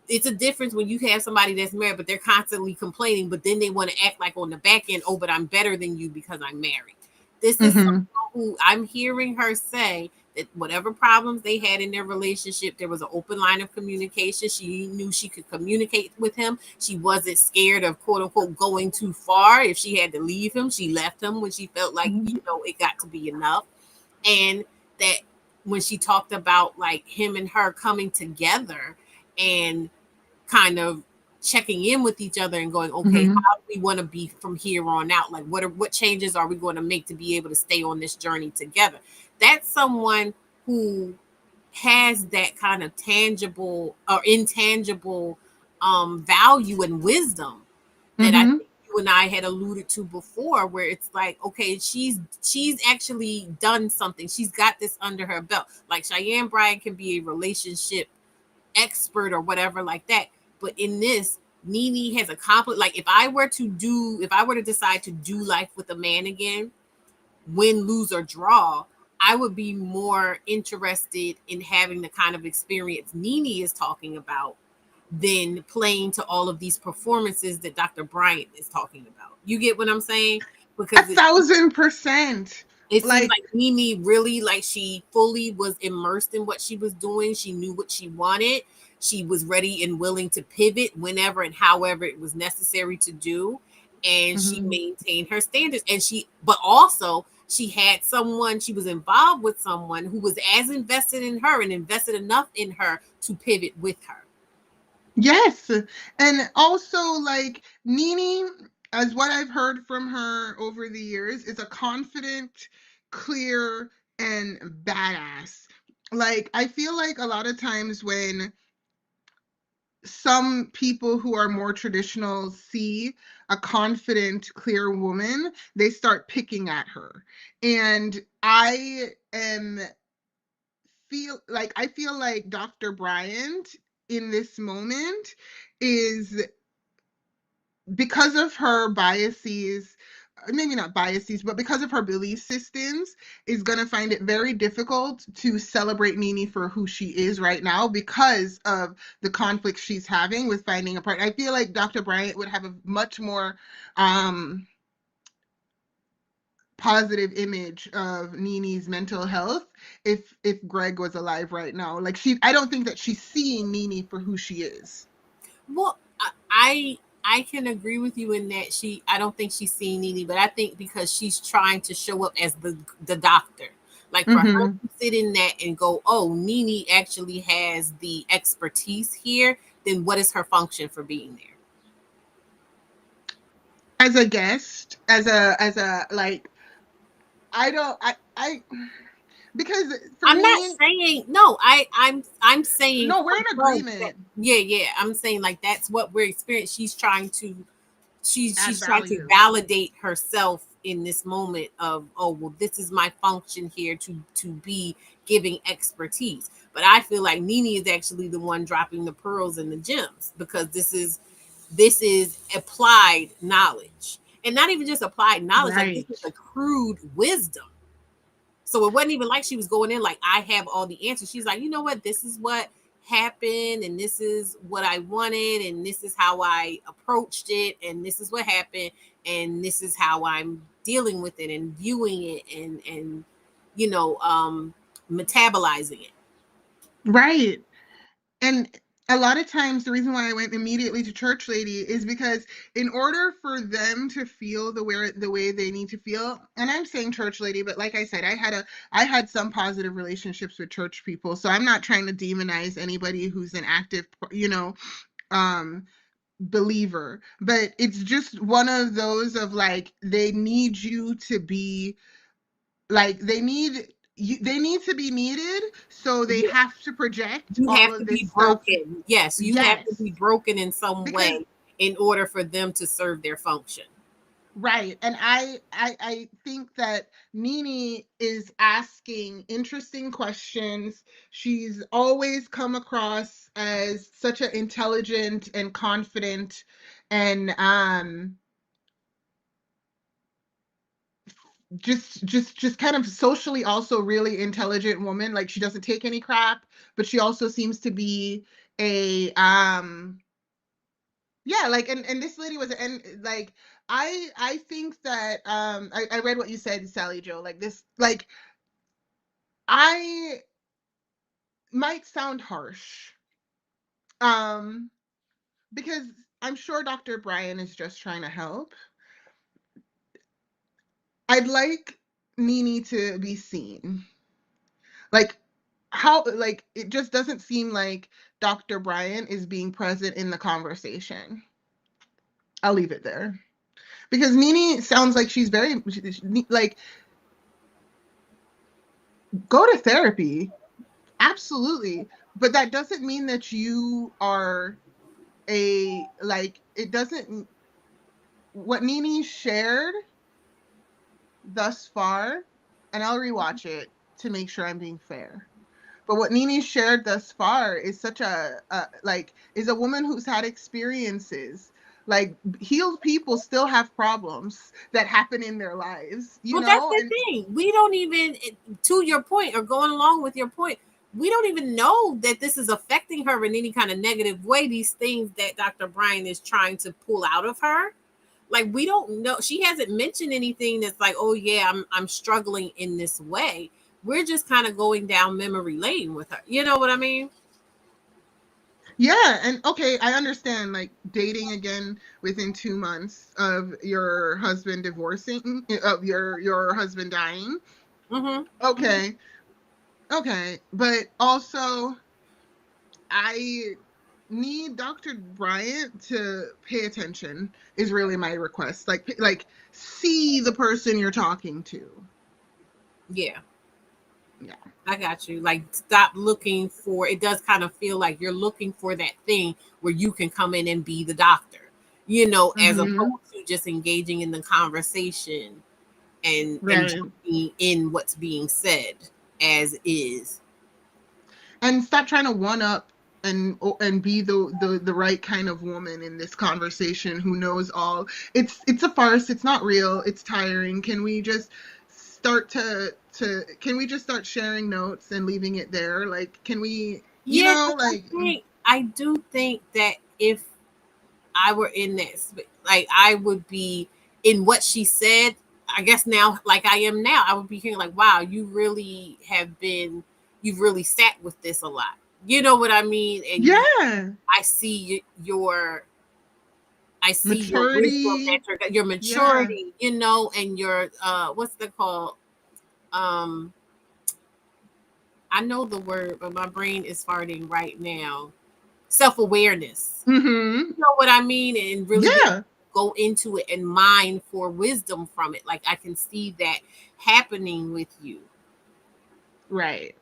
It's a difference when you have somebody that's married, but they're constantly complaining, but then they want to act like on the back end, oh, but I'm better than you because I'm married. This is someone Mm-hmm. who I'm hearing her say whatever problems they had in their relationship, there was an open line of communication. She knew she could communicate with him. She wasn't scared of quote unquote going too far. If she had to leave him, she left him when she felt like, Mhm. it got to be enough. And that when she talked about like him and her coming together and kind of checking in with each other and going, okay, Mhm. how do we want to be from here on out? Like what changes are we going to make to be able to stay on this journey together? That's someone who has that kind of tangible or intangible value and wisdom that I Mhm. think you and I had alluded to before, where it's like, okay, she's actually done something. She's got this under her belt. Like Cheyenne Bryant can be a relationship expert or whatever like that. But in this, Nene has accomplished, like if I were to decide to do life with a man again, win, lose, or draw, I would be more interested in having the kind of experience Nene is talking about than playing to all of these performances that Dr. Bryant is talking about. You get what I'm saying? A Because thousand percent. it seems Like, like Nene really, like, she fully was immersed in what she was doing. She knew what she wanted. She was ready and willing to pivot whenever and however it was necessary to do. And she mhm. maintained her standards. But also, she had someone, she was involved with someone who was as invested in her and invested enough in her to pivot with her. Yes. And also, like, Nene, as what I've heard from her over the years, is a confident, clear, and badass. Like, I feel like a lot of times when some people who are more traditional see a confident, clear woman, they start picking at her. And I feel like Dr. Bryant in this moment is, because of her biases, maybe not biases, but because of her belief systems, is going to find it very difficult to celebrate Nene for who she is right now because of the conflict she's having with finding a partner. I feel like Dr. Bryant would have a much more positive image of Nene's mental health if Greg was alive right now. Like, I don't think that she's seeing Nene for who she is. Well, I can agree with you in that I don't think she's seeing Nene, but I think because she's trying to show up as the doctor. Like for her Mm-hmm. to sit in that and go, oh, Nene actually has the expertise here, then what is her function for being there? As a guest, as a like, I don't I because for I'm not me, saying no, I'm saying no, we're for in her agreement. yeah. I'm saying like that's what we're experiencing. Add She's trying to value. validate herself in this moment of, oh well, this is my function here to be giving expertise. But I feel like Nene is actually the one dropping the pearls and the gems, because this is applied knowledge, and not even just applied knowledge, like this Right. is accrued wisdom. So it wasn't even like she was going in like, I have all the answers. She's like, you know what, this is what happened, and this is what I wanted, and this is how I approached it, and this is what happened, and this is how I'm dealing with it and viewing it, and you know, metabolizing it. Right. And a lot of times the reason why I went immediately to church lady is because in order for them to feel the way they need to feel, and I'm saying church lady, but like I said, I had some positive relationships with church people, so I'm not trying to demonize anybody who's an active, um believer, but it's just one of those of like, they need you to be, like, they need to be needed, so they Yeah, have to project you all have to of this be stuff. broken. Yes, you have to Yes, be broken in some because way in order for them to serve their function. right, and I think that Nene is asking interesting questions. She's always come across as such an intelligent and confident and just kind of socially also really intelligent woman. Like, she doesn't take any crap, but she also seems to be a yeah, like, and this lady was, and like, I think that I read what you said, Sally Joe, like this, like, I might sound harsh, um, because I'm sure Dr. Brian is just trying to help. I'd like Nene to be seen. Like, how, like, it just doesn't seem like Dr. Brian is being present in the conversation. I'll leave it there. Because Nene sounds like she's very, like, go to therapy. Absolutely. But that doesn't mean that you are it doesn't, what Nene shared thus far, and I'll rewatch it to make sure I'm being fair. But what Nene shared thus far is such is a woman who's had experiences. Like, healed people still have problems that happen in their lives, Well, that's the And thing. We don't even, to your point, or going along with your point, we don't even know that this is affecting her in any kind of negative way. These things that Dr. Brian is trying to pull out of her, like, we don't know. She hasn't mentioned anything that's like, oh yeah, I'm struggling in this way. We're just kind of going down memory lane with her. You know what I mean? yeah, and okay, I understand, like, dating again within 2 months of your husband divorcing, of your husband dying. Mm-hmm. Okay, okay, but also I need Dr. Bryant to pay attention is really my request. Like see the person you're talking to. Yeah. Yeah. I got you. Like, stop looking for, it does kind of feel like you're looking for that thing where you can come in and be the doctor, as Mm-hmm. opposed to just engaging in the conversation and Right. just being in what's being said as is. And stop trying to one up and be the right kind of woman in this conversation who knows all. It's a farce. It's not real. It's tiring. Can we just start to can we just start sharing notes and leaving it there? Like, can we, Yeah, like, I do think that if I were in this, like, I would be in what she said. I guess now, like I am now, I would be hearing like, wow, you've really sat with this a lot. You know what I mean? And yeah, I see your wisdom, maturity. that your Yeah. maturity, and your what's that called? Um, I know the word, but my brain is farting right now. Self-awareness. Mm-hmm. You know what I mean? And really be able Yeah. to go into it and mine for wisdom from it. Like, I can see that happening with you. Right.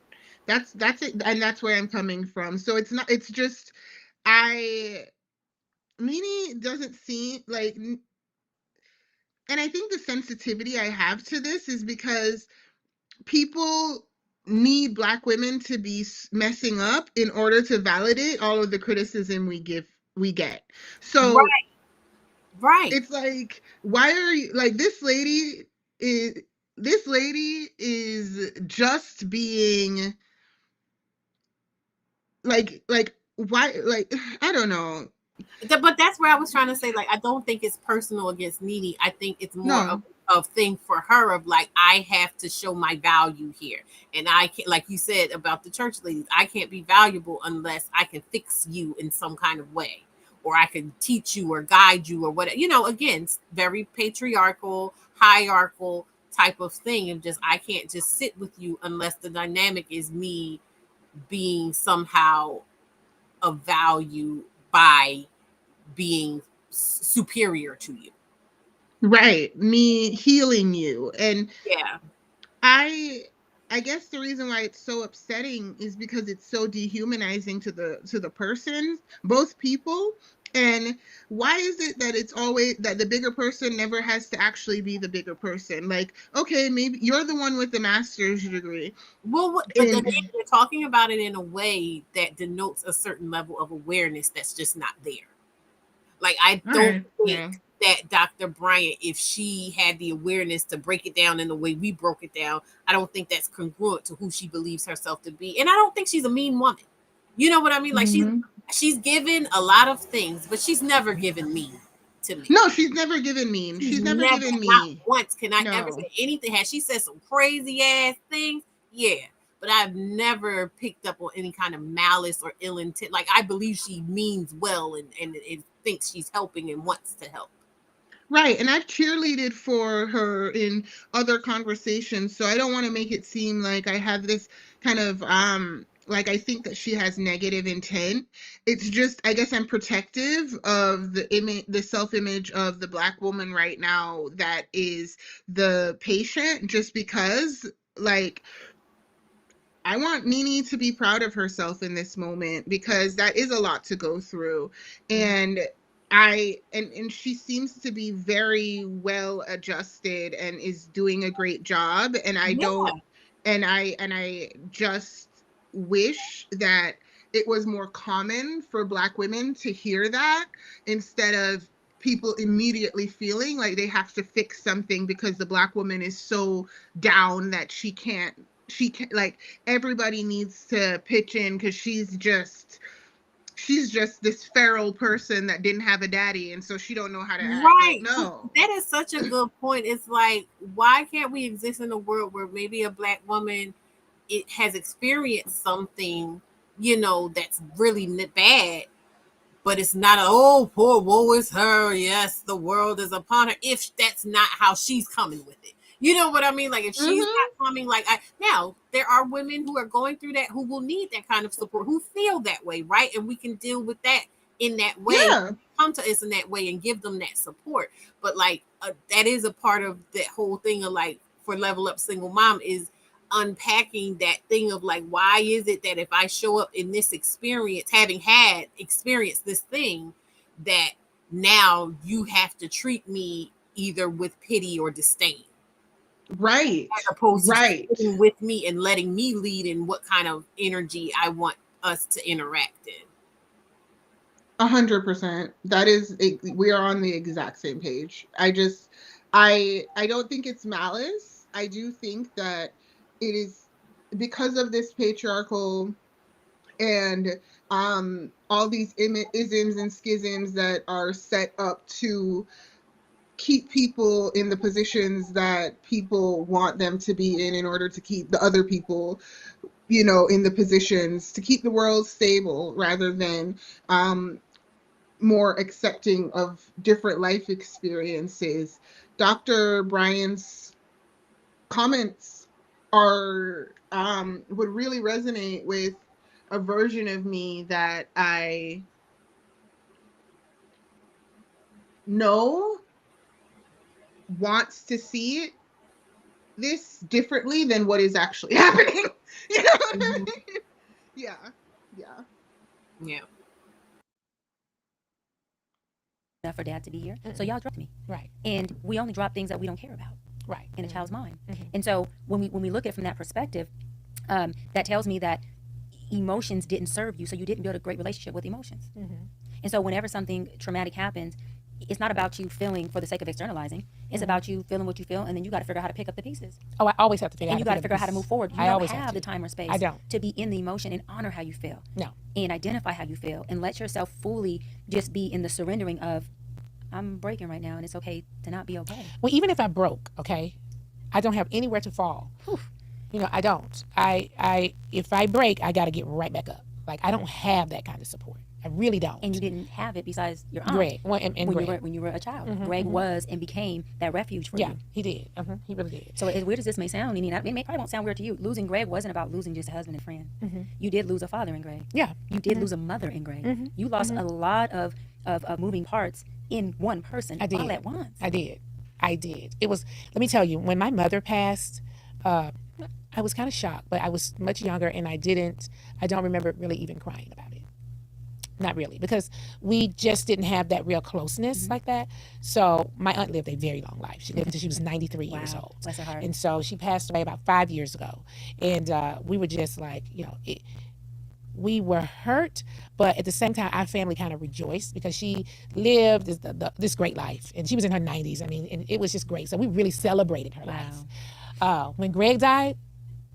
That's it, and that's where I'm coming from. So it's not. It's just I. Nene doesn't seem like, and I think the sensitivity I have to this is because people need Black women to be messing up in order to validate all of the criticism we get. So Right, right. it's like, why are you, like, is this lady is just being like why, like, I don't know. But that's where I was trying to say, like, I don't think it's personal against Nene. I think it's more No. of thing for her of like, I have to show my value here. And I can't, like you said about the church ladies, I can't be valuable unless I can fix you in some kind of way. Or I can teach you or guide you or whatever. Again, very patriarchal, hierarchical type of thing. And just, I can't just sit with you unless the dynamic is me being somehow of value by being superior to you. Right, me healing you. And Yeah. I I guess the reason why it's so upsetting is because it's so dehumanizing to the person, both people. And why is it that it's always that the bigger person never has to actually be the bigger person? Like, okay, maybe you're the one with the master's degree. Well, but again, And you're talking about it in a way that denotes a certain level of awareness that's just not there. Like, I all don't right, yeah. think that Dr. Bryant, if she had the awareness to break it down in the way we broke it down, I don't think that's congruent to who she believes herself to be. And I don't think she's a mean woman. You know what I mean? Like, Mm-hmm. she's given a lot of things, but she's never given mean to me. No, she's never given mean. She's She's never never, given not me. once can I ever No. say anything. Has she said some crazy ass things? Yeah. but I've never picked up on any kind of malice or ill intent. Like, I believe she means well and thinks she's helping and wants to help. Right. And I've cheerleaded for her in other conversations. So I don't want to make it seem like I have this kind of like I think that she has negative intent. It's just I guess I'm protective of the self-image of the Black woman right now that is the patient, just because like I want Nene to be proud of herself in this moment, because that is a lot to go through. And and she seems to be very well adjusted and is doing a great job. And I Yeah. don't and I just wish that it was more common for Black women to hear that, instead of people immediately feeling like they have to fix something because the Black woman is so down that she can't like everybody needs to pitch in because she's just this feral person that didn't have a daddy, and so she don't know how to act. Right. Like, no. That is such a good point. It's like, why can't we exist in a world where maybe a Black woman has experienced something, that's really bad, but it's not oh, poor woe is her. Yes, the world is upon her. If that's not how she's coming with it. You know what I mean? Like, if she's not coming, like, now there are women who are going through that, who will need that kind of support, who feel that way, right? And we can deal with that in that way, come to us in that way and give them that support. But like, that is a part of that whole thing of like, for Level Up Single Mom, is unpacking that thing of like, why is it that if I show up in this experience, having had experienced this thing, that now you have to treat me either with pity or disdain? Right. As opposed to sitting with me and letting me lead in what kind of energy I want us to interact in. 100%. That is, we are on the exact same page. I don't think it's malice. I do think that it is because of this patriarchal and all these isms and schisms that are set up to keep people in the positions that people want them to be in order to keep the other people, in the positions, to keep the world stable rather than more accepting of different life experiences. Dr. Bryan's comments would really resonate with a version of me that I know wants to see this differently than what is actually happening. You know what I mean? Yeah. Enough for dad to be here. So y'all dropped me. Right. And we only drop things that we don't care about. Right. In a child's mind. And so when we look at it from that perspective, that tells me that emotions didn't serve you, so you didn't build a great relationship with emotions. And so whenever something traumatic happens, it's not about you feeling for the sake of externalizing. It's about you feeling what you feel, and then you got to figure out how to pick up the pieces. Oh, I always have to figure out. And you got to figure out how to move forward. You don't have the time or space to be in the emotion and honor how you feel. No. And identify how you feel and let yourself fully just be in the surrendering of, I'm breaking right now, and it's okay to not be okay. Well, even if I broke, okay, I don't have anywhere to fall. I don't. If I break, I got to get right back up. Like, I don't have that kind of support. I really don't. And you didn't have it besides your aunt. Greg. And Greg. When you were a child. Greg was and became that refuge for you. Yeah, he did. He really did. So as weird as this may sound, Nene, it probably won't sound weird to you. Losing Greg wasn't about losing just a husband and friend. You did lose a father in Greg. Yeah. You did lose a mother in Greg. You lost a lot of moving parts in one person all at once. I did. It was, let me tell you, when my mother passed, I was kind of shocked, but I was much younger and I don't remember really even crying about it. Not really, because we just didn't have that real closeness like that. So my aunt lived a very long life. She lived until she was 93 years old. Bless her heart. And so she passed away about 5 years ago. And we were just like, we were hurt, but at the same time, our family kind of rejoiced because she lived this great life. And she was in her 90s. I mean, and it was just great. So we really celebrated her life. When Greg died,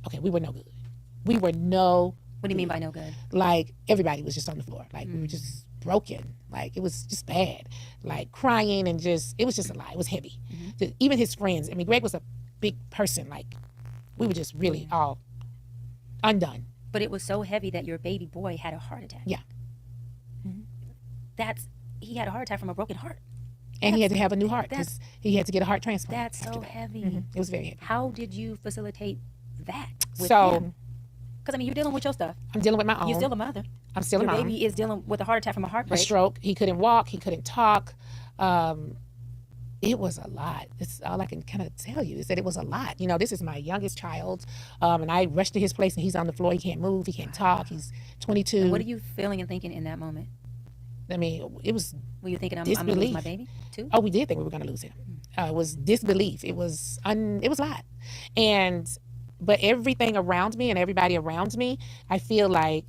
okay, we were no good. We were no What do you mean by no good? Like, everybody was just on the floor. Like, we were just broken. Like, it was just bad. Like, crying and it was just a lot. It was heavy. Even his friends. I mean, Greg was a big person. Like, we were just really all undone. But it was so heavy that your baby boy had a heart attack. Yeah. Mm-hmm. He had a heart attack from a broken heart. And he had to have a new heart because he had to get a heart transplant. That's so heavy. Mm-hmm. It was very heavy. How did you facilitate that with so, him? Because, I mean, you're dealing with your stuff. I'm dealing with my own. You're still a mother. I'm still a mom. Your baby is dealing with a heart attack from a heartbreak. A stroke. He couldn't walk. He couldn't talk. It was a lot. That's all I can kind of tell you is that it was a lot. You know, this is my youngest child, and I rushed to his place, and he's on the floor. He can't move. He can't talk. He's 22. And what are you feeling and thinking in that moment? I mean, it was. Were you thinking I'm going to lose my baby too? Oh, we did think we were going to lose him. It was disbelief. It was a lot, but everything around me and everybody around me, I feel like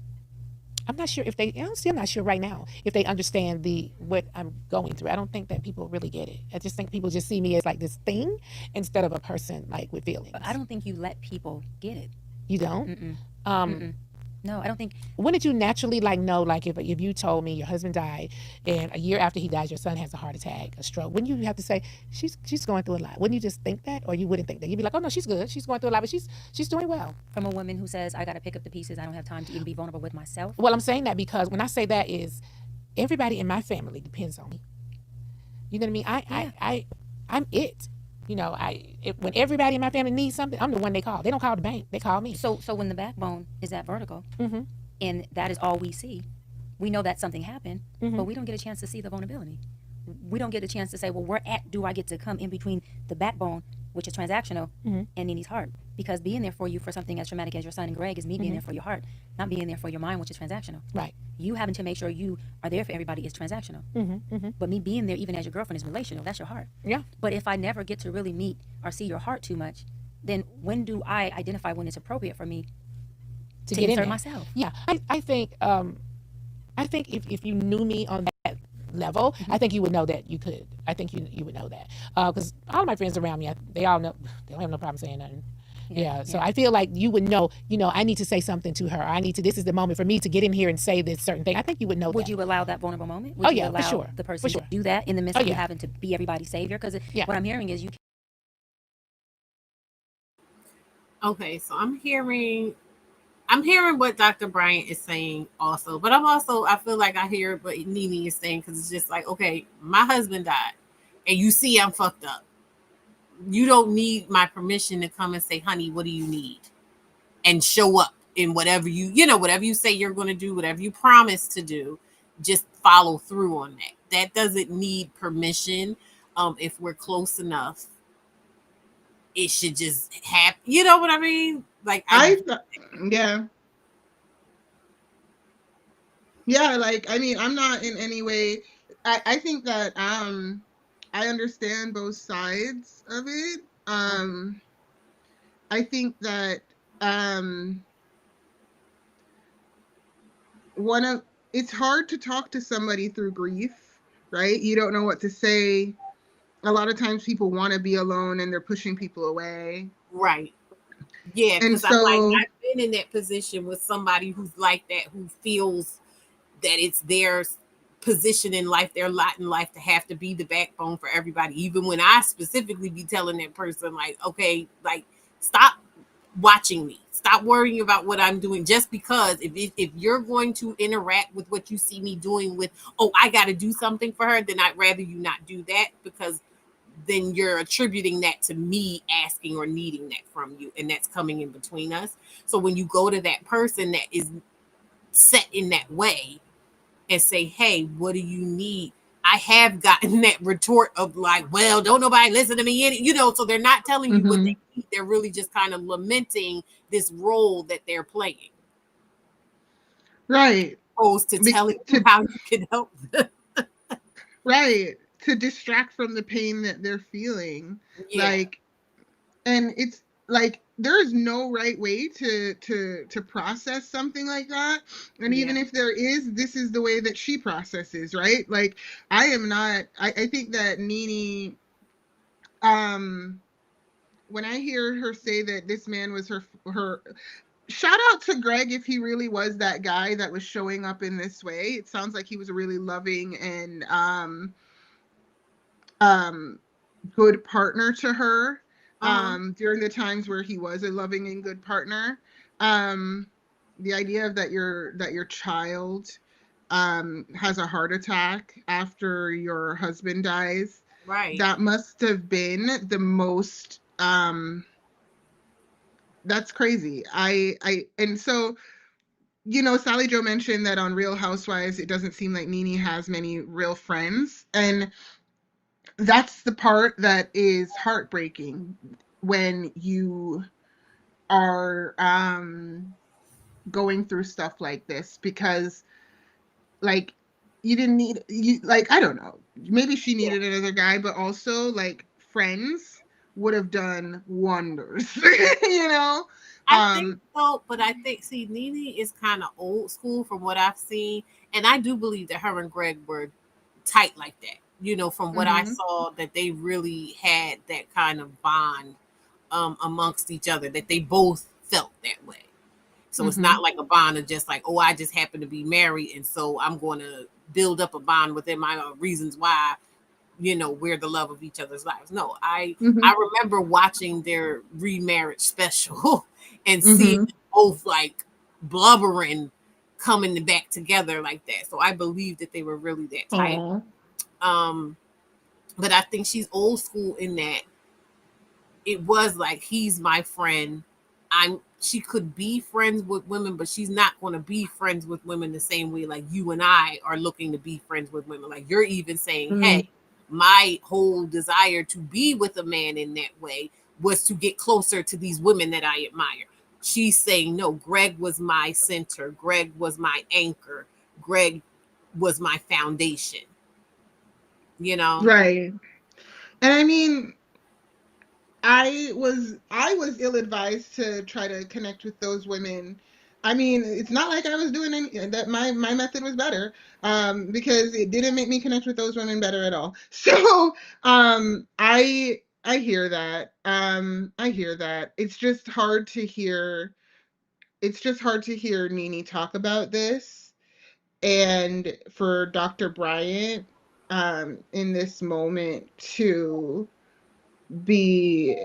I'm not sure if they. I'm still not sure right now if they understand what I'm going through. I don't think that people really get it. I just think people just see me as like this thing instead of a person like with feelings. But I don't think you let people get it. You don't? Mm-mm. No, I don't think. When did you naturally know, if you told me your husband died and a year after he dies, your son has a heart attack, a stroke, wouldn't you have to say, she's going through a lot? Wouldn't you just think that? Or you wouldn't think that? You'd be like, oh no, she's good. She's going through a lot, but she's doing well. From a woman who says, I got to pick up the pieces. I don't have time to even be vulnerable with myself. Well, I'm saying that because when I say that is everybody in my family depends on me. You know what I mean? I'm it. You know, when everybody in my family needs something, I'm the one they call. They don't call the bank. They call me. So when the backbone is at vertical, mm-hmm. and that is all we see, we know that something happened, mm-hmm. but we don't get a chance to see the vulnerability. We don't get a chance to say, well, where do I get to come in between the backbone, which is transactional, mm-hmm. and Nini's heart? Because being there for you for something as traumatic as your son and Greg is me being mm-hmm. there for your heart, not being there for your mind, which is transactional. Right. You having to make sure you are there for everybody is transactional. Mm-hmm. Mm-hmm. But me being there, even as your girlfriend, is relational. That's your heart. Yeah. But if I never get to really meet or see your heart too much, then when do I identify when it's appropriate for me to get insert in myself? Yeah. I think if you knew me on that level, mm-hmm. I think you would know that you could. I think you would know that. Because all of my friends around me, they all know, they don't have no problem saying nothing. Yeah. So I feel like you would know, I need to say something to her. This is the moment for me to get in here and say this certain thing. I think you would know Would that. you allow that vulnerable moment? Would you allow for sure. the person to do that in the midst of you yeah. having to be everybody's savior? Because what I'm hearing is you. Okay, so I'm hearing what Dr. Bryant is saying also, but I feel like I hear what Nini is saying, because it's just like, okay, my husband died and you see I'm fucked up. You don't need my permission to come and say, honey, what do you need? And show up in whatever whatever you say you're going to do, whatever you promise to do, just follow through on that. That doesn't need permission. If we're close enough, it should just happen. You know what I mean? Like, yeah. Yeah, like, I mean, I'm not in any way, I think that I understand both sides of it. I think that it's hard to talk to somebody through grief, right? You don't know what to say. A lot of times people want to be alone and they're pushing people away. Right. Yeah, because I've been in that position with somebody who's like that, who feels that it's their position in life, their lot in life, to have to be the backbone for everybody. Even when I specifically be telling that person, like, okay, like, stop watching me. Stop worrying about what I'm doing. Just because if you're going to interact with what you see me doing with, oh, I got to do something for her, then I'd rather you not do that, because then you're attributing that to me asking or needing that from you, and that's coming in between us. So when you go to that person that is set in that way and say, hey, what do you need? I have gotten that retort of like, well, don't nobody listen to me, so they're not telling you what they need. They're really just kind of lamenting this role that they're playing. Right. Opposed to telling you how you can help them. Right. To distract from the pain that they're feeling. Yeah. Like, and it's like, there is no right way to process something like that. And even if there is, this is the way that she processes, right? Like, I think that Nini, when I hear her say that this man was her, shout out to Greg if he really was that guy that was showing up in this way. It sounds like he was a really loving and good partner to her during the times where he was a loving and good partner. um the idea of that your child has a heart attack after your husband dies, Right. that must have been the most that's crazy. I and so Sally Joe mentioned that on Real Housewives, it doesn't seem like Nene has many real friends. And that's the part that is heartbreaking when you are going through stuff like this, because like you didn't need you like I don't know, maybe she Yeah. needed another guy, but also like friends would have done wonders. you know I think um so, but I think see Nene is kind of old school from what I've seen, and I do believe that her and Greg were tight like that. From what I mhm saw, that they really had that kind of bond amongst each other, that they both felt that way. So it's not mhm like a bond of just like, oh, I just happen to be married, and so I'm going to build up a bond within my reasons why we're the love of each other's lives. No, I mhm remember watching their remarriage special and seeing mhm them both like blubbering coming back together like that. So I believe that they were really that tight. Aw. Um, but I think she's old school in that it was like he's my friend. She could be friends with women, but she's not going to be friends with women the same way like you and I are looking to be friends with women. Like you're even saying, Mhm. hey, my whole desire to be with a man in that way was to get closer to these women that I admire. She's saying, no, Greg was my center. Greg was my anchor. Greg was my foundation, you know? Right. And I mean, I was ill advised to try to connect with those women. I mean, it's not like I was doing any that my method was better, because it didn't make me connect with those women better at all. So I hear that. I hear that. It's just hard to hear Nene talk about this, and for Dr. Bryant in this moment to be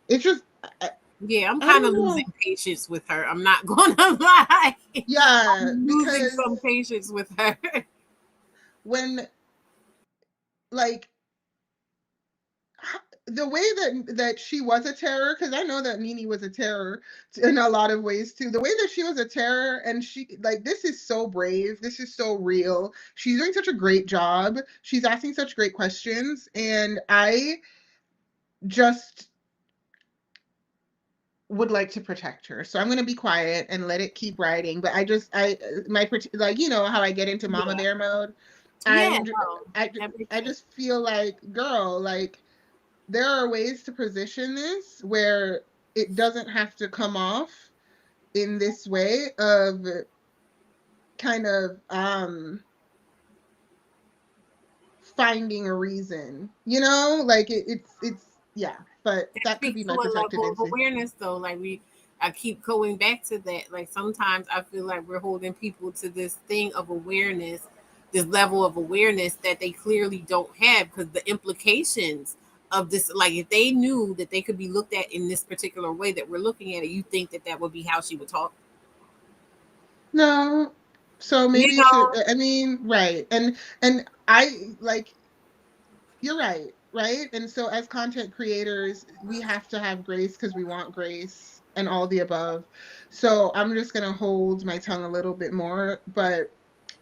it's just I, Yeah, I'm I kind of don't losing know. patience with her. I'm not gonna lie. Yeah, I'm losing because some patience with her. when like the way that she was a terror, because I know that Nene was a terror in a lot of ways too. The way that she was a terror, and she like this is so brave. This is so real. She's doing such a great job. She's asking such great questions, and I just would like to protect her. So I'm going to be quiet and let it keep writing. But my like how I get into mama Yeah, bear mode. yeah, I'm no, I that makes I sense. just feel like, girl, like there are ways to position this where it doesn't have to come off in this way of kind of finding a reason, like it's yeah, but That that could speaks be to my a protective level of instinct. awareness, though. I keep going back to that. Like sometimes I feel like we're holding people to this thing of awareness, this level of awareness that they clearly don't have, because the implications of this, like if they knew that they could be looked at in this particular way that we're looking at it, you think that that would be how she would talk. No. So You maybe it should, know, I mean, right. And I like you're right, right? And so as content creators, we have to have grace because we want grace and all the above. So I'm just gonna hold my tongue a little bit more, but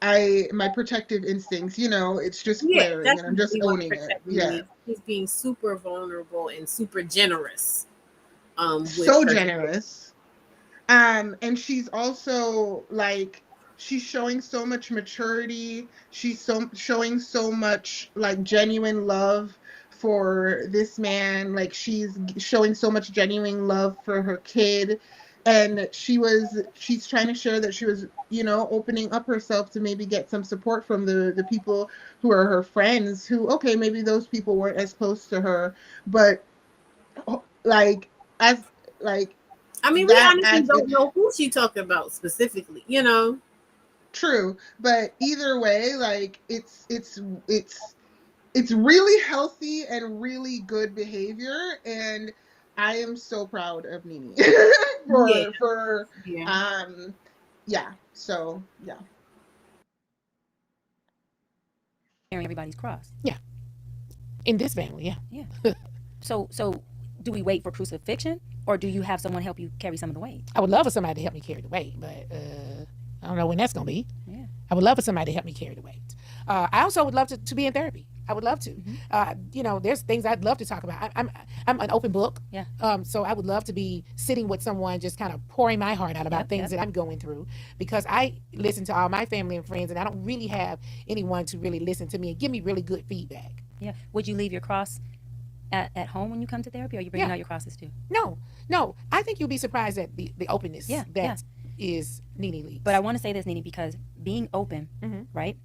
my protective instincts, it's just yeah, flaring that's and I'm just really what owning it. protecting Yeah. means. She's being super vulnerable and super generous with So her. generous. And she's also like she's showing so much maturity. She's showing so much like genuine love for this man. Like she's showing so much genuine love for her kid. And she's trying to share that she was, opening up herself to maybe get some support from the people who are her friends, who, okay, maybe those people weren't as close to her, but like as like I mean, we that honestly adds don't know who she talking about specifically. true, but either way, like it's really healthy and really good behavior, and I am so proud of Nini Yeah, for yeah. yeah. So yeah. Carrying everybody's cross. Yeah. In this family, yeah. Yeah. So do we wait for crucifixion, or do you have someone help you carry some of the weight? I would love for somebody to help me carry the weight, but I don't know when that's gonna be. Yeah. I would love for somebody to help me carry the weight. I also would love to be in therapy. I would love to. There's things I'd love to talk about. I'm an open book. Yeah. So I would love to be sitting with someone, just kind of pouring my heart out about Yep, things yep. that I'm going through, because I listen to all my family and friends, and I don't really have anyone to really listen to me and give me really good feedback. Yeah. Would you leave your cross at home when you come to therapy, or are you bringing Yeah. out your crosses too? No. I think you'll be surprised at the openness Yeah, that is Nene Leaks. But I want to say this, Nene, because being open, Mhm. right,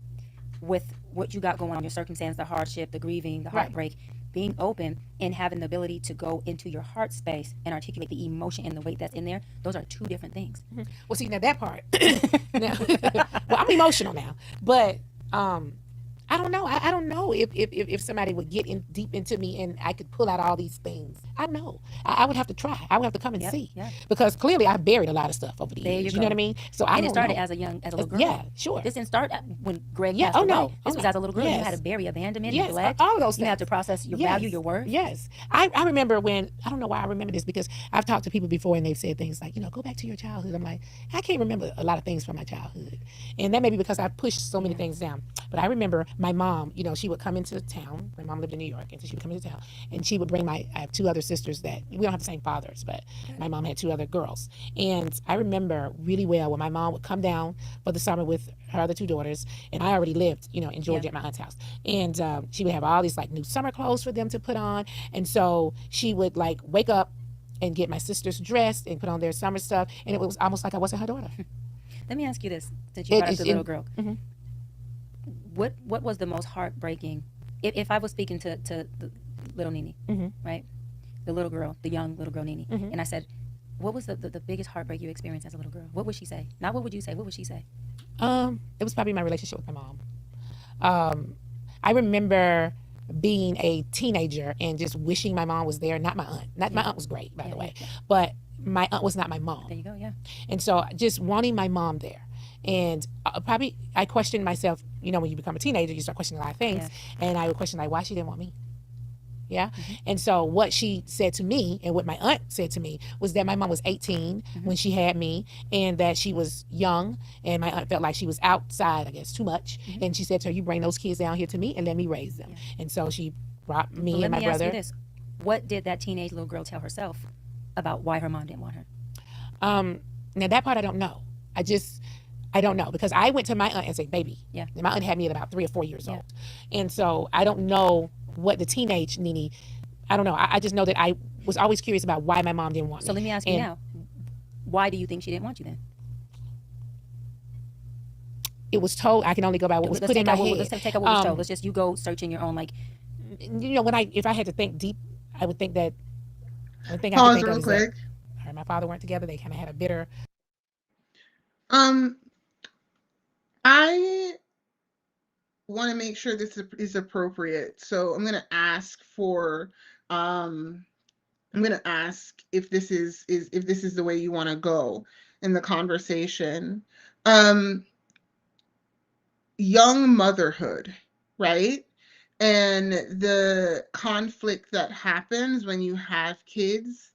with what you got going on, your circumstance, the hardship, the grieving, the Right. heartbreak, being open and having the ability to go into your heart space and articulate the emotion and the weight that's in there, those are two different things. Well, see, now that part. Now, well, I'm emotional now, but I don't know. I don't know if somebody would get in deep into me and I could pull out all these things. I know. I would have to try. I would have to come and Yep, see, yep. because clearly I buried a lot of stuff over the There years. you You know go. what I mean? So I And it don't started know. as a little girl. Yeah, sure. This didn't start when Greg Yeah, passed oh, away. no. This Oh, was no. as a little girl. You Yes. had to bury abandonment, Yes, neglect. all of those You had things. to process your Yes. value, your worth. Yes. I remember when, I don't know why I remember this, because I've talked to people before and they've said things like, go back to your childhood. I'm like, I can't remember a lot of things from my childhood. And that may be because I pushed so many things down. But I remember my mom, she would come into town. My mom lived in New York, and so she would come into town, and she would bring I have two other sisters that we don't have the same fathers, but my mom had two other girls. And I remember really well when my mom would come down for the summer with her other two daughters, and I already lived, in Georgia at my aunt's house. And she would have all these like new summer clothes for them to put on. And so she would like wake up and get my sisters dressed and put on their summer stuff, and it was almost like I wasn't her daughter. Let me ask you this, since you brought up the little girl. Mhm. What was the most heartbreaking? If I was speaking to the little Nene, Mhm. right? The little girl, the young little girl Nene, Mhm. and I said, what was the biggest heartbreak you experienced as a little girl? What would she say? Not what would you say? What would she say? It was probably my relationship with my mom. I remember being a teenager and just wishing my mom was there. Not my aunt. My aunt was great, by the way, but my aunt was not my mom. There you go. Yeah. And so just wanting my mom there. And probably I questioned myself, when you become a teenager, you start questioning a lot of things. Yeah. And I would question like why she didn't want me. Yeah. And so what she said to me and what my aunt said to me was that my mom was 18 when she had me, and that she was young, and my aunt felt like she was outside, I guess, too much. And she said to her, you bring those kids down here to me and let me raise them. And so she brought me Well, and my let me ask brother. you this: what did that teenage little girl tell herself about why her mom didn't want her? Now that part I don't know. I don't know, because I went to my aunt and said, baby. Yeah. And my aunt had me at about 3 or 4 years old. And so I don't know what the teenage Nene, I don't know. I just know that I was always curious about why my mom didn't want me. So let me ask you now: why do you think she didn't want you then? It was told, I can only go by what was put in my head. Let's take out what was told. Let's just you go searching your own like. If I had to think deep, I would think that. I would think I could Pause think real of is quick. that her and my father weren't together. They kind of had a bitter. I want to make sure this is appropriate, so I'm gonna ask for I'm gonna ask if this is if this is the way you want to go in the conversation. Young motherhood, right? And the conflict that happens when you have kids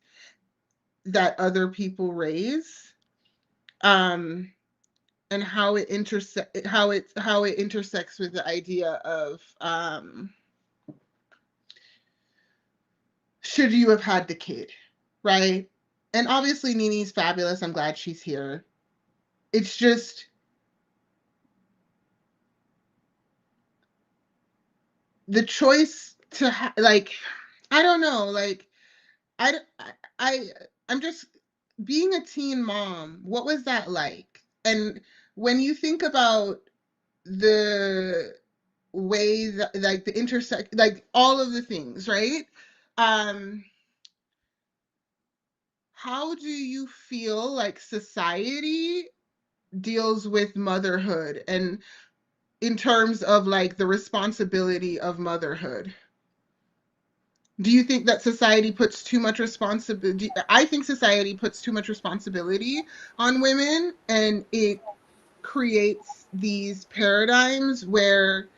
that other people raise, and how it intersects with the idea of should you have had the kid, right? And obviously Nini's fabulous. I'm glad she's here. It's just the choice to I don't know, like I I'm just being a teen mom. What was that like? And when you think about the way that like the intersect, like all of the things, right? How do you feel like society deals with motherhood, and in terms of like the responsibility of motherhood? Do you think that society puts too much responsibility? I think society puts too much responsibility on women, and it creates these paradigms where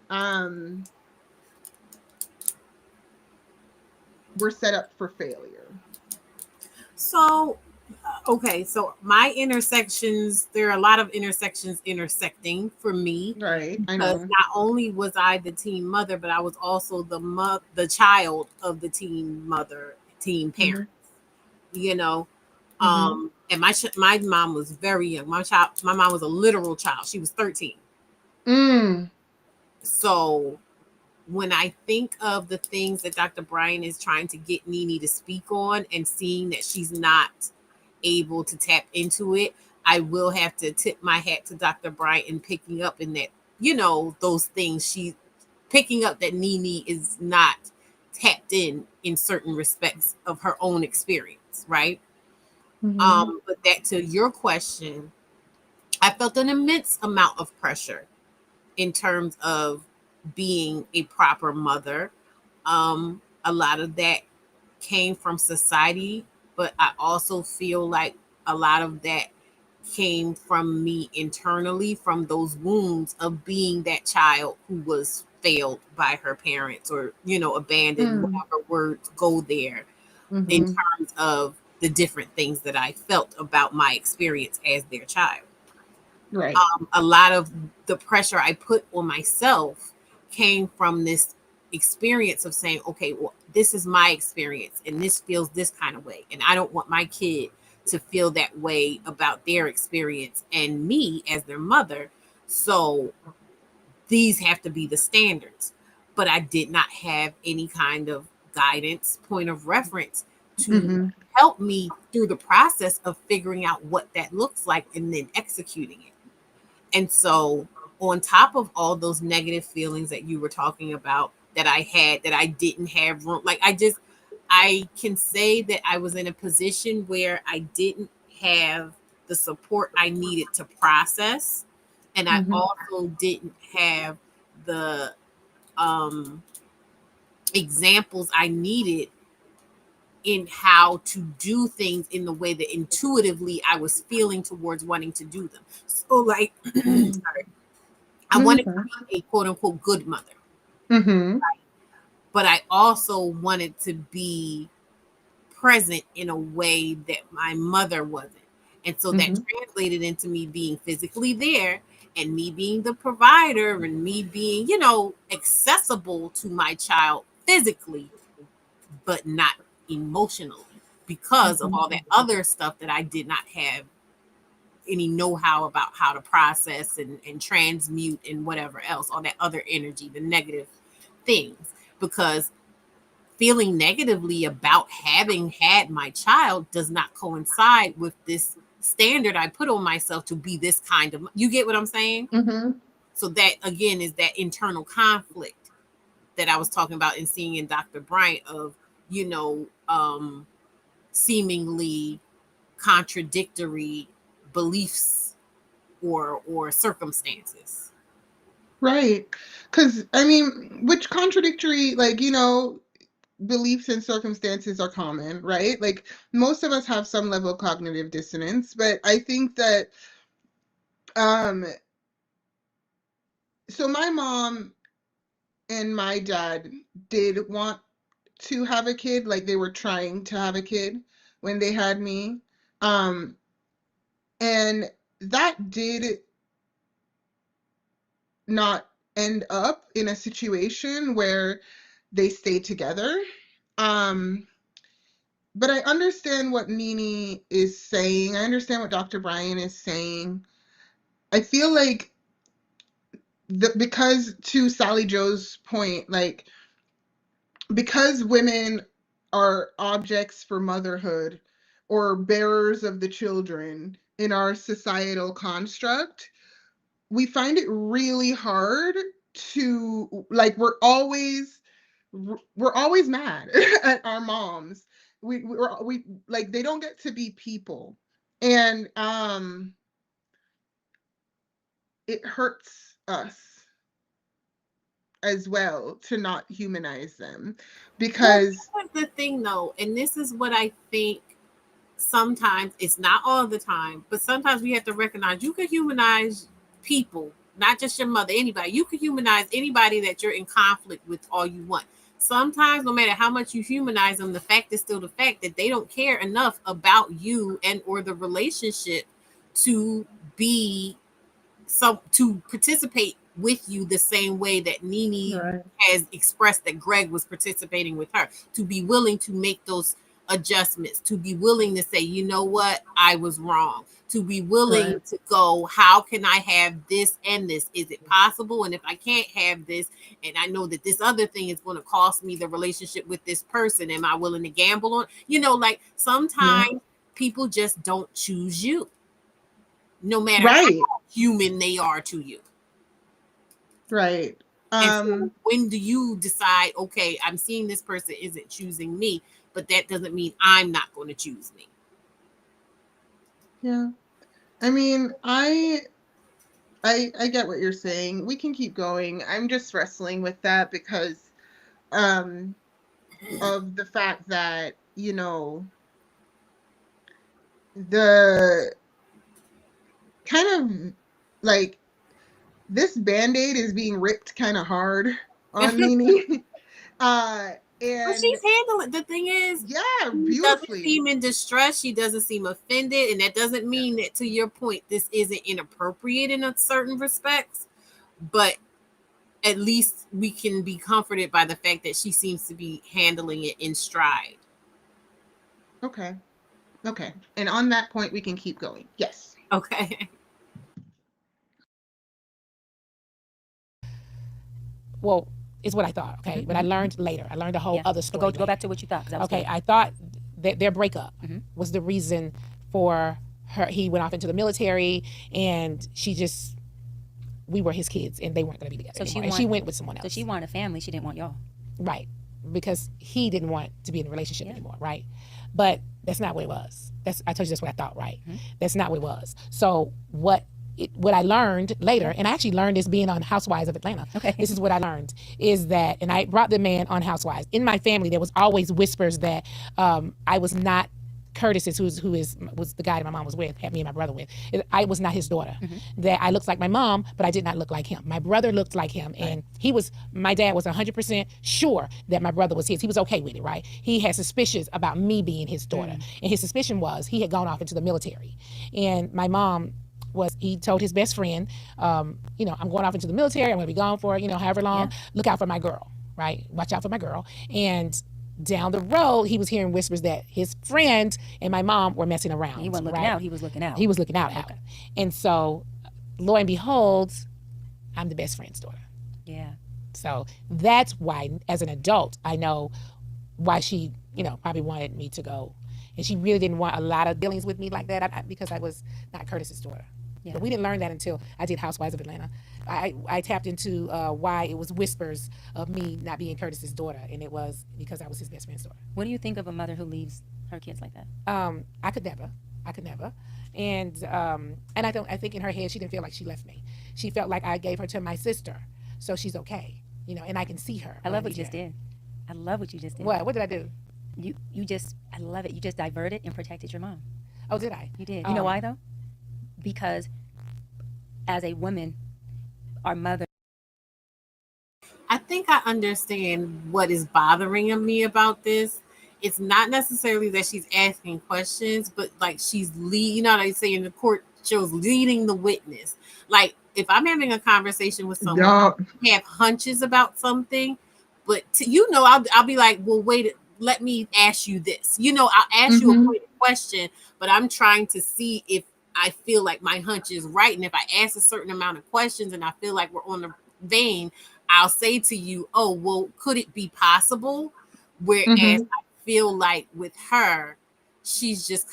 um, we're set up for failure. So, okay, so my intersections, there are a lot of intersections intersecting for me, Right, I because know. not only was I the teen mother, but I was also the child of the teen mother, teen parent. Mm-hmm, You know, mm-hmm, and my mom was very young. My mom was a literal child. She was 13. mm, So when I think of the things that Dr. Brian is trying to get Nene to speak on, and seeing that she's not able to tap into it, I will have to tip my hat to Dr. Brian in picking up in that, those things, she picking up that Nene is not tapped in certain respects of her own experience, right? mm-hmm, But that, to your question, I felt an immense amount of pressure in terms of being a proper mother. A lot of that came from society, but I also feel like a lot of that came from me internally, from those wounds of being that child who was failed by her parents, or abandoned, mm, whatever words go there, in mm-hmm, terms of the different things that I felt about my experience as their child. right. A lot of the pressure I put on myself came from this experience of saying, okay, well, this is my experience and this feels this kind of way. And I don't want my kid to feel that way about their experience and me as their mother. So these have to be the standards. But I did not have any kind of guidance, point of reference to Mm-hmm, help me through the process of figuring out what that looks like and then executing it. And so, on top of all those negative feelings that you were talking about, that I had, that I didn't have room, like I can say that I was in a position where I didn't have the support I needed to process. And I mm-hmm, also didn't have the um, examples I needed in how to do things in the way that intuitively I was feeling towards wanting to do them. So, like, mm-hmm, sorry, I wanted to mm-hmm, be a quote unquote good mother, mm-hmm, but I also wanted to be present in a way that my mother wasn't. And so that mm-hmm, translated into me being physically there, and me being the provider, and me being, accessible to my child physically, but not emotionally, because of mm-hmm. all that other stuff that I did not have any know-how about how to process and transmute and whatever else, all that other energy, the negative things. Because feeling negatively about having had my child does not coincide with this standard I put on myself to be this kind of, you get what I'm saying? Mm-hmm. So that again is that internal conflict that I was talking about and seeing in Dr. Bryant of, you know, um, seemingly contradictory beliefs or circumstances. Right. Because, I mean, which contradictory, like, beliefs and circumstances are common, right? Like, most of us have some level of cognitive dissonance, but I think that, um, so my mom and my dad did want to have a kid, like, they were trying to have a kid when they had me. Um, and that did not end up in a situation where they stayed together. Um, but I understand what Nini is saying. I understand what Dr. Brian is saying. I feel like because to Sally Joe's point, like because women are objects for motherhood or bearers of the children in our societal construct, we find it really hard to like we're always mad at our moms. We like they don't get to be people, and it hurts us. as well to not humanize them, Well, because here's the thing though, and this is what I think sometimes, it's not all the time, but sometimes we have to recognize you could humanize people, not just your mother, anybody. You could humanize anybody that you're in conflict with all you want. Sometimes, no matter how much you humanize them, the fact is still the fact that they don't care enough about you and or the relationship to be to participate with you the same way that Nene right, has expressed that Greg was participating with her, to be willing to make those adjustments, to be willing to say, you know what, I was wrong, to be willing right, to go, how can I have this and this? Is it possible? And if I can't have this, and I know that this other thing is going to cost me the relationship with this person, am I willing to gamble on? Like yeah, sometimes people just don't choose you, no matter right, how human they are to you. right. And so when do you decide, okay, I'm seeing this person isn't choosing me, but that doesn't mean I'm not going to choose me. Yeah. I mean, I get what you're saying. We can keep going. I'm just wrestling with that because um of the fact that, the kind of like this band-aid is being ripped kind of hard on Nene. uh But and she's handling, the thing is, yeah, she doesn't beautifully. seem in distress. She doesn't seem offended. And that doesn't Yeah. mean that, to your point, this isn't inappropriate in a certain respects. But at least we can be comforted by the fact that she seems to be handling it in stride. Okay. Okay. And on that point, we can keep going. Yes. Okay. Well, is what I thought. Okay, but I learned later. I learned a whole other But story. go later. back to what you thought, because that was Okay, good. I thought that their breakup was the reason for her. He went off into the military, and we were his kids, and they weren't going to be together anymore. And she went with someone else. So she wanted a family. She didn't want y'all. Right, because he didn't want to be in a relationship anymore, right? But that's not what it was. I told you that's what I thought, right? That's not what it was. So what I learned later, and I actually learned this being on Housewives of Atlanta. Okay. This is what I learned, is that, and I brought the man on Housewives. In my family, there was always whispers that I was not Curtis, who was the guy that my mom was with, had me and my brother with. I was not his daughter. That I looked like my mom, but I did not look like him. My brother looked like him, and my dad was 100% sure that my brother was his. He was okay with it, right? He had suspicions about me being his daughter, and his suspicion was he had gone off into the military, and my mom he told his best friend, I'm going off into the military. I'm going to be gone for however long. Look out for my girl, right? Watch out for my girl. And down the road, he was hearing whispers that his friend and my mom were messing around. He wasn't looking out. He was looking out. He was looking out. Okay. And so, lo and behold, I'm the best friend's daughter. Yeah. So that's why, as an adult, I know why she, probably wanted me to go. And she really didn't want a lot of dealings with me like that because I was not Curtis's daughter. Yeah. But we didn't learn that until I did Housewives of Atlanta. I tapped into why it was whispers of me not being Curtis's daughter, and it was because I was his best friend's daughter. What do you think of a mother who leaves her kids like that? I could never. And I think in her head she didn't feel like she left me. She felt like I gave her to my sister, so she's okay. And I can see her. I love what you just did. I love what you just did. What did I do? I love it. You just diverted and protected your mom. Oh, did I? You did. You know why though? Because as a woman, our mother. I think I understand what is bothering me about this. It's not necessarily that she's asking questions, but like she's what I say in the court shows, leading the witness. Like if I'm having a conversation with someone, I have hunches about something, but I'll be like, well, wait, let me ask you this. I'll ask you a pointed question, but I'm trying to see if I feel like my hunch is right. And if I ask a certain amount of questions and I feel like we're on the vein, I'll say to you, oh, well, could it be possible? Whereas I feel like with her, she's just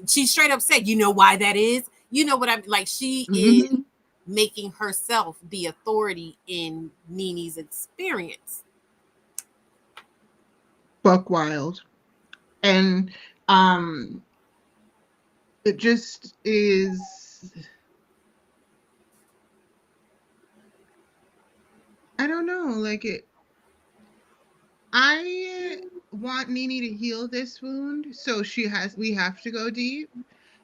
she straight up said, you know why that is? You know what I mean? Like she is making herself the authority in Nene's experience. Buck wild. And it just is. I don't know, like I want Nene to heal this wound, so we have to go deep.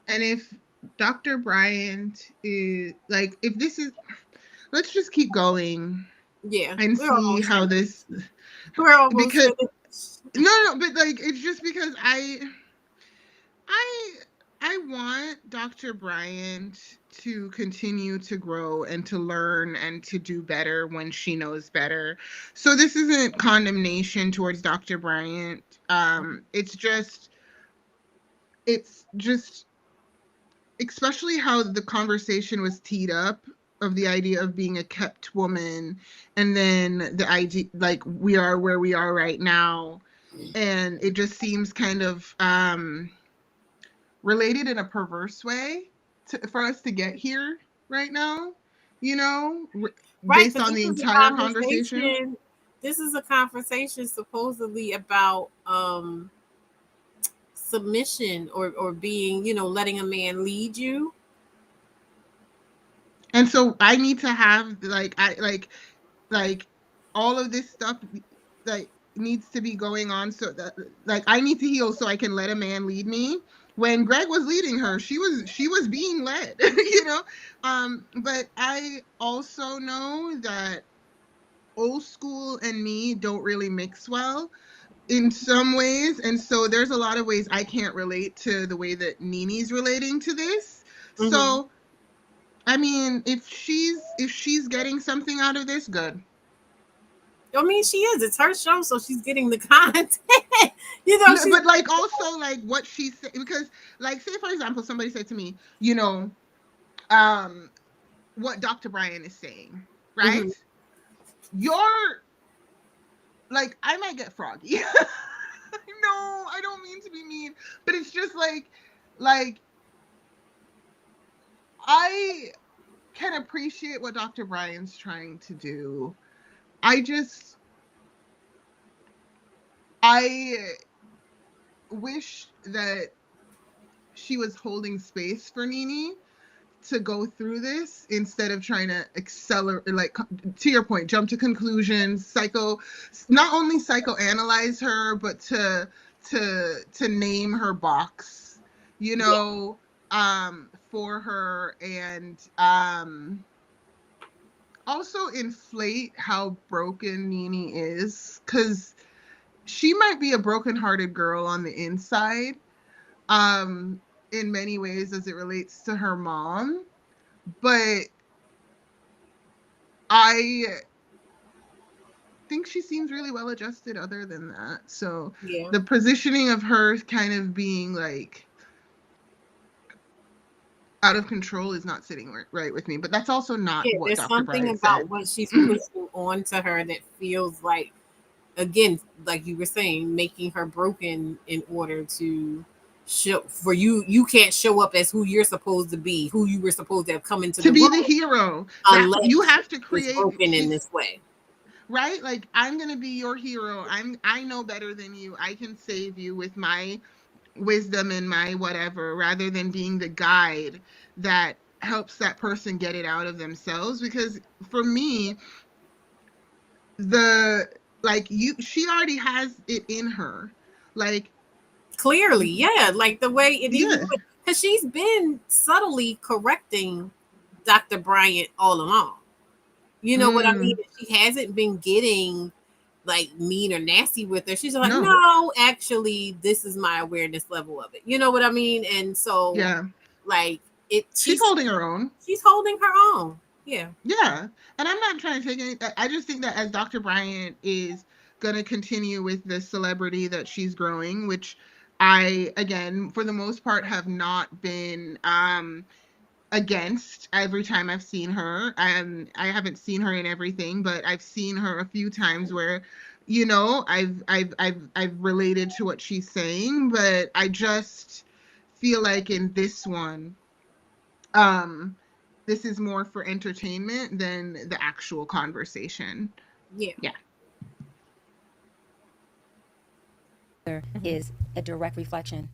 And if Dr. Bryant is like, if this is, let's just keep going Yeah, and we're see almost how finished. this, We're almost because finished. no, but like, it's just because I I want Dr. Bryant to continue to grow and to learn and to do better when she knows better. So this isn't condemnation towards Dr. Bryant. It's just especially how the conversation was teed up of the idea of being a kept woman, and then the idea like we are where we are right now, and it just seems kind of related in a perverse way for us to get here right now, you know, Right, based because on this the is a entire conversation. conversation. This is a conversation supposedly about submission or being, letting a man lead you. And so I need to have like all of this stuff like needs to be going on so that like I need to heal so I can let a man lead me. When Greg was leading her, she was being led, you know. But I also know that old school and me don't really mix well in some ways, and so there's a lot of ways I can't relate to the way that Nini's relating to this. Hmm. So I mean, if she's getting something out of this, good. I mean, she is. It's her show, so she's getting the content. No, She's but like also like what she said, because like say for example somebody said to me, um what Dr. Brian is saying, right? hmm You're like I might get froggy. No, I don't mean to be mean, but it's just like I can appreciate what Dr. Brian's trying to do. I just I wish that she was holding space for Nini to go through this instead of trying to accelerate, like to your point, jump to conclusions, not only psychoanalyze her, but to name her box, you yeah, know, for her, and also inflate how broken Nini is, because she might be a brokenhearted girl on the inside, um, in many ways as it relates to her mom, but I think she seems really well adjusted other than that. So yeah. the positioning of her kind of being like out of control is not sitting right with me. But that's also not Yeah, what there's Dr. something Bryant about said. what she's pushing onto her that feels like, again, like you were saying, making her broken in order to show for you. You can't show up as who you're supposed to be, who you were supposed to have come into To the be the room, hero, that you unless have to she is create, broken in this way. right? Like I'm gonna be your hero. I know better than you. I can save you with my wisdom and my whatever, rather than being the guide that helps that person get it out of themselves. Because for me, the like you she already has it in her, like Clearly, yeah, like the way it even yeah, because she's been subtly correcting Dr. Bryant all along. You know what I mean? mm, She hasn't been getting like mean or nasty with her. She's like, no, no, actually, this is my awareness level of it. You know what I mean? And so, yeah, like, it, she's holding her own. she's holding her own. Yeah, Yeah, and I'm not trying to take any. I just think that as Dr. Bryant is going to continue with the celebrity that she's growing, which I, again, for the most part, have not been against every time I've seen her. I haven't seen her in everything, but I've seen her a few times where, I've related to what she's saying, but I just feel like in this one, um, this is more for entertainment than the actual conversation. yeah, Yeah. Is a direct reflection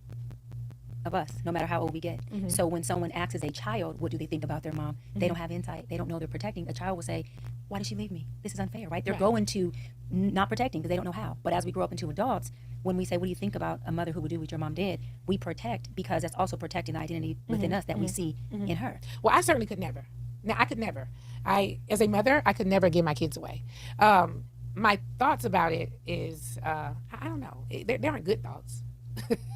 of us, no matter how old we get. Mhm. So when someone asks as a child, what do they think about their mom? They don't have insight. They don't know they're protecting. A child will say, why did she leave me? This is unfair, right? They're Right. going to not protecting because they don't know how. But as we grow up into adults, when we say, what do you think about a mother who would do what your mom did? We protect because that's also protecting the identity within us that we see in her. Well, I certainly could never. Now, I could never. As a mother, I could never give my kids away. My thoughts about it is, I don't know. They aren't good thoughts.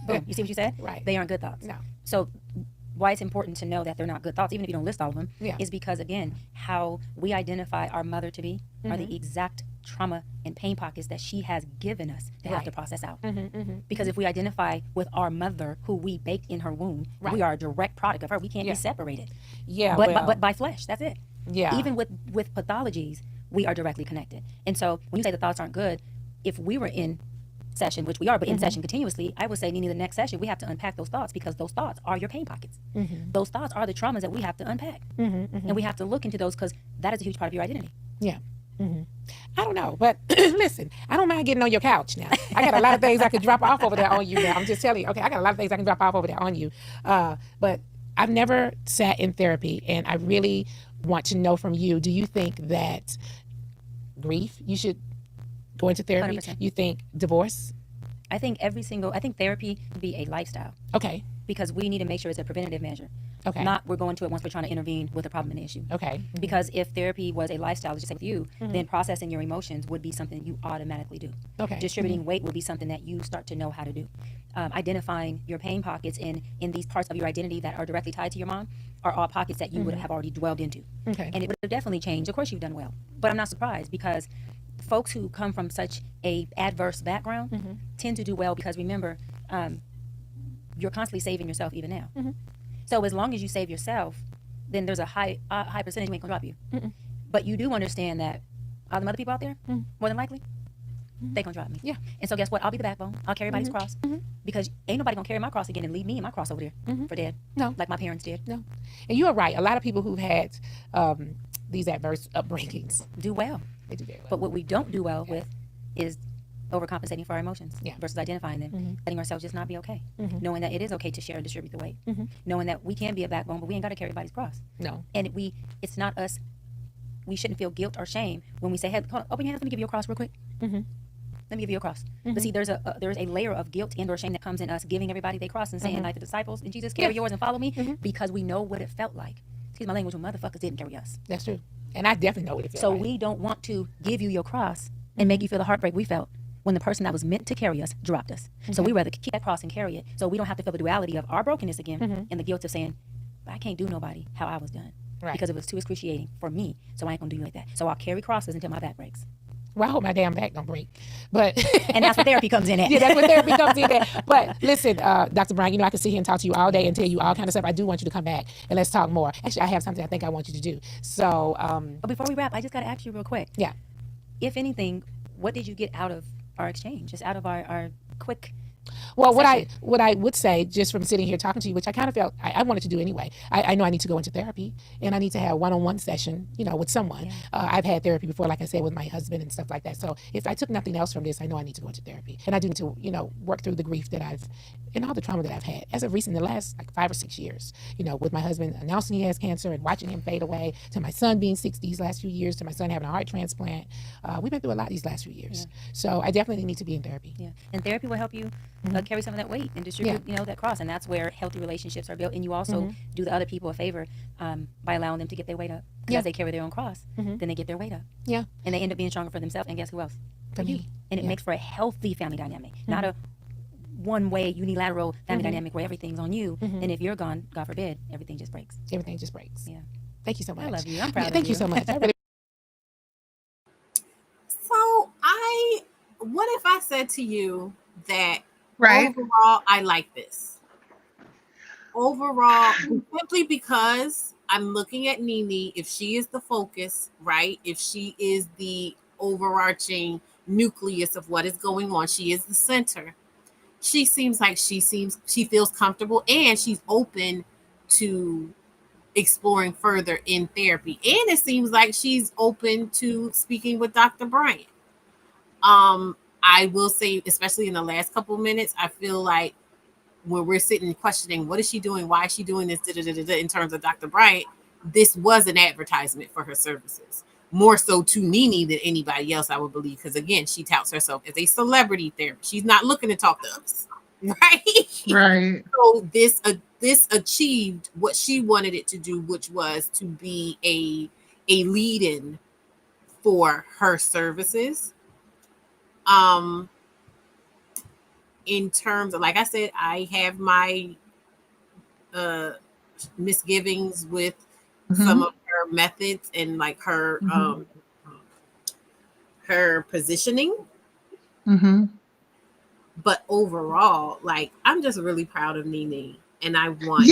Boom. You see what you said? Right. They aren't good thoughts. No. So why it's important to know that they're not good thoughts, even if you don't list all of them, Yeah. is because, again, how we identify our mother to be are Mm-hmm. the exact trauma and pain pockets that she has given us to have Right. to process out. Mm-hmm. Because if we identify with our mother, who we baked in her womb, Right. we are a direct product of her. We can't Yeah. be separated. Yeah. But by flesh, that's it. yeah. Even with pathologies, we are directly connected. And so when you say the thoughts aren't good, if we were in session, which we are, but in session continuously, I would say, Nini, the next session, we have to unpack those thoughts because those thoughts are your pain pockets. Those thoughts are the traumas that we have to unpack. And we have to look into those because that is a huge part of your identity. Yeah. I don't know, but listen, I don't mind getting on your couch now. I got a lot of things I could drop off over there on you now. I'm just telling you, okay, I got a lot of things I can drop off over there on you. But I've never sat in therapy, and I really want to know from you, do you think that grief, you should go into therapy? 100%. You think divorce? I think therapy should be a lifestyle Okay. because we need to make sure it's a preventative measure. Okay. Not we're going to it once we're trying to intervene with a problem and issue. Okay. Because if therapy was a lifestyle, let's just say with you, then processing your emotions would be something you automatically do. Okay. Distributing weight would be something that you start to know how to do. Identifying your pain pockets in these parts of your identity that are directly tied to your mom are all pockets that you would have already dwelled into. Okay. And it would have definitely changed. Of course, you've done well. But I'm not surprised because folks who come from such a adverse background tend to do well because remember, you're constantly saving yourself even now. So as long as you save yourself, then there's a high percentage who ain't gonna drop you. But you do understand that all the other people out there, more than likely, they gonna drop me. Yeah. And so guess what? I'll be the backbone. I'll carry everybody's cross because ain't nobody gonna carry my cross again and leave me and my cross over there for dead. No. Like my parents did. No. And you are right. A lot of people who've had these adverse upbringings, Do well. they do very well. But what we don't do well with is overcompensating for our emotions versus identifying them, letting ourselves just not be okay, knowing that it is okay to share and distribute the weight, knowing that we can be a backbone, but we ain't got to carry everybody's cross. No. And it's not us. We shouldn't feel guilt or shame when we say, "Hey, hold on, open your hands. Let me give you a cross real quick. Let me give you a cross." But see, there's a layer of guilt and or shame that comes in us giving everybody their cross and saying, like the disciples, and Jesus, carry yours and follow me, because we know what it felt like. Excuse my language, when motherfuckers didn't carry us. That's true. And I definitely know what it feels So like. we don't want to give you your cross and make you feel the heartbreak we felt when the person that was meant to carry us dropped us. So we rather keep that cross and carry it so we don't have to feel the duality of our brokenness again and the guilt of saying, I can't do nobody how I was done. Right. Because it was too excruciating for me. So I ain't gonna do you like that. So I'll carry crosses until my back breaks. Well, I hope my damn back don't break. But And that's what therapy comes in at. yeah, that's what therapy comes in at. But listen, Dr. Brian, you know, I can sit here and talk to you all day and tell you all kind of stuff. I do want you to come back and let's talk more. Actually, I have something I think I want you to do. So, But before we wrap, I just gotta ask you real quick. yeah. If anything, what did you get out of our exchange? Just out of our quick Well, what session? I would say, just from sitting here talking to you, which I kind of felt I wanted to do anyway. I know I need to go into therapy, and I need to have one-on-one session, you know, with someone. I've had therapy before, like I said, with my husband and stuff like that. So if I took nothing else from this, I know I need to go into therapy, and I do need to, you know, work through the grief that and all the trauma that I've had as of recent, the last like 5 or 6 years. You know, with my husband announcing he has cancer and watching him fade away, to my son being 60 these last few years, to my son having a heart transplant. We've been through a lot these last few years. So I definitely need to be in therapy. Yeah, and therapy will help you carry some of that weight and distribute, you know, that cross, and that's where healthy relationships are built. And you also do the other people a favor by allowing them to get their weight up. Because as they carry their own cross, then they get their weight up, Yeah, and they end up being stronger for themselves. And guess who else? for me. And it makes for a healthy family dynamic, not a one-way unilateral family dynamic where everything's on you. And if you're gone, God forbid, everything just breaks. Everything just breaks. Yeah, Thank you so much. I love you. I'm proud of Thank you you. so much. I really So what if I said to you that Right? overall I like this? Overall, simply because I'm looking at Nene, if she is the focus, right? If she is the overarching nucleus of what is going on, she is the center. She seems like she feels comfortable and she's open to exploring further in therapy. And it seems like she's open to speaking with Dr. Bryant. I will say, especially in the last couple of minutes, I feel like when we're sitting and questioning, what is she doing? Why is she doing this? In terms of Dr. Bryant, this was an advertisement for her services, more so to Nene than anybody else, I would believe. Because again, she touts herself as a celebrity therapist. She's not looking to talk to us, right? Right. So this achieved what she wanted it to do, which was to be a lead-in for her services. In terms of, like I said, I have my misgivings with some of her methods and like her her positioning. But overall, like, I'm just really proud of Nene, and I want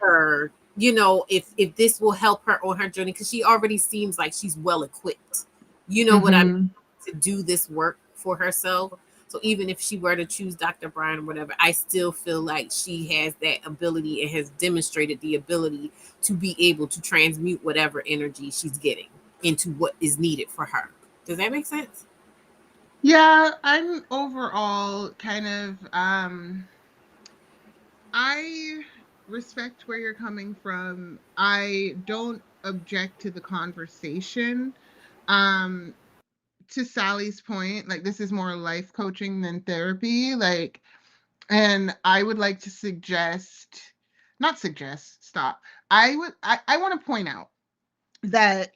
her, you know, if this will help her on her journey, because she already seems like she's well equipped, you know what I mean, to do this work for herself. So even if she were to choose Dr. Brian or whatever, I still feel like she has that ability and has demonstrated the ability to be able to transmute whatever energy she's getting into what is needed for her. Does that make sense? Yeah, I'm overall kind of I respect where you're coming from. I don't object to the conversation. Um to Sally's point, like, this is more life coaching than therapy, like, and I would like to suggest, not suggest, stop. I want to point out that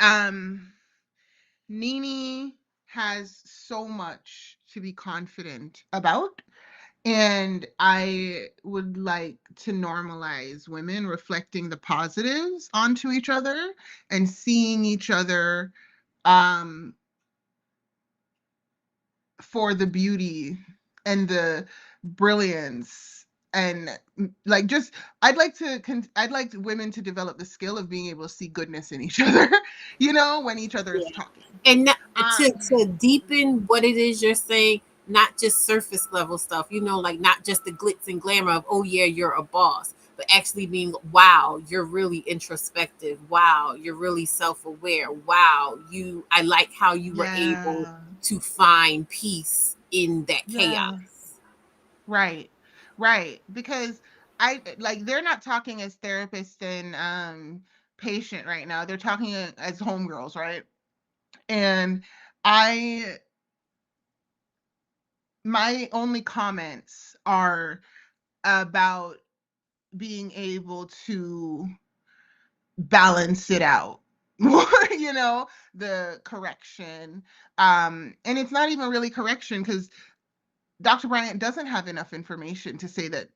Nene has so much to be confident about. And I would like to normalize women reflecting the positives onto each other and seeing each other um, for the beauty and the brilliance. And like, just I'd like women to develop the skill of being able to see goodness in each other, you know, when each other is talking. And to deepen what it is you're saying, not just surface level stuff, you know, like not just the glitz and glamour of, oh yeah, you're a boss, but actually being, wow, you're really introspective. Wow, you're really self-aware. Wow, I like how you were able to find peace in that chaos. Right. Because I like, they're not talking as therapist and patient right now. They're talking as homegirls, right? And my only comments are about being able to balance it out. You know, the correction. And it's not even really correction, because Dr. Bryant doesn't have enough information to say that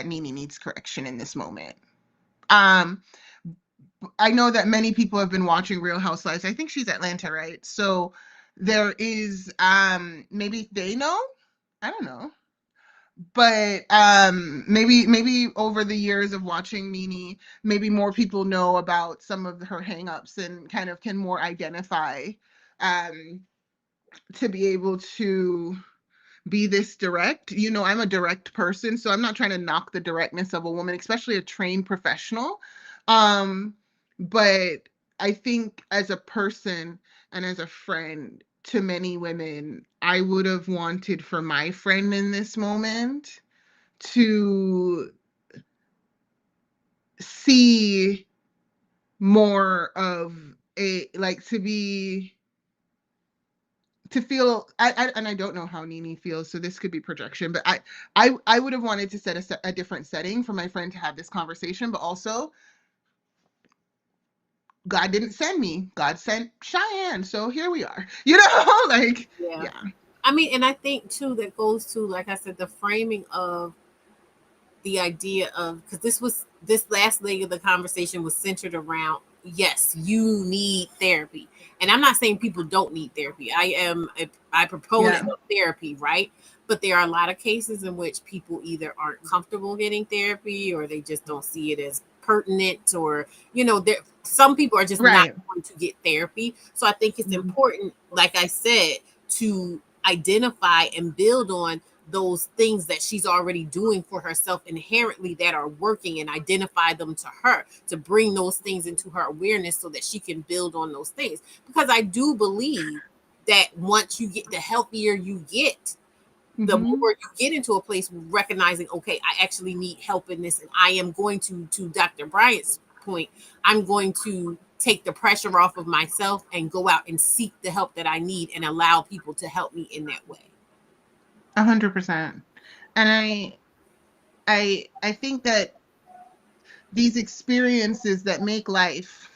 Nene needs correction in this moment. I know that many people have been watching Real Housewives. I think she's Atlanta, right? So there is maybe they know. I don't know. But maybe over the years of watching Nene, maybe more people know about some of her hangups and kind of can more identify to be able to be this direct. You know, I'm a direct person, so I'm not trying to knock the directness of a woman, especially a trained professional. But I think as a person and as a friend to many women, I would have wanted for my friend in this moment to see more of a, like, to feel, and I don't know how Nene feels, so this could be projection, but I would have wanted to set a different setting for my friend to have this conversation, but also God didn't send me. God sent Cheyenne, so here we are. You know, like, yeah. I mean, and I think too that goes to, like I said, the framing of the idea of, because this last leg of the conversation was centered around, yes, you need therapy. And I'm not saying people don't need therapy. I am a proponent of therapy, right? But there are a lot of cases in which people either aren't comfortable getting therapy, or they just don't see it as pertinent, or, you know, some people are just not going to get therapy. So I think it's important, like I said, to identify and build on those things that she's already doing for herself inherently that are working, and identify them to her, to bring those things into her awareness so that she can build on those things. Because I do believe that once you get, the healthier you get, the Mm-hmm. more you get into a place recognizing, okay, I actually need help in this, and I am going to Dr. Bryant's point, I'm going to take the pressure off of myself and go out and seek the help that I need and allow people to help me in that way. 100%. And I think that these experiences that make life,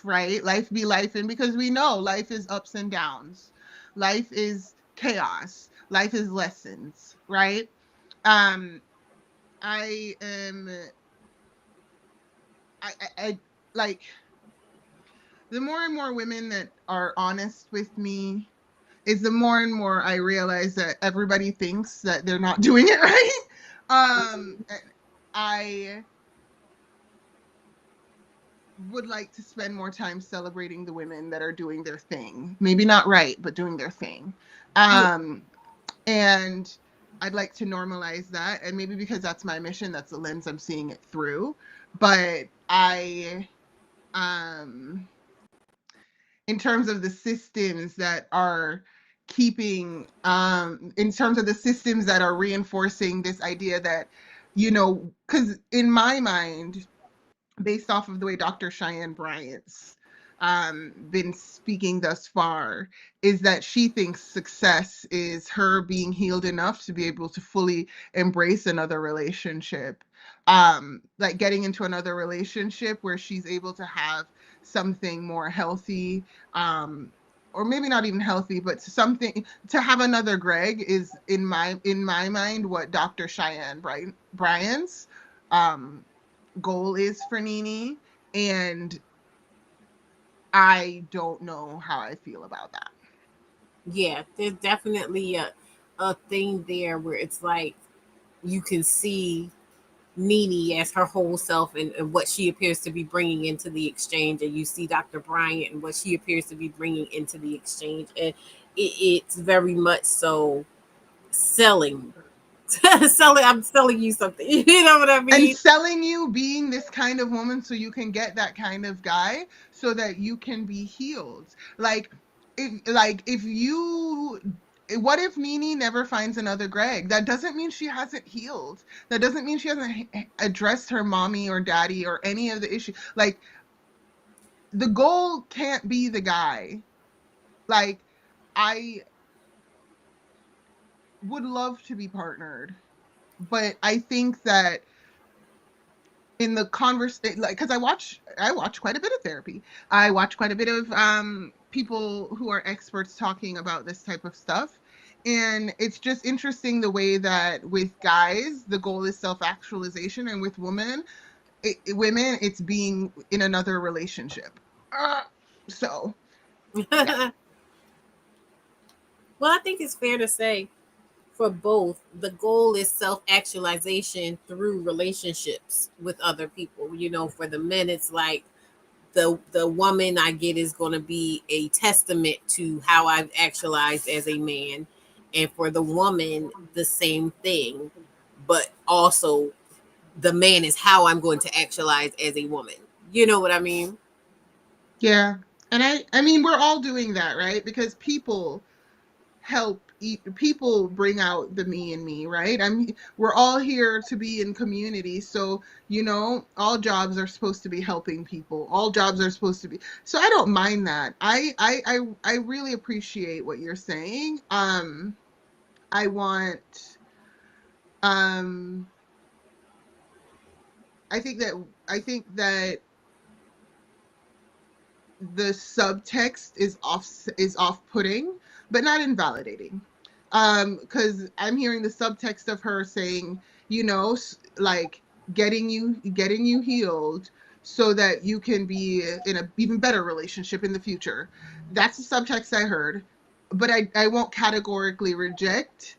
right? Life be life, and because we know life is ups and downs, life is chaos, life is lessons, right? Um, I am, I like the more and more women that are honest with me is the more and more I realize that everybody thinks that they're not doing it right. And I would like to spend more time celebrating the women that are doing their thing. Maybe not right, but doing their thing. Yeah. And I'd like to normalize that. And maybe because that's my mission, that's the lens I'm seeing it through. But um, in terms of the systems that are in terms of the systems that are reinforcing this idea that, because in my mind, based off of the way Dr. Cheyenne Bryant's been speaking thus far, is that she thinks success is her being healed enough to be able to fully embrace another relationship. Like getting into another relationship where she's able to have something more healthy, or maybe not even healthy, but something to have another Greg is in my mind what Dr. Cheyenne Bryant's goal is for Nene, and I don't know how I feel about that. Yeah, there's definitely a thing there where it's like you can see Nene as her whole self, and what she appears to be bringing into the exchange, and you see Dr. Bryant and what she appears to be bringing into the exchange, and it's very much so selling. Selling, I'm selling you something. You know what I And mean? selling you being this kind of woman so you can get that kind of guy so that you can be healed. If you what if Nene never finds another Greg? That doesn't mean she hasn't healed. That doesn't mean she hasn't addressed her mommy or daddy or any of the issues. Like, the goal can't be the guy. Like, I would love to be partnered, but I think that in the conversation, like, because I watch quite a bit of therapy. I watch quite a bit of people who are experts talking about this type of stuff, and it's just interesting the way that with guys the goal is self-actualization, and with women it's being in another relationship. So yeah. Well, I think it's fair to say for both, the goal is self actualization through relationships with other people. For the men, it's like the woman I get is going to be a testament to how I've actualized as a man, and for the woman, the same thing, but also the man is how I'm going to actualize as a woman. You know what I mean? Yeah. And I mean, we're all doing that, right? Because people bring out the me in me, right? We're all here to be in community. So, all jobs are supposed to be helping people. All jobs are supposed to be. So I don't mind that. I really appreciate what you're saying. I want um I think that the subtext is off-putting, but not invalidating. Because I'm hearing the subtext of her saying, like, getting you healed so that you can be in a even better relationship in the future. That's the subtext I heard, but I won't categorically reject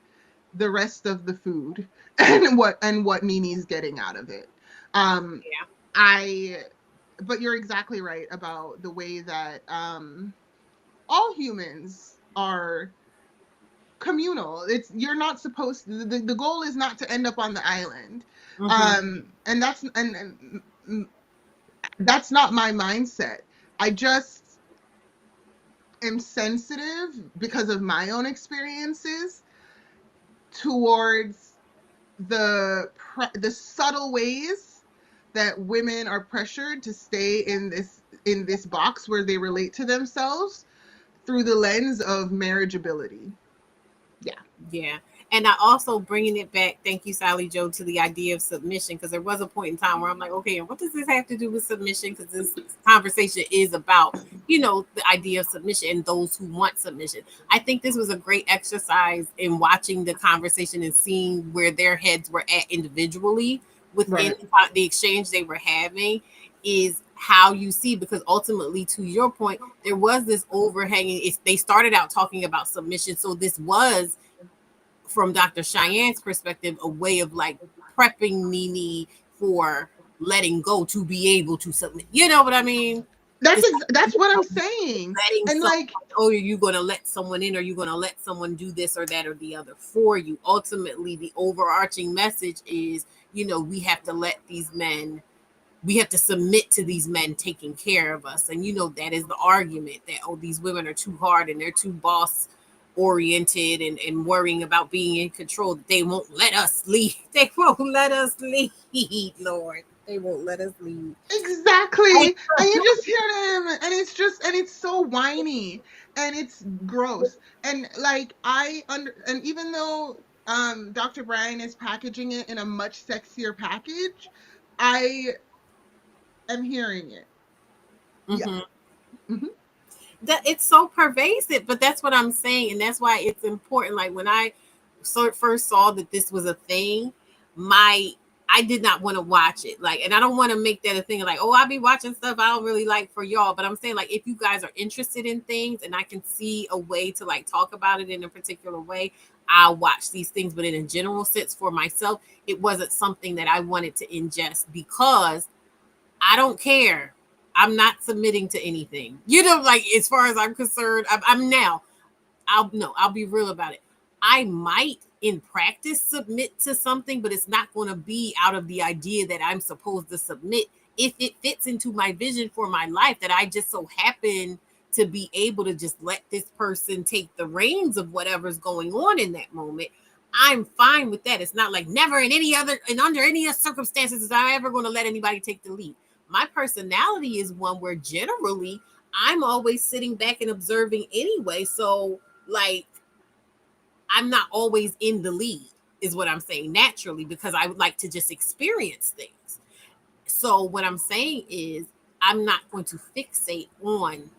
the rest of the food and what Nini's getting out of it. Um, Yeah. I but you're exactly right about the way that all humans are communal. You're not supposed the goal is not to end up on the island. Mm-hmm. And that's not my mindset. I just am sensitive because of my own experiences towards the subtle ways that women are pressured to stay in this box where they relate to themselves through the lens of marriageability. Yeah. Yeah. And I also bringing it back, thank you, Sally Joe, to the idea of submission, because there was a point in time where I'm like, okay, and what does this have to do with submission? Because this conversation is about, the idea of submission and those who want submission. I think this was a great exercise in watching the conversation and seeing where their heads were at individually within Right. the exchange they were having is how you see, because ultimately, to your point, there was this overhanging. They started out talking about submission, so this was, from Dr. Cheyenne's perspective, a way of like prepping Nene for letting go to be able to submit. You know what I mean? That's what I'm saying. Letting And someone, like, oh, are you going to let someone in? Or are you going to let someone do this or that or the other for you? Ultimately, the overarching message is, we have to let these men, we have to submit to these men taking care of us. And that is the argument that, oh, these women are too hard and they're too boss oriented and worrying about being in control. They won't let us lead. They won't let us lead, Lord. They won't let us lead. exactly. And you just hear them, and it's so whiny, and it's gross. And like, and even though Dr. Brian is packaging it in a much sexier package, I am hearing it. Yeah. Mm-hmm. Hmm. That it's so pervasive, but that's what I'm saying, and that's why it's important. Like when I first saw that this was a thing, my I did not want to watch it. Like, and I don't want to make that a thing. Like, oh, I'll be watching stuff I don't really like for y'all. But I'm saying, like, if you guys are interested in things, and I can see a way to like talk about it in a particular way, I'll watch these things. But in a general sense, for myself, it wasn't something that I wanted to ingest because I don't care. I'm not submitting to anything. Like as far as I'm concerned, I'm now. I'll be real about it. I might in practice submit to something, but it's not going to be out of the idea that I'm supposed to submit. If it fits into my vision for my life, that I just so happen to be able to just let this person take the reins of whatever's going on in that moment, I'm fine with that. It's not like never in any other and under any other circumstances is I ever going to let anybody take the lead. My personality is one where generally I'm always sitting back and observing anyway. So like I'm not always in the lead, is what I'm saying, naturally, because I would like to just experience things. So what I'm saying is I'm not going to fixate on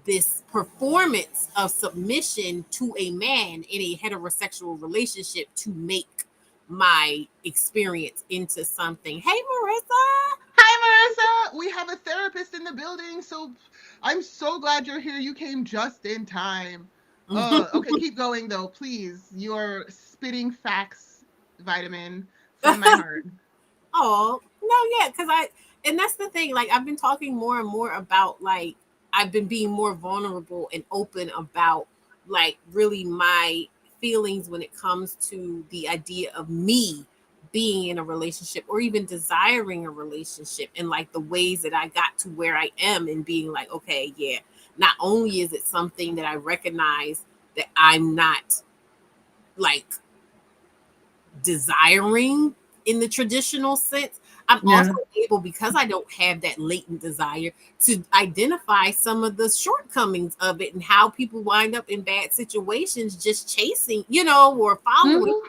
this performance of submission to a man in a heterosexual relationship to make my experience into something. Hey, Marissa. Hi, Marissa. We have a therapist in the building, so I'm so glad you're here. You came just in time. Okay, keep going though, please. You're spitting facts, vitamin, from my heart. Oh, no, yeah, and that's the thing. Like, I've been talking more and more about, like, I've been being more vulnerable and open about, like, really my feelings when it comes to the idea of me being in a relationship or even desiring a relationship, and like the ways that I got to where I am and being like, okay, yeah, not only is it something that I recognize that I'm not like desiring in the traditional sense, I'm also Yeah. able, because I don't have that latent desire, to identify some of the shortcomings of it and how people wind up in bad situations just chasing, or following. Hmm.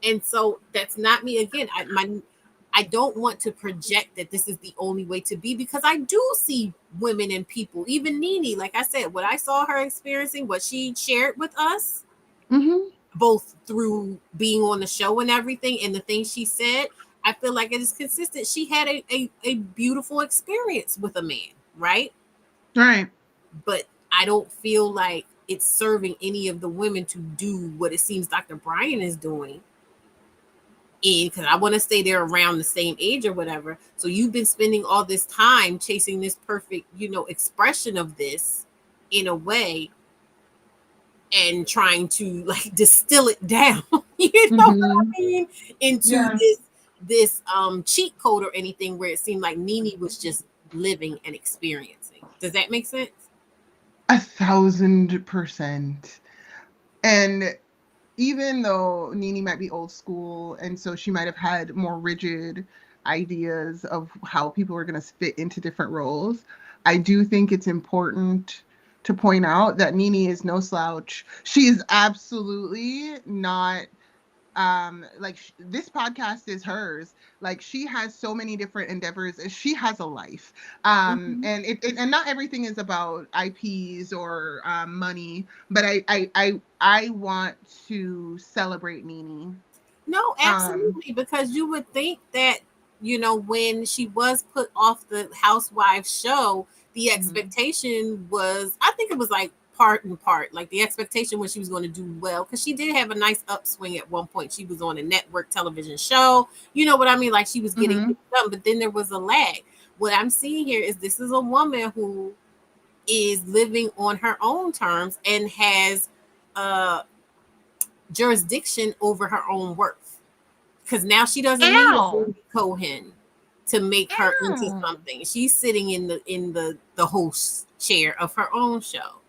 And so that's not me. Again, I don't want to project that this is the only way to be, because I do see women and people, even Nene, like I said, what I saw her experiencing, what she shared with us, Hmm. both through being on the show and everything, and the things she said, I feel like it is consistent. She had a beautiful experience with a man, right? Right. But I don't feel like it's serving any of the women to do what it seems Dr. Brian is doing. And because I want to stay there around the same age or whatever. So you've been spending all this time chasing this perfect, expression of this in a way, and trying to like distill it down, what Hmm. I mean, into Yeah. this cheat code or anything, where it seemed like Nene was just living and experiencing. Does that make sense? 1,000%. And even though Nene might be old school, and so she might have had more rigid ideas of how people are going to fit into different roles, I do think it's important to point out that Nene is no slouch. She is absolutely not like this podcast is hers. Like she has so many different endeavors and she has a life. Mhm. And and not everything is about IPs or money, but I want to celebrate Nene. No, um absolutely, because you would think that, when she was put off the Housewives show, the mhm. expectation was, I think it was like part and part. Like the expectation was she was going to do well because she did have a nice upswing at one point. She was on a network television show. You know what I mean? Like she was getting Mhm. things done, but then there was a lag. What I'm seeing here is this is a woman who is living on her own terms and has uh jurisdiction over her own worth, because now she doesn't need a Ow. Brady Cohen to make her into Ow. something. She's sitting in the host chair of her own show,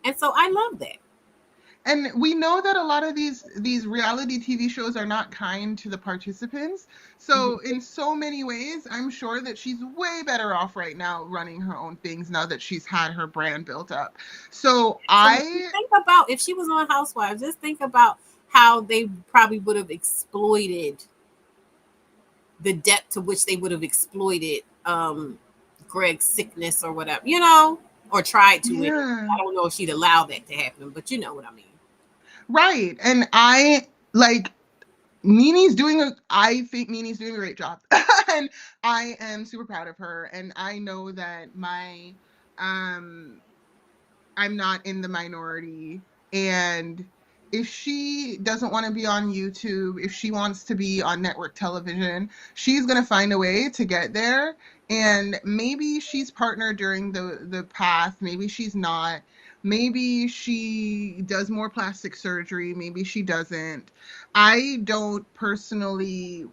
and so I love that. And we know that a lot of these reality TV shows are not kind to the participants. So Mhm. in so many ways, I'm sure that she's way better off right now running her own things now that she's had her brand built up. So Absolutely. I Think about if she was on Housewives. Just think about how they probably would have exploited the depth to which they would have exploited Greg's sickness or whatever, or tried to anyway. yeah, I don't know if she'd allow that to happen, but you know what I mean. right. And I like Nini's doing a I think Nini's doing a great job. And I am super proud of her. And I know that my um I'm not in the minority. And if she doesn't want to be on YouTube, if she wants to be on network television, she's going to find a way to get there. And maybe she's partnered during the path, maybe she's not. Maybe she does more plastic surgery, maybe she doesn't. I don't personally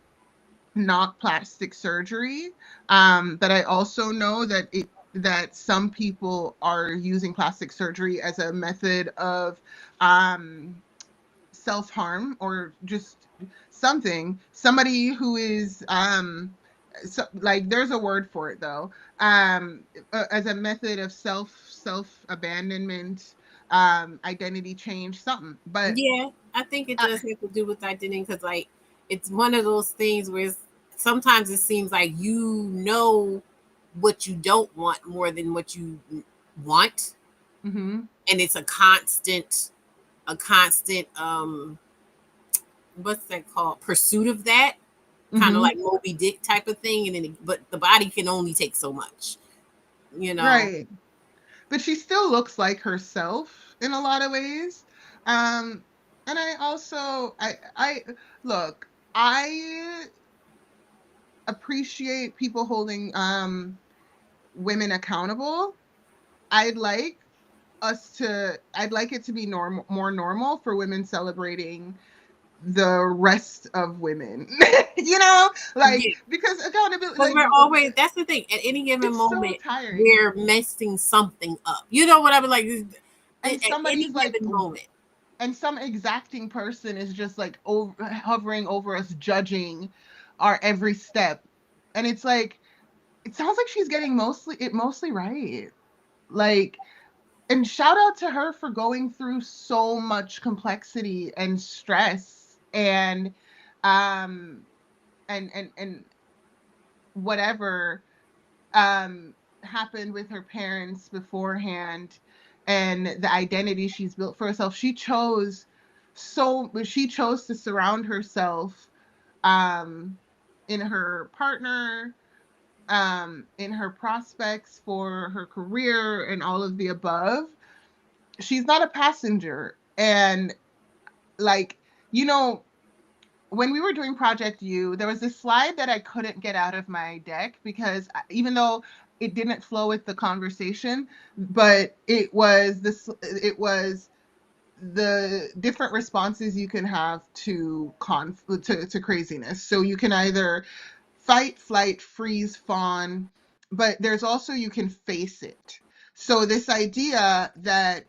not plastic surgery. But I also know that some people are using plastic surgery as a method of self harm or just something. Somebody who is so, like there's a word for it though, as a method of self abandonment, identity change, something. But Yeah, I think it uh, does have to do with identity because, like, it's one of those things where sometimes it seems like what you don't want more than what you want, mhm, and it's a constant what's that called, pursuit of that, kind of mhm, like Moby Dick type of thing, and then but the body can only take so much, you know. right. But she still looks like herself in a lot of ways. And I also I look, I appreciate people holding women accountable. I'd like I'd like it to be more normal for women celebrating the rest of women. You know, like Yeah, because accountability, but like we're always, that's the thing, at any given it's so moment tiring. we're messing something up, you know what I mean, like And at any somebody's like given moment. and some exacting person is just like hovering over us, judging our every step. And it's like it sounds like she's getting mostly right. Like, and shout out to her for going through so much complexity and stress um and whatever happened with her parents beforehand, and the identity she's built for herself. She chose to surround herself um in her partner, in her prospects for her career and all of the above. She's not a passenger. And like, you know, when we were doing Project U, there was this slide that I couldn't get out of my deck because even though it didn't flow with the conversation, but it was the different responses you can have to to craziness. So you can either fight, flight, freeze, fawn, but there's also you can face it. So this idea that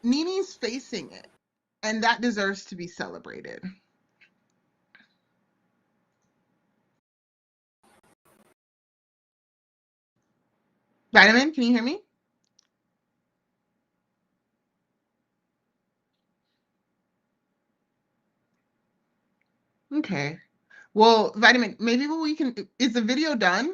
Nini's facing it. And that deserves to be celebrated. Vitamin, can you hear me? Okay. Well, Vitamin, maybe we can, is the video done?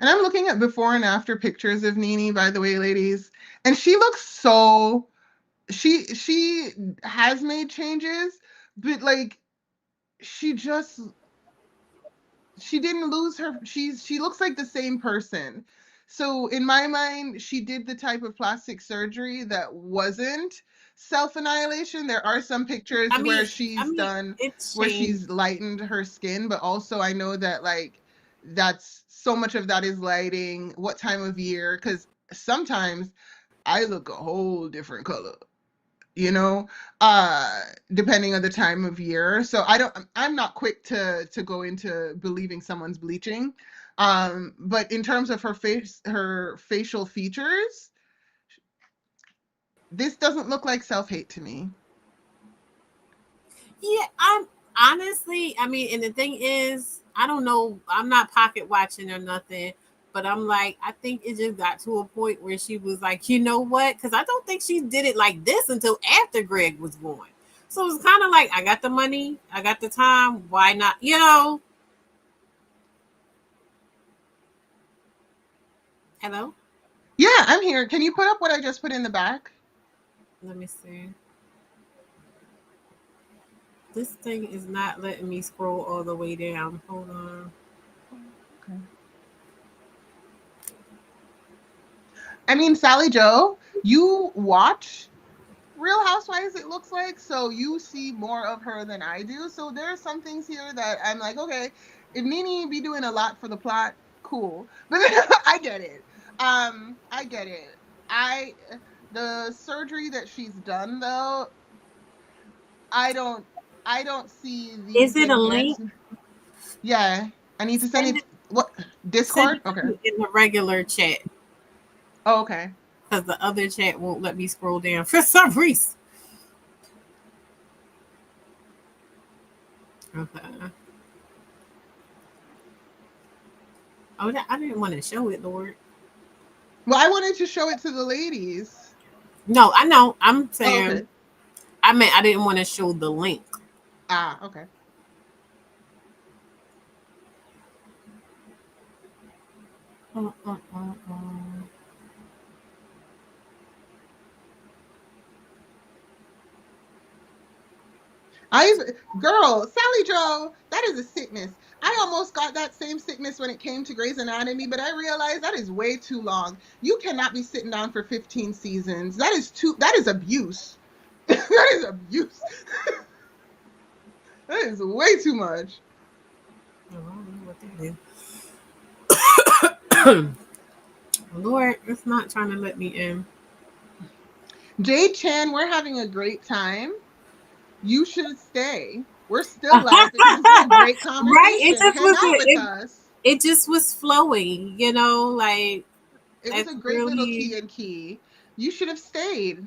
And I'm looking at before and after pictures of Nene, by the way, ladies. And she looks so, she has made changes, but like she just, she didn't lose her, she looks like the same person. So in my mind, she did the type of plastic surgery that wasn't self-annihilation. There are some pictures I where mean, she's done, it's where changed. she's lightened her skin, but also I know that like that's so much of that is lighting, what time of year, because sometimes I look a whole different color, you know, uh depending on the time of year. So I'm not quick to go into believing someone's bleaching. But in terms of her face, her facial features, this doesn't look like self-hate to me. Yeah, I'm honestly, I mean, and the thing is, I don't know, I'm not pocket watching or nothing, but I'm like, I think it just got to a point where she was like, you know what? Because I don't think she did it like this until after Greg was born. So it's kind of like, I got the money, I got the time, why not? You know, hello? Yeah, I'm here. Can you put up what I just put in the back? Let me see. This thing is not letting me scroll all the way down. Hold on. Okay. I mean, Sally Joe, you watch Real Housewives, it looks like, so you see more of her than I do. So there are some things here that I'm like, okay, if Nene be doing a lot for the plot, cool. But I get it. I get it. I the surgery that she's done though, I don't I don't see Is these it a link? enhancements. Yeah, I need to send Send it. it, What, send Discord? it to Okay. me in the regular chat. Oh, okay. Because the other chat won't let me scroll down for some reason. Okay. Oh, I didn't want to show it, Lord. Well, I wanted to show it to the ladies. No, I know. I'm Oh, saying, okay. I meant I didn't want to show the link. Ah, okay. Mm, mm, mm, mm. I Girl, Sally Joe, that is a sickness. I almost got that same sickness when it came to Grey's Anatomy, but I realized that is way too long. You cannot be sitting down for 15 seasons. That is abuse. That is abuse. That is way too much. Oh, I don't know what that is. Lord, it's not trying to let me in. Jade Chan, we're having a great time. You should stay. We're still laughing. This is a great Right? conversation. Hang out with us. It just was flowing, you know, like It was that's a great little really tea and key. You should have stayed.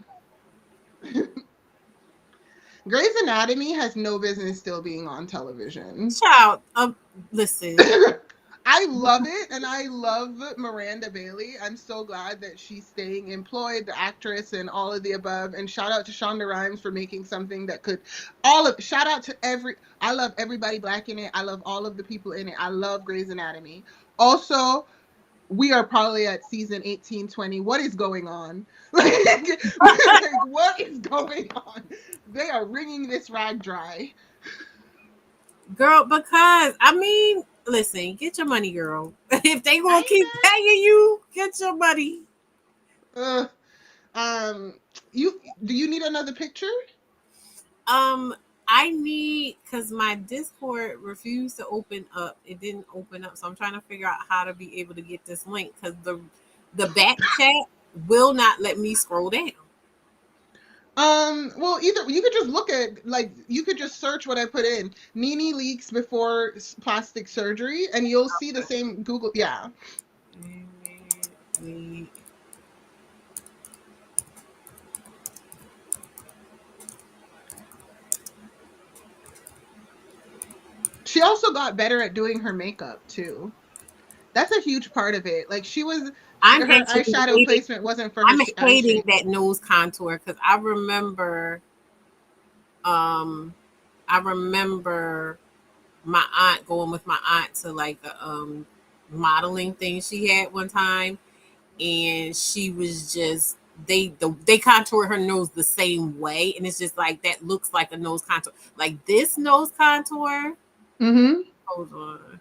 Grey's Anatomy has no business still being on television. child. Listen, I love it, and I love Miranda Bailey. I'm so glad that she's staying employed, the actress, and all of the above. And shout out to Shonda Rhimes for making something that could shout out to I love everybody black in it. I love all of the people in it. I love Grey's Anatomy. Also, we are probably at season 18, 20. What is going on? Like, what is going on? They are wringing this rag dry. girl, because I mean, listen, get your money, girl. If they gonna I keep paying you, get your money. uh, you do you need another picture? Um, I need because my Discord refused to open up. It didn't open up, so I'm trying to figure out how to be able to get this link because the back chat will not let me scroll down. Well, either you could just look at, like, you could just search what I put in, Nene leaks before plastic surgery, and you'll see the same Google. Yeah. She also got better at doing her makeup too. That's a huge part of it. Like, I'm her actually eyeshadow hating. placement wasn't for her I'm eye hating shape. that nose contour because um, I remember my aunt going with my aunt to like a modeling thing she had one time, and she was just they contour her nose the same way, and it's just like that looks like a nose contour. Like this nose contour. Mm-hmm. Hold on.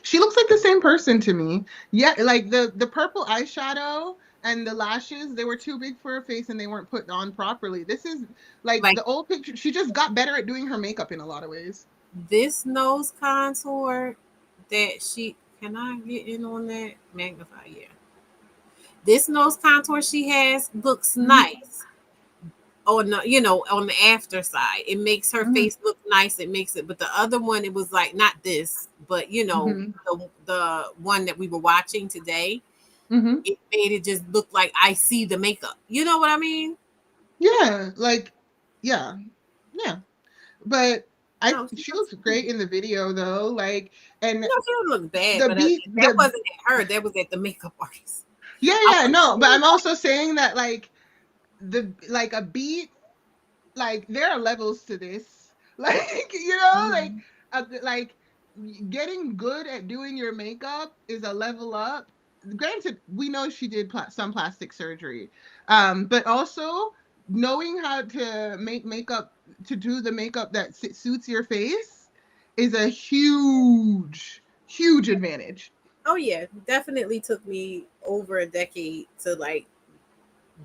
She looks like the same person to me. Yeah, like the purple eyeshadow and the lashes, they were too big for her face and they weren't put on properly. This is like Like the old picture. She just got better at doing her makeup in a lot of ways. this nose contour that she can I get in on that magnify? Yeah, this nose contour she has looks Mm-hmm. nice on the on the after side. It makes her Mm-hmm. face look nice. It makes it, but the other one it was like not this, but Mm-hmm. the one that we were watching today. Mm-hmm. It made it just look like I see the makeup. You know what I mean? Yeah, like, yeah, yeah. But No, she she looks looks great in the video though. Like, and no, she don't look bad, the but beat, that the wasn't at her. That was at the makeup artist. yeah, I yeah, was no. But I'm also saying that, like, a beat, like, there are levels to this. Like, like, getting good at doing your makeup is a level up. Granted, we know she did some plastic surgery, but also knowing how to make makeup, to do the makeup that suits your face, is a huge, huge advantage. oh yeah, definitely took me over a decade to like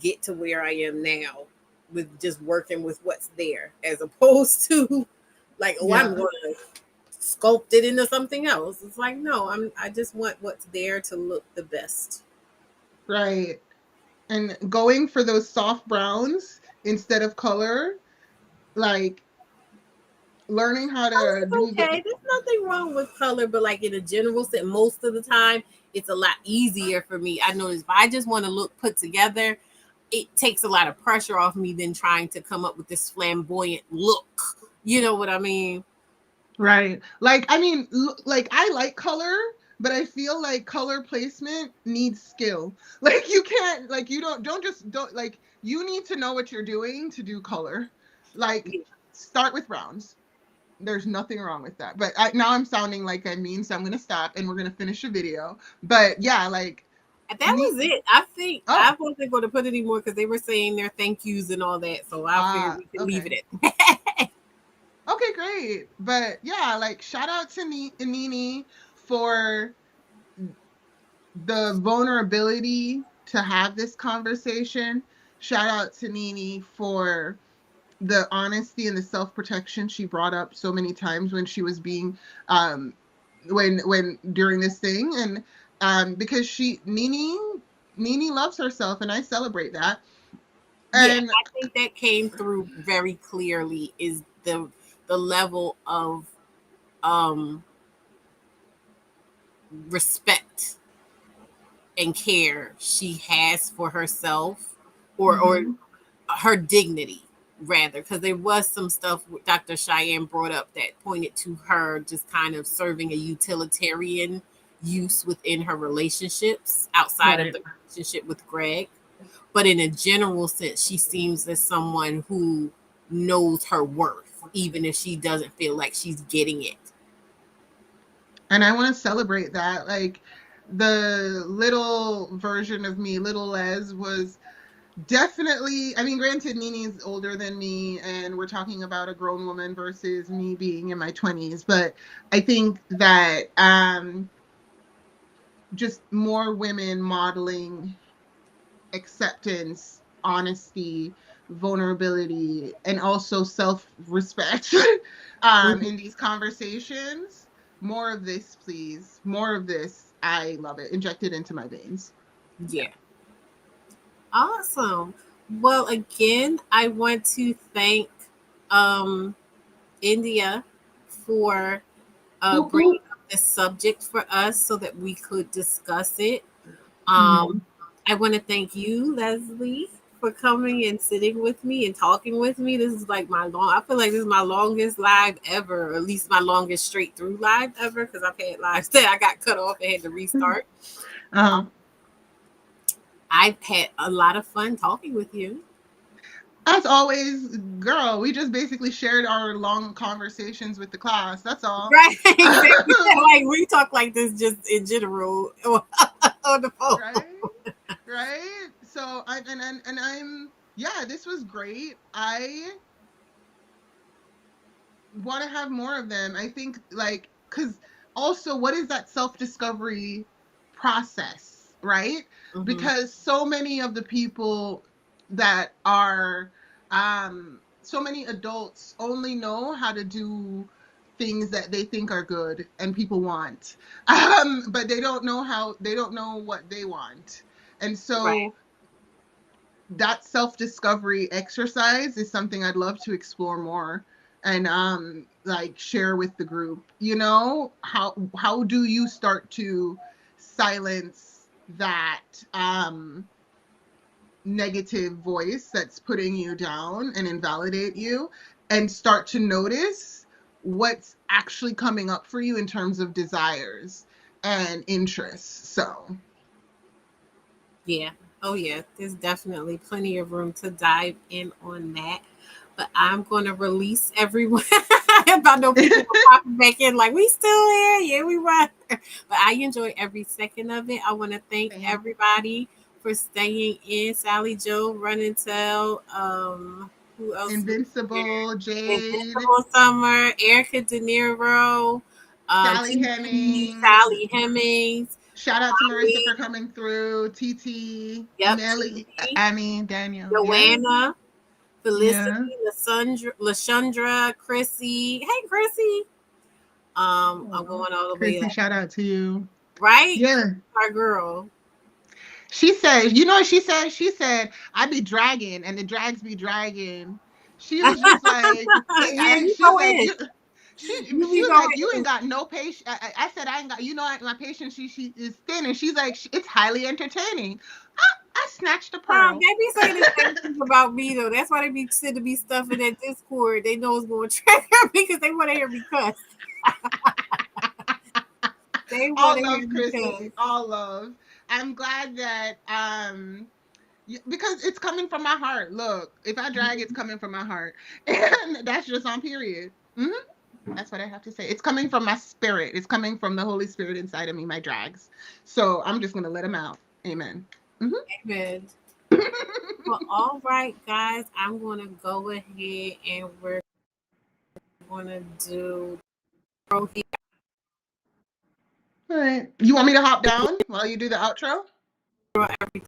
get to where I am now with just working with what's there as opposed to like, oh, I'm Yeah, going to sculpt it into something else. It's like, no, I just want what's there to look the best. right. And going for those soft browns instead of color, like, learning how to Color's do okay. the There's nothing wrong with color, but like in a general sense, most of the time, it's a lot easier for me. I notice if I just want to look put together, it takes a lot of pressure off me than trying to come up with this flamboyant look. You know what I mean? right. Like, I mean, like, I like color, but I feel like color placement needs skill. Like, you can't, like, you don't just don't like, you need to know what you're doing to do color. Like, Yeah. start with browns. There's nothing wrong with that. But now I'm sounding like I mean, so I'm gonna stop and we're gonna finish the video. But yeah, like, That neat. was it. I think Oh, I wasn't going to put any more because they were saying their thank yous and all that. So I figured we could leave okay. it at Okay, great. But yeah, like, shout out to Nini for the vulnerability to have this conversation. Shout out to Nini for the honesty and the self protection she brought up so many times when she was being, when during this thing, and because Nini loves herself, and I celebrate that. Yeah, And I think that came through very clearly is the level of um respect and care she has for herself or mhm, her dignity rather because there was some stuff Dr. Cheyenne brought up that pointed to her just kind of serving a utilitarian use within her relationships outside of right. the relationship with Greg. But in a general sense, she seems as someone who knows her worth, even if she doesn't feel like she's getting it. And I want to celebrate that. Like, the little version of me, little Les, was definitely, I mean, granted, Nini's older than me, and we're talking about a grown woman versus me being in my 20s, but I think that just more women modeling acceptance, honesty, vulnerability, and also self-respect Mhm. in these conversations. More of this, please. More of this. I love it. Inject it into my veins. Yeah. Yeah. Awesome. Well, again, I want to thank um, India for Boop, bringing boop. up this subject for us so that we could discuss it. Mhm. I want to thank you, Leslie, for coming and sitting with me and talking with me. This is like I feel like this is my longest live ever, or at least my longest straight through live ever, because I've had lives that I got cut off and had to restart. Uh-huh. I've had a lot of fun talking with you. As always, girl, we just basically shared our long conversations with the class. That's all. Right, exactly. Like we talk like this just in general on the phone. Right? Right? So I'm yeah, this was great. I want to have more of them. I think like cuz also what is that self-discovery process, right? Mm-hmm. Because so many of the people that are so many adults only know how to do things that they think are good and people want. But they don't know what they want. And Right. so that self-discovery exercise is something I'd love to explore more and like share with the group. You know, how do you start to silence that negative voice that's putting you down and invalidate you and start to notice what's actually coming up for you in terms of desires and interests. So, Yeah. Oh, yeah. There's definitely plenty of room to dive in on that. But I'm going to release everyone. I know people will pop back in like, we still here. Yeah, we run. But I enjoy every second of it. I want to thank same. everybody for staying in. Sally Joe, Run and Tell. Who else was there? Invincible, Jade, Invincible Summer, Erica De Niro, Sally TT, Hemmings. Sally Hemmings, Shout out to Marissa for Holly, coming through. TT, yep, Melly, TT, Annie, Daniel. Yeah, Joanna, yeah. Felicity, Lashandra, Chrissy. Hey, Chrissy. I'm Aw. going all the way Chrissy, up. shout out to you. Right? Yeah. Our girl. She said, you know what she said? She said, I be dragging and the drags be dragging. She was just like, yeah, You she's go like, in. You she be was like, you going ain't got no patience. I said, I ain't got, you know, my patience, she is thin. And she's like, it's highly entertaining. I snatched a pearl. They be saying the same thing about me though. That's why they be sitting to be stuffing that Discord. They know it's going to trigger me because they want to hear me cuss. They want All to hear love, me cuss. Chrissy. All love. I'm glad that because it's coming from my heart. Look, if I drag, it's coming from my heart, and that's just on period. That's what I have to say. It's coming from my spirit. It's coming from the Holy Spirit inside of me. My drags. So I'm just gonna let them out. Amen. hmm Amen. Well, all right, guys. I'm going to go ahead and we're going to do All right. You want me to hop down while you do the outro? everything.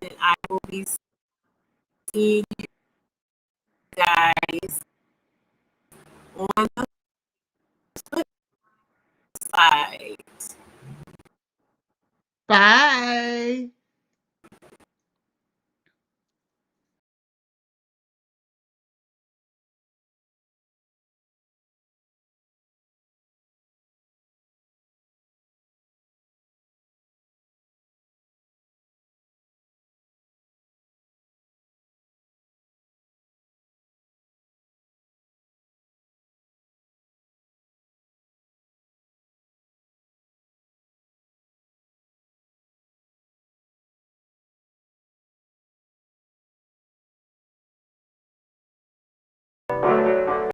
And I will be seeing you guys on the flip side. Bye.